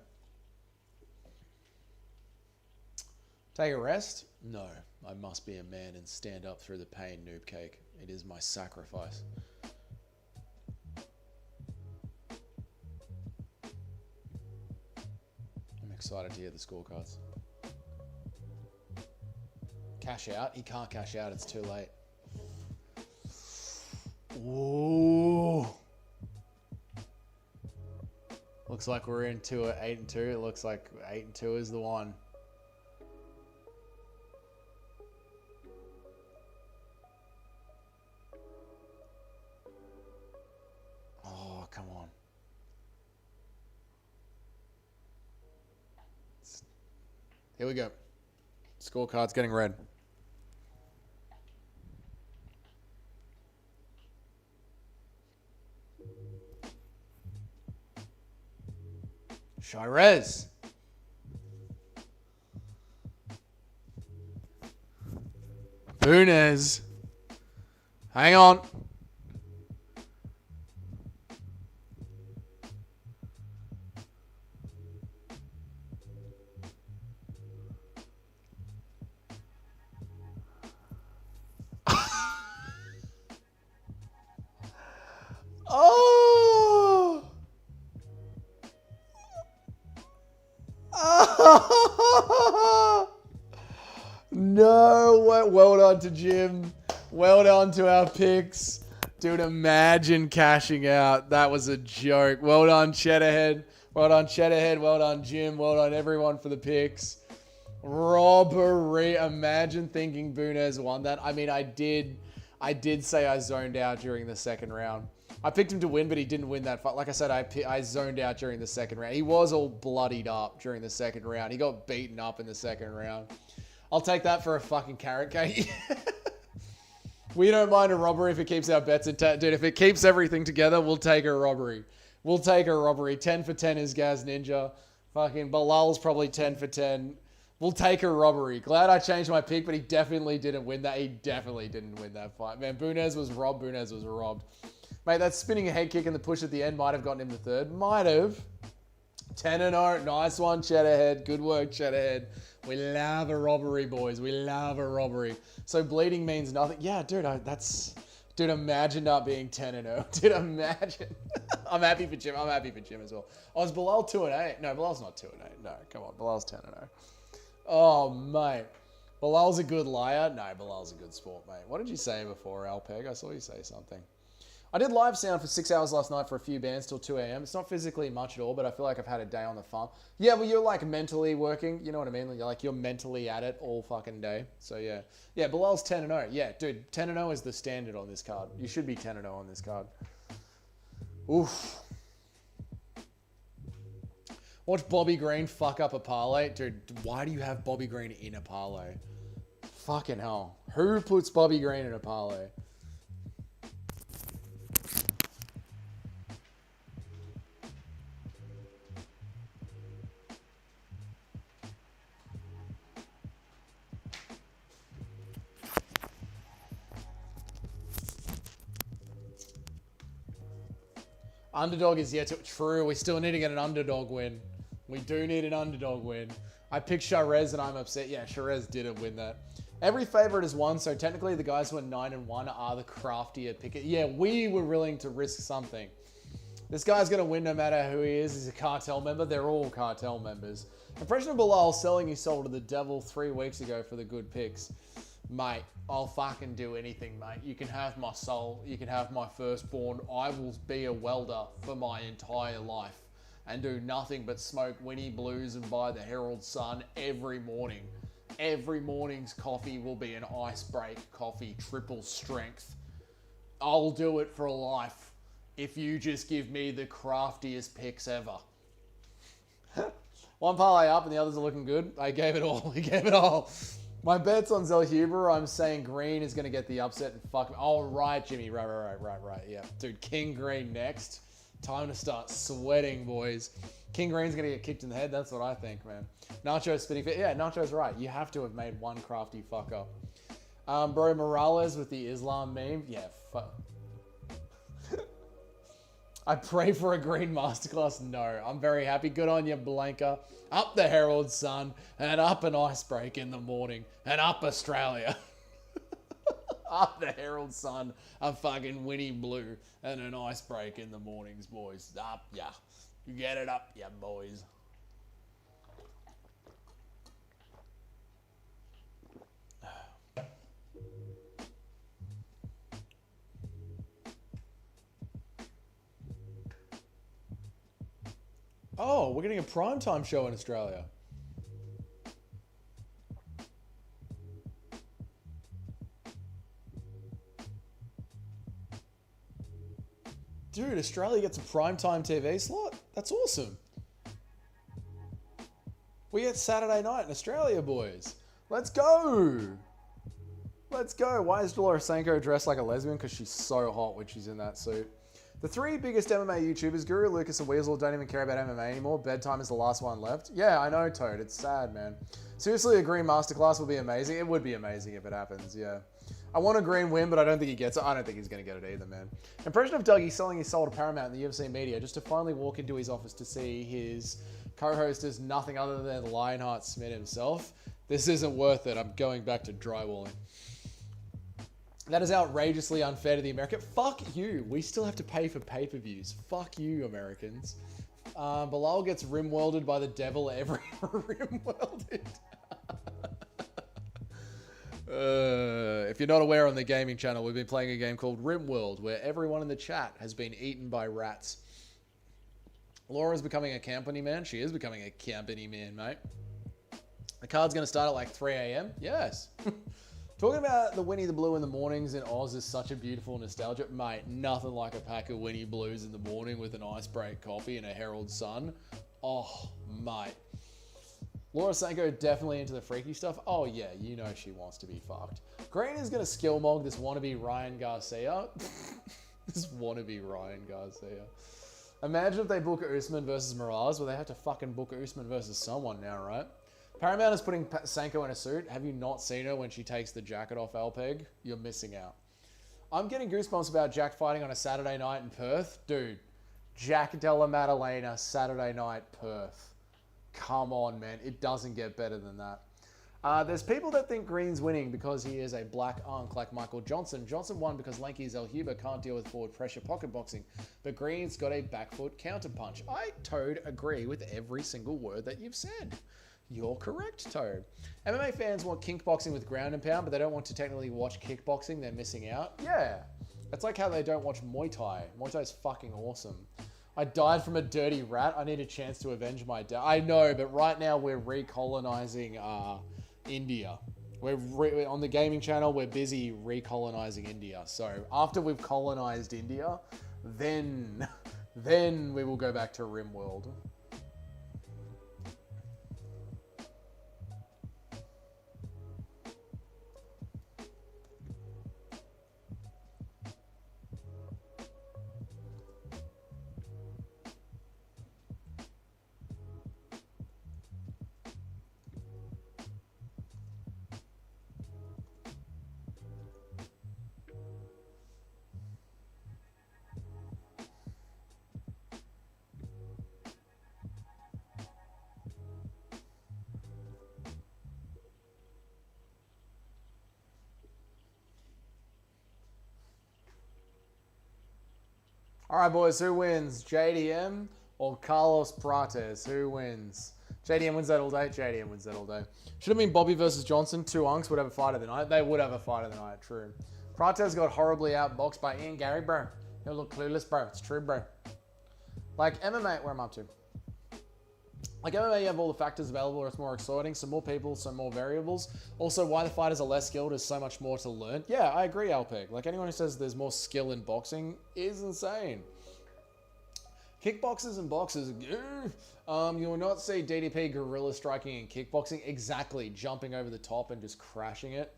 Take a rest? No. I must be a man and stand up through the pain, noob cake. It is my sacrifice. I'm excited to hear the scorecards. Cash out? He can't cash out. It's too late. Ooh. Looks like we're into 8-2. It looks like 8-2 is the one. Come on. Here we go. Scorecard's getting red. Shirez. Bunez. Hang on. Oh! No, well done to Jim. Well done to our picks. Dude, imagine cashing out. That was a joke. Well done, Cheddarhead. Well done, Cheddarhead. Well done, Jim. Well done, everyone, for the picks. Robbery. Imagine thinking Bunez won that. I mean, I did say I zoned out during the second round. I picked him to win, but he didn't win that fight. Like I said, I zoned out during the second round. He was all bloodied up during the second round. He got beaten up in the second round. I'll take that for a fucking carrot cake. We don't mind a robbery if it keeps our bets intact. Dude, if it keeps everything together, we'll take a robbery. We'll take a robbery. 10 for 10 is Gaz Ninja. Fucking Bilal's probably 10 for 10. We'll take a robbery. Glad I changed my pick, but he definitely didn't win that. He definitely didn't win that fight. Man, Bunez was robbed. Bunez was robbed. Mate, that spinning a head kick and the push at the end might have gotten him the third. Might have. 10-0. Nice one, Cheddarhead. Good work, Cheddarhead. We love a robbery, boys. We love a robbery. So bleeding means nothing. Yeah, dude, Dude, imagine not being 10-0. Dude, imagine. I'm happy for Jim. I'm happy for Jim as well. Oh, is Bilal 2-8? No, Bilal's not 2-8. No, come on. Bilal's 10-0. Oh, mate. Bilal's a good liar? No, Bilal's a good sport, mate. What did you say before, Alpeg? I saw you say something. I did live sound for 6 hours last night for a few bands till 2 a.m. It's not physically much at all, but I feel like I've had a day on the farm. Yeah, well, you're like mentally working. You know what I mean? You're mentally at it all fucking day. So, yeah. Yeah, Bilal's 10-0. Yeah, dude, 10-0 is the standard on this card. You should be 10-0 on this card. Oof. Watch Bobby Green fuck up a parlay. Dude, why do you have Bobby Green in a parlay? Fucking hell. Who puts Bobby Green in a parlay? Underdog is yet to... True, we still need to get an underdog win. We do need an underdog win. I picked Charez and I'm upset. Yeah, Charez didn't win that. Every favorite is one, so technically the guys who are 9-1 are the craftier picker. Yeah, we were willing to risk something. This guy's going to win no matter who he is. He's a cartel member. They're all cartel members. Impression of Bilal selling his soul to the devil 3 weeks ago for the good picks. Mate, I'll fucking do anything, mate. You can have my soul. You can have my firstborn. I will be a welder for my entire life and do nothing but smoke Winnie Blues and buy the Herald Sun every morning. Every morning's coffee will be an ice break coffee, triple strength. I'll do it for life if you just give me the craftiest picks ever. One parlay up and the others are looking good. I gave it all. He gave it all. My bet's on Zellhuber. I'm saying Green is going to get the upset and fuck me. Oh, right, Jimmy. Right. Yeah. Dude, King Green next. Time to start sweating, boys. King Green's going to get kicked in the head. That's what I think, man. Nacho's spitting fit. Yeah, Nacho's right. You have to have made one crafty fuck up. Bro, Morales with the Islam meme. Yeah, fuck. I pray for a green masterclass. No, I'm very happy. Good on you, Blanca. Up the Herald Sun and up an ice break in the morning and up Australia. Up the Herald Sun, a fucking Winnie Blue and an ice break in the mornings, boys. Up, yeah. You get it up, yeah, boys. Oh, we're getting a primetime show in Australia. Dude, Australia gets a primetime TV slot? That's awesome. We get Saturday night in Australia, boys. Let's go. Let's go. Why is Dolorosenko dressed like a lesbian? Because she's so hot when she's in that suit. The 3 biggest MMA YouTubers, Guru, Lucas, and Weasel, don't even care about MMA anymore. Bedtime is the last one left. Yeah, I know, Toad. It's sad, man. Seriously, a green masterclass will be amazing. It would be amazing if it happens, yeah. I want a green win, but I don't think he gets it. I don't think he's going to get it either, man. Impression of Dougie selling his soul to Paramount in the UFC media just to finally walk into his office to see his co-host as nothing other than Lionheart Smith himself. This isn't worth it. I'm going back to drywalling. That is outrageously unfair to the American. Fuck you. We still have to pay for pay-per-views. Fuck you, Americans. Bilal gets rim-welded by the devil every rim-welded. If you're not aware, on the gaming channel, we've been playing a game called RimWorld, where everyone in the chat has been eaten by rats. Laura's becoming a company man. She is becoming a company man, mate. The card's going to start at like 3 a.m. Yes. Talking about the Winnie the Blue in the mornings in Oz is such a beautiful nostalgia. Mate, nothing like a pack of Winnie Blues in the morning with an ice break coffee and a Herald Sun. Oh, mate. Laura Sanko definitely into the freaky stuff. Oh, yeah, you know she wants to be fucked. Green is going to skill mog this wannabe Ryan Garcia. This wannabe Ryan Garcia. Imagine if they book Usman versus Morales, where they have to fucking book Usman versus someone now, right? Paramount is putting Sanko in a suit. Have you not seen her when she takes the jacket off Alpeg? You're missing out. I'm getting goosebumps about Jack fighting on a Saturday night in Perth. Dude, Jack Della Maddalena, Saturday night, Perth. Come on, man. It doesn't get better than that. There's people that think Green's winning because he is a black unk like Michael Johnson. Johnson won because lanky Zellhuber can't deal with forward pressure pocket boxing, but Green's got a back foot counter punch. I, Toad, agree with every single word that you've said. You're correct, Toad. MMA fans want kickboxing with ground and pound, but they don't want to technically watch kickboxing. They're missing out. Yeah. It's like how they don't watch Muay Thai. Muay Thai is fucking awesome. I died from a dirty rat. I need a chance to avenge my death. I know, but right now we're recolonizing India. We're on the gaming channel. We're busy recolonizing India. So after we've colonized India, then we will go back to RimWorld. All right, boys, who wins? JDM or Carlos Prates? Who wins? JDM wins that all day. JDM wins that all day. Should have been Bobby versus Johnson. Two unks would have a fight of the night. They would have a fight of the night, true. Prates got horribly outboxed by Ian Gary, bro. He'll look clueless, bro. It's true, bro. Like MMA, where am I up to? Like MMA, you have all the factors available. It's more exciting. Some more people, some more variables. Also, why the fighters are less skilled is so much more to learn. Yeah, I agree, Alpeg. Like anyone who says there's more skill in boxing is insane. Kickboxers and boxers, you will not see DDP guerrilla striking in kickboxing. Exactly, jumping over the top and just crashing it.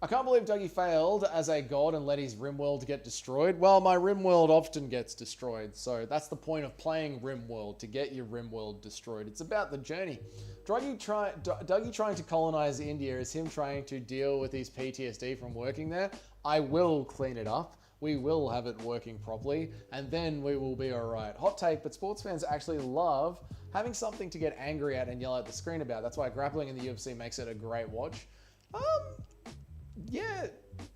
I can't believe Dougie failed as a god and let his RimWorld get destroyed. Well, my RimWorld often gets destroyed, so that's the point of playing RimWorld, to get your RimWorld destroyed. It's about the journey. Dougie trying to colonize India is him trying to deal with his PTSD from working there. I will clean it up. We will have it working properly, and then we will be all right. Hot take, but sports fans actually love having something to get angry at and yell at the screen about. That's why grappling in the UFC makes it a great watch. Yeah,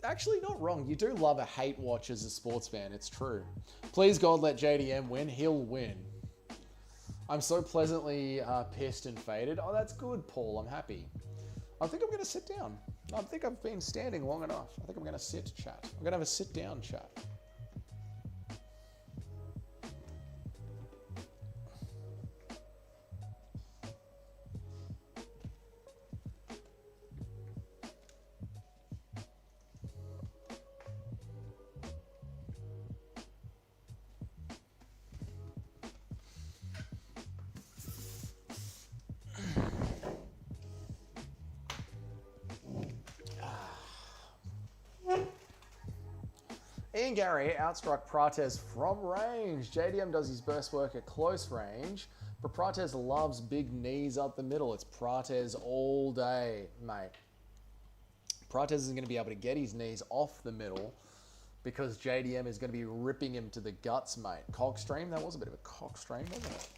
actually not wrong. You do love a hate watch as a sports fan. It's true. Please God, let JDM win. He'll win. I'm so pleasantly pissed and faded. Oh, that's good, Paul. I'm happy. I think I'm going to sit down. I think I've been standing long enough. I think I'm going to sit chat. I'm going to have a sit down chat. Ian Gary outstruck Prates from range. JDM does his best work at close range, but Prates loves big knees up the middle. It's Prates all day, mate. Prates isn't going to be able to get his knees off the middle because JDM is going to be ripping him to the guts, mate. Cockstream? That was a bit of a cockstream, wasn't it?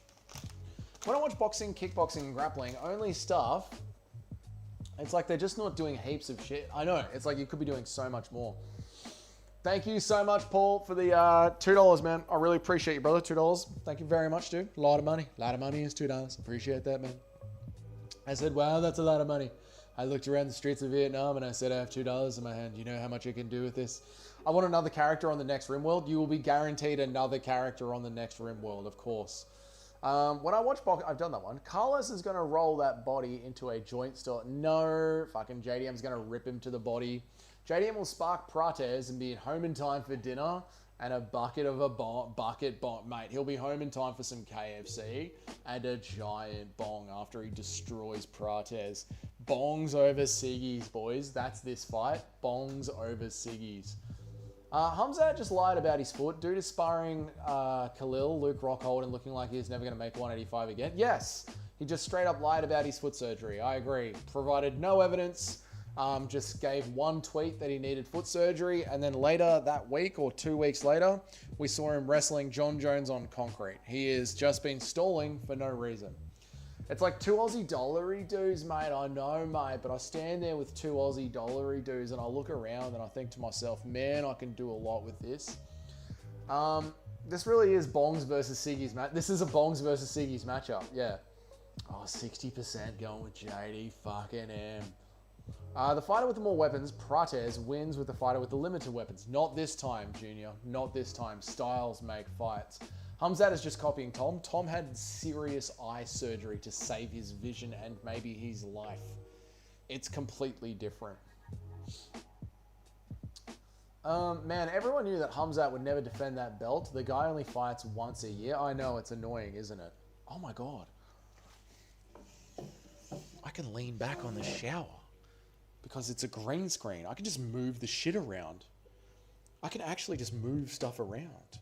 When I watch boxing, kickboxing, and grappling, only stuff, it's like they're just not doing heaps of shit. I know. It's like you could be doing so much more. Thank you so much, Paul, for the $2, man. I really appreciate you, brother. $2. Thank you very much, dude. A lot of money. A lot of money is $2. Appreciate that, man. I said, wow, that's a lot of money. I looked around the streets of Vietnam and I said, I have $2 in my hand. You know how much I can do with this? I want another character on the next RimWorld. You will be guaranteed another character on the next RimWorld, of course. When I watch boxing, I've done that one. Carlos is going to roll that body into a joint store. No, fucking JDM's going to rip him to the body. JDM will spark Prates and be home in time for dinner and a bucket of a mate. He'll be home in time for some KFC and a giant bong after he destroys Prates. Bongs over Siggy's, boys. That's this fight. Bongs over Siggy's. Hamzat just lied about his foot. Dude is sparring Khalil, Luke Rockhold, and looking like he's never going to make 185 again. Yes, he just straight up lied about his foot surgery. I agree. Provided no evidence. Just gave one tweet that he needed foot surgery, and then later that week or 2 weeks later, we saw him wrestling John Jones on concrete. He has just been stalling for no reason. It's like 2 Aussie dollary dues, mate. I know, mate, but I stand there with 2 Aussie dollary dues and I look around and I think to myself, man, I can do a lot with this. This really is Bongs versus Siggy's match. This is a Bongs versus Siggy's matchup, yeah. Oh, 60% going with JD, fucking M. The fighter with the more weapons, Prates, wins with the fighter with the limited weapons. Not this time, Junior. Not this time. Styles make fights. Hamzat is just copying Tom. Tom had serious eye surgery to save his vision and maybe his life. It's completely different. Man, everyone knew that Hamzat would never defend that belt. The guy only fights once a year. I know, it's annoying, isn't it? Oh my God. I can lean back on the shower because it's a green screen. I can just move the shit around. I can actually just move stuff around.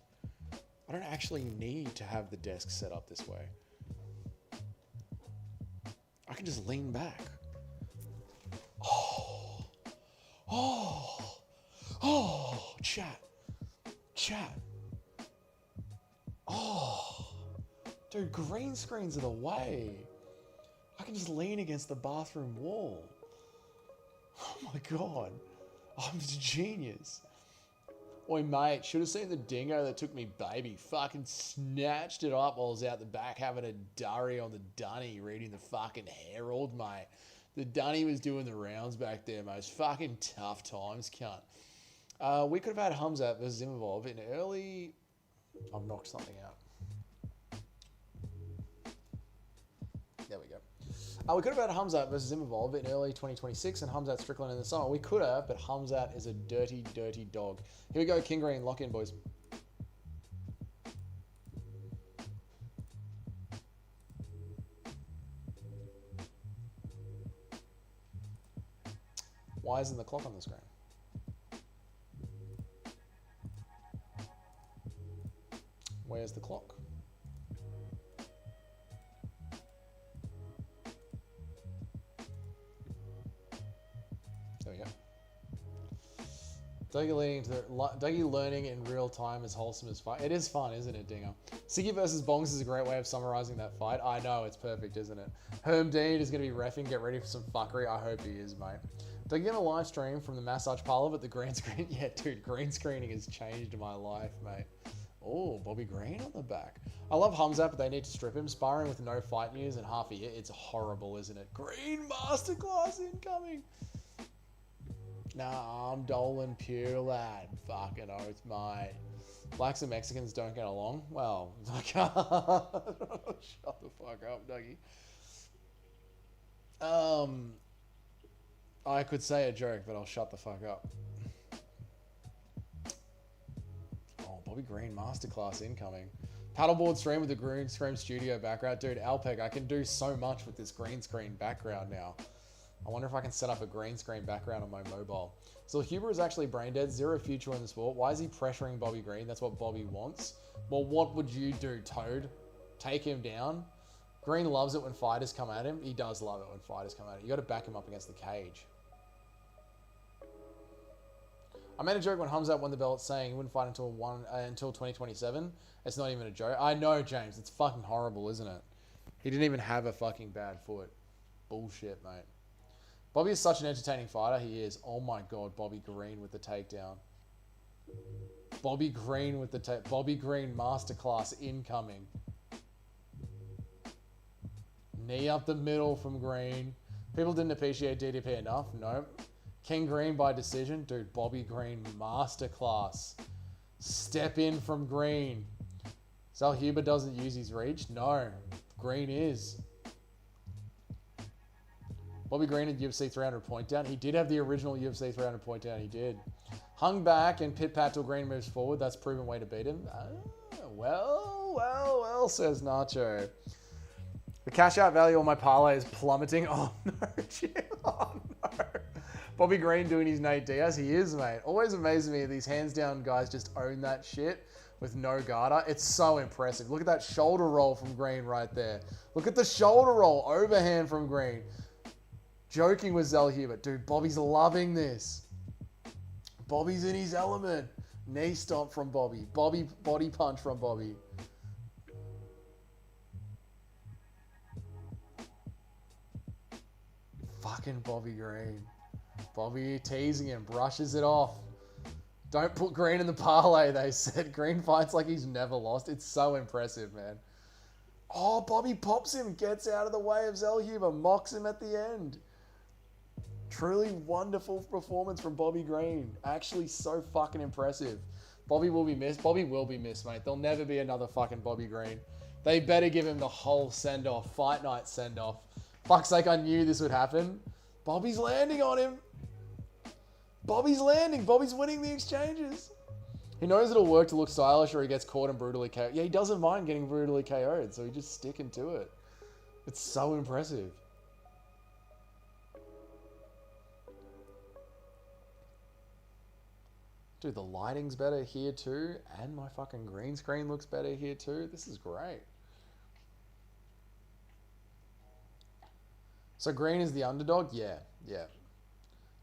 I don't actually need to have the desk set up this way. I can just lean back. Oh, chat. Oh, dude, green screens are the way. I can just lean against the bathroom wall. Oh my God, I'm a genius. Oi, mate, should have seen the dingo that took me baby. Fucking snatched it up while I was out the back having a durry on the dunny reading the fucking Herald, mate. The dunny was doing the rounds back there, mate. It's fucking tough times, cunt. We could have had Hamzat versus Imavov in early... I've knocked something out. There we go. We could have had Hamzat versus Imavov in early 2026 and Hamzat Strickland in the summer. We could have, but Hamzat is a dirty, dirty dog. Here we go, King Green. Lock in, boys. Why isn't the clock on the screen? Where's the clock? There we go. Dougie learning in real time is wholesome as fun. It is fun, isn't it, Dinger? Siggy versus Bongs is a great way of summarizing that fight. I know, it's perfect, isn't it? Herm Dean is going to be reffing. Get ready for some fuckery. I hope he is, mate. Dougie on a live stream from the massage parlor, but the green screen... Yeah, dude, green screening has changed my life, mate. Oh, Bobby Green on the back. I love Hamzat, but they need to strip him. Sparring with no fight news and half a year. It's horrible, isn't it? Green masterclass incoming. Nah, I'm Dolan pure, lad. Fucking oath, mate. Blacks and Mexicans don't get along? Well, shut the fuck up, Dougie. I could say a joke, but I'll shut the fuck up. Oh, Bobby Green masterclass incoming. Paddleboard stream with the green screen studio background. Dude, Alpeg, I can do so much with this green screen background now. I wonder if I can set up a green screen background on my mobile. So Huber is actually brain dead. Zero future in the sport. Why is he pressuring Bobby Green? That's what Bobby wants. Well, what would you do, Toad? Take him down? Green loves it when fighters come at him. He does love it when fighters come at him. You got to back him up against the cage. I made a joke when Hamzat won the belt saying he wouldn't fight until 2027. It's not even a joke. I know, James. It's fucking horrible, isn't it? He didn't even have a fucking bad foot. Bullshit, mate. Bobby is such an entertaining fighter. He is. Oh my God, Bobby Green with the takedown. Bobby Green with the Bobby Green masterclass incoming. Knee up the middle from Green. People didn't appreciate DDP enough. Nope. King Green by decision. Dude, Bobby Green masterclass. Step in from Green. Zellhuber doesn't use his reach. No. Green is. Bobby Green had UFC 300 point down. He did have the original UFC 300 point down. He did. Hung back and pit pat till Green moves forward. That's a proven way to beat him. Well, says Nacho. The cash out value on my parlay is plummeting. Oh, no, Jim. Oh, no. Bobby Green doing his Nate Diaz. He is, mate. Always amazes me these hands down guys just own that shit with no garter. It's so impressive. Look at that shoulder roll from Green right there. Look at the shoulder roll. Overhand from Green. Joking with Zellhuber. Dude, Bobby's loving this. Bobby's in his element. Knee stomp from Bobby. Body punch from Bobby. Fucking Bobby Green. Bobby teasing him. Brushes it off. Don't put Green in the parlay, they said. Green fights like he's never lost. It's so impressive, man. Oh, Bobby pops him. Gets out of the way of Zellhuber. Mocks him at the end. Truly wonderful performance from Bobby Green. Actually so fucking impressive. Bobby will be missed. Bobby will be missed, mate. There'll never be another fucking Bobby Green. They better give him the whole send-off. Fight night send-off. Fuck's sake, I knew this would happen. Bobby's landing on him. Bobby's landing. Bobby's winning the exchanges. He knows it'll work to look stylish or he gets caught and brutally KO'd. Yeah, he doesn't mind getting brutally KO'd, so he's just sticking to it. It's so impressive. Dude, the lighting's better here too, and my fucking green screen looks better here too. This is great. So Green is the underdog? Yeah.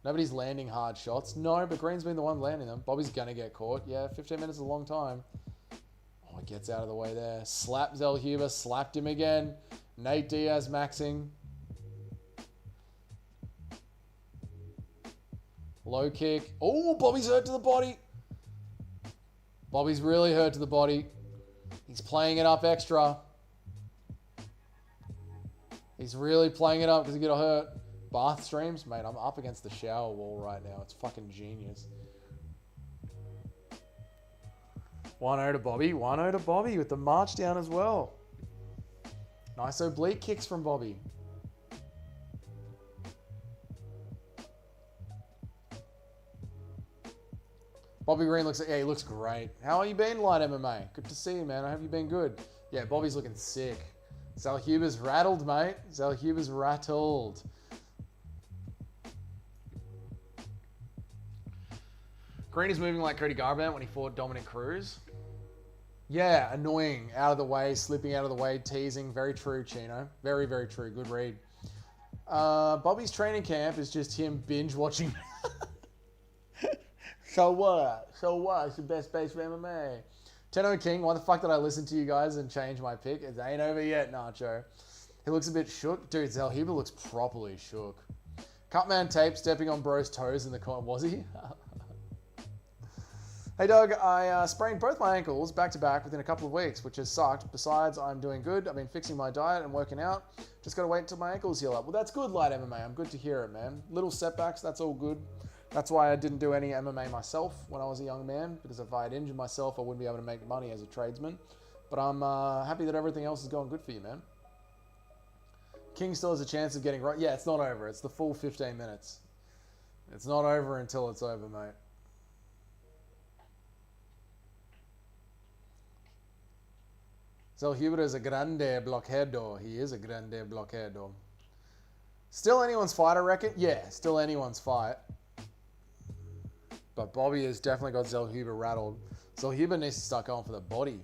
Nobody's landing hard shots. No, but Green's been the one landing them. Bobby's going to get caught. Yeah, 15 minutes is a long time. Oh, he gets out of the way there. Slapped Zellhuber. Slapped him again. Nate Diaz maxing. Low kick. Oh, Bobby's hurt to the body. Bobby's really hurt to the body. He's playing it up extra. He's really playing it up because he got hurt. Bath streams? Mate, I'm up against the shower wall right now. It's fucking genius. 1-0 to Bobby. 1-0 to Bobby with the march down as well. Nice oblique kicks from Bobby. Bobby Green looks like, yeah, he looks great. How are you been, Light MMA? Good to see you, man. I hope you've been good. Yeah, Bobby's looking sick. Zellhuber's rattled, mate. Zellhuber's rattled. Green is moving like Cody Garbrandt when he fought Dominic Cruz. Yeah, annoying. Out of the way, slipping out of the way, teasing. Very true, Chino. Very, very true. Good read. Bobby's training camp is just him binge watching. So what? It's the best base for MMA. Tenno King, why the fuck did I listen to you guys and change my pick? It ain't over yet, Nacho. He looks a bit shook. Dude, Zellhuber looks properly shook. Cutman Tape stepping on bro's toes in the corner. Was he? Hey, Doug, I sprained both my ankles back-to-back within a couple of weeks, which has sucked. Besides, I'm doing good. I've been fixing my diet and working out. Just got to wait until my ankles heal up. Well, that's good, Light MMA. I'm good to hear it, man. Little setbacks, that's all good. That's why I didn't do any MMA myself when I was a young man, because if I had injured myself, I wouldn't be able to make money as a tradesman. But I'm happy that everything else is going good for you, man. King still has a chance of getting right. Yeah, it's not over. It's the full 15 minutes. It's not over until it's over, mate. Zellhuber is a grande bloqueado. He is a grande bloqueado. Still anyone's fight, I reckon? Yeah, still anyone's fight. But Bobby has definitely got Zellhuber rattled. Zellhuber needs to start going for the body.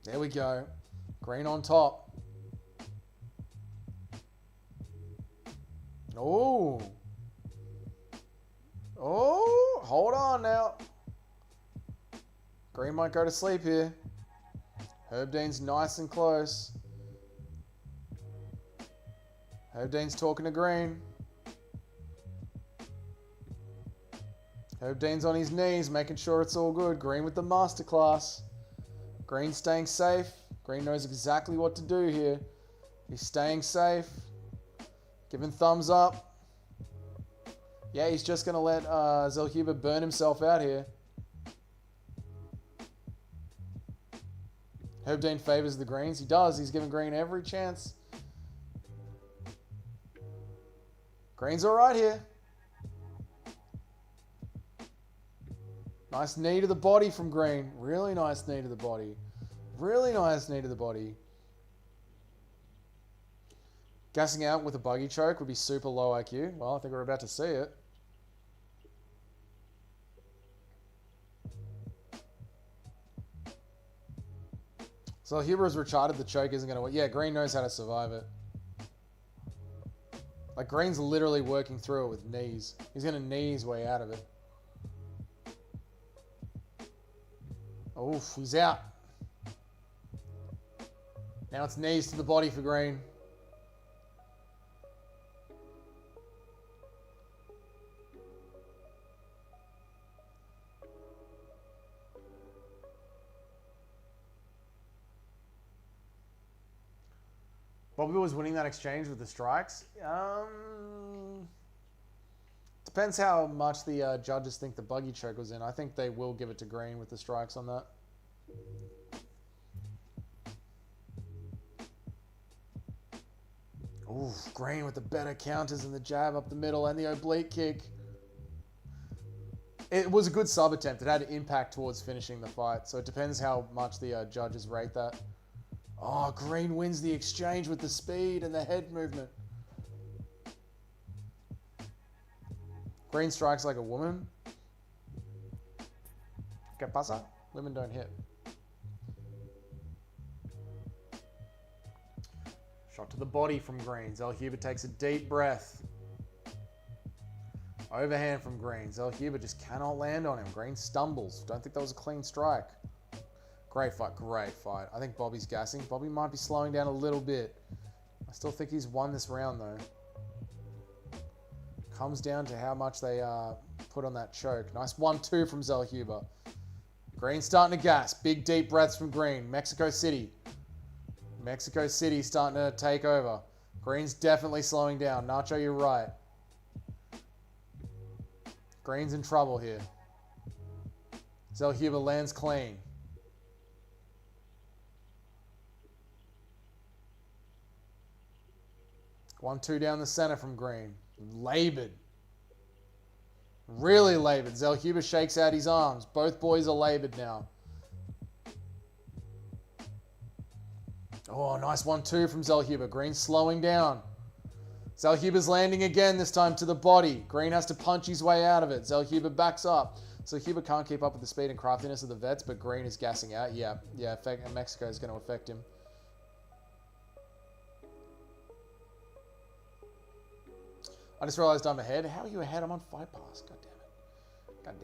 There we go. Green on top. Oh. Oh, hold on now. Green might go to sleep here. Herb Dean's nice and close. Herb Dean's talking to Green. Herb Dean's on his knees, making sure it's all good. Green with the masterclass. Green staying safe. Green knows exactly what to do here. He's staying safe. Giving thumbs up. Yeah, he's just going to let Zellhuber burn himself out here. Herb Dean favors the greens. He does. He's giving Green every chance. Green's all right here. Nice knee to the body from Green. Really nice knee to the body. Really nice knee to the body. Gassing out with a buggy choke would be super low IQ. Well, I think we're about to see it. So Huber has recharted. The choke isn't going to work. Yeah, Green knows how to survive it. Like, Green's literally working through it with knees. He's going to knee his way out of it. Oof, he's out. Now it's knees to the body for Green. Bobby was winning that exchange with the strikes. Depends how much the judges think the buggy choke was in. I think they will give it to Green with the strikes on that. Ooh, Green with the better counters and the jab up the middle and the oblique kick. It was a good sub attempt. It had an impact towards finishing the fight. So it depends how much the judges rate that. Oh, Green wins the exchange with the speed and the head movement. Green strikes like a woman. ¿Qué pasa? Women don't hit. Shot to the body from Green. Zellhuber takes a deep breath. Overhand from Green. Zellhuber just cannot land on him. Green stumbles. Don't think that was a clean strike. Great fight, great fight. I think Bobby's gassing. Bobby might be slowing down a little bit. I still think he's won this round though. Comes down to how much they put on that choke. Nice 1-2 from Zellhuber. Green starting to gas. Big deep breaths from Green. Mexico City. Mexico City starting to take over. Green's definitely slowing down. Nacho, you're right. Green's in trouble here. Zellhuber lands clean. 1-2 down the center from Green. Labored. Really labored. Zellhuber shakes out his arms. Both boys are labored now. Oh, nice 1-2 from Zellhuber. Green slowing down. Zellhuber's landing again, this time to the body. Green has to punch his way out of it. Zellhuber backs up. Zellhuber can't keep up with the speed and craftiness of the vets, but Green is gassing out. Yeah, Mexico is going to affect him. I just realized I'm ahead. How are you ahead? I'm on Fight Pass. God damn it. God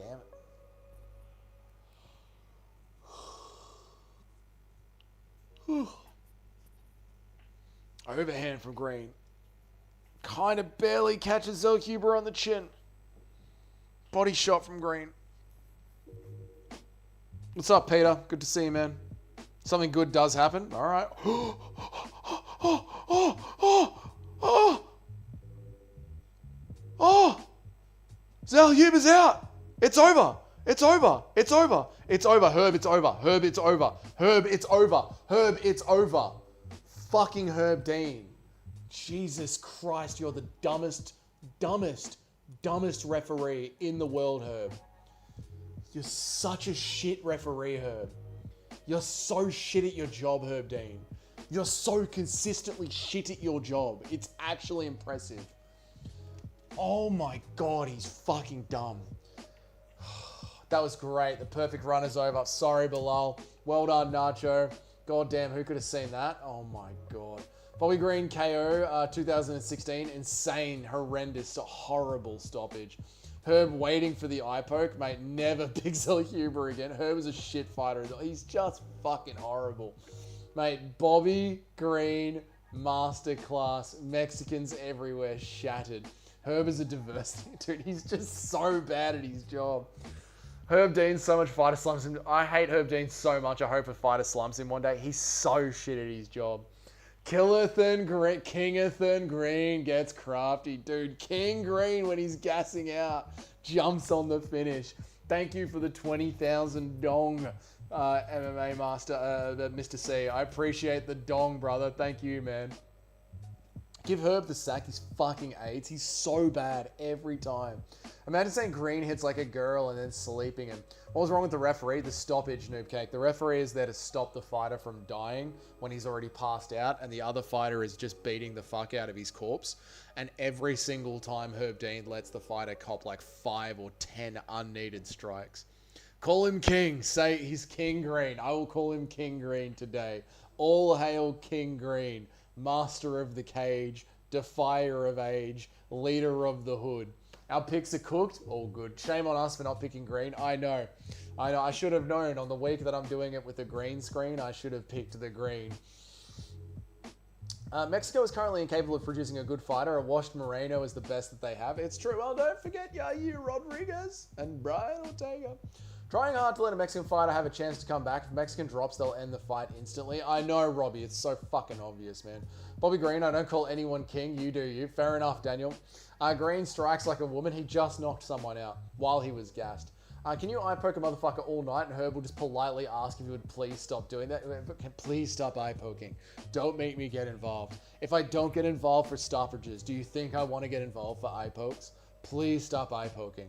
damn it. Overhand from Green. Kind of barely catches Zellhuber on the chin. Body shot from Green. What's up, Peter? Good to see you, man. Something good does happen. All right. Zellhuber's out. It's over. It's over. It's over. It's over. Herb, it's over. Herb, it's over. Herb, it's over. Herb, it's over. Fucking Herb Dean. Jesus Christ, you're the dumbest referee in the world, Herb. You're such a shit referee, Herb. You're so shit at your job, Herb Dean. You're so consistently shit at your job. It's actually impressive. Oh my God, he's fucking dumb. That was great. The perfect run is over. Sorry, Bilal. Well done, Nacho. God damn, who could have seen that? Oh my God. Bobby Green KO 2016. Insane, horrendous, horrible stoppage. Herb waiting for the eye poke. Mate, never pick Zellhuber again. Herb is a shit fighter. He's just fucking horrible. Mate, Bobby Green, masterclass. Mexicans everywhere, shattered. Herb is a diversity. Dude, he's just so bad at his job. Herb Dean, so much fighter slumps him. I hate Herb Dean so much. I hope a fighter slumps him one day. He's so shit at his job. Killathan Green, Kingathan Green gets crafty, dude. King Green, when he's gassing out, jumps on the finish. Thank you for the 20,000 dong, MMA master, Mr. C. I appreciate the dong, brother. Thank you, man. Give Herb the sack. He's fucking AIDS. He's so bad every time. Imagine saying Green hits like a girl and then sleeping him. What was wrong with the referee? The stoppage, noob cake. The referee is there to stop the fighter from dying when he's already passed out, and the other fighter is just beating the fuck out of his corpse. And every single time Herb Dean lets the fighter cop like 5 or 10 unneeded strikes. Call him King. Say he's King Green. I will call him King Green today. All hail King Green. Master of the cage, defier of age, leader of the hood. Our picks are cooked. All good. Shame on us for not picking Green. I know. I should have known on the week that I'm doing it with the green screen. I should have picked the Green. Mexico is currently incapable of producing a good fighter. A washed Moreno is the best that they have. It's true. Well, don't forget Yair Rodriguez and Brian Ortega. Trying hard to let a Mexican fighter have a chance to come back. If Mexican drops, they'll end the fight instantly. I know, Robbie. It's so fucking obvious, man. Bobby Green, I don't call anyone king. You do you. Fair enough, Daniel. Green strikes like a woman. He just knocked someone out while he was gassed. Can you eye poke a motherfucker all night? And Herb will just politely ask if you would please stop doing that. Please stop eye poking. Don't make me get involved. If I don't get involved for stoppages, do you think I want to get involved for eye pokes? Please stop eye poking.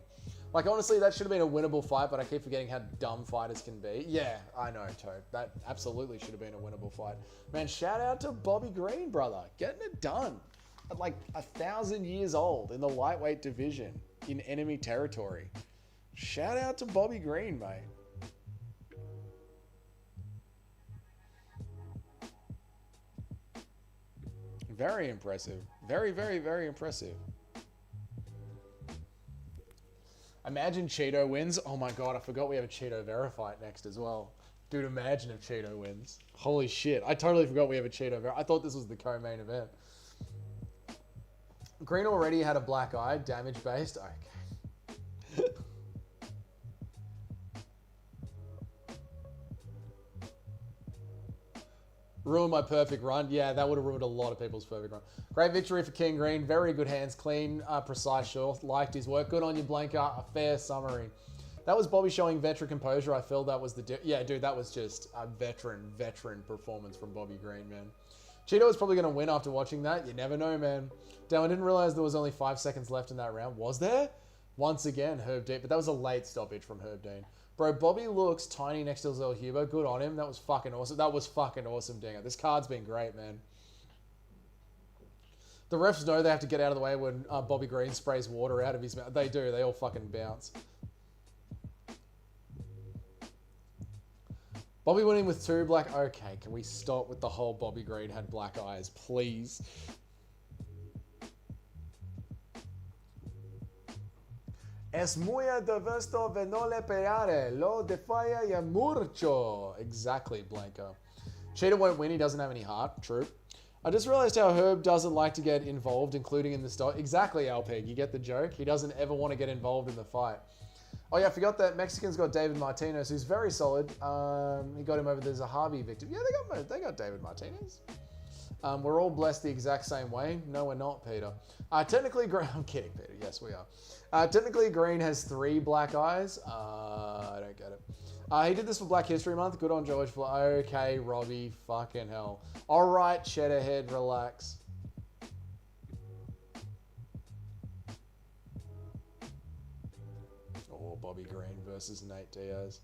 Like, honestly, that should have been a winnable fight, but I keep forgetting how dumb fighters can be. Yeah, I know, Toad. That absolutely should have been a winnable fight. Man, shout out to Bobby Green, brother. Getting it done. At like 1,000 years old in the lightweight division in enemy territory. Shout out to Bobby Green, mate. Very impressive. Very, very, very impressive. Imagine Cheeto wins. Oh my god, I forgot we have a Cheeto Vera fight next as well. Dude, imagine if Cheeto wins. Holy shit. I totally forgot we have a Cheeto Vera. I thought this was the co-main event. Green already had a black eye, damage based. Okay. Ruined my perfect run. Yeah, that would have ruined a lot of people's perfect run. Great victory for King Green. Very good hands. Clean, precise shot. Liked his work. Good on you, Blanca. A fair summary. That was Bobby showing veteran composure. I feel that was the... Yeah, dude, that was just a veteran performance from Bobby Green, man. Cheeto was probably going to win after watching that. You never know, man. Damn, I didn't realize there was only 5 seconds left in that round. Was there? Once again, Herb Dean. But that was a late stoppage from Herb Dean. Bro, Bobby looks tiny next to Zell Huber. Good on him. That was fucking awesome. That was fucking awesome, Dinger. This card's been great, man. The refs know they have to get out of the way when Bobby Green sprays water out of his mouth. They do. They all fucking bounce. Bobby winning with 2 black... Okay, can we stop with the whole Bobby Green had black eyes, please? Es muy diverso venole pegare, lo defia y mucho. Exactly, Blanco. Cheetah won't win, he doesn't have any heart. True. I just realized how Herb doesn't like to get involved, including in the story. Exactly, Alpeg. You get the joke? He doesn't ever want to get involved in the fight. Oh yeah, I forgot that Mexicans got David Martinez, who's very solid. He got him over the Zahabi victim. Yeah, they got David Martinez. We're all blessed the exact same way. No, we're not, Peter. Technically, I'm kidding, Peter. Yes, we are. Technically, Green has 3 black eyes. I don't get it. He did this for Black History Month. Good on George. Okay, Robbie. Fucking hell. All right, Cheddarhead, relax. Oh, Bobby Green versus Nate Diaz.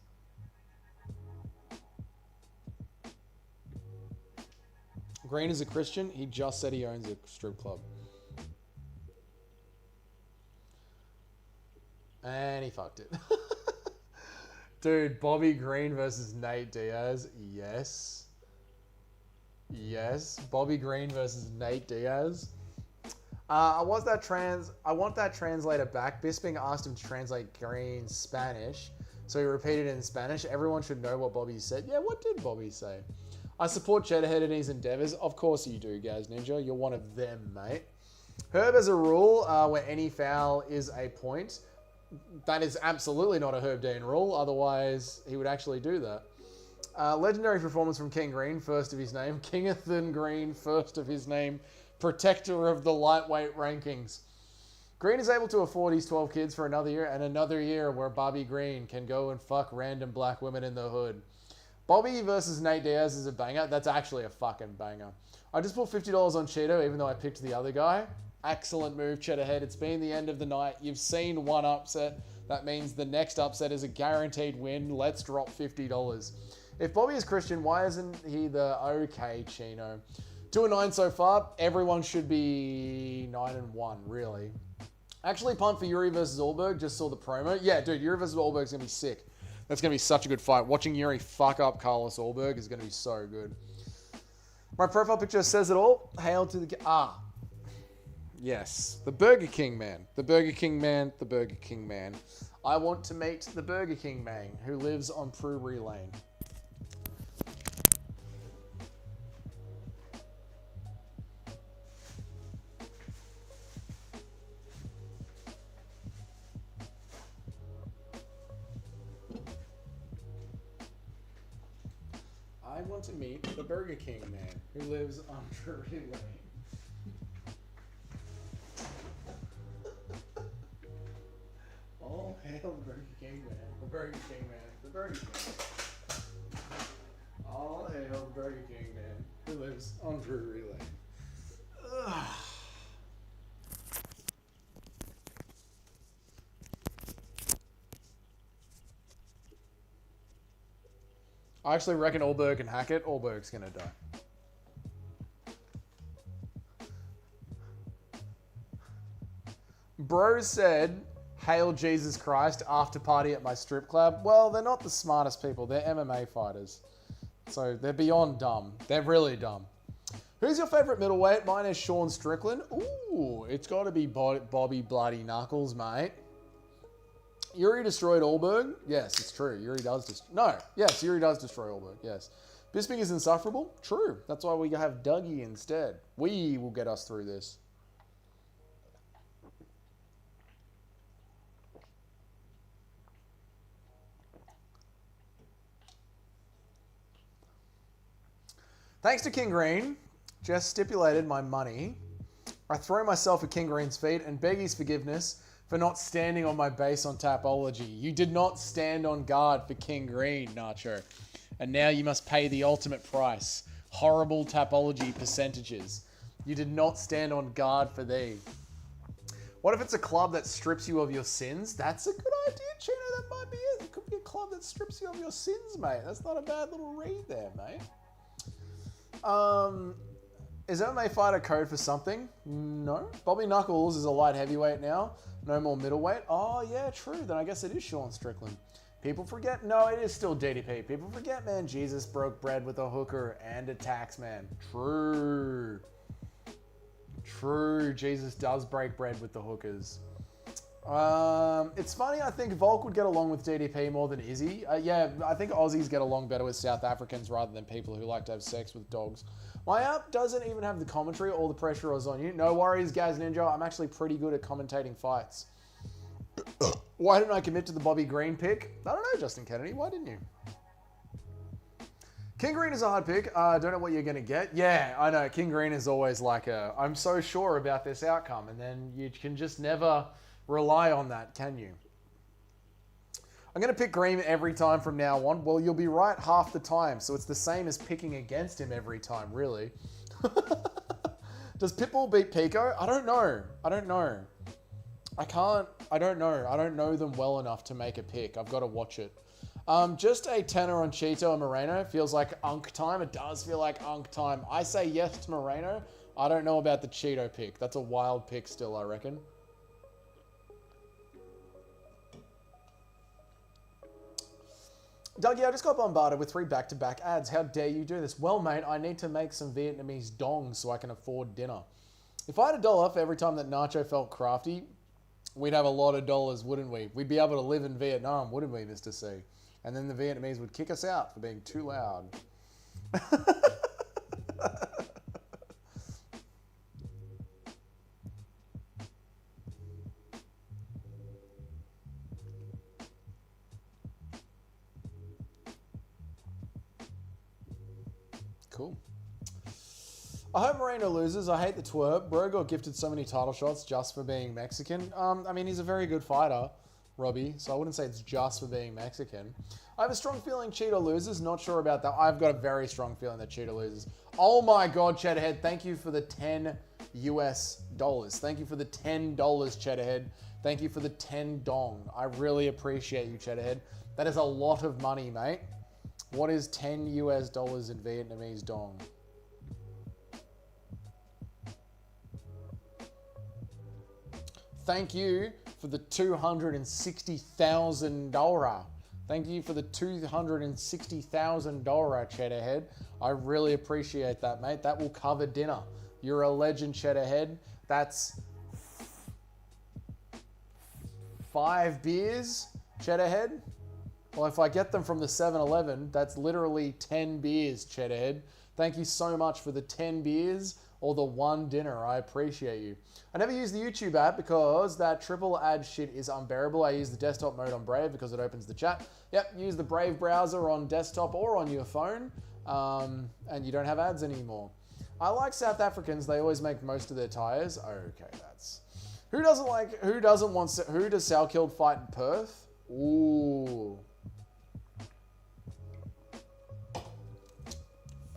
Green is a Christian. He just said he owns a strip club. And he fucked it. Dude, Bobby Green versus Nate Diaz. Yes. Yes. Bobby Green versus Nate Diaz. I want that translator back. Bisping asked him to translate Green's Spanish. So he repeated it in Spanish. Everyone should know what Bobby said. Yeah, what did Bobby say? I support Cheddarhead in his endeavors. Of course you do, Gaz Ninja. You're one of them, mate. Herb has a rule where any foul is a point. That is absolutely not a Herb Dean rule. Otherwise, he would actually do that. Legendary performance from King Green, first of his name. Kingathan Green, first of his name. Protector of the lightweight rankings. Green is able to afford his 12 kids for another year, and another year where Bobby Green can go and fuck random black women in the hood. Bobby versus Nate Diaz is a banger. That's actually a fucking banger. I just put $50 on Cheeto, even though I picked the other guy. Excellent move, Cheddar-head. It's been the end of the night. You've seen one upset. That means the next upset is a guaranteed win. Let's drop $50. If Bobby is Christian, why isn't he the okay Chino? 2-9 so far. Everyone should be 9-1, really. Actually pumped for Yuri versus Allberg. Just saw the promo. Yeah, dude, Yuri versus Allberg is going to be sick. That's going to be such a good fight. Watching Yuri fuck up Carlos Allberg is going to be so good. My profile picture says it all. Hail to the... Yes. The Burger King man. The Burger King man. The Burger King man. I want to meet the Burger King man who lives on Brewery Lane. I want to meet the Burger King man who lives on Drury Lane. All hail the Burger King man. The Burger King man. The Burger King man. All hail the Burger King man who lives on Drury Lane. Ugh. I actually reckon Allberg can hack it. Allberg's going to die. Bro said, hail Jesus Christ, after party at my strip club. Well, they're not the smartest people. They're MMA fighters. So they're beyond dumb. They're really dumb. Who's your favorite middleweight? Mine is Sean Strickland. Ooh, it's got to be Bobby Bloody Knuckles, mate. Yuri destroyed Allberg? Yes, it's true. Yuri does destroy Allberg, yes. Bisping is insufferable? True. That's why we have Dougie instead. We will get us through this. Thanks to King Green, just stipulated my money. I throw myself at King Green's feet and beg his forgiveness for not standing on my base on Tapology. You did not stand on guard for King Green, Nacho. And now you must pay the ultimate price. Horrible Tapology percentages. You did not stand on guard for thee. What if it's a club that strips you of your sins? That's a good idea, Chino. That might be it. It could be a club that strips you of your sins, mate. That's not a bad little read there, mate. Is MMA fighter code for something? No. Bobby Knuckles is a light heavyweight now. No more middleweight. Oh, yeah, true. Then I guess it is Sean Strickland. People forget. No, it is still DDP. People forget, man. Jesus broke bread with a hooker and a tax man. True. True. Jesus does break bread with the hookers. It's funny. I think Volk would get along with DDP more than Izzy. Yeah, I think Aussies get along better with South Africans rather than people who like to have sex with dogs. My app doesn't even have the commentary. All the pressure is on you. No worries, Gaz Ninja. I'm actually pretty good at commentating fights. Why didn't I commit to the Bobby Green pick? I don't know, Justin Kennedy. Why didn't you? King Green is a hard pick. I don't know what you're going to get. Yeah, I know. King Green is always like I'm so sure about this outcome. And then you can just never rely on that, can you? I'm going to pick Green every time from now on. Well, you'll be right half the time. So it's the same as picking against him every time, really. Does Pitbull beat Pico? I don't know. I don't know. I don't know. I don't know them well enough to make a pick. I've got to watch it. Just a tenner on Cheeto and Moreno. Feels like Unk time. It does feel like Unk time. I say yes to Moreno. I don't know about the Cheeto pick. That's a wild pick still, I reckon. Dougie, I just got bombarded with 3 back-to-back ads. How dare you do this? Well, mate, I need to make some Vietnamese dongs so I can afford dinner. If I had $1 for every time that Nacho felt crafty, we'd have a lot of dollars, wouldn't we? We'd be able to live in Vietnam, wouldn't we, Mr. C? And then the Vietnamese would kick us out for being too loud. cool. I hope Moreno loses. I hate the twerp. Bro got gifted so many title shots just for being Mexican. I mean, he's a very good fighter, Robbie, so I wouldn't say it's just for being Mexican. I have a strong feeling Cheetah loses. Not sure about that. I've got a very strong feeling that Cheetah loses. Oh my God, Cheddarhead. Thank you for the $10 US. Thank you for the $10, Cheddarhead. Thank you for the 10 dong. I really appreciate you, Cheddarhead. That is a lot of money, mate. What is $10 US in Vietnamese dong? Thank you for the $260,000. Thank you for the $260,000, Cheddarhead. I really appreciate that, mate. That will cover dinner. You're a legend, Cheddarhead. That's 5 beers, Cheddarhead. Well, if I get them from the 7-Eleven, that's literally 10 beers, Cheddarhead. Thank you so much for the 10 beers or the 1 dinner. I appreciate you. I never use the YouTube app because that triple ad shit is unbearable. I use the desktop mode on Brave because it opens the chat. Yep, use the Brave browser on desktop or on your phone, and you don't have ads anymore. I like South Africans. They always make most of their tires. Okay, that's... Who does Salkild fight in Perth? Ooh.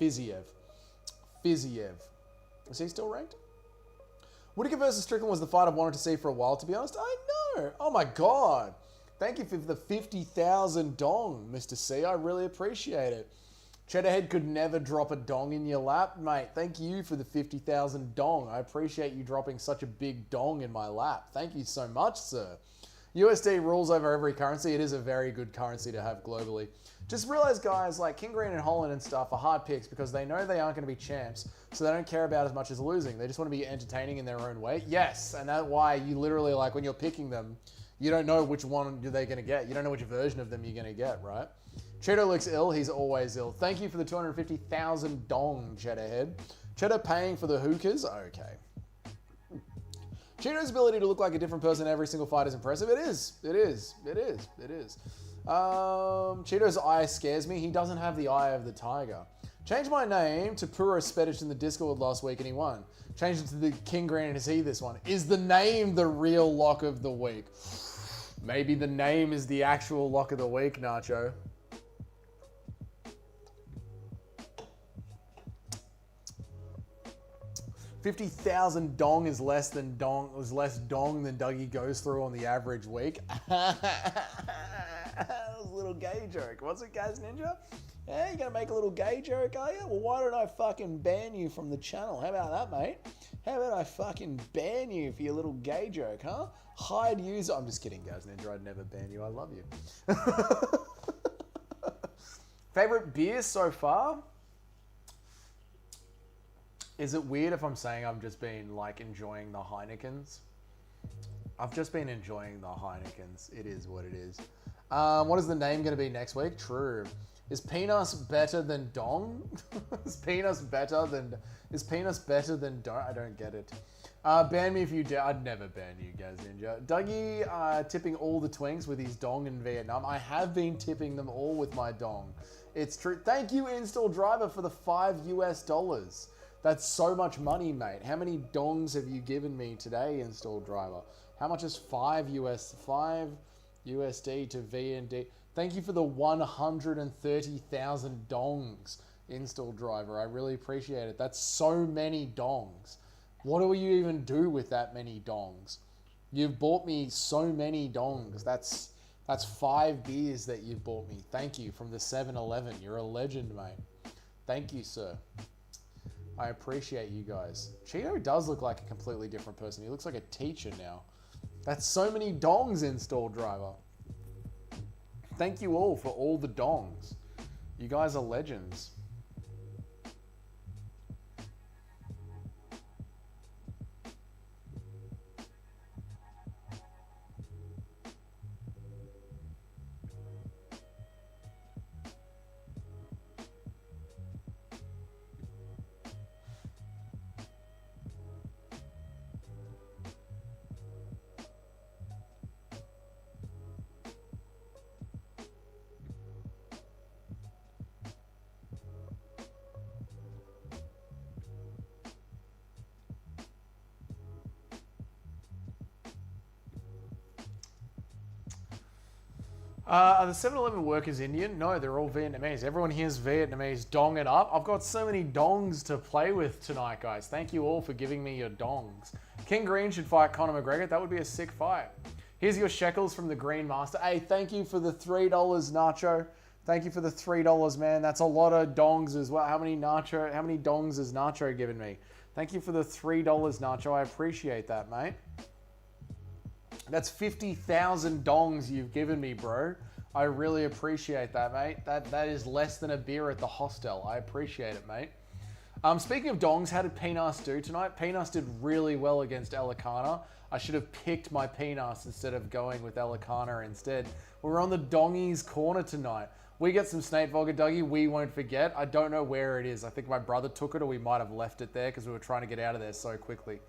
Fiziev. Is he still ranked? Whittaker versus Strickland was the fight I've wanted to see for a while, to be honest. I know. Oh my God. Thank you for the 50,000 dong, Mr. C. I really appreciate it. Cheddarhead could never drop a dong in your lap. Mate, thank you for the 50,000 dong. I appreciate you dropping such a big dong in my lap. Thank you so much, sir. USD rules over every currency. It is a very good currency to have globally. Just realize, guys, like King Green and Holland and stuff are hard picks because they know they aren't going to be champs, so they don't care about as much as losing. They just want to be entertaining in their own way. Yes, and that's why you literally, like, when you're picking them, you don't know which one they're going to get. You don't know which version of them you're going to get, right? Cheeto looks ill. He's always ill. Thank you for the 250,000 dong, Cheddarhead. Cheddar paying for the hookahs? Okay. Cheeto's ability to look like a different person every single fight is impressive. It is. Cheeto's eye scares me. He doesn't have the eye of the tiger. Changed my name to Puro Spedic in the Discord last week and he won. Changed it to the King Green and is he this one? Is the name the real lock of the week? Maybe the name is the actual lock of the week, Nacho. $50,000 dong is less dong than Dougie goes through on the average week. That was a little gay joke. What's it, Gaz Ninja? Yeah, you gonna make a little gay joke, are you? Well, why don't I fucking ban you from the channel? How about that, mate? How about I fucking ban you for your little gay joke, huh? Hide user. I'm just kidding, Gaz Ninja. I'd never ban you. I love you. Favorite beer so far? Is it weird if I'm saying I've just been like enjoying the Heinekens? I've just been enjoying the Heinekens. It is what it is. What is the name going to be next week? True. Is penis better than dong? Is penis better than dong? I don't get it. Ban me if you dare. I'd never ban you, Gaz Ninja. Dougie tipping all the twinks with his dong in Vietnam. I have been tipping them all with my dong. It's true. Thank you, Install Driver, for the $5 US. That's so much money, mate. How many dongs have you given me today, Install Driver? How much is 5 USD to VND? Thank you for the 130,000 dongs, Install Driver. I really appreciate it. That's so many dongs. What do you even do with that many dongs? You've bought me so many dongs. That's 5 beers that you've bought me. Thank you from the 7-Eleven. You're a legend, mate. Thank you, sir. I appreciate you guys. Cheeto does look like a completely different person. He looks like a teacher now. That's so many dongs, Install Driver. Thank you all for all the dongs. You guys are legends. Are the 7-Eleven workers Indian? No, they're all Vietnamese. Everyone here's Vietnamese. Dong it up. I've got so many dongs to play with tonight, guys. Thank you all for giving me your dongs. King Green should fight Conor McGregor. That would be a sick fight. Here's your shekels from the Green Master. Hey, thank you for the $3, Nacho. Thank you for the $3, man. That's a lot of dongs as well. How many dongs has Nacho given me? Thank you for the $3, Nacho. I appreciate that, mate. That's 50,000 dongs you've given me, bro. I really appreciate that, mate. That is less than a beer at the hostel. I appreciate it, mate. Speaking of dongs, how did Penis do tonight? Penis did really well against Elikana. I should have picked my Penis instead of going with Elikana instead. We're on the dongies corner tonight. We get some Snake Vodka, Dougie. We won't forget. I don't know where it is. I think my brother took it, or we might have left it there because we were trying to get out of there so quickly.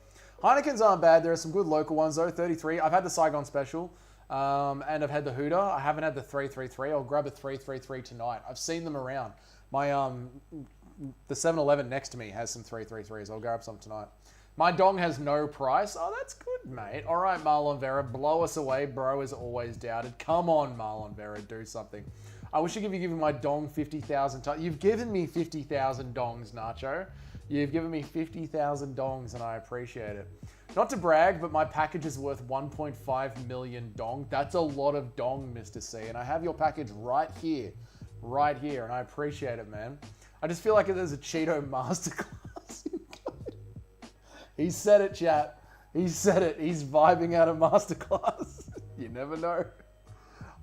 Heinekens aren't bad. There are some good local ones, though. 33. I've had the Saigon Special, and I've had the Huda. I haven't had the 333. I'll grab a 333 tonight. I've seen them around. My the 7-Eleven next to me has some 333s. I'll grab some tonight. My dong has no price. Oh, that's good, mate. All right, Marlon Vera, blow us away. Bro is always doubted. Come on, Marlon Vera, do something. I wish you could be giving my dong 50,000 times. You've given me 50,000 dongs, Nacho. You've given me 50,000 dongs, and I appreciate it. Not to brag, but my package is worth 1.5 million dong. That's a lot of dong, Mr. C. And I have your package right here, and I appreciate it, man. I just feel like there's a Cheeto masterclass. He said it, chat. He said it. He's vibing out a masterclass. You never know.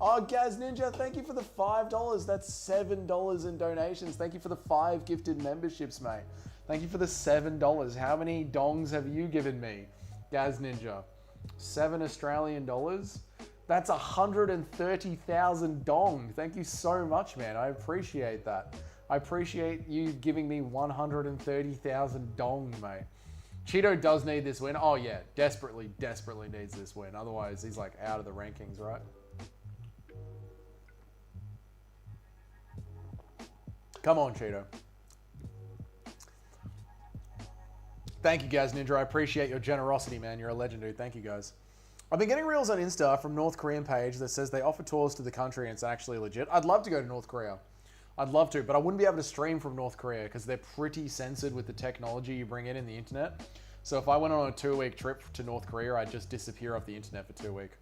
Oh, Gaz Ninja, thank you for the $5. That's $7 in donations. Thank you for the 5 gifted memberships, mate. Thank you for the $7. How many dongs have you given me, Gaz Ninja? 7 Australian dollars? That's 130,000 dong. Thank you so much, man. I appreciate that. I appreciate you giving me 130,000 dong, mate. Cheeto does need this win. Oh, yeah. Desperately needs this win. Otherwise, he's like out of the rankings, right? Come on, Cheeto. Thank you, guys, Ninja. I appreciate your generosity, man. You're a legend, dude. Thank you, guys. I've been getting reels on Insta from North Korean page that says they offer tours to the country and it's actually legit. I'd love to go to North Korea. I'd love to, but I wouldn't be able to stream from North Korea because they're pretty censored with the technology you bring in the internet. So if I went on a 2-week trip to North Korea, I'd just disappear off the internet for 2 weeks.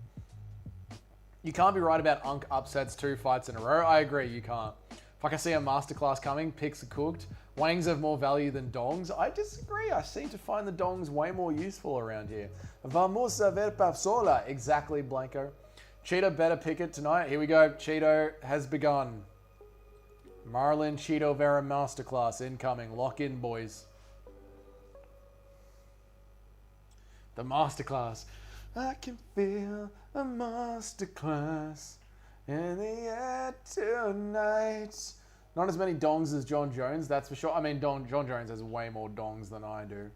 You can't be right about Unk upsets 2 fights in a row. I agree, you can't. If I can see a masterclass coming, picks are cooked. Wangs have more value than dongs. I disagree. I seem to find the dongs way more useful around here. Vamos a ver Pavsola. Exactly, Blanco. Cheeto better pick it tonight. Here we go. Cheeto has begun. Marlon Cheeto Vera masterclass incoming. Lock in, boys. The masterclass. I can feel a masterclass in the air tonight. Not as many dongs as John Jones, that's for sure. I mean, John Jones has way more dongs than I do.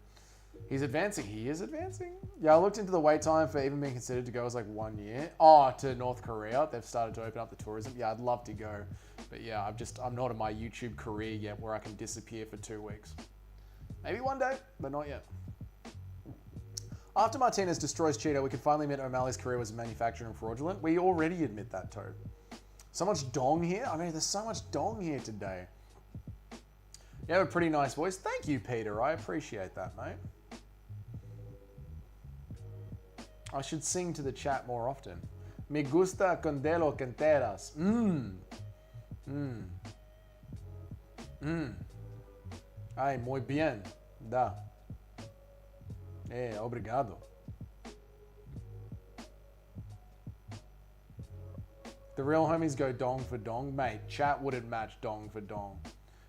He's advancing. He is advancing. Yeah, I looked into the wait time for even being considered to go as like 1 year. Oh, to North Korea. They've started to open up the tourism. Yeah, I'd love to go. But yeah, I'm not in my YouTube career yet where I can disappear for 2 weeks. Maybe one day, but not yet. After Martinez destroys Cheeto, we can finally admit O'Malley's career was manufactured and fraudulent. We already admit that, Toad. So much dong here. I mean, there's so much dong here today. You have a pretty nice voice. Thank you, Peter. I appreciate that, mate. I should sing to the chat more often. Me gusta condelo canteras. Ay, muy bien. Da. Obrigado. The real homies go dong for dong. Mate, chat wouldn't match dong for dong.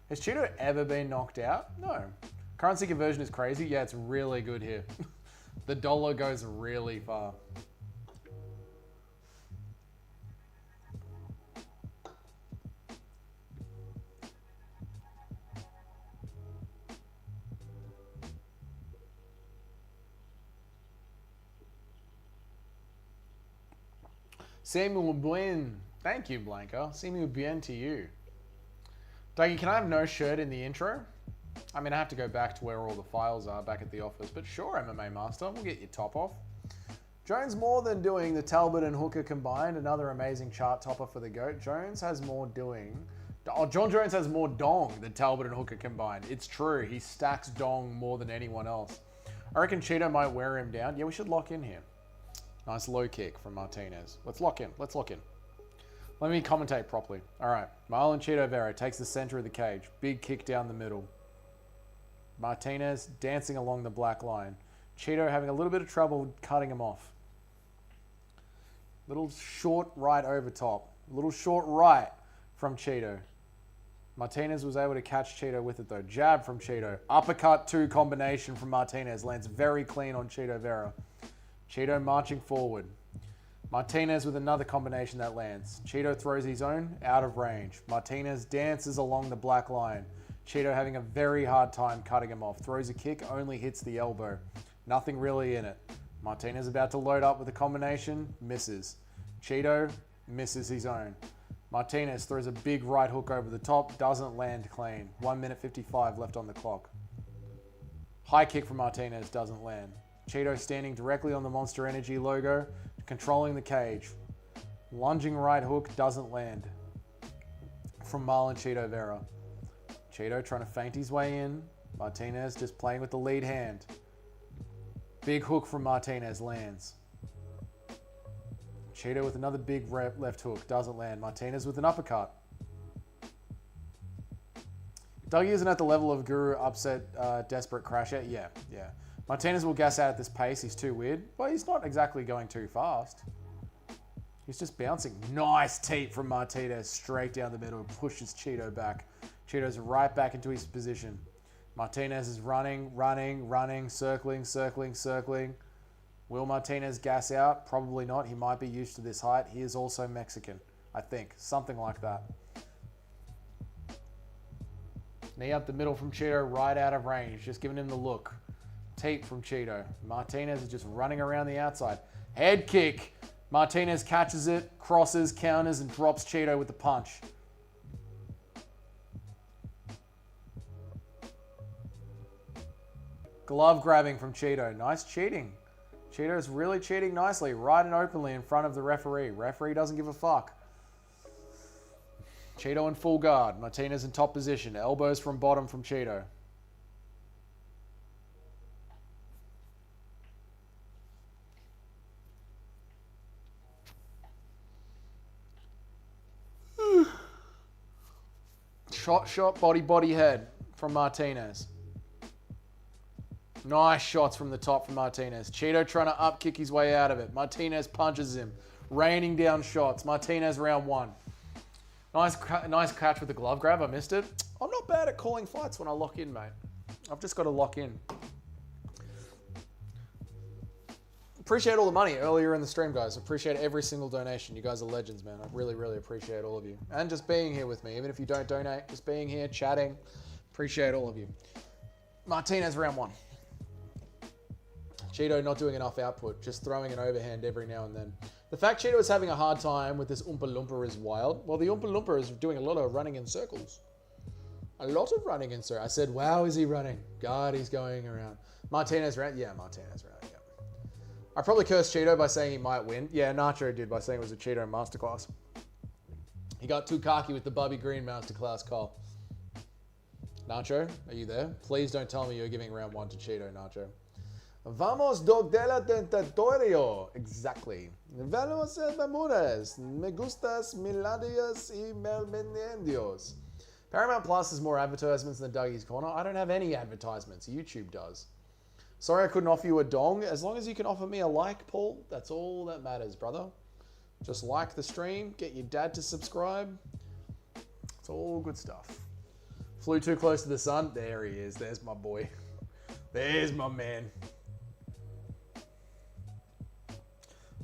Has Cheeto ever been knocked out? No. Currency conversion is crazy. Yeah, it's really good here. The dollar goes really far. C'est muy bien. Thank you, Blanca. C'est muy bien to you. Dougie, can I have no shirt in the intro? I mean, I have to go back to where all the files are back at the office, but sure, MMA Master, we'll get your top off. Jones more than doing the Talbot and Hooker combined, another amazing chart topper for the GOAT. Jones has more doing... Oh, John Jones has more dong than Talbot and Hooker combined. It's true. He stacks dong more than anyone else. I reckon Cheeto might wear him down. Yeah, we should lock in here. Nice low kick from Martinez. Let's lock in. Let's lock in. Let me commentate properly. All right. Marlon Cheeto Vera takes the center of the cage. Big kick down the middle. Martinez dancing along the black line. Cheeto having a little bit of trouble cutting him off. Little short right over top. Little short right from Cheeto. Martinez was able to catch Cheeto with it though. Jab from Cheeto. Uppercut 2 combination from Martinez. Lands very clean on Cheeto Vera. Cheeto marching forward. Martinez with another combination that lands. Cheeto throws his own out of range. Martinez dances along the black line. Cheeto having a very hard time cutting him off. Throws a kick, only hits the elbow. Nothing really in it. Martinez about to load up with a combination. Misses. Cheeto misses his own. Martinez throws a big right hook over the top. Doesn't land clean. 1 minute 55 left on the clock. High kick from Martinez doesn't land. Cheeto standing directly on the Monster Energy logo, controlling the cage. Lunging right hook doesn't land from Marlon Cheeto Vera. Cheeto trying to feint his way in. Martinez just playing with the lead hand. Big hook from Martinez lands. Cheeto with another big left hook doesn't land. Martinez with an uppercut. Dougie isn't at the level of Guru upset desperate crash yet. Yeah. Martinez will gas out at this pace. He's too weird. But he's not exactly going too fast. He's just bouncing. Nice teep from Martinez. Straight down the middle. Pushes Cheeto back. Cheeto's right back into his position. Martinez is running, circling. Will Martinez gas out? Probably not. He might be used to this height. He is also Mexican, I think. Something like that. Knee up the middle from Cheeto, right out of range. Just giving him the look. Teep from Cheeto. Martinez is just running around the outside. Head kick. Martinez catches it, crosses, counters, and drops Cheeto with the punch. Glove grabbing from Cheeto. Nice cheating. Cheeto's really cheating nicely, right and openly in front of the referee. Referee doesn't give a fuck. Cheeto in full guard. Martinez in top position. Elbows from bottom from Cheeto. Shot, body, head from Martinez. Nice shots from the top from Martinez. Cheeto trying to up kick his way out of it. Martinez punches him. Raining down shots. Martinez round 1. Nice catch with the glove grab. I missed it. I'm not bad at calling fights when I lock in, mate. I've just got to lock in. Appreciate all the money earlier in the stream, guys. Appreciate every single donation. You guys are legends, man. I really, really appreciate all of you. And just being here with me. Even if you don't donate, just being here, chatting. Appreciate all of you. Martinez round 1. Cheeto not doing enough output, just throwing an overhand every now and then. The fact Cheeto is having a hard time with this Oompa Loompa is wild. Well, the Oompa Loompa is doing a lot of running in circles. A lot of running in circles. I said, wow, is he running? God, he's going around. Martinez round? Yeah, Martinez round, yeah. I probably cursed Cheeto by saying he might win. Yeah, Nacho did by saying it was a Cheeto masterclass. He got too cocky with the Bobby Green masterclass call. Nacho, are you there? Please don't tell me you're giving round 1 to Cheeto, Nacho. Vamos do dela tentatorio. Exactly. Vamos Bermudez. Me gustas miladias y melmendios. Paramount Plus has more advertisements than Dougie's Corner. I don't have any advertisements. YouTube does. Sorry I couldn't offer you a dong. As long as you can offer me a like, Paul, that's all that matters, brother. Just like the stream. Get your dad to subscribe. It's all good stuff. Flew too close to the sun. There he is. There's my boy. There's my man.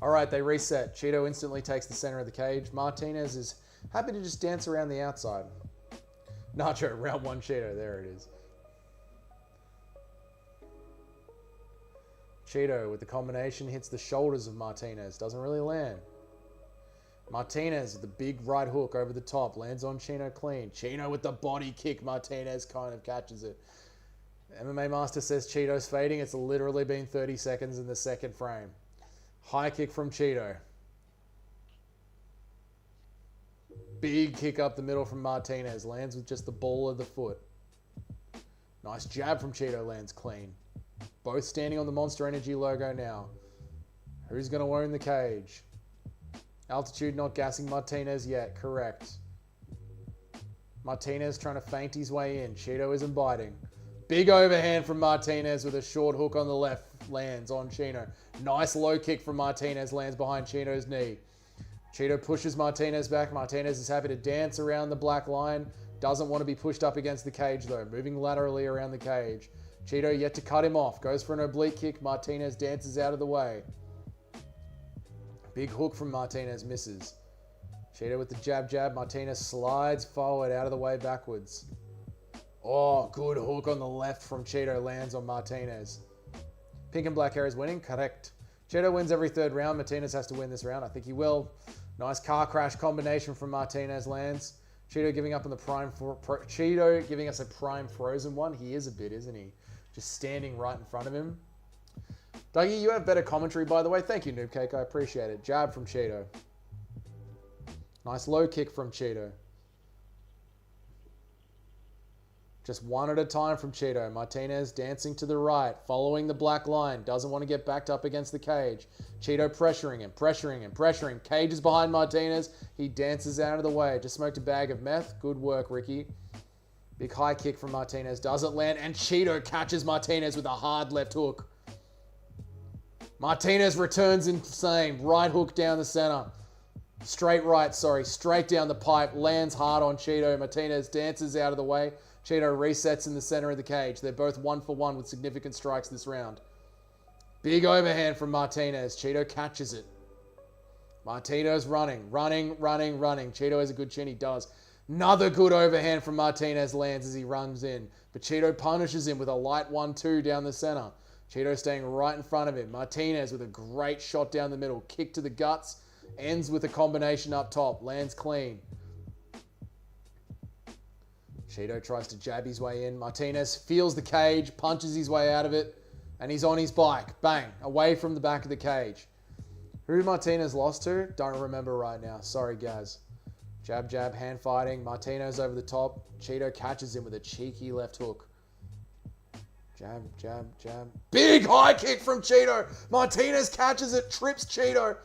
All right, they reset. Cheeto instantly takes the center of the cage. Martinez is happy to just dance around the outside. Nacho, round 1 Cheeto. There it is. Cheeto with the combination hits the shoulders of Martinez. Doesn't really land. Martinez with the big right hook over the top. Lands on Chino clean. Chino with the body kick. Martinez kind of catches it. MMA Master says Cheeto's fading. It's literally been 30 seconds in the second frame. High kick from Cheeto. Big kick up the middle from Martinez. Lands with just the ball of the foot. Nice jab from Cheeto. Lands clean. Both standing on the Monster Energy logo now. Who's going to own the cage? Altitude not gassing Martinez yet. Correct. Martinez trying to feint his way in. Cheeto isn't biting. Big overhand from Martinez with a short hook on the left. Lands on Chino. Nice low kick from Martinez. Lands behind Chino's knee. Cheeto pushes Martinez back. Martinez is happy to dance around the black line. Doesn't want to be pushed up against the cage though. Moving laterally around the cage. Cheeto yet to cut him off. Goes for an oblique kick. Martinez dances out of the way. Big hook from Martinez. Misses. Cheeto with the jab. Martinez slides forward out of the way backwards. Oh, good hook on the left from Cheeto. Lands on Martinez. Pink and black hair is winning. Correct. Cheeto wins every third round. Martinez has to win this round. I think he will. Nice car crash combination from Martinez. Lands. Cheeto giving up on the prime. Cheeto giving us a prime frozen one. He is a bit, isn't he? Just standing right in front of him. Dougie, you have better commentary, by the way. Thank you, Noob Cake. I appreciate it. Jab from Cheeto. Nice low kick from Cheeto. Just one at a time from Cheeto. Martinez dancing to the right, following the black line. Doesn't want to get backed up against the cage. Cheeto pressuring him. Cage is behind Martinez. He dances out of the way. Just smoked a bag of meth. Good work, Ricky. Big high kick from Martinez. Doesn't land. And Cheeto catches Martinez with a hard left hook. Martinez returns in same. Right hook down the center. Straight down the pipe. Lands hard on Cheeto. Martinez dances out of the way. Cheeto resets in the center of the cage. They're both 1-for-1 with significant strikes this round. Big overhand from Martinez. Cheeto catches it. Martinez running. Cheeto has a good chin. He does. Another good overhand from Martinez lands as he runs in. But Cheeto punishes him with a light 1-2 down the center. Cheeto staying right in front of him. Martinez with a great shot down the middle. Kick to the guts. Ends with a combination up top. Lands clean. Cheeto tries to jab his way in. Martinez feels the cage, punches his way out of it, and he's on his bike. Bang. Away from the back of the cage. Who Martinez lost to? Don't remember right now. Sorry, Gaz. Jab, hand fighting. Martinez over the top. Cheeto catches him with a cheeky left hook. Jab. Big high kick from Cheeto. Martinez catches it, trips Cheeto.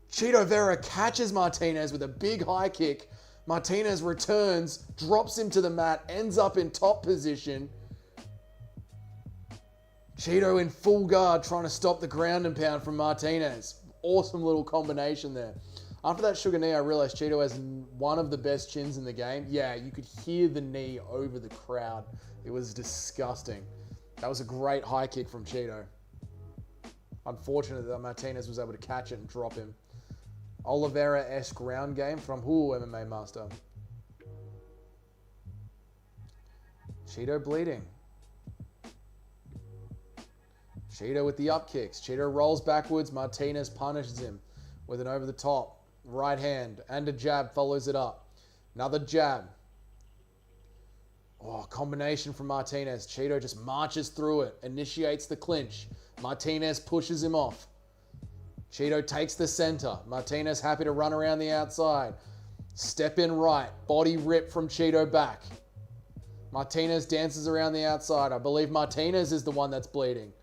Cheeto Vera catches Martinez with a big high kick. Martinez returns, drops him to the mat, ends up in top position. Cheeto in full guard trying to stop the ground and pound from Martinez. Awesome little combination there. After that sugar knee, I realized Cheeto has one of the best chins in the game. Yeah, you could hear the knee over the crowd. It was disgusting. That was a great high kick from Cheeto. Unfortunate that Martinez was able to catch it and drop him. Oliveira-esque ground game from MMA Master. Cheeto bleeding. Cheeto with the up kicks. Cheeto rolls backwards. Martinez punishes him with an over the top right hand and a jab follows it up. Another jab. Oh, combination from Martinez. Cheeto just marches through it, initiates the clinch. Martinez pushes him off. Cheeto takes the center. Martinez happy to run around the outside. Step in right. Body rip from Cheeto back. Martinez dances around the outside. I believe Martinez is the one that's bleeding.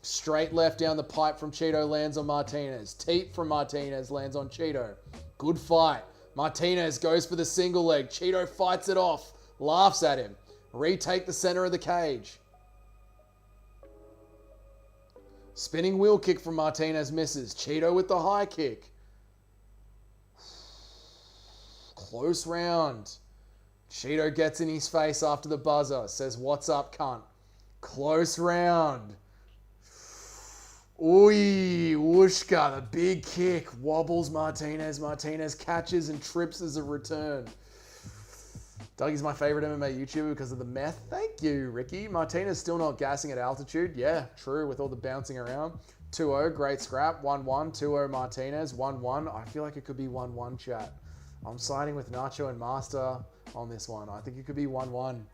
Straight left down the pipe from Cheeto lands on Martinez. Teep from Martinez lands on Cheeto. Good fight. Martinez goes for the single leg. Cheeto fights it off. Laughs at him. Retake the center of the cage. Spinning wheel kick from Martinez misses. Cheeto with the high kick. Close round. Cheeto gets in his face after the buzzer. Says, "What's up, cunt?" Close round. Oi, whooshka, the big kick. Wobbles Martinez. Martinez catches and trips as a return. Dougie's my favorite MMA YouTuber because of the meth. Thank you, Ricky. Martinez still not gassing at altitude. Yeah, true, with all the bouncing around. 2-0, great scrap. 1-1, 2-0 Martinez. 1-1. I feel like it could be 1-1, chat. I'm siding with Nacho and Master on this one. I think it could be 1-1.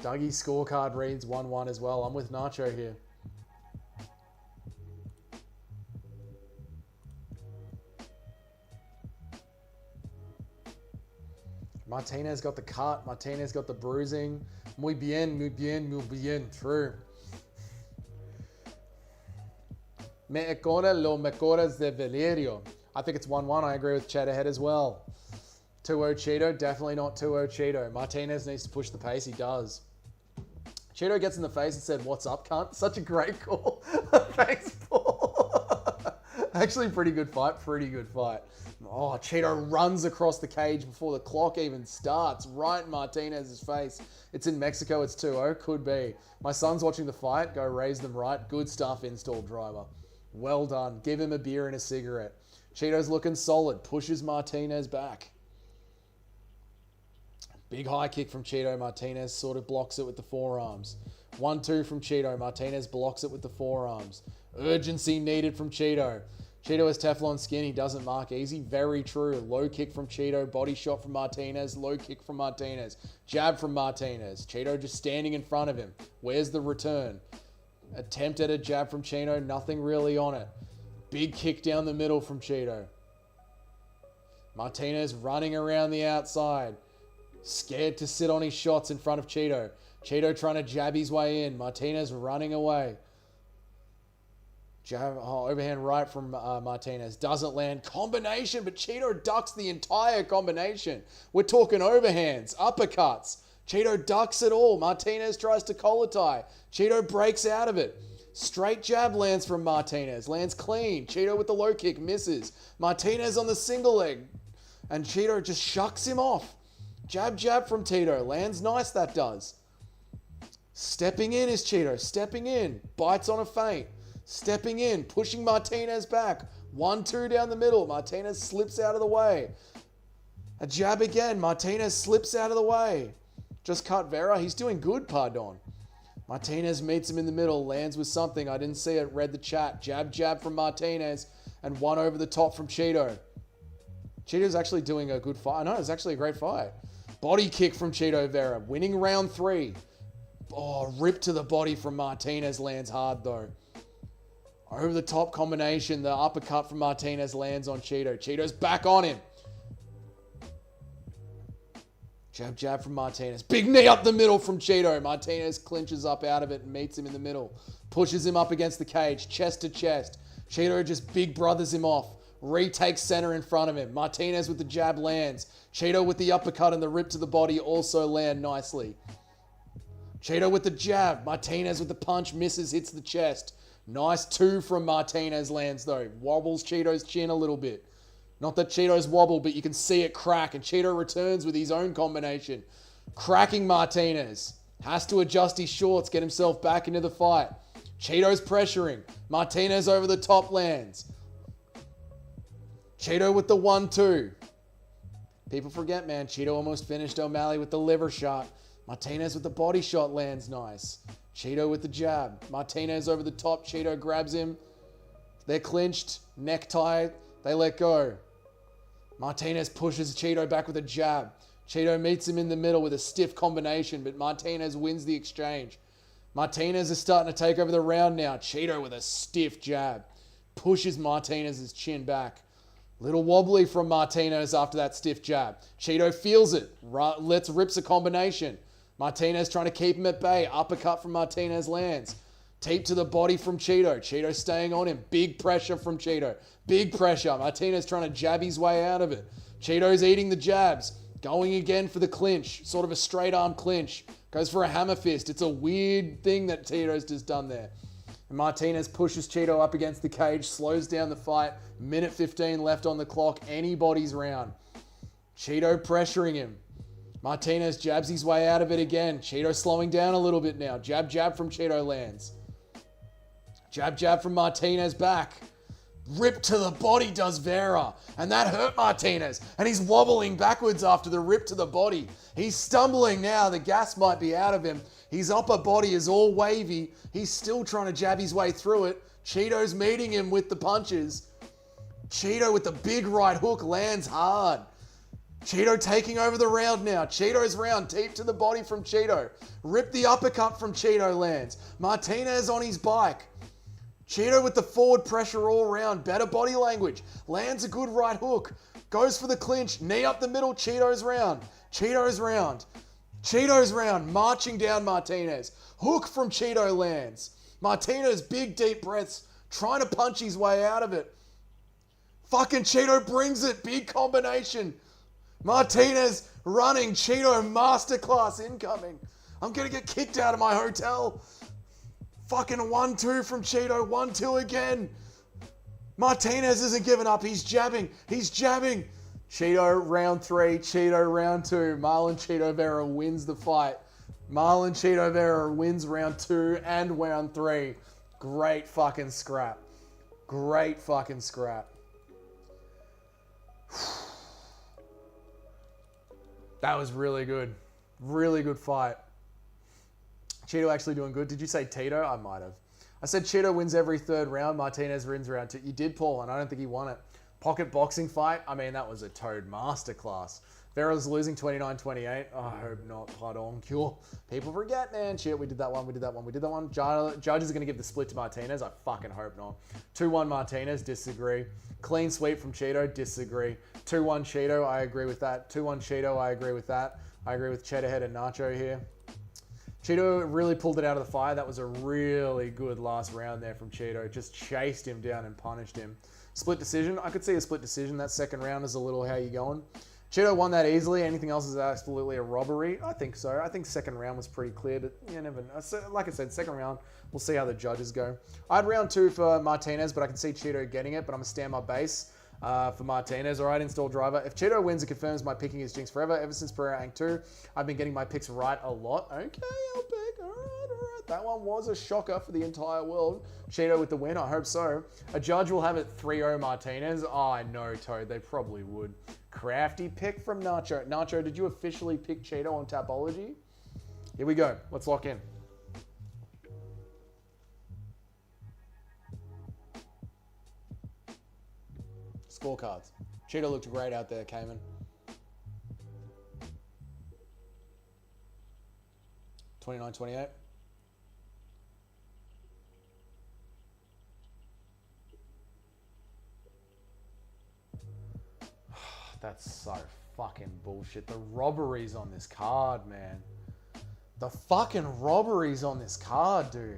Dougie's scorecard reads 1-1 as well. I'm with Nacho here. Martinez got the cut. Martinez got the bruising. Muy bien, muy bien, muy bien. True. Me acuerdo lo mejores de Valerio. I think it's 1-1. I agree with Chad ahead as well. 2-0 Cheeto. Definitely not 2-0 Cheeto. Martinez needs to push the pace. He does. Cheeto gets in the face and said, "What's up, cunt?" Such a great call. Thanks, Paul. Actually, pretty good fight. Pretty good fight. Oh, Cheeto runs across the cage before the clock even starts. Right in Martinez's face. It's in Mexico. It's 2-0. Could be. My son's watching the fight. Go raise them right. Good stuff, install driver. Well done. Give him a beer and a cigarette. Cheeto's looking solid. Pushes Martinez back. Big high kick from Cheeto. Martinez sort of blocks it with the forearms. 1-2 from Cheeto. Martinez blocks it with the forearms. Urgency needed from Cheeto. Cheeto has Teflon skin. He doesn't mark easy. Very true. Low kick from Cheeto. Body shot from Martinez. Low kick from Martinez. Jab from Martinez. Cheeto just standing in front of him. Where's the return? Attempt at a jab from Cheeto. Nothing really on it. Big kick down the middle from Cheeto. Martinez running around the outside. Scared to sit on his shots in front of Cheeto. Cheeto trying to jab his way in. Martinez running away. Jab, overhand right from Martinez. Doesn't land. Combination, but Cheeto ducks the entire combination. We're talking overhands, uppercuts. Cheeto ducks it all. Martinez tries to collar tie. Cheeto breaks out of it. Straight jab lands from Martinez. Lands clean. Cheeto with the low kick misses. Martinez on the single leg. And Cheeto just shucks him off. Jab, jab from Cheeto. Lands nice, that does. Stepping in is Cheeto. Stepping in. Bites on a feint. Stepping in. Pushing Martinez back. 1-2 down the middle. Martinez slips out of the way. A jab again. Martinez slips out of the way. Just cut Vera. He's doing good, pardon. Martinez meets him in the middle. Lands with something. I didn't see it. Read the chat. Jab, jab from Martinez. And one over the top from Cheeto. Cheeto's actually doing a good fight. I know, it's actually a great fight. Body kick from Cheeto Vera. Winning round 3. Oh, rip to the body from Martinez. Lands hard, though. Over the top combination. The uppercut from Martinez lands on Cheeto. Cheeto's back on him. Jab, jab from Martinez. Big knee up the middle from Cheeto. Martinez clinches up out of it and meets him in the middle. Pushes him up against the cage. Chest to chest. Cheeto just big brothers him off. Retakes center in front of him. Martinez with the jab lands. Cheeto with the uppercut and the rip to the body also land nicely. Cheeto with the jab. Martinez with the punch. Misses, hits the chest. Nice 2 from Martinez lands though. Wobbles Cheeto's chin a little bit. Not that Cheeto's wobble, but you can see it crack. And Cheeto returns with his own combination. Cracking Martinez. Has to adjust his shorts, get himself back into the fight. Cheeto's pressuring. Martinez over the top lands. Cheeto with the 1-2. People forget, man. Cheeto almost finished O'Malley with the liver shot. Martinez with the body shot lands nice. Cheeto with the jab. Martinez over the top. Cheeto grabs him. They're clinched. Necktie. They let go. Martinez pushes Cheeto back with a jab. Cheeto meets him in the middle with a stiff combination, but Martinez wins the exchange. Martinez is starting to take over the round now. Cheeto with a stiff jab. Pushes Martinez's chin back. Little wobbly from Martinez after that stiff jab. Cheeto feels it. Rips a combination. Martinez trying to keep him at bay. Uppercut from Martinez lands. Teep to the body from Cheeto. Cheeto staying on him. Big pressure from Cheeto. Big pressure. Martinez trying to jab his way out of it. Cheeto's eating the jabs. Going again for the clinch. Sort of a straight arm clinch. Goes for a hammer fist. It's a weird thing that Cheeto's just done there. And Martinez pushes Cheeto up against the cage. Slows down the fight. Minute 15 left on the clock. Anybody's round. Cheeto pressuring him. Martinez jabs his way out of it again. Cheeto slowing down a little bit now. Jab, jab from Cheeto lands. Jab, jab from Martinez back. Rip to the body does Vera. And that hurt Martinez. And he's wobbling backwards after the rip to the body. He's stumbling now. The gas might be out of him. His upper body is all wavy. He's still trying to jab his way through it. Cheeto's meeting him with the punches. Cheeto with the big right hook lands hard. Cheeto taking over the round now. Cheeto's round. Teep to the body from Cheeto. Rip the uppercut from Cheeto lands. Martinez on his bike. Cheeto with the forward pressure all around. Better body language. Lands a good right hook. Goes for the clinch. Knee up the middle. Cheeto's round. Cheeto's round. Cheeto's round. Marching down Martinez. Hook from Cheeto lands. Martinez, big deep breaths. Trying to punch his way out of it. Fucking Cheeto brings it. Big combination. Martinez running. Cheeto masterclass incoming. I'm going to get kicked out of my hotel. Fucking 1-2 from Cheeto. 1-2 again. Martinez isn't giving up. He's jabbing. He's jabbing. Cheeto round 3. Cheeto round 2. Marlon Cheeto Vera wins the fight. Marlon Cheeto Vera wins round 2 and round 3. Great fucking scrap. Great fucking scrap. That was really good. Really good fight. Cheeto actually doing good. Did you say Tito? I might have. I said Cheeto wins every third round. Martinez wins round 2. You did, Paul, and I don't think he won it. Pocket boxing fight. I mean, that was a Toad masterclass. Vera's losing 29-28. Oh, I hope not. Pardon. Cure. People forget, man. Shit, we did that one. We did that one. We did that one. Judge is going to give the split to Martinez. I fucking hope not. 2-1 Martinez. Disagree. Clean sweep from Cheeto. Disagree. 2-1 Cheeto. I agree with that. 2-1 Cheeto. I agree with that. I agree with Cheddarhead and Nacho here. Cheeto really pulled it out of the fire. That was a really good last round there from Cheeto. Just chased him down and punished him. Split decision. I could see a split decision. That second round is a little how you going. Cheeto won that easily. Anything else is absolutely a robbery. I think so. I think second round was pretty clear, but you never know. So, like I said, second round, we'll see how the judges go. I had round 2 for Martinez, but I can see Cheeto getting it, but I'm going to stand my base for Martinez. All right, install driver. If Cheeto wins, it confirms my picking is jinx forever. Ever since Pereira Ang 2, I've been getting my picks right a lot. Okay, I'll pick. All right. That one was a shocker for the entire world. Cheeto with the win. I hope so. A judge will have it 3-0 Martinez. Oh, I know, Toad. They probably would. Crafty pick from Nacho. Nacho, did you officially pick Cheeto on Tapology? Here we go. Let's lock in. Scorecards. Cheeto looked great out there, Cayman. 29-28. That's so fucking bullshit. The robberies on this card, man. The fucking robberies on this card, dude.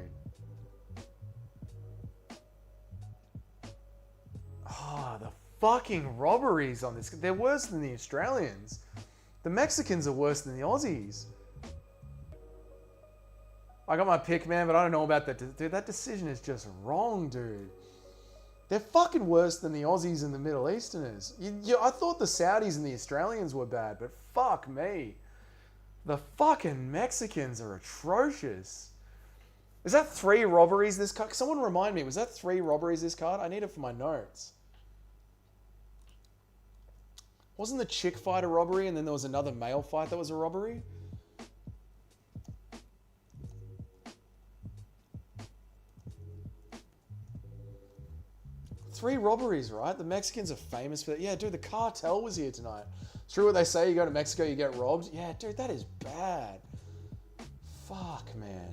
Oh, the fucking robberies on this. They're worse than the Australians. The Mexicans are worse than the Aussies. I got my pick, man, but I don't know about that. Dude, that decision is just wrong, dude. They're fucking worse than the Aussies and the Middle Easterners. I thought the Saudis and the Australians were bad, but fuck me. The fucking Mexicans are atrocious. Is that 3 robberies this card? Someone remind me, was that 3 robberies this card? I need it for my notes. Wasn't the chick fight a robbery and then there was another male fight that was a robbery? Three robberies, right? The Mexicans are famous for that. Yeah, dude, the cartel was here tonight. It's true what they say, you go to Mexico, you get robbed. Yeah, dude, that is bad. Fuck, man.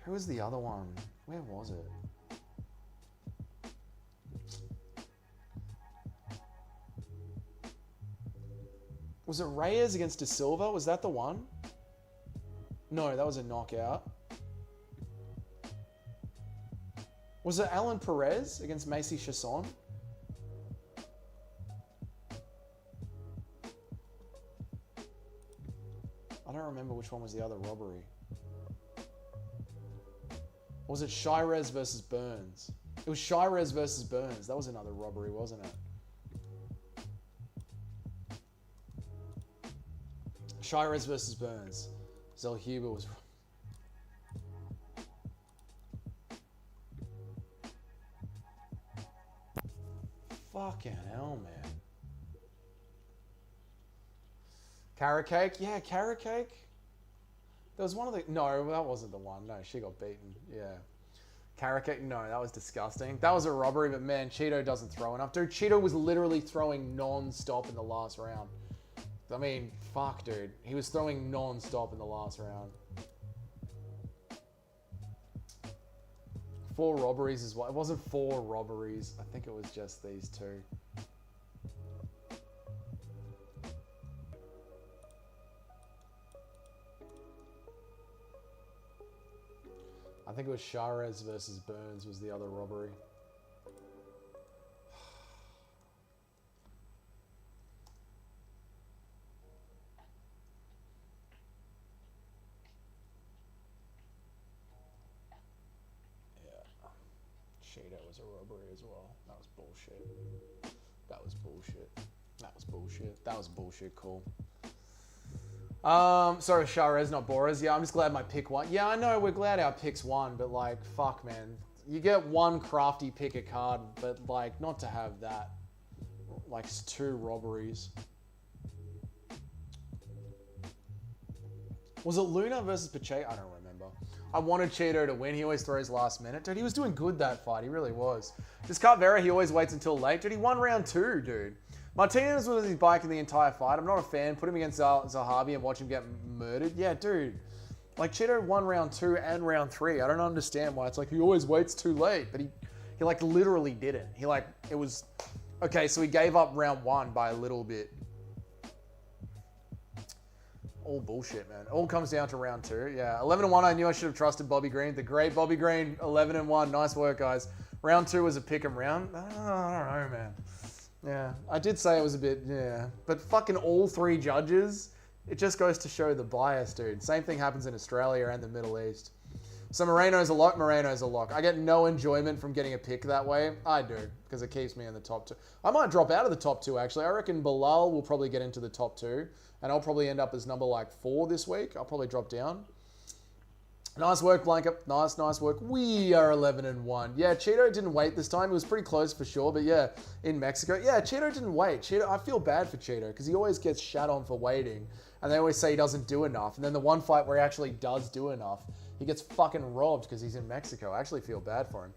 Who was the other one? Where was it? Was it Reyes against De Silva? Was that the one? No, that was a knockout. Was it Alan Perez against Macy Chasson? I don't remember which one was the other robbery. Or was it Shirez versus Burns? It was Shirez versus Burns. That was another robbery, wasn't it? Shirez versus Burns. Zell Huber was... Fucking hell, man. Carrot Cake? Yeah, Carrot Cake. There was one of the... No, that wasn't the one. No, she got beaten. Yeah. Carrot Cake? No, that was disgusting. That was a robbery, but man, Cheeto doesn't throw enough. Dude, Cheeto was literally throwing non-stop in the last round. I mean, fuck, dude. He was throwing non-stop in the last round. 4 robberies is what... It wasn't 4 robberies. I think it was just these 2. I think it was Charez versus Burns was the other robbery. Cheeto was a robbery as well. That was bullshit. That was bullshit. That was bullshit. That was bullshit call. Sorry, Charez, not Boras. Yeah, I'm just glad my pick won. Yeah, I know, we're glad our picks won, but like, fuck, man. You get one crafty pick a card, but like, not to have that. Like, it's 2 robberies. Was it Luna versus Pacheco? I don't remember. I wanted Cheeto to win. He always throws last minute. Dude, he was doing good that fight. He really was. This Vera, he always waits until late. Dude, he won round 2, dude. Martinez was his bike in the entire fight. I'm not a fan. Put him against Zahabi and watch him get murdered. Yeah, dude. Like, Cheeto won round 2 and round 3. I don't understand why. It's like, he always waits too late. But he like, literally didn't. He, like, it was... Okay, so he gave up round 1 by a little bit. All bullshit, man. All comes down to round 2. Yeah, 11-1. I knew I should have trusted Bobby Green. The great Bobby Green, 11-1. Nice work, guys. Round 2 was a pick 'em round. I don't know, man. Yeah, I did say it was a bit, yeah. But fucking all 3 judges, it just goes to show the bias, dude. Same thing happens in Australia and the Middle East. So Moreno's a lock. Moreno's a lock. I get no enjoyment from getting a pick that way. I do, because it keeps me in the top 2. I might drop out of the top 2, actually. I reckon Bilal will probably get into the top 2. And I'll probably end up as number like 4 this week. I'll probably drop down. Nice work, Blanket. Nice work. We are 11-1. Yeah, Cheeto didn't wait this time. It was pretty close for sure. But yeah, in Mexico. Yeah, Cheeto didn't wait. Cheeto, I feel bad for Cheeto because he always gets shat on for waiting. And they always say he doesn't do enough. And then the one fight where he actually does do enough, he gets fucking robbed because he's in Mexico. I actually feel bad for him.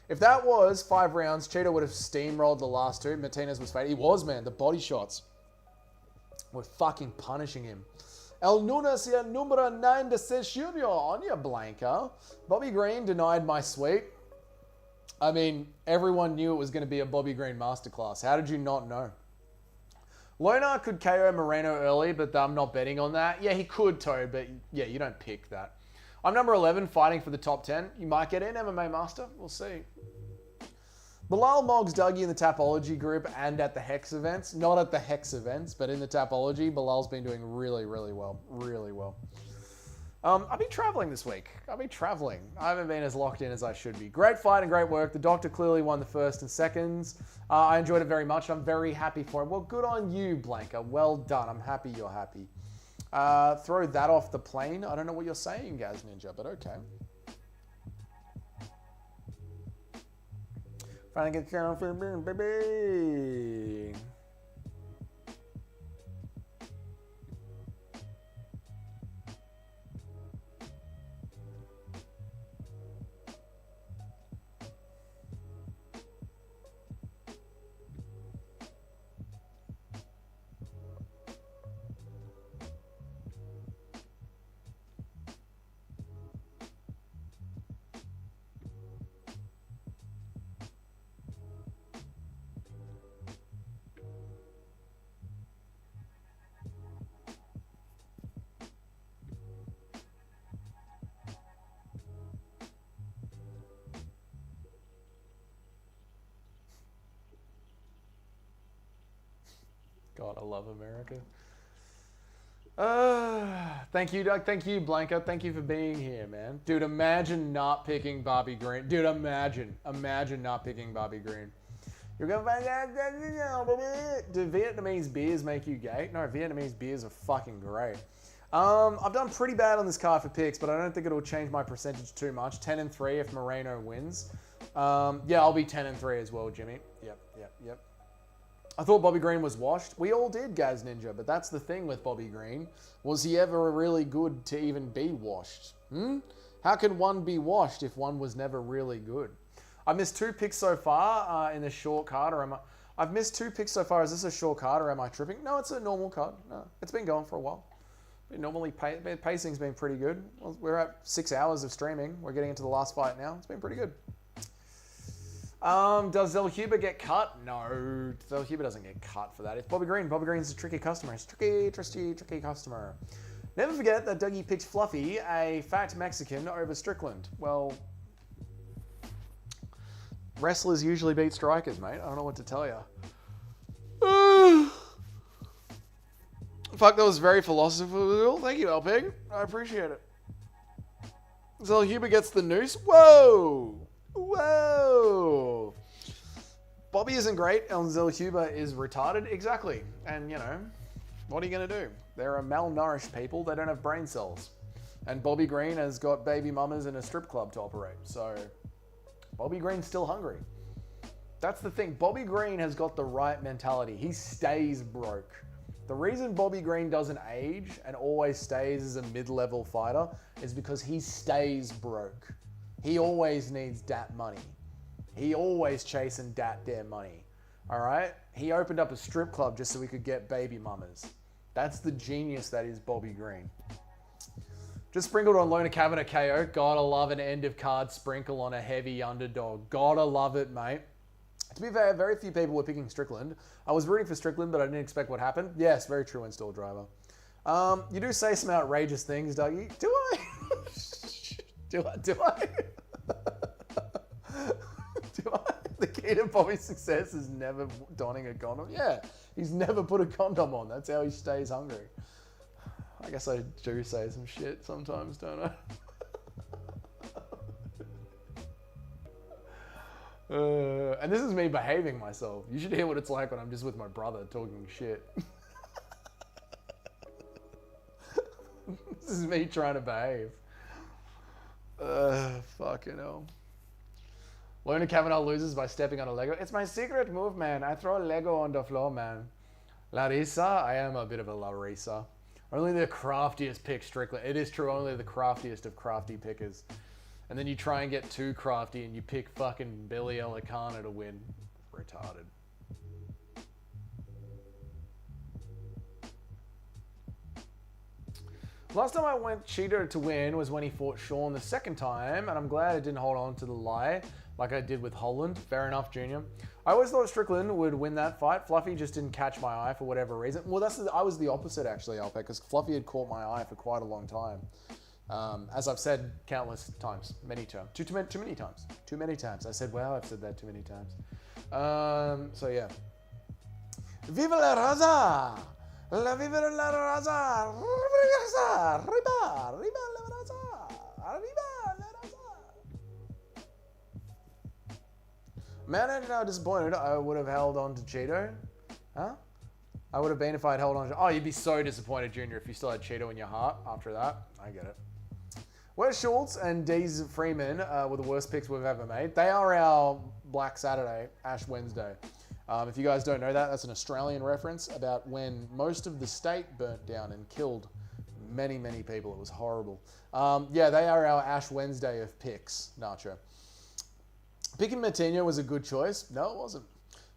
If that was 5 rounds, Cheeto would have steamrolled the last 2. Martinez was faded. He was, man. The body shots were fucking punishing him. El Nunes y número 9 de sesión on your Blanca. Bobby Green denied my sweep. I mean, everyone knew it was going to be a Bobby Green masterclass. How did you not know? Lona could KO Moreno early, but I'm not betting on that. Yeah, he could, Toad, but yeah, you don't pick that. I'm number 11, fighting for the top 10. You might get in, MMA Master. We'll see. Bilal Moggs Dougie in the Tapology group and at the Hex events. Not at the Hex events, but in the Tapology, Bilal's been doing really, really well. Really well. I've been traveling this week. I haven't been as locked in as I should be. Great fight and great work. The Doctor clearly won the first and seconds. I enjoyed it very much. I'm very happy for him. Well, good on you, Blanca. Well done. I'm happy you're happy. Throw that off the plane. I don't know what you're saying, Gaz Ninja, but okay. Trying to get confident, baby. God, I love America. Thank you, Doug. Thank you, Blanca. Thank you for being here, man. Dude, imagine not picking Bobby Green. Dude, imagine not picking Bobby Green. You're going to... Do Vietnamese beers make you gay? No, Vietnamese beers are fucking great. I've done pretty bad on this card for picks, but I don't think it'll change my percentage too much. 10-3 if Moreno wins. Yeah, I'll be 10-3 as well, Jimmy. Yep. I thought Bobby Green was washed. We all did, Gaz Ninja, but that's the thing with Bobby Green. Was he ever really good to even be washed? How can one be washed if one was never really good? I missed 2 picks so far in the short card, or I've missed 2 picks so far. Is this a short card, or am I tripping? No, it's a normal card. No, it's been going for a while. Pacing's been pretty good. Well, we're at 6 hours of streaming. We're getting into the last fight now. It's been pretty good. Does Zellhuber get cut? No, Zellhuber doesn't get cut for that. It's Bobby Green's a tricky customer. It's tricky customer. Never forget that Dougie picked Fluffy, a fat Mexican, over Strickland. Well, wrestlers usually beat strikers, mate. I don't know what to tell you. Fuck, that was very philosophical. Thank you, Alpeg. I appreciate it. Zellhuber gets the noose. Whoa! Whoa! Bobby isn't great, and Zellhuber is retarded. Exactly. And, you know, what are you going to do? There are malnourished people that don't have brain cells. And Bobby Green has got baby mamas in a strip club to operate. So, Bobby Green's still hungry. That's the thing. Bobby Green has got the right mentality. He stays broke. The reason Bobby Green doesn't age and always stays as a mid-level fighter is because he stays broke. He always needs dat money. He always chasing dat dare money. All right? He opened up a strip club just so he could get baby mamas. That's the genius that is Bobby Green. Just sprinkled on Lona Kavanagh KO. Gotta love an end of card sprinkle on a heavy underdog. Gotta love it, mate. To be fair, very few people were picking Strickland. I was rooting for Strickland, but I didn't expect what happened. Yes, very true, install driver. You do say some outrageous things, Dougie. Do I? Do I? Do I? The key to Bobby's success is never donning a condom. Yeah, he's never put a condom on. That's how he stays hungry. I guess I do say some shit sometimes, don't I? And this is me behaving myself. You should hear what it's like when I'm just with my brother talking shit. This is me trying to behave. Fucking hell. Lona Kavanagh loses by stepping on a Lego. It's my secret move, man. I throw a Lego on the floor, man. Larissa, I am a bit of a Larissa. Only the craftiest pick Strickland. It is true, only the craftiest of crafty pickers. And then you try and get too crafty and you pick fucking Billy Elicana to win. Retarded. Last time I went Cheeto to win was when he fought Sean the second time, and I'm glad I didn't hold on to the lie like I did with Holland. Fair enough, Junior. I always thought Strickland would win that fight. Fluffy just didn't catch my eye for whatever reason. Well, I was the opposite, actually, Alpec, because Fluffy had caught my eye for quite a long time. As I've said countless times, many times, too many times, too many times. I said, well, I've said that too many times. So yeah. Viva la raza! La viva la raza! Riba, riba la raza! Arriba la raza! Man, I'm now disappointed. I would have held on to Cheeto. Huh? I would have been if I had held on to... Oh, you'd be so disappointed, Junior, if you still had Cheeto in your heart after that. I get it. Where's Schultz and Deez Freeman were the worst picks we've ever made. They are our Black Saturday, Ash Wednesday. If you guys don't know that, that's an Australian reference about when most of the state burnt down and killed many, many people. It was horrible. Yeah, they are our Ash Wednesday of picks, Nacho. Picking Martino was a good choice. No, it wasn't.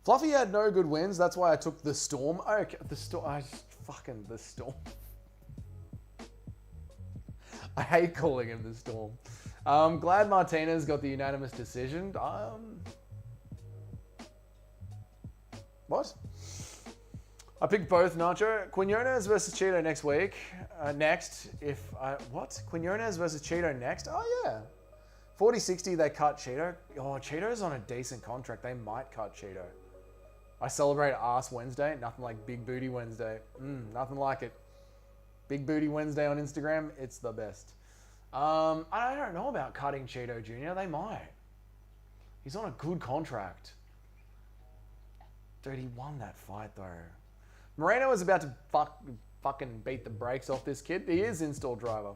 Fluffy had no good wins. That's why I took the Storm. Okay, the Storm. The Storm. I hate calling him the Storm. Glad Martinez got the unanimous decision. What? I picked both, Nacho. Quinones versus Cheeto next week. Quinones versus Cheeto next? Oh, yeah. 40-60, they cut Cheeto. Oh, Cheeto's on a decent contract. They might cut Cheeto. I celebrate Ass Wednesday. Nothing like Big Booty Wednesday. Nothing like it. Big Booty Wednesday on Instagram. It's the best. I don't know about cutting Cheeto Jr. They might. He's on a good contract. Dude, he won that fight, though. Moreno is about to fucking beat the brakes off this kid. He is install driver.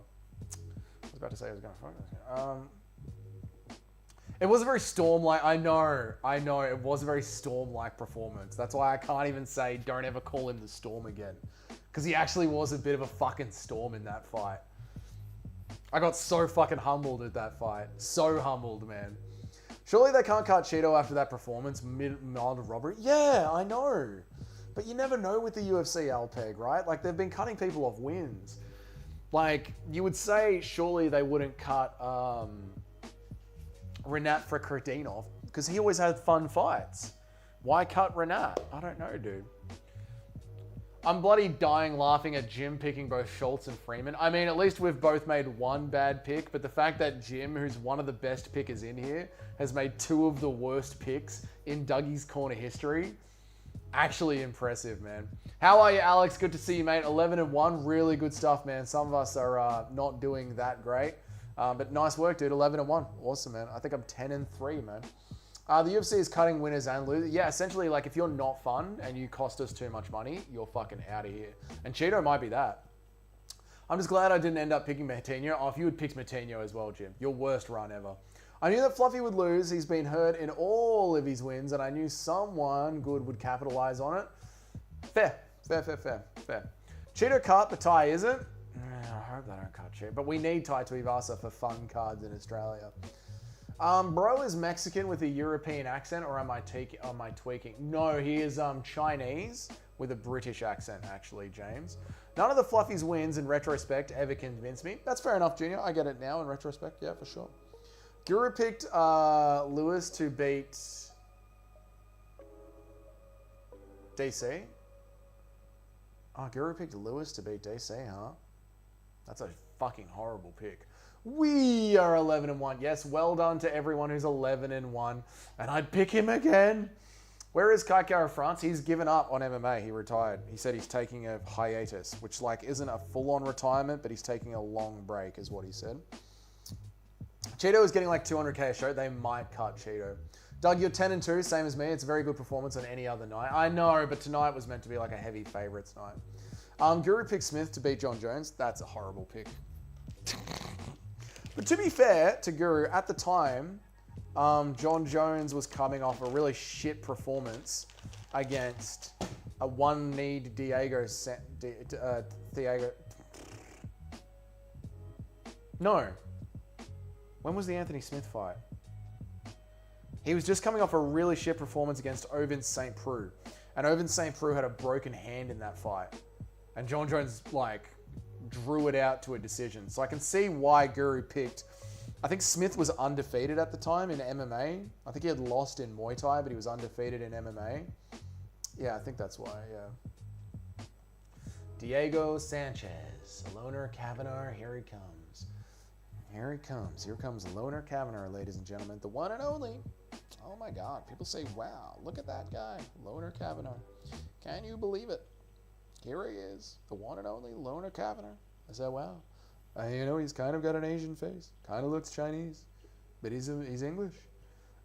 I was about to say I was going to focus. It was a very Storm-like... I know. It was a very Storm-like performance. That's why I can't even say don't ever call him the Storm again. Because he actually was a bit of a fucking Storm in that fight. I got so fucking humbled at that fight. So humbled, man. Surely they can't cut Cheeto after that performance. Mild robbery. Yeah, I know. But you never know with the UFC, Alpeg, right? Like, they've been cutting people off wins. Like, you would say surely they wouldn't cut Renat Frekardinov because he always had fun fights. Why cut Renat? I don't know, dude. I'm bloody dying laughing at Jim picking both Schultz and Freeman. I mean, at least we've both made one bad pick, but the fact that Jim, who's one of the best pickers in here, has made two of the worst picks in Dougie's Corner history, actually impressive, man. How are you, Alex? Good to see you, mate. 11-1, really good stuff, man. Some of us are not doing that great, but nice work, dude. 11-1, awesome, man. I think I'm 10-3, man. The UFC is cutting winners and losers. Yeah, essentially, like, if you're not fun and you cost us too much money, you're fucking out of here. And Cheeto might be that. I'm just glad I didn't end up picking Martino. Oh, if you had picked Martino as well, Jim. Your worst run ever. I knew that Fluffy would lose. He's been hurt in all of his wins, and I knew someone good would capitalize on it. Fair. Cheeto cut, but Ty isn't. I hope they don't cut Cheeto. But we need Tai Tuivasa for fun cards in Australia. Bro is Mexican with a European accent, or am I tweaking? No, he is Chinese with a British accent, actually, James. None of the Fluffies wins in retrospect ever convinced me. That's fair enough, Junior. I get it now in retrospect. Yeah, for sure. Guru picked Lewis to beat DC. Oh, Guru picked Lewis to beat DC, huh? That's a fucking horrible pick. We are 11-1. Yes, well done to everyone who's 11-1. And I'd pick him again. Where is Kaikara France? He's given up on MMA. He retired. He said he's taking a hiatus, which like isn't a full-on retirement, but he's taking a long break is what he said. Cheeto is getting like 200k a show. They might cut Cheeto. Doug, you're 10-2, same as me. It's a very good performance on any other night. I know, but tonight was meant to be like a heavy favorites night. Guru picked Smith to beat John Jones. That's a horrible pick. But to be fair to Guru, at the time, John Jones was coming off a really shit performance against a one-kneed Diego. No. When was the Anthony Smith fight? He was just coming off a really shit performance against Ovin St. Preux. And Ovin St. Preux had a broken hand in that fight. And John Jones, like, drew it out to a decision. So I can see why Guru picked... I think Smith was undefeated at the time in MMA. I think he had lost in Muay Thai, but he was undefeated in MMA. Yeah, I think that's why, yeah. Diego Sanchez. Loner Kavanagh, here he comes. Here he comes. Here comes Loner Kavanagh, ladies and gentlemen. The one and only. Oh my God. People say, wow, look at that guy. Loner Kavanagh. Can you believe it? Here he is. The one and only Loner Kavanagh. I said, wow. You know, he's kind of got an Asian face. Kind of looks Chinese. But he's English.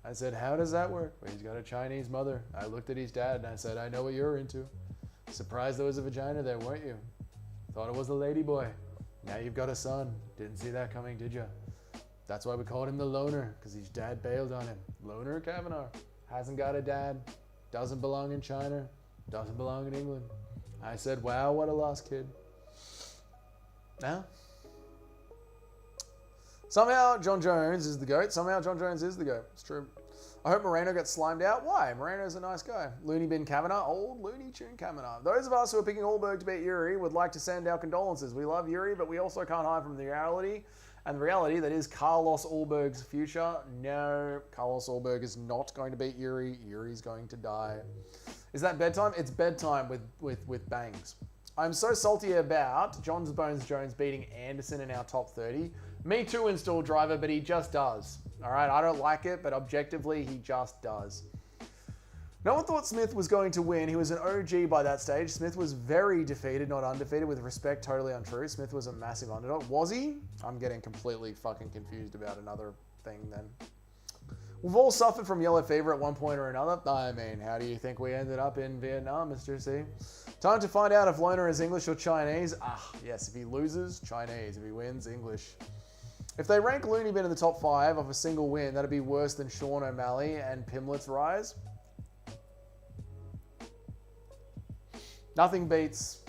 I said, how does that work? Well, he's got a Chinese mother. I looked at his dad and I said, I know what you're into. Surprised there was a vagina there, weren't you? Thought it was a lady boy. Now you've got a son. Didn't see that coming, did you? That's why we called him the loner, because his dad bailed on him. Loner Kavanagh. Hasn't got a dad. Doesn't belong in China. Doesn't belong in England. I said, wow, what a lost kid. Now, somehow John Jones is the GOAT. Somehow John Jones is the GOAT. It's true. I hope Moreno gets slimed out. Why? Moreno's a nice guy. Looney Bin Kavanagh. Old Looney Tune Kavanagh. Those of us who are picking Allberg to beat Yuri would like to send our condolences. We love Yuri, but we also can't hide from the reality. And the reality that is Carlos Allberg's future. No, Carlos Allberg is not going to beat Yuri. Yuri's going to die. Is that bedtime? It's bedtime with bangs. I'm so salty about John Bones Jones beating Anderson in our top 30. Me too, install driver, but he just does. All right, I don't like it, but objectively, he just does. No one thought Smith was going to win. He was an OG by that stage. Smith was very defeated, not undefeated. With respect, totally untrue. Smith was a massive underdog. Was he? I'm getting completely fucking confused about another thing then. We've all suffered from yellow fever at one point or another. I mean, how do you think we ended up in Vietnam, Mr. C? Time to find out if Loner is English or Chinese. Yes, if he loses, Chinese. If he wins, English. If they rank Looney Bin in the top 5 of a single win, that'd be worse than Sean O'Malley and Pimlet's rise. Nothing beats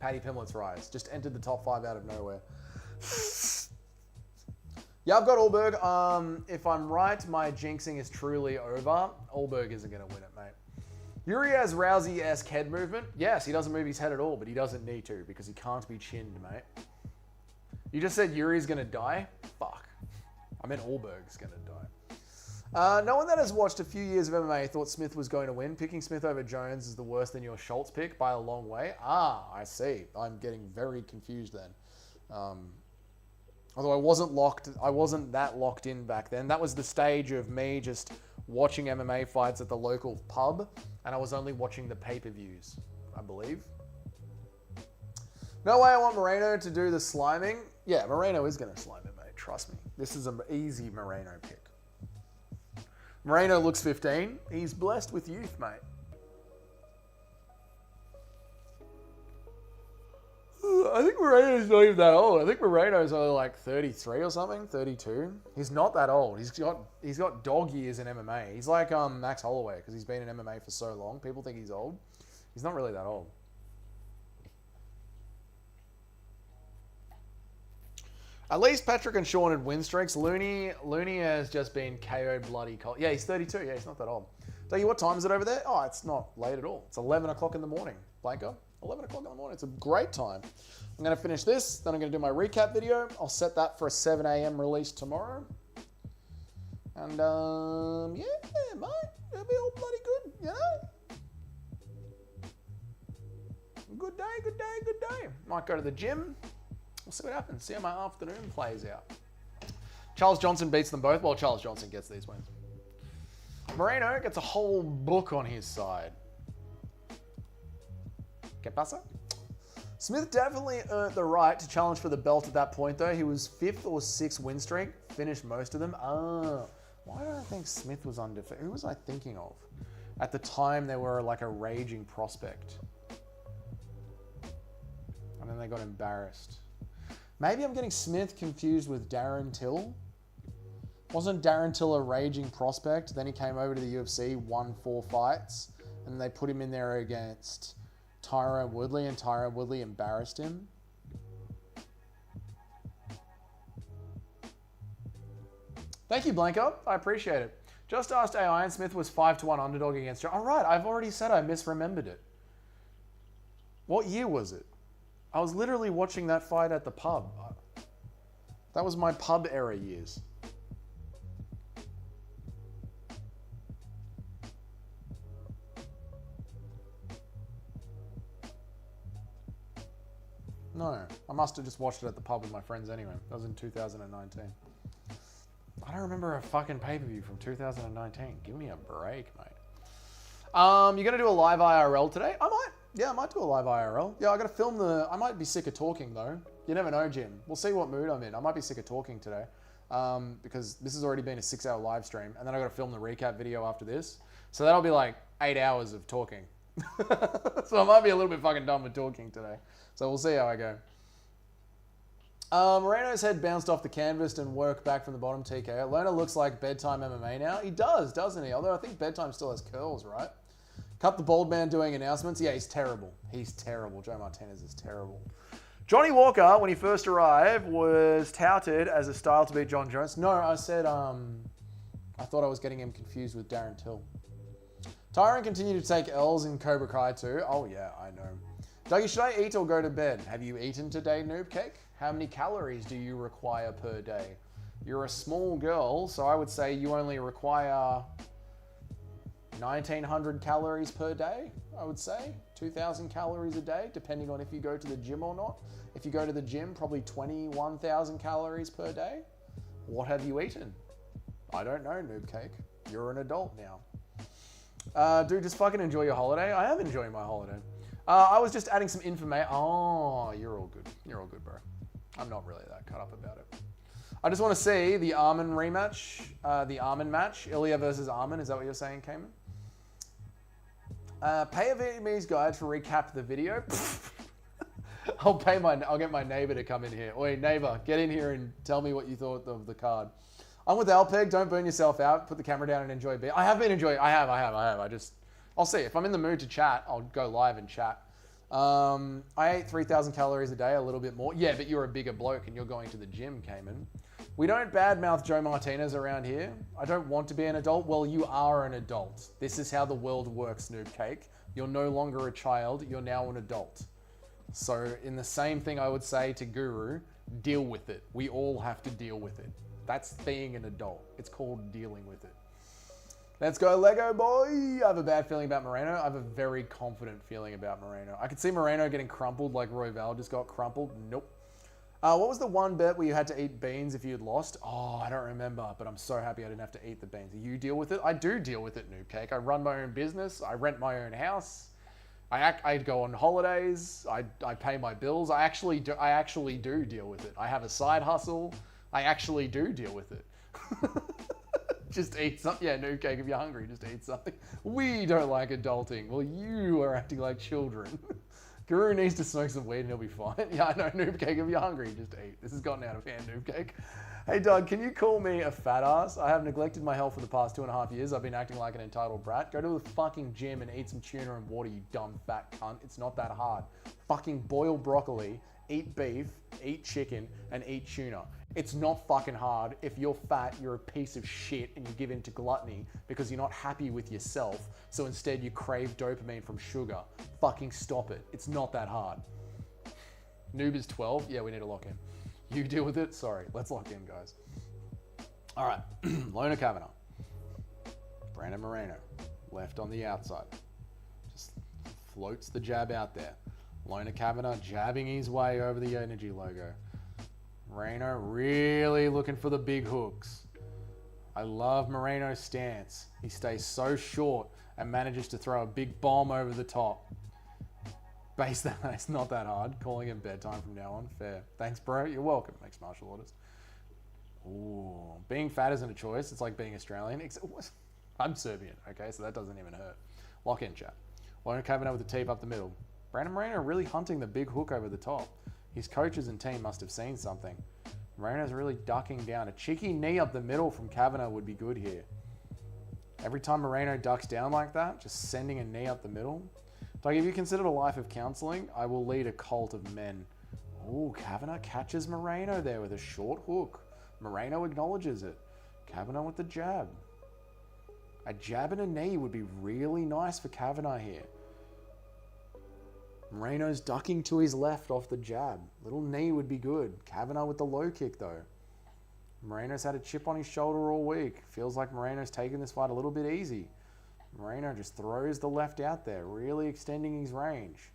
Paddy Pimlet's rise. Just entered the top 5 out of nowhere. Yeah, I've got Allberg. If I'm right, my jinxing is truly over. Allberg isn't going to win it, mate. Yuri has Rousey-esque head movement. Yes, he doesn't move his head at all, but he doesn't need to because he can't be chinned, mate. You just said Yuri's going to die? Fuck. I meant Allberg's going to die. No one that has watched a few years of MMA thought Smith was going to win. Picking Smith over Jones is the worse than your Schultz pick by a long way. Ah, I see. I'm getting very confused then. Although I wasn't that locked in back then. That was the stage of me just watching MMA fights at the local pub, and I was only watching the pay-per-views, I believe. No way I want Moreno to do the sliming. Yeah, Moreno is going to slime it, mate. Trust me. This is an easy Moreno pick. Moreno looks 15. He's blessed with youth, mate. I think Moreno's not even that old. I think Moreno's only like 33 or something, 32. He's not that old. He's got dog years in MMA. He's like Max Holloway because he's been in MMA for so long. People think he's old. He's not really that old. At least Patrick and Sean had win streaks. Looney has just been KO bloody cold. Yeah, he's 32. Yeah, he's not that old. Tell you what time is it over there? Oh, it's not late at all. It's 11 o'clock in the morning, Blanco. 11 o'clock in the morning. It's a great time. I'm going to finish this. Then I'm going to do my recap video. I'll set that for a 7 a.m. release tomorrow. And, yeah, mate. It'll be all bloody good, you know? Good day, good day, good day. Might go to the gym. We'll see what happens. See how my afternoon plays out. Charles Johnson beats them both. Well, Charles Johnson gets these wins. Moreno gets a whole book on his side. ¿Qué pasa? Smith definitely earned the right to challenge for the belt at that point, though. He was 5th or 6th win streak. Finished most of them. Why do I think Smith was undefeated? Who was I thinking of? At the time, they were like a raging prospect. And then they got embarrassed. Maybe I'm getting Smith confused with Darren Till. Wasn't Darren Till a raging prospect? Then he came over to the UFC, won 4 fights, and they put him in there against Tyron Woodley, and Tyron Woodley embarrassed him. Thank you, Blanco. I appreciate it. Just asked AI, and Smith was 5-1 underdog against Joe. All right, I've already said I misremembered it. What year was it? I was literally watching that fight at the pub. That was my pub era years. No, I must have just watched it at the pub with my friends anyway. That was in 2019. I don't remember a fucking pay-per-view from 2019. Give me a break, mate. You're going to do a live IRL today? I might. Yeah, I might do a live IRL. Yeah, I got to film I might be sick of talking, though. You never know, Jim. We'll see what mood I'm in. I might be sick of talking today because this has already been a 6-hour live stream, and then I got to film the recap video after this. So that'll be like 8 hours of talking. So I might be a little bit fucking done with talking today. So we'll see how I go. Moreno's head bounced off the canvas and worked back from the bottom TKO. Lerner looks like bedtime MMA now. He does, doesn't he? Although I think bedtime still has curls, right? Cut the bald man doing announcements. Yeah, he's terrible. He's terrible. Joe Martinez is terrible. Johnny Walker, when he first arrived, was touted as a style to beat John Jones. No, I said I thought I was getting him confused with Darren Till. Tyron continued to take L's in Cobra Kai too. Oh yeah, I know. Dougie, should I eat or go to bed? Have you eaten today, Noob Cake? How many calories do you require per day? You're a small girl, so I would say you only require 1,900 calories per day, I would say. 2,000 calories a day, depending on if you go to the gym or not. If you go to the gym, probably 21,000 calories per day. What have you eaten? I don't know, Noob Cake. You're an adult now. Dude, just fucking enjoy your holiday. I am enjoying my holiday. I was just adding some information. Oh, you're all good. You're all good, bro. I'm not really that cut up about it. I just want to see the Armin rematch, the Armin match. Ilya versus Armin. Is that what you're saying, Cayman? Pay a Vietnamese guy to recap the video. I'll get my neighbor to come in here. Oi, neighbor, get in here and tell me what you thought of the card. I'm with Alpeg. Don't burn yourself out. Put the camera down and enjoy beer. I have been enjoying. I have. I'll see. If I'm in the mood to chat, I'll go live and chat. I ate 3,000 calories a day, a little bit more. Yeah, but you're a bigger bloke and you're going to the gym, Cayman. We don't badmouth Joe Martinez around here. I don't want to be an adult. Well, you are an adult. This is how the world works, Noob Cake. You're no longer a child. You're now an adult. So in the same thing I would say to Guru, deal with it. We all have to deal with it. That's being an adult. It's called dealing with it. Let's go, Lego boy. I have a bad feeling about Moreno. I have a very confident feeling about Moreno. I could see Moreno getting crumpled like Royval just got crumpled. Nope. What was the one bet where you had to eat beans if you had lost? Oh, I don't remember, but I'm so happy I didn't have to eat the beans. You deal with it? I do deal with it, Noob Cake. I run my own business. I rent my own house. I go on holidays. I pay my bills. I actually do deal with it. I have a side hustle. I actually do deal with it. Just eat something. Yeah, Noob Cake, if you're hungry, just eat something. We don't like adulting. Well, you are acting like children. Guru needs to smoke some weed and he'll be fine. Yeah, I know, Noob Cake, if you're hungry, just eat. This has gotten out of hand, Noob Cake. Hey, Doug, can you call me a fat ass? I have neglected my health for the past 2.5 years. I've been acting like an entitled brat. Go to the fucking gym and eat some tuna and water, you dumb fat cunt. It's not that hard. Fucking boil broccoli, eat beef, eat chicken, and eat tuna. It's not fucking hard. If you're fat, you're a piece of shit and you give in to gluttony because you're not happy with yourself. So instead you crave dopamine from sugar. Fucking stop it. It's not that hard. Noob is 12. Yeah, we need to lock in. You deal with it? Sorry. Let's lock in, guys. All right. Lona Kavanagh. Brandon Moreno. Left on the outside. Just floats the jab out there. Lona Kavanagh jabbing his way over the energy logo. Moreno really looking for the big hooks. I love Moreno's stance. He stays so short and manages to throw a big bomb over the top. Base that, it's not that hard. Calling him bedtime from now on. Fair. Thanks, bro. You're welcome. Mixed martial artist. Ooh. Being fat isn't a choice. It's like being Australian. I'm Serbian, okay? So that doesn't even hurt. Lock in, chat. Lona Kavanagh with the teep up the middle. Brandon Moreno really hunting the big hook over the top. His coaches and team must have seen something. Moreno's really ducking down. A cheeky knee up the middle from Kavanagh would be good here. Every time Moreno ducks down like that, just sending a knee up the middle. Like, if you considered a life of counseling, I will lead a cult of men. Ooh, Kavanagh catches Moreno there with a short hook. Moreno acknowledges it. Kavanagh with the jab. A jab and a knee would be really nice for Kavanagh here. Moreno's ducking to his left off the jab. Little knee would be good. Kavanagh with the low kick though. Moreno's had a chip on his shoulder all week. Feels like Moreno's taking this fight a little bit easy. Moreno just throws the left out there, really extending his range.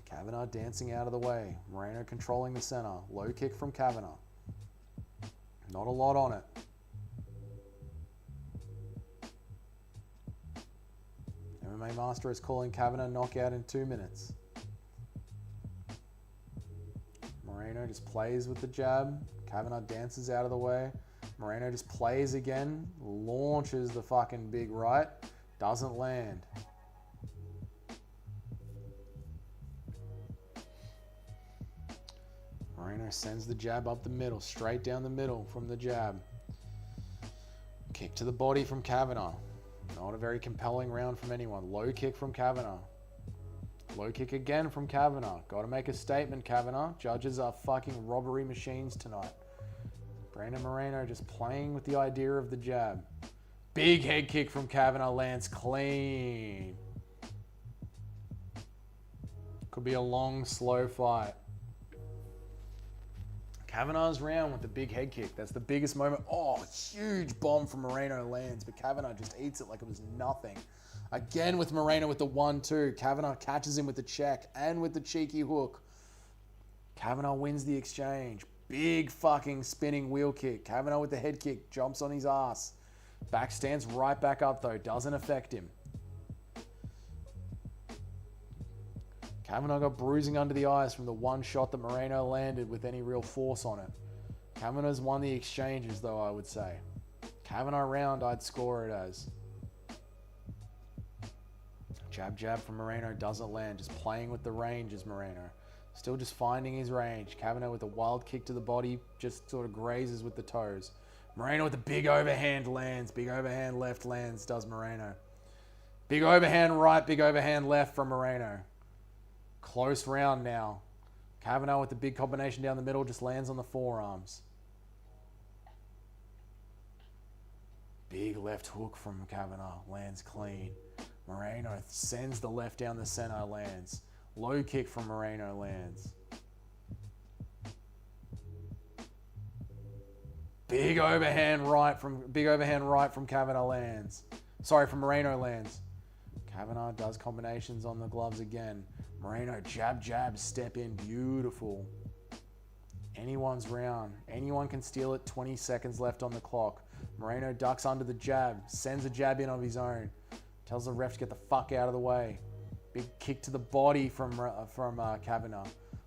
Kavanagh dancing out of the way. Moreno controlling the center. Low kick from Kavanagh. Not a lot on it. MMA Master is calling Kavanagh knockout in 2 minutes. Moreno just plays with the jab. Kavanagh dances out of the way. Moreno just plays again. Launches the fucking big right. Doesn't land. Moreno sends the jab up the middle. Straight down the middle from the jab. Kick to the body from Kavanagh. Not a very compelling round from anyone. Low kick from Kavanagh. Low kick again from Kavanagh. Got to make a statement, Kavanagh. Judges are fucking robbery machines tonight. Brandon Moreno just playing with the idea of the jab. Big head kick from Kavanagh lands clean. Could be a long, slow fight. Kavanagh's round with the big head kick. That's the biggest moment. Oh, huge bomb from Moreno lands, but Kavanagh just eats it like it was nothing. Again with Moreno with the 1-2. Kavanagh catches him with the check and with the cheeky hook. Kavanagh wins the exchange. Big fucking spinning wheel kick. Kavanagh with the head kick. Jumps on his ass. Back stands right back up though. Doesn't affect him. Kavanagh got bruising under the eyes from the one shot that Moreno landed with any real force on it. Kavanagh's won the exchanges though, I would say. Kavanagh round, I'd score it as. Jab, jab from Moreno doesn't land. Just playing with the range is Moreno. Still just finding his range. Kavanagh with a wild kick to the body, just sort of grazes with the toes. Moreno with a big overhand lands. Big overhand left lands, does Moreno. Big overhand right, big overhand left from Moreno. Close round now. Kavanagh with the big combination down the middle just lands on the forearms. Big left hook from Kavanagh, lands clean. Moreno sends the left down the center, lands. Low kick from Moreno lands. Big overhand right from Kavanagh lands. Sorry, from Moreno lands. Kavanagh does combinations on the gloves again. Moreno, jab, jab, step in. Beautiful. Anyone's round. Anyone can steal it. 20 seconds left on the clock. Moreno ducks under the jab. Sends a jab in of his own. Tells the ref to get the fuck out of the way. Big kick to the body from Kavanagh.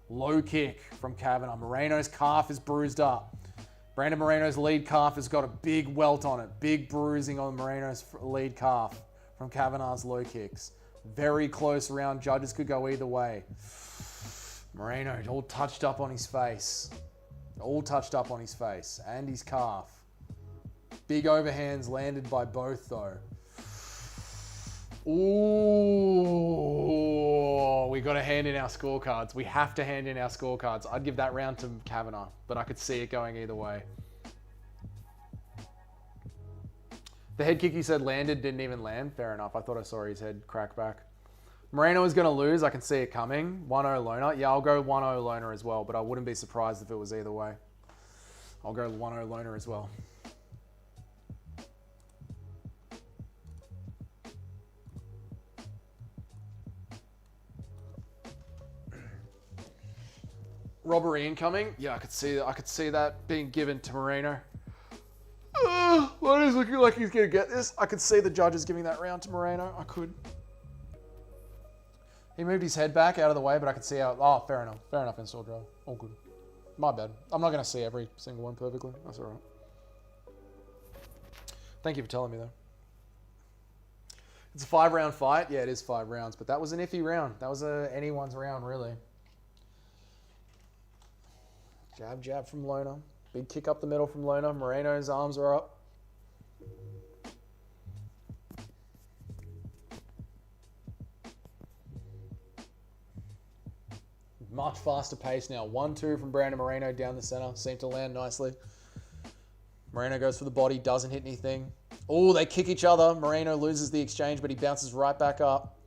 Low kick from Kavanagh. Moreno's calf is bruised up. Brandon Moreno's lead calf has got a big welt on it. Big bruising on Moreno's lead calf from Kavanagh's low kicks. Very close round. Judges could go either way. Moreno all touched up on his face. All touched up on his face and his calf. Big overhands landed by both though. Ooh, we got to hand in our scorecards. We have to hand in our scorecards. I'd give that round to Kavanagh, but I could see it going either way. The head kick he said landed, didn't even land. Fair enough. I thought I saw his head crack back. Moreno is going to lose. I can see it coming. 1-0 loner. Yeah, I'll go 1-0 loner as well, but I wouldn't be surprised if it was either way. I'll go 1-0 loner as well. Robbery incoming. Yeah, I could see that being given to Moreno. Well, he's looking like he's going to get this. I could see the judges giving that round to Moreno. I could. He moved his head back out of the way, but I could see how... Oh, fair enough. Fair enough, install drive. All good. My bad. I'm not going to see every single one perfectly. That's all right. Thank you for telling me, though. It's a 5-round fight. Yeah, it is 5 rounds, but that was an iffy round. That was anyone's round, really. Jab, jab from Lona. Big kick up the middle from Lona. Moreno's arms are up. Much faster pace now. 1-2 from Brandon Moreno down the center. Seemed to land nicely. Moreno goes for the body. Doesn't hit anything. Oh, they kick each other. Moreno loses the exchange, but he bounces right back up.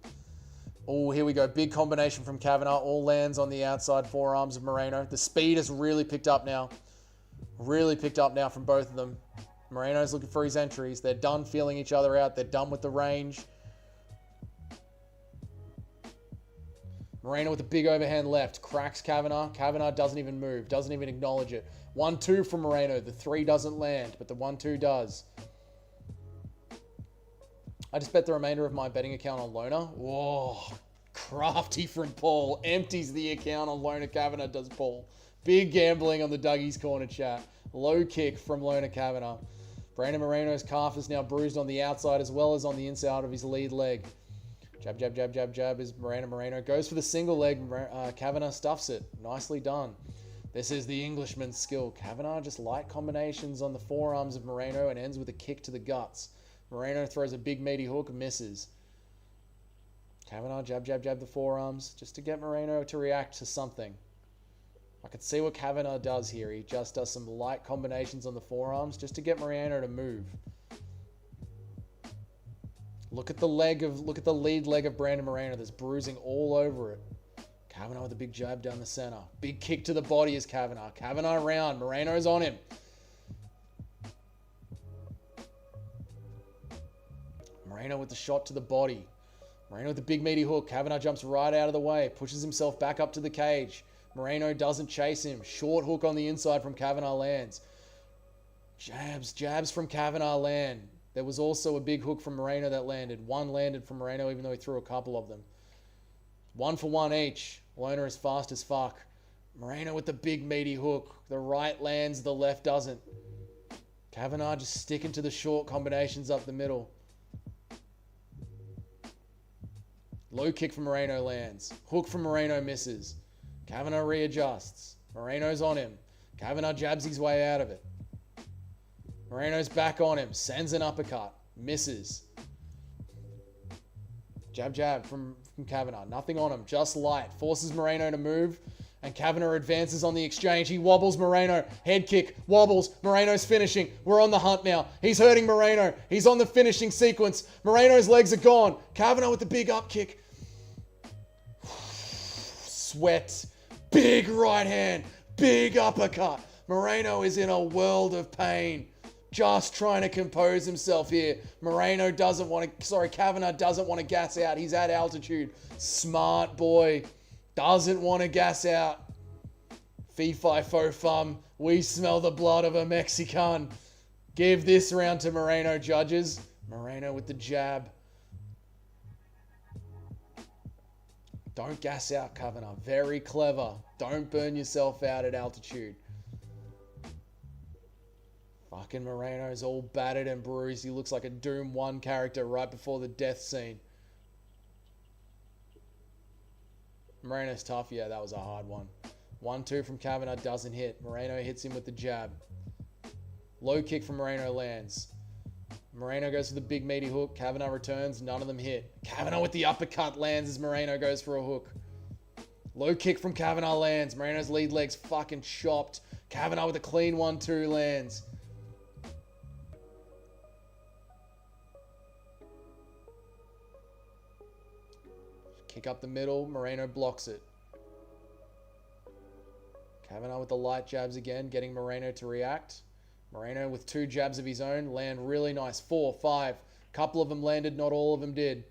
Oh, here we go. Big combination from Kavanagh. All lands on the outside forearms of Moreno. The speed has really picked up now. Really picked up now from both of them. Moreno's looking for his entries. They're done feeling each other out. They're done with the range. Moreno with a big overhand left. Cracks Kavanagh. Kavanagh doesn't even move. Doesn't even acknowledge it. 1-2 from Moreno. The 3 doesn't land, but the 1-2 does. I just bet the remainder of my betting account on Lona. Whoa. Crafty from Paul. Empties the account on Lona. Kavanagh does Paul. Big gambling on the Dougie's Corner chat. Low kick from Lona Kavanagh. Brandon Moreno's calf is now bruised on the outside as well as on the inside of his lead leg. Jab, jab, jab, jab, jab is Moreno. Goes for the single leg. Kavanagh stuffs it. Nicely done. This is the Englishman's skill. Kavanagh just light combinations on the forearms of Moreno and ends with a kick to the guts. Moreno throws a big meaty hook, misses. Kavanagh jab, jab, jab the forearms just to get Moreno to react to something. I can see what Kavanagh does here. He just does some light combinations on the forearms just to get Moreno to move. Look at the lead leg of Brandon Moreno. There's bruising all over it. Kavanagh with a big jab down the center. Big kick to the body is Kavanagh. Kavanagh around. Moreno's on him. Moreno with the shot to the body. Moreno with the big meaty hook. Kavanagh jumps right out of the way. Pushes himself back up to the cage. Moreno doesn't chase him. Short hook on the inside from Kavanagh lands. Jabs from Kavanagh land. There was also a big hook from Moreno that landed. One landed from Moreno even though he threw a couple of them. 1 for 1 each. Lona is fast as fuck. Moreno with the big meaty hook. The right lands, the left doesn't. Kavanagh just sticking to the short combinations up the middle. Low kick from Moreno lands. Hook from Moreno misses. Kavanagh readjusts. Moreno's on him. Kavanagh jabs his way out of it. Moreno's back on him. Sends an uppercut. Misses. Jab, jab from Kavanagh. Nothing on him. Just light. Forces Moreno to move. And Kavanagh advances on the exchange. He wobbles Moreno. Head kick. Wobbles. Moreno's finishing. We're on the hunt now. He's hurting Moreno. He's on the finishing sequence. Moreno's legs are gone. Kavanagh with the big up kick. Sweat. Big right hand. Big uppercut. Moreno is in a world of pain. Just trying to compose himself here. Kavanagh doesn't want to gas out. He's at altitude. Smart boy. Doesn't want to gas out. Fee fi fo fum. We smell the blood of a Mexican. Give this round to Moreno, judges. Moreno with the jab. Don't gas out, Kavanagh. Very clever. Don't burn yourself out at altitude. Fucking Moreno's all battered and bruised. He looks like a Doom 1 character right before the death scene. Moreno's tough. Yeah, that was a hard one. 1-2 from Kavanagh doesn't hit. Moreno hits him with the jab. Low kick from Moreno lands. Moreno goes for the big meaty hook. Kavanagh returns. None of them hit. Kavanagh with the uppercut lands as Moreno goes for a hook. Low kick from Kavanagh lands. Moreno's lead leg's fucking chopped. Kavanagh with a clean 1-2 lands. Kick up the middle. Moreno blocks it. Kavanagh with the light jabs again, getting Moreno to react. Moreno with 2 jabs of his own. Land really nice. 4, 5. Couple of them landed, not all of them did.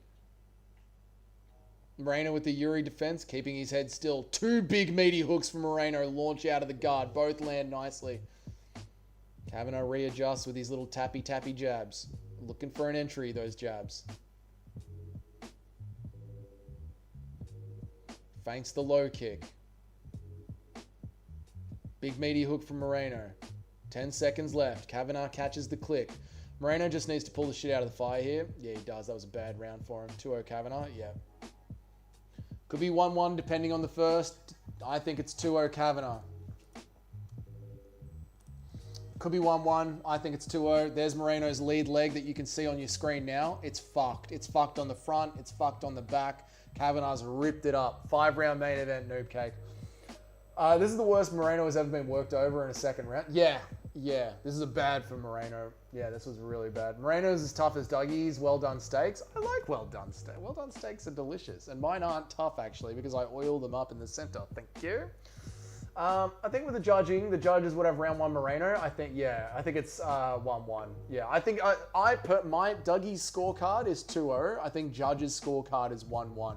Moreno with the Yuri defense, keeping his head still. 2 big meaty hooks from Moreno launch out of the guard. Both land nicely. Kavanagh readjusts with his little tappy jabs. Looking for an entry, those jabs. Feints the low kick. Big meaty hook from Moreno. 10 seconds left. Kavanagh catches the click. Moreno just needs to pull the shit out of the fire here. Yeah, he does. That was a bad round for him. 2-0 Kavanagh. Yeah. Could be 1-1 depending on the first. I think it's 2-0 Kavanagh. Could be 1-1. I think it's 2-0. There's Moreno's lead leg that you can see on your screen now. It's fucked. It's fucked on the front. It's fucked on the back. Kavanagh's ripped it up. 5-round main event, noob cake. This is the worst Moreno has ever been worked over in a second round. Yeah. This is a bad for Moreno. Yeah, this was really bad. Moreno's as tough as Dougie's well done steaks. I like well done steaks. Well done steaks are delicious. And mine aren't tough, actually, because I oil them up in the center. Thank you. I think with the judging, the judges would have round 1 Moreno. I think it's 1-1. Yeah, I think I put my Dougie's scorecard is 2-0. I think judges' scorecard is 1-1.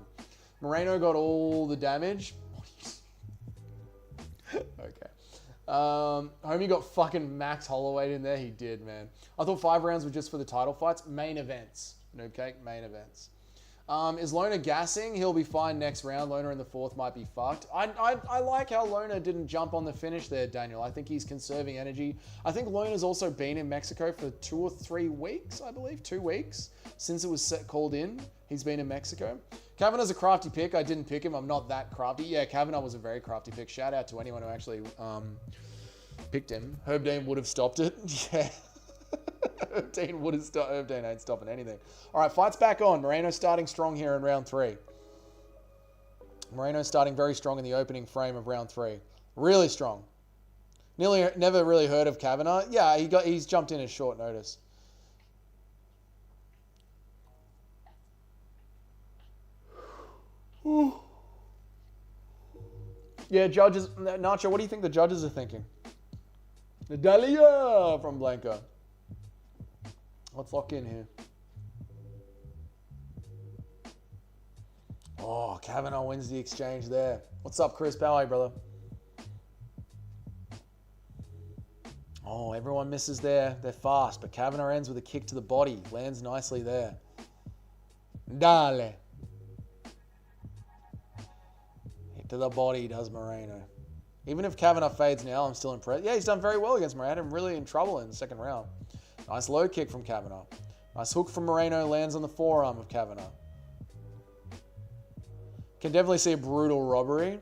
Moreno got all the damage. Okay. Homie got fucking Max Holloway in there. He did, man. I thought 5 rounds were just for the title fights. Main events. Noob cake, main events. Is Lona gassing? He'll be fine next round. Lona in the 4th might be fucked. I like how Lona didn't jump on the finish there, Daniel. I think he's conserving energy. I think Lona's also been in Mexico for 2 or 3 weeks, I believe. 2 weeks since it was called in. He's been in Mexico. Kavanagh's a crafty pick. I didn't pick him. I'm not that crafty. Yeah, Kavanagh was a very crafty pick. Shout out to anyone who actually picked him. Herb Dean would have stopped it. Yeah. Herb Dean would have stopped. Herb Dean ain't stopping anything. All right, fight's back on. Moreno starting strong here in round 3. Moreno starting very strong in the opening frame of round 3. Really strong. Never really heard of Kavanagh. Yeah, he's jumped in at short notice. Yeah, judges. Nacho, what do you think the judges are thinking? Natalia from Blanca. Let's lock in here. Oh, Kavanagh wins the exchange there. What's up, Chris? How are you, brother? Oh, everyone misses there. They're fast, but Kavanagh ends with a kick to the body. Lands nicely there. Dale. Hit to the body, does Moreno. Even if Kavanagh fades now, I'm still impressed. Yeah, he's done very well against Moreno. I'm really in trouble in the second round. Nice low kick from Kavanagh. Nice hook from Moreno. Lands on the forearm of Kavanagh. Can definitely see a brutal robbery.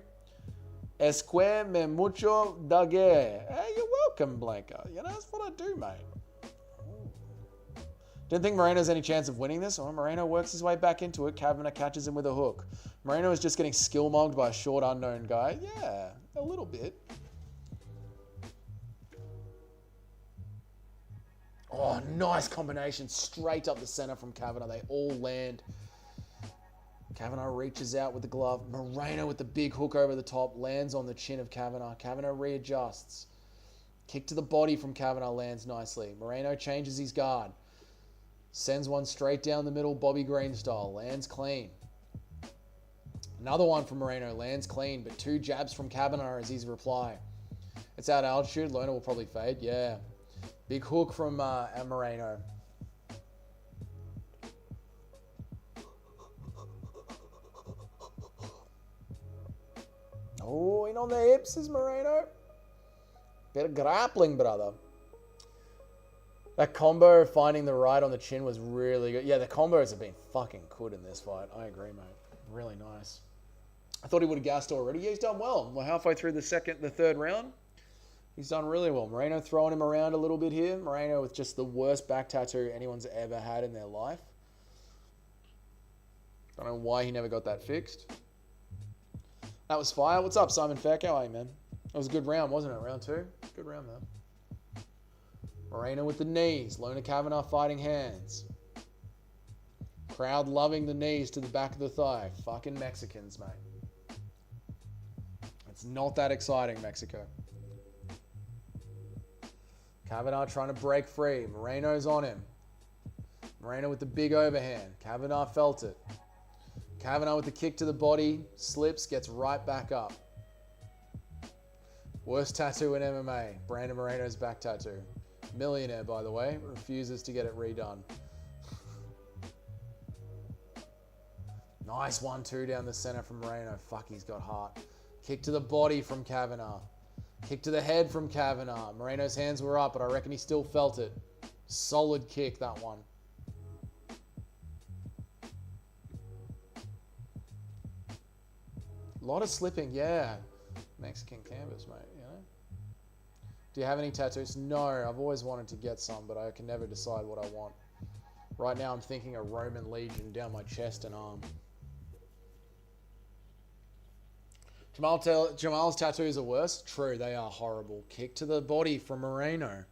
Esque me mucho dague. Hey, you're welcome, Blanca. You know, that's what I do, mate. Didn't think Moreno has any chance of winning this. Oh, Moreno works his way back into it. Kavanagh catches him with a hook. Moreno is just getting skill mugged by a short unknown guy. Yeah, a little bit. Oh, nice combination. Straight up the center from Kavanagh. They all land. Kavanagh reaches out with the glove. Moreno with the big hook over the top. Lands on the chin of Kavanagh. Kavanagh readjusts. Kick to the body from Kavanagh lands nicely. Moreno changes his guard. Sends one straight down the middle, Bobby Green style. Lands clean. Another one from Moreno. Lands clean, but 2 jabs from Kavanagh as his reply. It's out altitude. Lerner will probably fade. Yeah. Big hook from Moreno. Oh, in on the hips is Moreno. Bit of grappling, brother. That combo finding the right on the chin was really good. Yeah, the combos have been fucking good in this fight. I agree, mate. Really nice. I thought he would have gassed already. Yeah, he's done well. We're halfway through the third round. He's done really well. Moreno throwing him around a little bit here. Moreno with just the worst back tattoo anyone's ever had in their life. Don't know why he never got that fixed. That was fire. What's up, Simon Feck? How are you, man? That was a good round, wasn't it? Round 2? Good round, man. Moreno with the knees. Lerner Kavanagh fighting hands. Crowd loving the knees to the back of the thigh. Fucking Mexicans, mate. It's not that exciting, Mexico. Kavanagh trying to break free. Moreno's on him. Moreno with the big overhand. Kavanagh felt it. Kavanagh with the kick to the body. Slips, gets right back up. Worst tattoo in MMA. Brandon Moreno's back tattoo. Millionaire, by the way. Refuses to get it redone. Nice 1-2 down the center from Moreno. Fuck, he's got heart. Kick to the body from Kavanagh. Kick to the head from Kavanagh. Moreno's hands were up, but I reckon he still felt it. Solid kick, that one. A lot of slipping, yeah. Mexican canvas, mate, you know. Do you have any tattoos? No, I've always wanted to get some, but I can never decide what I want. Right now I'm thinking a Roman legion down my chest and arm. Jamal's tattoos are worse. True, they are horrible. Kick to the body from Moreno.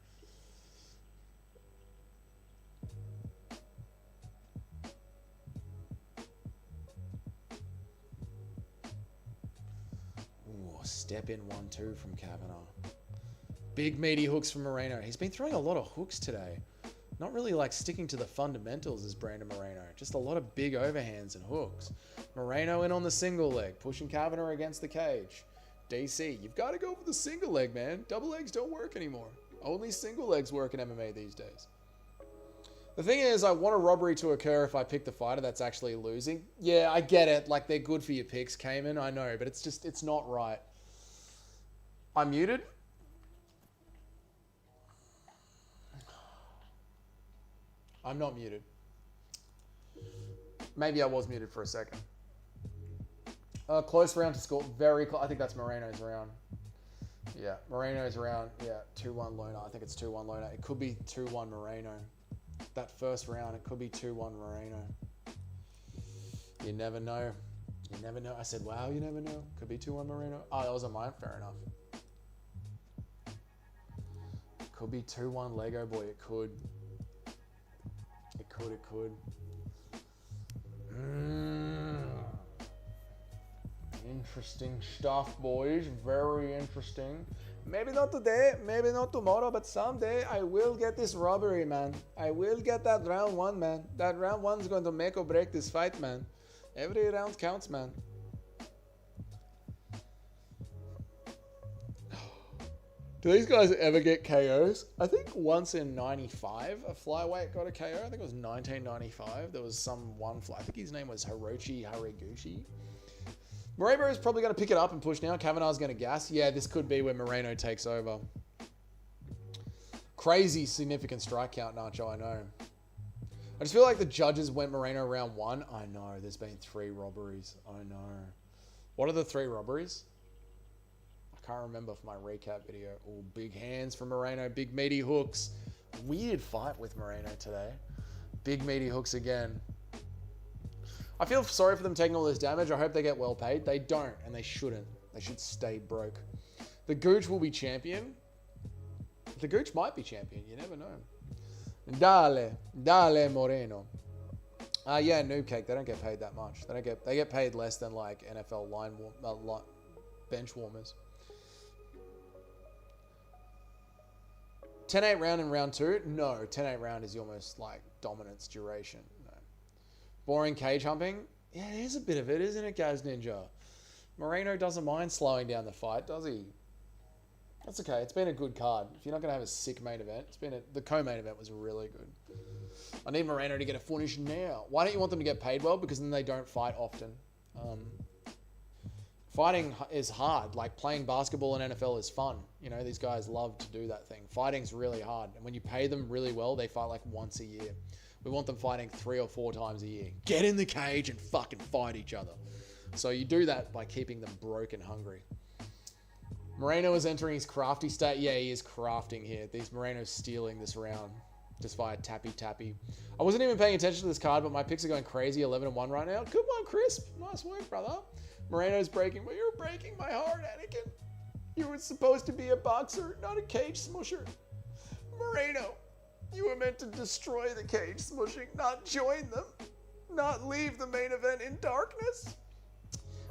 Ooh, step in 1-2 from Kavanagh. Big meaty hooks from Moreno. He's been throwing a lot of hooks today. Not really like sticking to the fundamentals as Brandon Moreno. Just a lot of big overhands and hooks. Moreno in on the single leg, pushing Kavanagh against the cage. DC, you've got to go for the single leg, man. Double legs don't work anymore. Only single legs work in MMA these days. The thing is, I want a robbery to occur if I pick the fighter that's actually losing. Yeah, I get it. Like, they're good for your picks, Cayman. I know, but it's not right. I'm muted. I'm not muted. Maybe I was muted for a second. Close round to score. Very close. I think that's Moreno's round. Yeah, Moreno's round. Yeah, 2-1 Lerner. I think it's 2-1 Lerner. It could be 2-1 Moreno. That first round, it could be 2-1 Moreno. You never know. You never know. I said, wow, you never know. Could be 2-1 Moreno. Oh, that wasn't mine. Fair enough. Could be 2-1 Lego Boy. It could. It could. Interesting stuff, boys. Very interesting. Maybe not today, maybe not tomorrow, but someday I will get this robbery, man. I will get that round 1, man. That round 1 is going to make or break this fight, man. Every round counts, man. Do these guys ever get KOs? I think once in 95, a flyweight got a KO. I think it was 1995. There was I think his name was Hiroshi Haraguchi. Moreno is probably going to pick it up and push now. Kavanagh's going to gas. Yeah, this could be where Moreno takes over. Crazy significant strike count, Nacho, I know. I just feel like the judges went Moreno round 1. I know, there's been 3 robberies. I know. What are the 3 robberies? I can't remember for my recap video. Oh, big hands from Moreno. Big meaty hooks. Weird fight with Moreno today. Big meaty hooks again. I feel sorry for them taking all this damage. I hope they get well paid. They don't, and they shouldn't. They should stay broke. The Gooch will be champion. The Gooch might be champion. You never know. Dale, Moreno. Yeah, Noob Cake. They don't get paid that much. They get paid less than like NFL bench warmers. 10-8 round in round 2? No, 10-8 round is almost like dominance duration. No. Boring cage humping? Yeah, it is a bit of it, isn't it, Gaz Ninja? Moreno doesn't mind slowing down the fight, does he? That's okay. It's been a good card. If you're not going to have a sick main event, the co-main event was really good. I need Moreno to get a finish now. Why don't you want them to get paid well? Because then they don't fight often. Fighting is hard. Like playing basketball in NFL is fun. You know, these guys love to do that thing. Fighting's really hard. And when you pay them really well, they fight like once a year. We want them fighting 3 or 4 times a year. Get in the cage and fucking fight each other. So you do that by keeping them broke and hungry. Moreno is entering his crafty state. Yeah, he is crafting here. Moreno's stealing this round. Just via tappy. I wasn't even paying attention to this card, but my picks are going crazy. 11-1 right now. Good one, Crisp. Nice work, brother. Moreno's breaking. Well, you're breaking my heart, Anakin. You were supposed to be a boxer, not a cage smusher. Moreno, you were meant to destroy the cage smushing, not join them. Not leave the main event in darkness.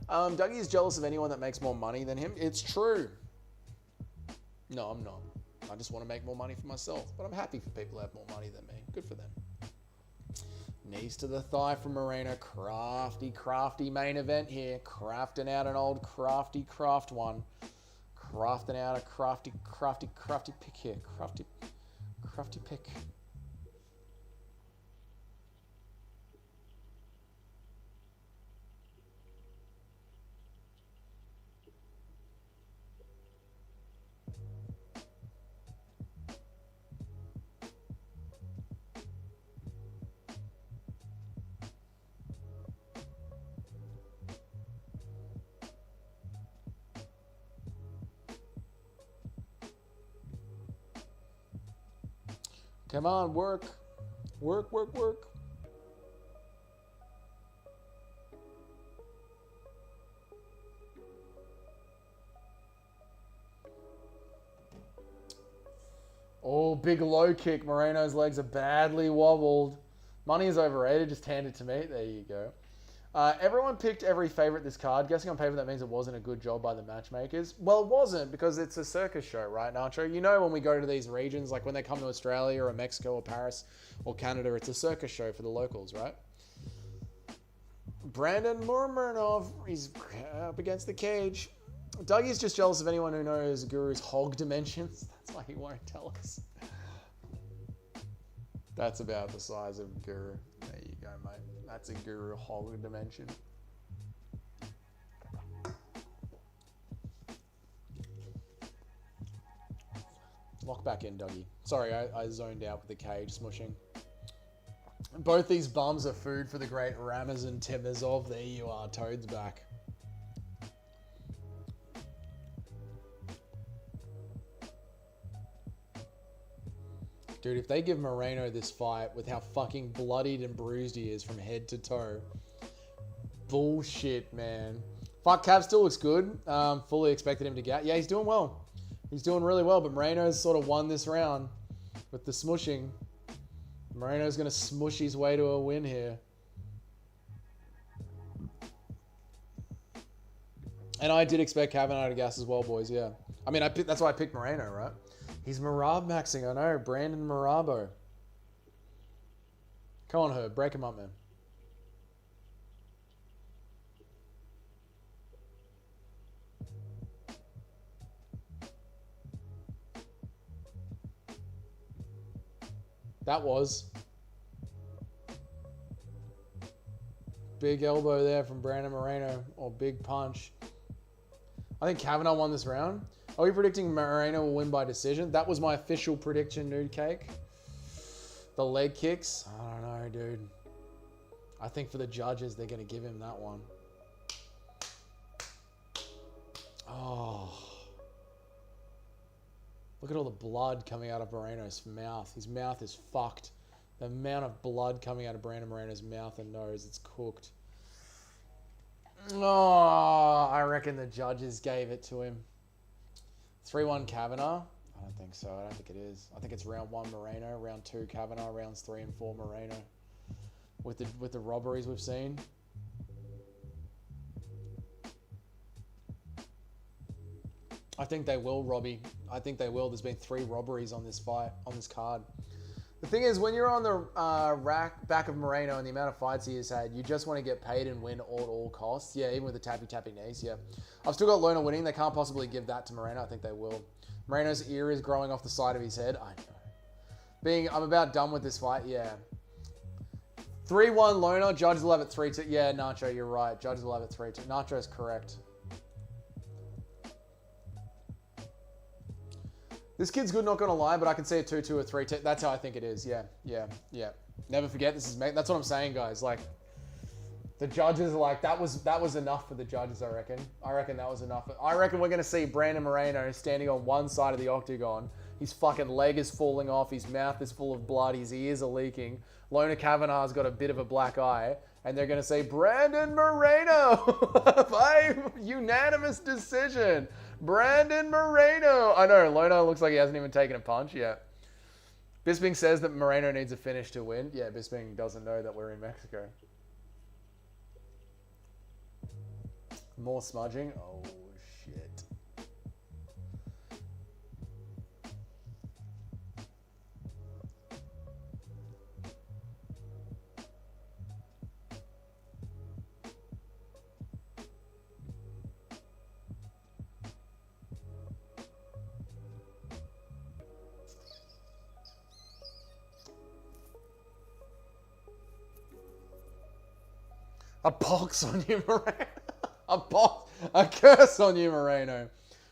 Dougie is jealous of anyone that makes more money than him. It's true. No, I'm not. I just want to make more money for myself. But I'm happy for people who have more money than me. Good for them. Knees to the thigh from Moreno. Crafty main event here. Crafting out an old crafty one. Crafting out a crafty pick here. Crafty pick. Come on, work. Work. Oh, big low kick. Moreno's legs are badly wobbled. Money is overrated. Just hand it to me. There you go. Everyone picked every favorite this card. Guessing on paper, that means it wasn't a good job by the matchmakers. Well, it wasn't, because it's a circus show, right, Nacho? You know, when we go to these regions, like when they come to Australia or Mexico or Paris or Canada, it's a circus show for the locals, right? Brandon Murmurnov, he's up against the cage. Dougie's just jealous of anyone who knows Guru's hog dimensions. That's why he won't tell us. That's about the size of Guru. There you go, mate. That's a Guru hog dimension. Lock back in, Dougie. Sorry, I zoned out with the cage smushing. Both these bums are food for the great Ramazan Timazov. There you are, Toad's back. Dude, if they give Moreno this fight with how fucking bloodied and bruised he is from head to toe, bullshit, man. Fuck, Cav still looks good. Fully expected him to get. Yeah, he's doing well. He's doing really well, but Moreno's sort of won this round with the smushing. Moreno's going to smush his way to a win here. And I did expect Kavanagh to gas as well, boys, yeah. I mean, that's why I picked Moreno, right? He's Marab maxing, I know. Brandon Marabo. Come on, Herb. Break him up, man. That was. Big elbow there from Brandon Moreno. Or big punch. I think Kavanagh won this round. Are we predicting Moreno will win by decision? That was my official prediction, Nude Cake. The leg kicks? I don't know, dude. I think for the judges, they're going to give him that one. Oh. Look at all the blood coming out of Moreno's mouth. His mouth is fucked. The amount of blood coming out of Brandon Moreno's mouth and nose, it's cooked. Oh, I reckon the judges gave it to him. 3-1 Kavanagh? I don't think so. I don't think it is. I think it's round 1 Moreno, round 2 Kavanagh, rounds 3 and 4 Moreno. With the robberies we've seen. I think they will, Robbie. I think they will. There's been 3 robberies on this fight, on this card. The thing is, when you're on the back of Moreno and the amount of fights he has had, you just want to get paid and win at all costs. Yeah, even with the tappy knees, yeah. I've still got Lerner winning. They can't possibly give that to Moreno. I think they will. Moreno's ear is growing off the side of his head. I know. I'm about done with this fight, yeah. 3-1 Lerner. Judges will have it 3-2. Yeah, Nacho, you're right. Judges will have it 3-2. Nacho's correct. This kid's good, not going to lie, but I can see a 2-2 or 3-2. That's how I think it is. Yeah. Never forget, that's what I'm saying, guys. Like, the judges are like, that was enough for the judges, I reckon. I reckon that was enough. I reckon we're going to see Brandon Moreno standing on one side of the octagon. His fucking leg is falling off. His mouth is full of blood. His ears are leaking. Lona Kavanagh's got a bit of a black eye. And they're going to say, Brandon Moreno by unanimous decision. Brandon Moreno. I know, Lona looks like he hasn't even taken a punch yet. Bisping says that Moreno needs a finish to win. Yeah, Bisping doesn't know that we're in Mexico. More smudging. Oh, shit. A box on you, Moreno. A curse on you, Moreno.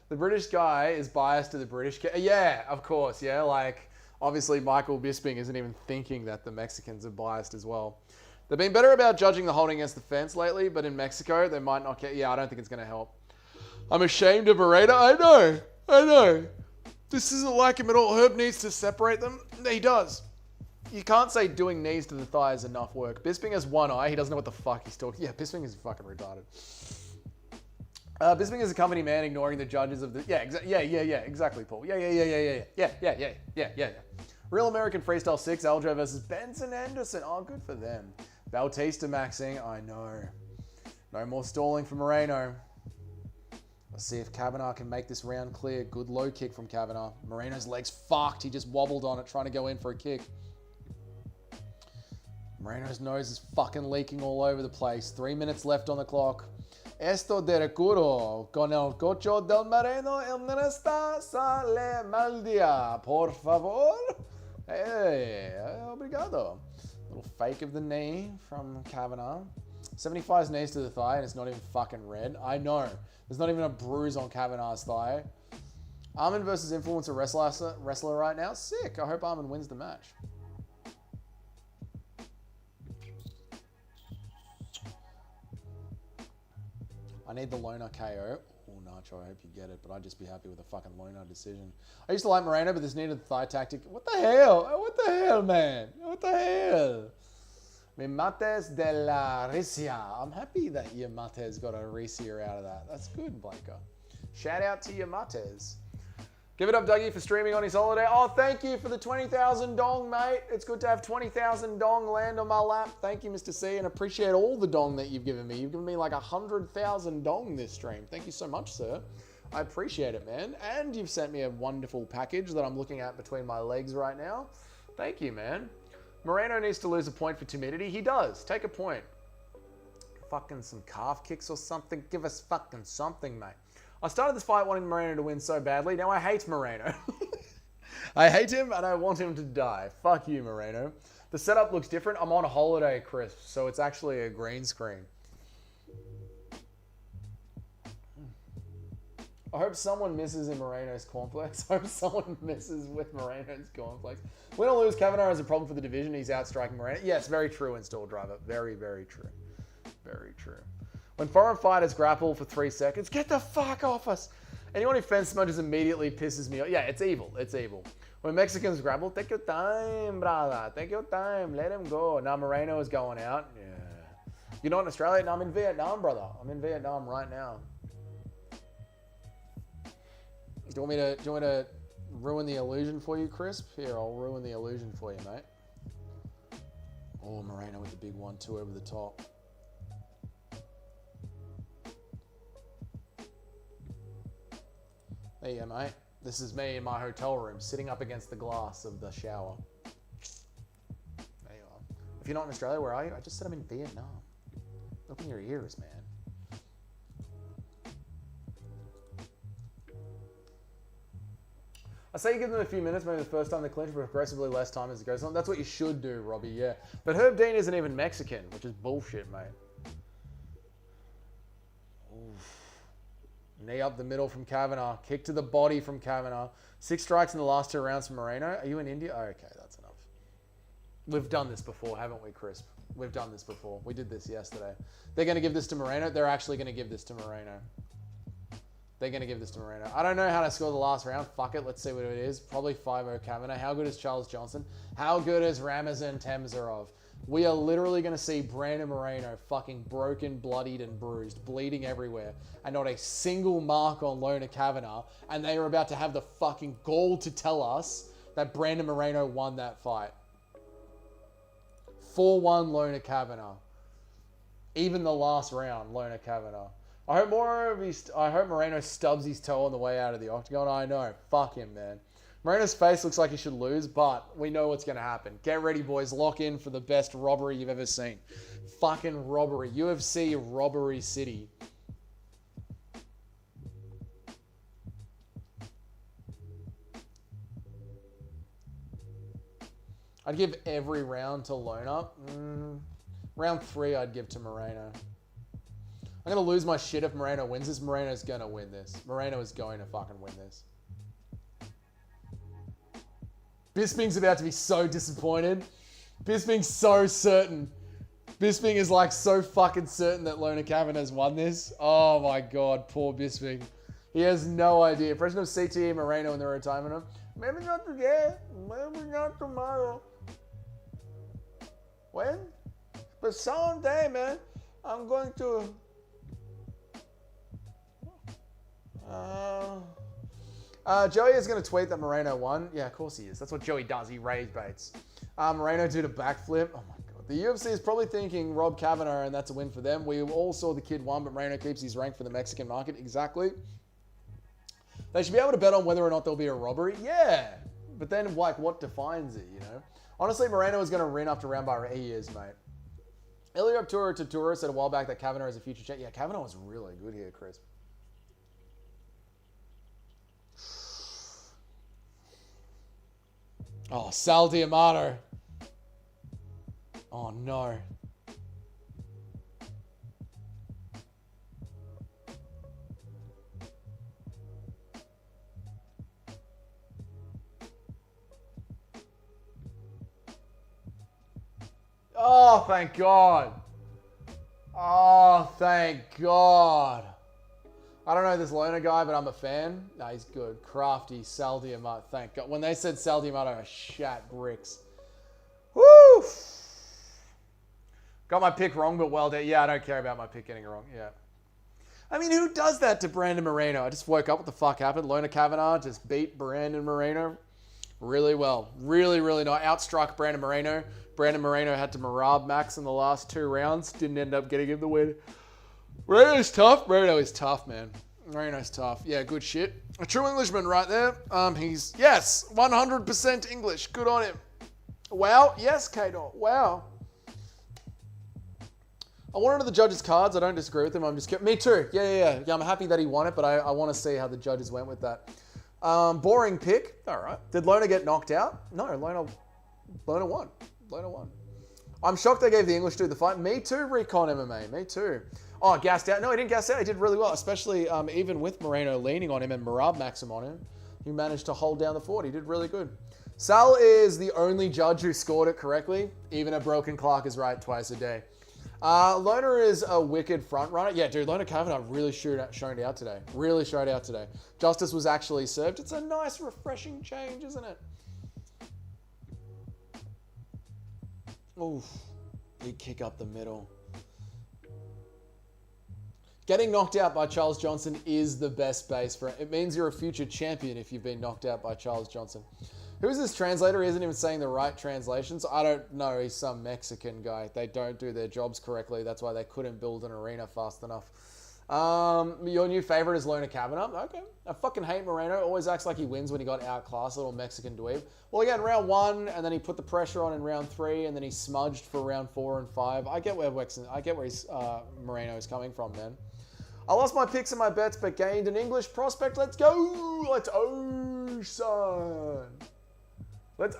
The British guy is biased to the British. Yeah, of course. Yeah, like, obviously Michael Bisping isn't even thinking that the Mexicans are biased as well. They've been better about judging the holding against the fence lately, but in Mexico, they might not get... Yeah, I don't think it's going to help. I'm ashamed of Moreno. I know. This isn't like him at all. Herb needs to separate them. He does. You can't say doing knees to the thigh is enough work. Bisping has one eye. He doesn't know what the fuck he's talking. Yeah, Bisping is fucking retarded. Bisping is a company man ignoring the judges of the... Yeah, exactly, Paul. Yeah. Real American Freestyle 6, Aljo versus Benson Anderson. Oh, good for them. Bautista maxing. I know. No more stalling for Moreno. Let's see if Kavanagh can make this round clear. Good low kick from Kavanagh. Moreno's leg's fucked. He just wobbled on it trying to go in for a kick. Moreno's nose is fucking leaking all over the place. 3 minutes left on the clock. Esto de recuro. Con el cocho del Moreno, el Nesta sale mal dia. Por favor. Hey, obrigado. Little fake of the knee from Kavanagh. 75's knees to the thigh, and it's not even fucking red. I know. There's not even a bruise on Kavanagh's thigh. Armin versus influencer wrestler right now. Sick. I hope Armin wins the match. I need the Lona KO. Oh, Nacho, I hope you get it, but I'd just be happy with a fucking Lona decision. I used to like Moreno, but this needed the thigh tactic. What the hell? What the hell, man? What the hell? Me mates de la risia. I'm happy that your mates got a risia out of that. That's good, Blaker. Shout out to your mates. Give it up, Dougie, for streaming on his holiday. Oh, thank you for the 20,000 dong, mate. It's good to have 20,000 dong land on my lap. Thank you, Mr. C, and appreciate all the dong that you've given me. You've given me like 100,000 dong this stream. Thank you so much, sir. I appreciate it, man. And you've sent me a wonderful package that I'm looking at between my legs right now. Thank you, man. Moreno needs to lose a point for timidity. He does. Take a point. Fucking some calf kicks or something. Give us fucking something, mate. I started this fight wanting Moreno to win so badly. Now I hate Moreno. I hate him and I want him to die. Fuck you, Moreno. The setup looks different. I'm on a holiday, Chris, so it's actually a green screen. I hope someone misses in Moreno's cornflakes. I hope someone misses with Moreno's cornflakes. Win or lose, Kavanagh has a problem for the division. He's outstriking Moreno. Yes, very true, Install Driver. Very, very true. Very true. When foreign fighters grapple for 3 seconds, get the fuck off us. Anyone who fence smudges immediately pisses me off. Yeah, it's evil. It's evil. When Mexicans grapple, take your time, brother. Take your time. Let him go. Now Moreno is going out. Yeah. You're not in Australia? No, I'm in Vietnam, brother. I'm in Vietnam right now. Do you want me to ruin the illusion for you, Crisp? Here, I'll ruin the illusion for you, mate. Oh, Moreno with the big 1-2 over the top. There you go, mate. This is me in my hotel room, sitting up against the glass of the shower. There you are. If you're not in Australia, where are you? I just said I'm in Vietnam. Open your ears, man. I say you give them a few minutes, maybe the first time they clinch, but progressively less time as it goes on. That's what you should do, Robbie, yeah. But Herb Dean isn't even Mexican, which is bullshit, mate. Oof. Knee up the middle from Kavanagh. Kick to the body from Kavanagh. 6 strikes in the last 2 rounds from Moreno. Are you in India? Oh, okay, that's enough. We've done this before, haven't we, Crisp? We've done this before. We did this yesterday. They're going to give this to Moreno. They're actually going to give this to Moreno. They're going to give this to Moreno. I don't know how to score the last round. Fuck it. Let's see what it is. Probably 5-0 Kavanagh. How good is Charles Johnson? How good is Ramazan Temzarov? We are literally going to see Brandon Moreno fucking broken, bloodied, and bruised, bleeding everywhere, and not a single mark on Lona Kavanagh, and they are about to have the fucking gall to tell us that Brandon Moreno won that fight. 4-1 Lona Kavanagh. Even the last round, Lona Kavanagh. I hope Moreno stubs his toe on the way out of the octagon. I know. Fuck him, man. Moreno's face looks like he should lose, but we know what's going to happen. Get ready, boys. Lock in for the best robbery you've ever seen. Fucking robbery. UFC Robbery City. I'd give every round to Lona. Round 3 I'd give to Moreno. I'm going to lose my shit if Moreno wins this. Moreno's going to win this. Moreno is going to fucking win this. Bisping's about to be so disappointed. Bisping's so certain. Bisping is like so fucking certain that Lona Kavanagh's won this. Oh my God, poor Bisping. He has no idea. President of CTE Moreno in the retirement home. Maybe not today. Maybe not tomorrow. When? But someday, man, I'm going to... Joey is going to tweet that Moreno won. Yeah, of course he is. That's what Joey does. He rage baits. Moreno did a backflip. Oh my God. The UFC is probably thinking Rob Kavanagh, and that's a win for them. We all saw the kid won, but Moreno keeps his rank for the Mexican market. Exactly. They should be able to bet on whether or not there'll be a robbery. Yeah. But then, like, what defines it, you know? Honestly, Moreno is going to win after round by round. He is, mate. Eliop Tatura said a while back that Kavanagh is a future champ. Yeah, Kavanagh was really good here, Chris. Oh, Sal D'Amato. Oh, no. Oh, thank God. Oh, thank God. I don't know this Lona guy, but I'm a fan. No, he's good. Crafty, Sal D'Amato. Thank God. When they said Sal D'Amato, I shat bricks. Woo! Got my pick wrong, but well done. Yeah, I don't care about my pick getting wrong. Yeah. I mean, who does that to Brandon Moreno? I just woke up. What the fuck happened? Lona Kavanagh just beat Brandon Moreno really well. Really, really nice. Outstruck Brandon Moreno. Brandon Moreno had to Marab Max in the last 2 rounds. Didn't end up getting him the win. Moreno's tough. Moreno is tough, man. Moreno's tough. Yeah, good shit. A true Englishman right there. He's, yes, 100% English. Good on him. Wow. Yes, K-Dot. Wow. I wanted the judges' cards. I don't disagree with them. I'm just kidding. Me too. Yeah. I'm happy that he won it, but I want to see how the judges went with that. Boring pick. All right. Did Lona get knocked out? No, Lona won. Lona won. I'm shocked they gave the English dude the fight. Me too, Recon MMA. Me too. Oh, gassed out. No, he didn't gas out. He did really well, especially even with Moreno leaning on him and Marab Maxim on him. He managed to hold down the fort. He did really good. Sal is the only judge who scored it correctly. Even a broken clock is right twice a day. Lona is a wicked front runner. Yeah, dude, Lona Kavanagh really showed out today. Really showed out today. Justice was actually served. It's a nice, refreshing change, isn't it? Oof. Big kick up the middle. Getting knocked out by Charles Johnson is the best base for it. It means you're a future champion if you've been knocked out by Charles Johnson. Who is this translator? He isn't even saying the right translations. I don't know. He's some Mexican guy. They don't do their jobs correctly. That's why they couldn't build an arena fast enough. Your new favorite is Lona Kavanagh. Okay. I fucking hate Moreno. Always acts like he wins when he got outclassed, little Mexican dweeb. Well, again, round 1, and then he put the pressure on in round 3, and then he smudged for round 4 and 5. I get where Moreno is coming from, man. I lost my picks and my bets, but gained an English prospect. Let's go. Let's son. Let's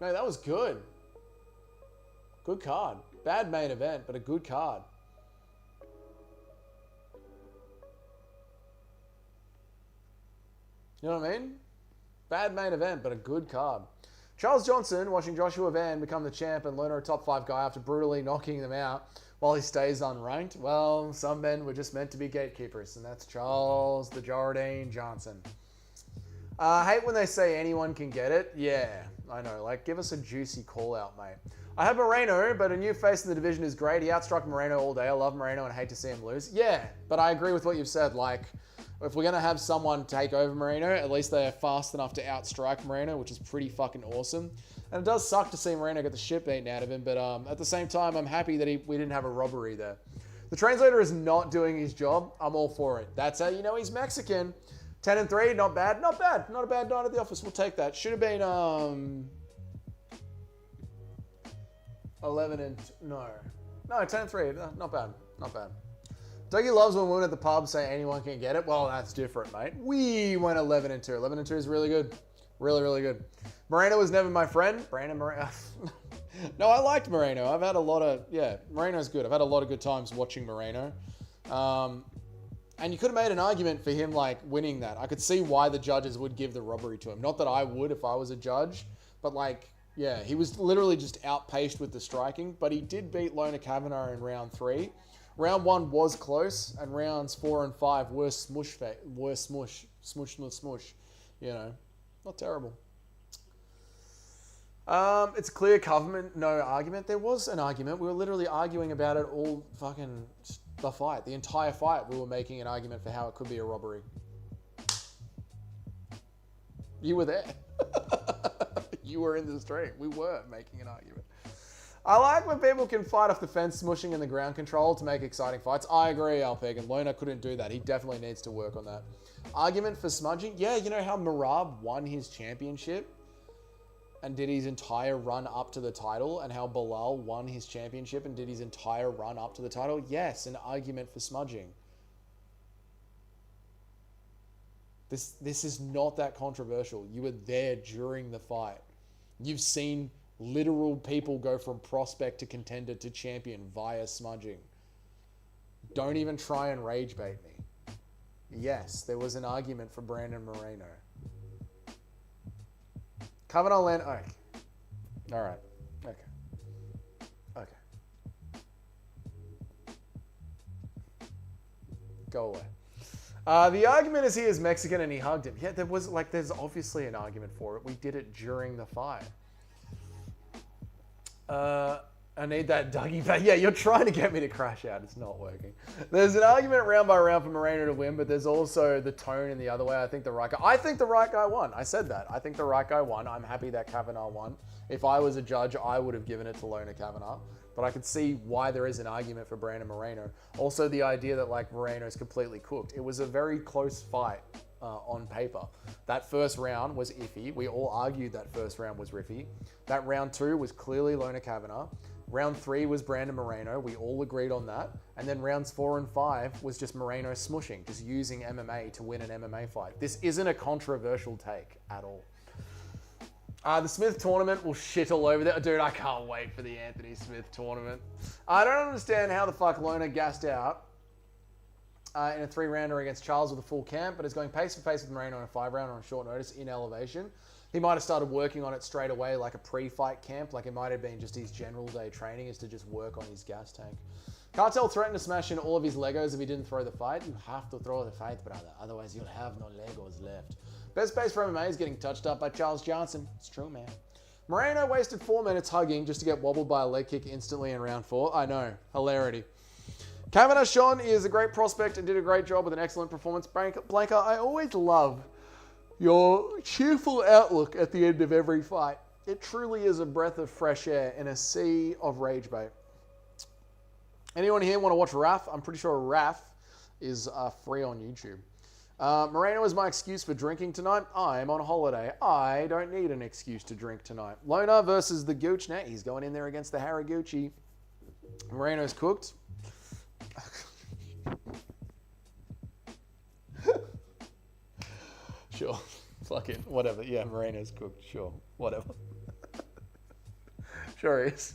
No, that was good. Good card. Bad main event, but a good card. You know what I mean? Bad main event, but a good card. Charles Johnson watching Joshua Van become the champ and Lerner a top 5 guy after brutally knocking them out while he stays unranked. Well, some men were just meant to be gatekeepers, and that's Charles the Jardine Johnson. I hate when they say anyone can get it. Yeah, I know. Like, give us a juicy call out, mate. I had Moreno, but a new face in the division is great. He outstruck Moreno all day. I love Moreno and hate to see him lose. Yeah, but I agree with what you've said. Like, if we're going to have someone take over Moreno, at least they are fast enough to outstrike Moreno, which is pretty fucking awesome. And it does suck to see Moreno get the shit beaten out of him, but at the same time, I'm happy that we didn't have a robbery there. The translator is not doing his job. I'm all for it. That's how you know he's Mexican. 10-3, not bad. Not bad. Not a bad night at the office. We'll take that. Should have been 10-3. Not bad. Not bad. Dougie loves when women at the pub say anyone can get it. Well, that's different, mate. We went 11-2. 11-2 is really good. Really, really good. Moreno was never my friend. Brandon Moreno. No, I liked Moreno. I've had a lot of... Yeah, Moreno's good. I've had a lot of good times watching Moreno. And you could have made an argument for him, like, winning that. I could see why the judges would give the robbery to him. Not that I would if I was a judge, but, like, yeah, he was literally just outpaced with the striking, but he did beat Lona Kavanagh in round 3. Round 1 was close, and rounds 4 and 5 were smush, you know. Not terrible. It's clear government, no argument. There was an argument. We were literally arguing about it all fucking... the fight. The entire fight, we were making an argument for how it could be a robbery. You were there. You were in the stream. We were making an argument. I like when people can fight off the fence, smushing in the ground control to make exciting fights. I agree, Alpeg, and Lona couldn't do that. He definitely needs to work on that. Argument for smudging? Yeah, you know how Marab won his championship and did his entire run up to the title, and how Bilal won his championship and did his entire run up to the title? Yes, an argument for smudging. This is not that controversial. You were there during the fight. You've seen literal people go from prospect to contender to champion via smudging. Don't even try and rage bait me. Yes, there was an argument for Brandon Moreno. Kavanagh land. Okay. All right. Okay. Okay. Go away. The argument is he is Mexican and he hugged him. Yeah, there's obviously an argument for it. We did it during the fight. I need that Dougie back. Yeah, you're trying to get me to crash out. It's not working. There's an argument round by round for Moreno to win, but there's also the tone in the other way. I think the right guy won. I said that. I think the right guy won. I'm happy that Kavanagh won. If I was a judge, I would have given it to Lona Kavanagh. But I could see why there is an argument for Brandon Moreno. Also, the idea that, like, Moreno's completely cooked. It was a very close fight on paper. That first round was iffy. We all argued that first round was iffy. That round 2 was clearly Lona Kavanagh. Round 3 was Brandon Moreno. We all agreed on that. And then rounds 4 and 5 was just Moreno smushing, just using MMA to win an MMA fight. This isn't a controversial take at all. The Smith tournament will shit all over there. Dude, I can't wait for the Anthony Smith tournament. I don't understand how the fuck Lona gassed out in a 3-rounder against Charles with a full camp, but is going pace for pace with Moreno in a 5-rounder on short notice in elevation. He might have started working on it straight away, like a pre-fight camp. Like, it might have been just his general day training is to just work on his gas tank. Cartel threatened to smash in all of his Legos if he didn't throw the fight. You have to throw the fight, brother. Otherwise, you'll have no Legos left. Best pace for MMA is getting touched up by Charles Johnson. It's true, man. Moreno wasted 4 minutes hugging just to get wobbled by a leg kick instantly in round 4. I know. Hilarity. Kavanagh Sean is a great prospect and did a great job with an excellent performance. Blanca, I always love your cheerful outlook at the end of every fight. It truly is a breath of fresh air in a sea of rage bait. Anyone here want to watch Raf? I'm pretty sure Raf is free on YouTube. Moreno is my excuse for drinking tonight. I'm on holiday. I don't need an excuse to drink tonight. Lona versus the Gooch. Now he's going in there against the Haraguchi. Moreno's cooked. Sure. Fuck it. Whatever. Yeah, Moreno's cooked. Sure. Whatever. Sure is.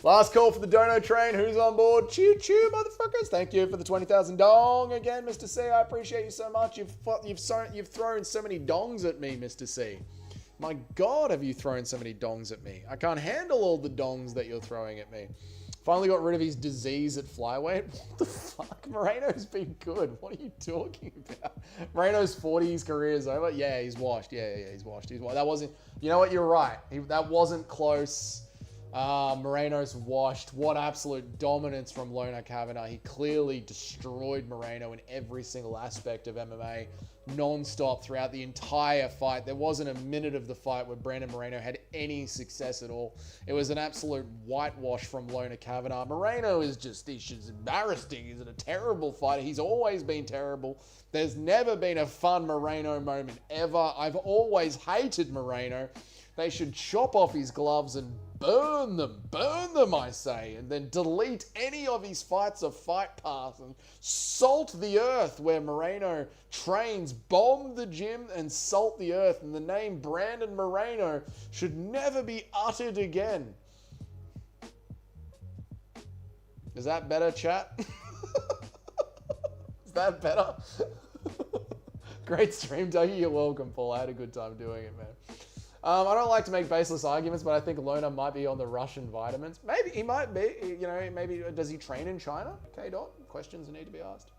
Last call for the dono train. Who's on board? Choo choo, motherfuckers. Thank you for the 20,000 dong again, Mr. C. I appreciate you so much. You've thrown so many dongs at me, Mr. C. My God, have you thrown so many dongs at me? I can't handle all the dongs that you're throwing at me. Finally got rid of his disease at flyweight. What the fuck? Moreno's been good. What are you talking about? Moreno's 40, his career is over. Yeah, he's washed. Yeah, he's washed. That wasn't. You know what? You're right. That wasn't close. Moreno's washed. What absolute dominance from Lona Kavanagh. He clearly destroyed Moreno in every single aspect of MMA, non-stop throughout the entire fight. There wasn't a minute of the fight where Brandon Moreno had any success at all. It was an absolute whitewash from Lona Kavanagh. Moreno is just, he's just embarrassing. He's a terrible fighter. He's always been terrible. There's never been a fun Moreno moment ever. I've always hated Moreno. They should chop off his gloves and burn them, I say, and then delete any of his fights of Fight Pass and salt the earth where Moreno trains, bomb the gym and salt the earth, and the name Brandon Moreno should never be uttered again. Is that better, chat? Is that better? Great stream, Dougie. You're welcome, Paul. I had a good time doing it, man. I don't like to make baseless arguments, but I think Lona might be on the Russian vitamins. Maybe he might be. You know, maybe does he train in China? K-Dot. Questions need to be asked.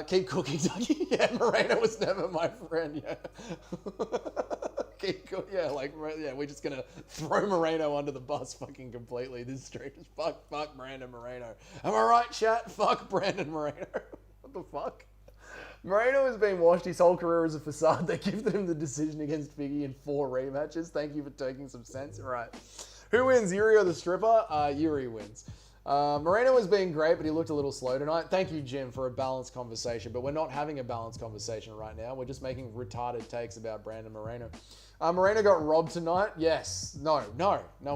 Keep cooking, Dougie. Yeah, Moreno was never my friend. Yeah. Keep cooking. Yeah, we're just gonna throw Moreno under the bus, fucking completely. This stream is fuck Brandon Moreno. Am I right, chat? Fuck Brandon Moreno. What the fuck? Moreno has been washed his whole career as a facade. They gifted him the decision against Figgy in 4 rematches. Thank you for taking some sense. Right. Who wins, Yuri or the stripper? Yuri wins. Moreno has been great, but he looked a little slow tonight. Thank you, Jim, for a balanced conversation. But we're not having a balanced conversation right now. We're just making retarded takes about Brandon Moreno. Moreno got robbed tonight? Yes. No,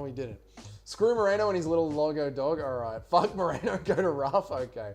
he didn't. Screw Moreno and his little logo dog. All right. Fuck Moreno. Go to Raf. Okay.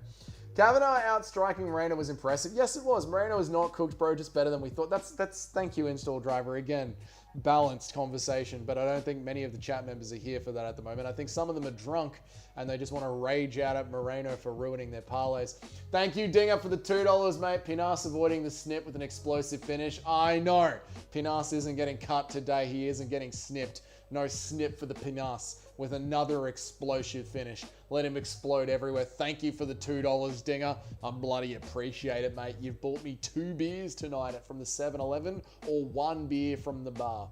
Kavanagh outstriking Moreno was impressive. Yes, it was. Moreno is not cooked, bro, just better than we thought. That's thank you, install driver. Again, balanced conversation, but I don't think many of the chat members are here for that at the moment. I think some of them are drunk and they just want to rage out at Moreno for ruining their parlays. Thank you, Dinger, for the $2, mate. Pinas avoiding the snip with an explosive finish. I know. Pinas isn't getting cut today. He isn't getting snipped. No snip for the Pinas with another explosive finish. Let him explode everywhere. Thank you for the $2, Dinger. I bloody appreciate it, mate. You've bought me 2 beers tonight from the 7-Eleven or 1 beer from the bar.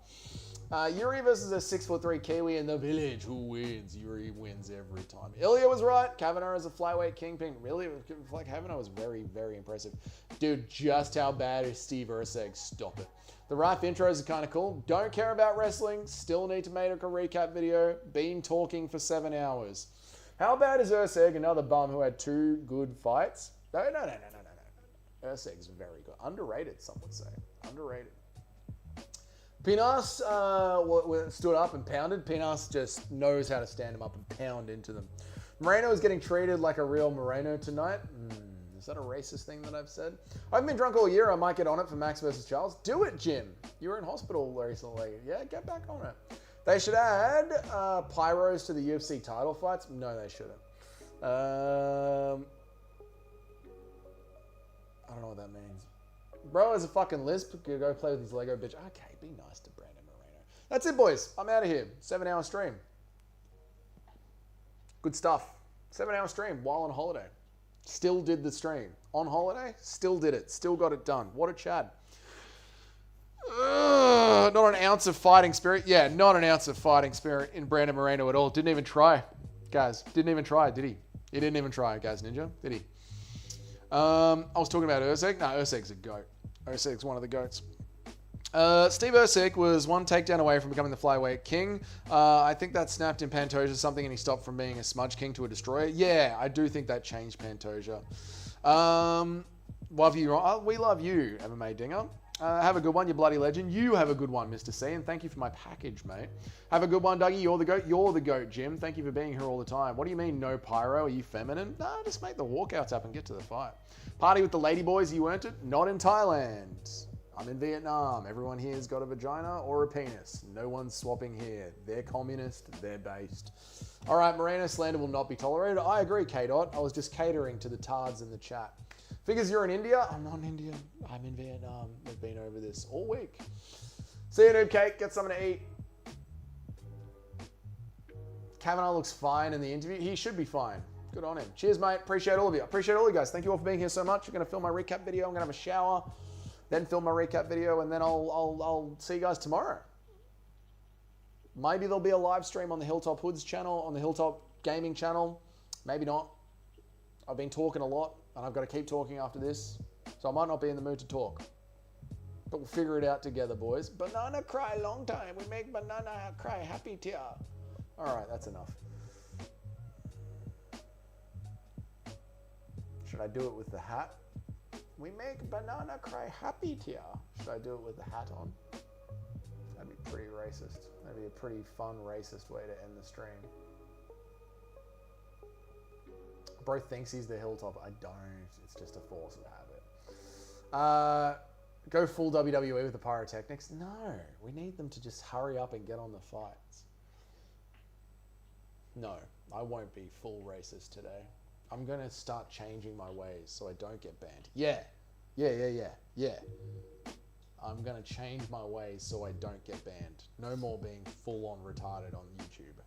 Yuri versus a 6'3" Kiwi in the village. Who wins? Yuri wins every time. Ilya was right. Kavanagh is a flyweight kingpin. Really? Kavanagh was very, very impressive. Dude, just how bad is Steve Urseg? Stop it. The Raf intros are kind of cool. Don't care about wrestling. Still need to make a recap video. Been talking for 7 hours. How bad is Urseg? Another bum who had 2 good fights? No. Urseg's very good. Underrated, some would say. Underrated. Pinas stood up and pounded. Pinas just knows how to stand him up and pound into them. Moreno is getting treated like a real Moreno tonight. Is that a racist thing that I've said? I haven't been drunk all year. I might get on it for Max versus Charles. Do it, Jim. You were in hospital recently. Yeah, get back on it. They should add pyros to the UFC title fights. No, they shouldn't. I don't know what that means. Bro has a fucking lisp. Go play with his Lego bitch. Okay, be nice to Brandon Moreno. That's it, boys. I'm out of here. 7-hour stream. Good stuff. 7-hour stream while on holiday. Still did the stream. On holiday, still did it. Still got it done. What a Chad. Not an ounce of fighting spirit. Yeah, not an ounce of fighting spirit in Brandon Moreno at all. Didn't even try, guys. Didn't even try, did he? He didn't even try, guys. Ninja, did he? I was talking about Urseg. No, Urseg's a goat. Urseg's one of the goats. Steve Ersic was one takedown away from becoming the flyweight king. I think that snapped in Pantoja something and he stopped from being a smudge king to a destroyer. Yeah, I do think that changed Pantoja. Love you. We love you, MMA Dinger. Have a good one, you bloody legend. You have a good one, Mr. C, and thank you for my package, mate. Have a good one, Dougie. You're the GOAT. You're the GOAT, Jim. Thank you for being here all the time. What do you mean, no pyro? Are you feminine? Nah, just make the walkouts up and get to the fight. Party with the ladyboys. You earned it. Not in Thailand. I'm in Vietnam. Everyone here's got a vagina or a penis. No one's swapping here. They're communist. They're based. All right, Moreno slander will not be tolerated. I agree, K-Dot. I was just catering to the tards in the chat. Figures you're in India? I'm not in India. I'm in Vietnam. We've been over this all week. See you, Noob Cake. Get something to eat. Kavanagh looks fine in the interview. He should be fine. Good on him. Cheers, mate. Appreciate all of you. Appreciate all you guys. Thank you all for being here so much. I'm going to film my recap video. I'm going to have a shower, then film my recap video, and then I'll see you guys tomorrow. Maybe there'll be a live stream on the Hilltop Hoods channel, on the Hilltop Gaming channel. Maybe not. I've been talking a lot, and I've got to keep talking after this, so I might not be in the mood to talk. But we'll figure it out together, boys. Banana cry long time. We make banana cry happy tear. All right, that's enough. Should I do it with the hat? We make banana cry happy tear. Should I do it with the hat on? That'd be pretty racist. That'd be a pretty fun racist way to end the stream. Bro thinks he's the Hilltop. I don't. It's just a force of habit. Go full WWE with the pyrotechnics? No. We need them to just hurry up and get on the fights. No. I won't be full racist today. I'm going to start changing my ways so I don't get banned. Yeah. I'm going to change my ways so I don't get banned. No more being full on retarded on YouTube.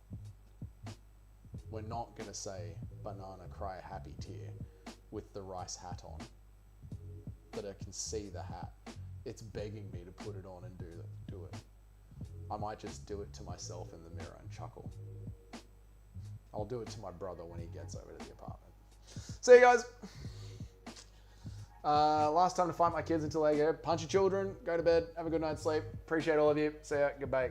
We're not going to say banana cry happy tear with the rice hat on. But I can see the hat. It's begging me to put it on and do it. I might just do it to myself in the mirror and chuckle. I'll do it to my brother when he gets over to the apartment. See you guys. Last time to fight my kids until they go. Punch your children, go to bed, have a good night's sleep. Appreciate all of you. See ya. Goodbye.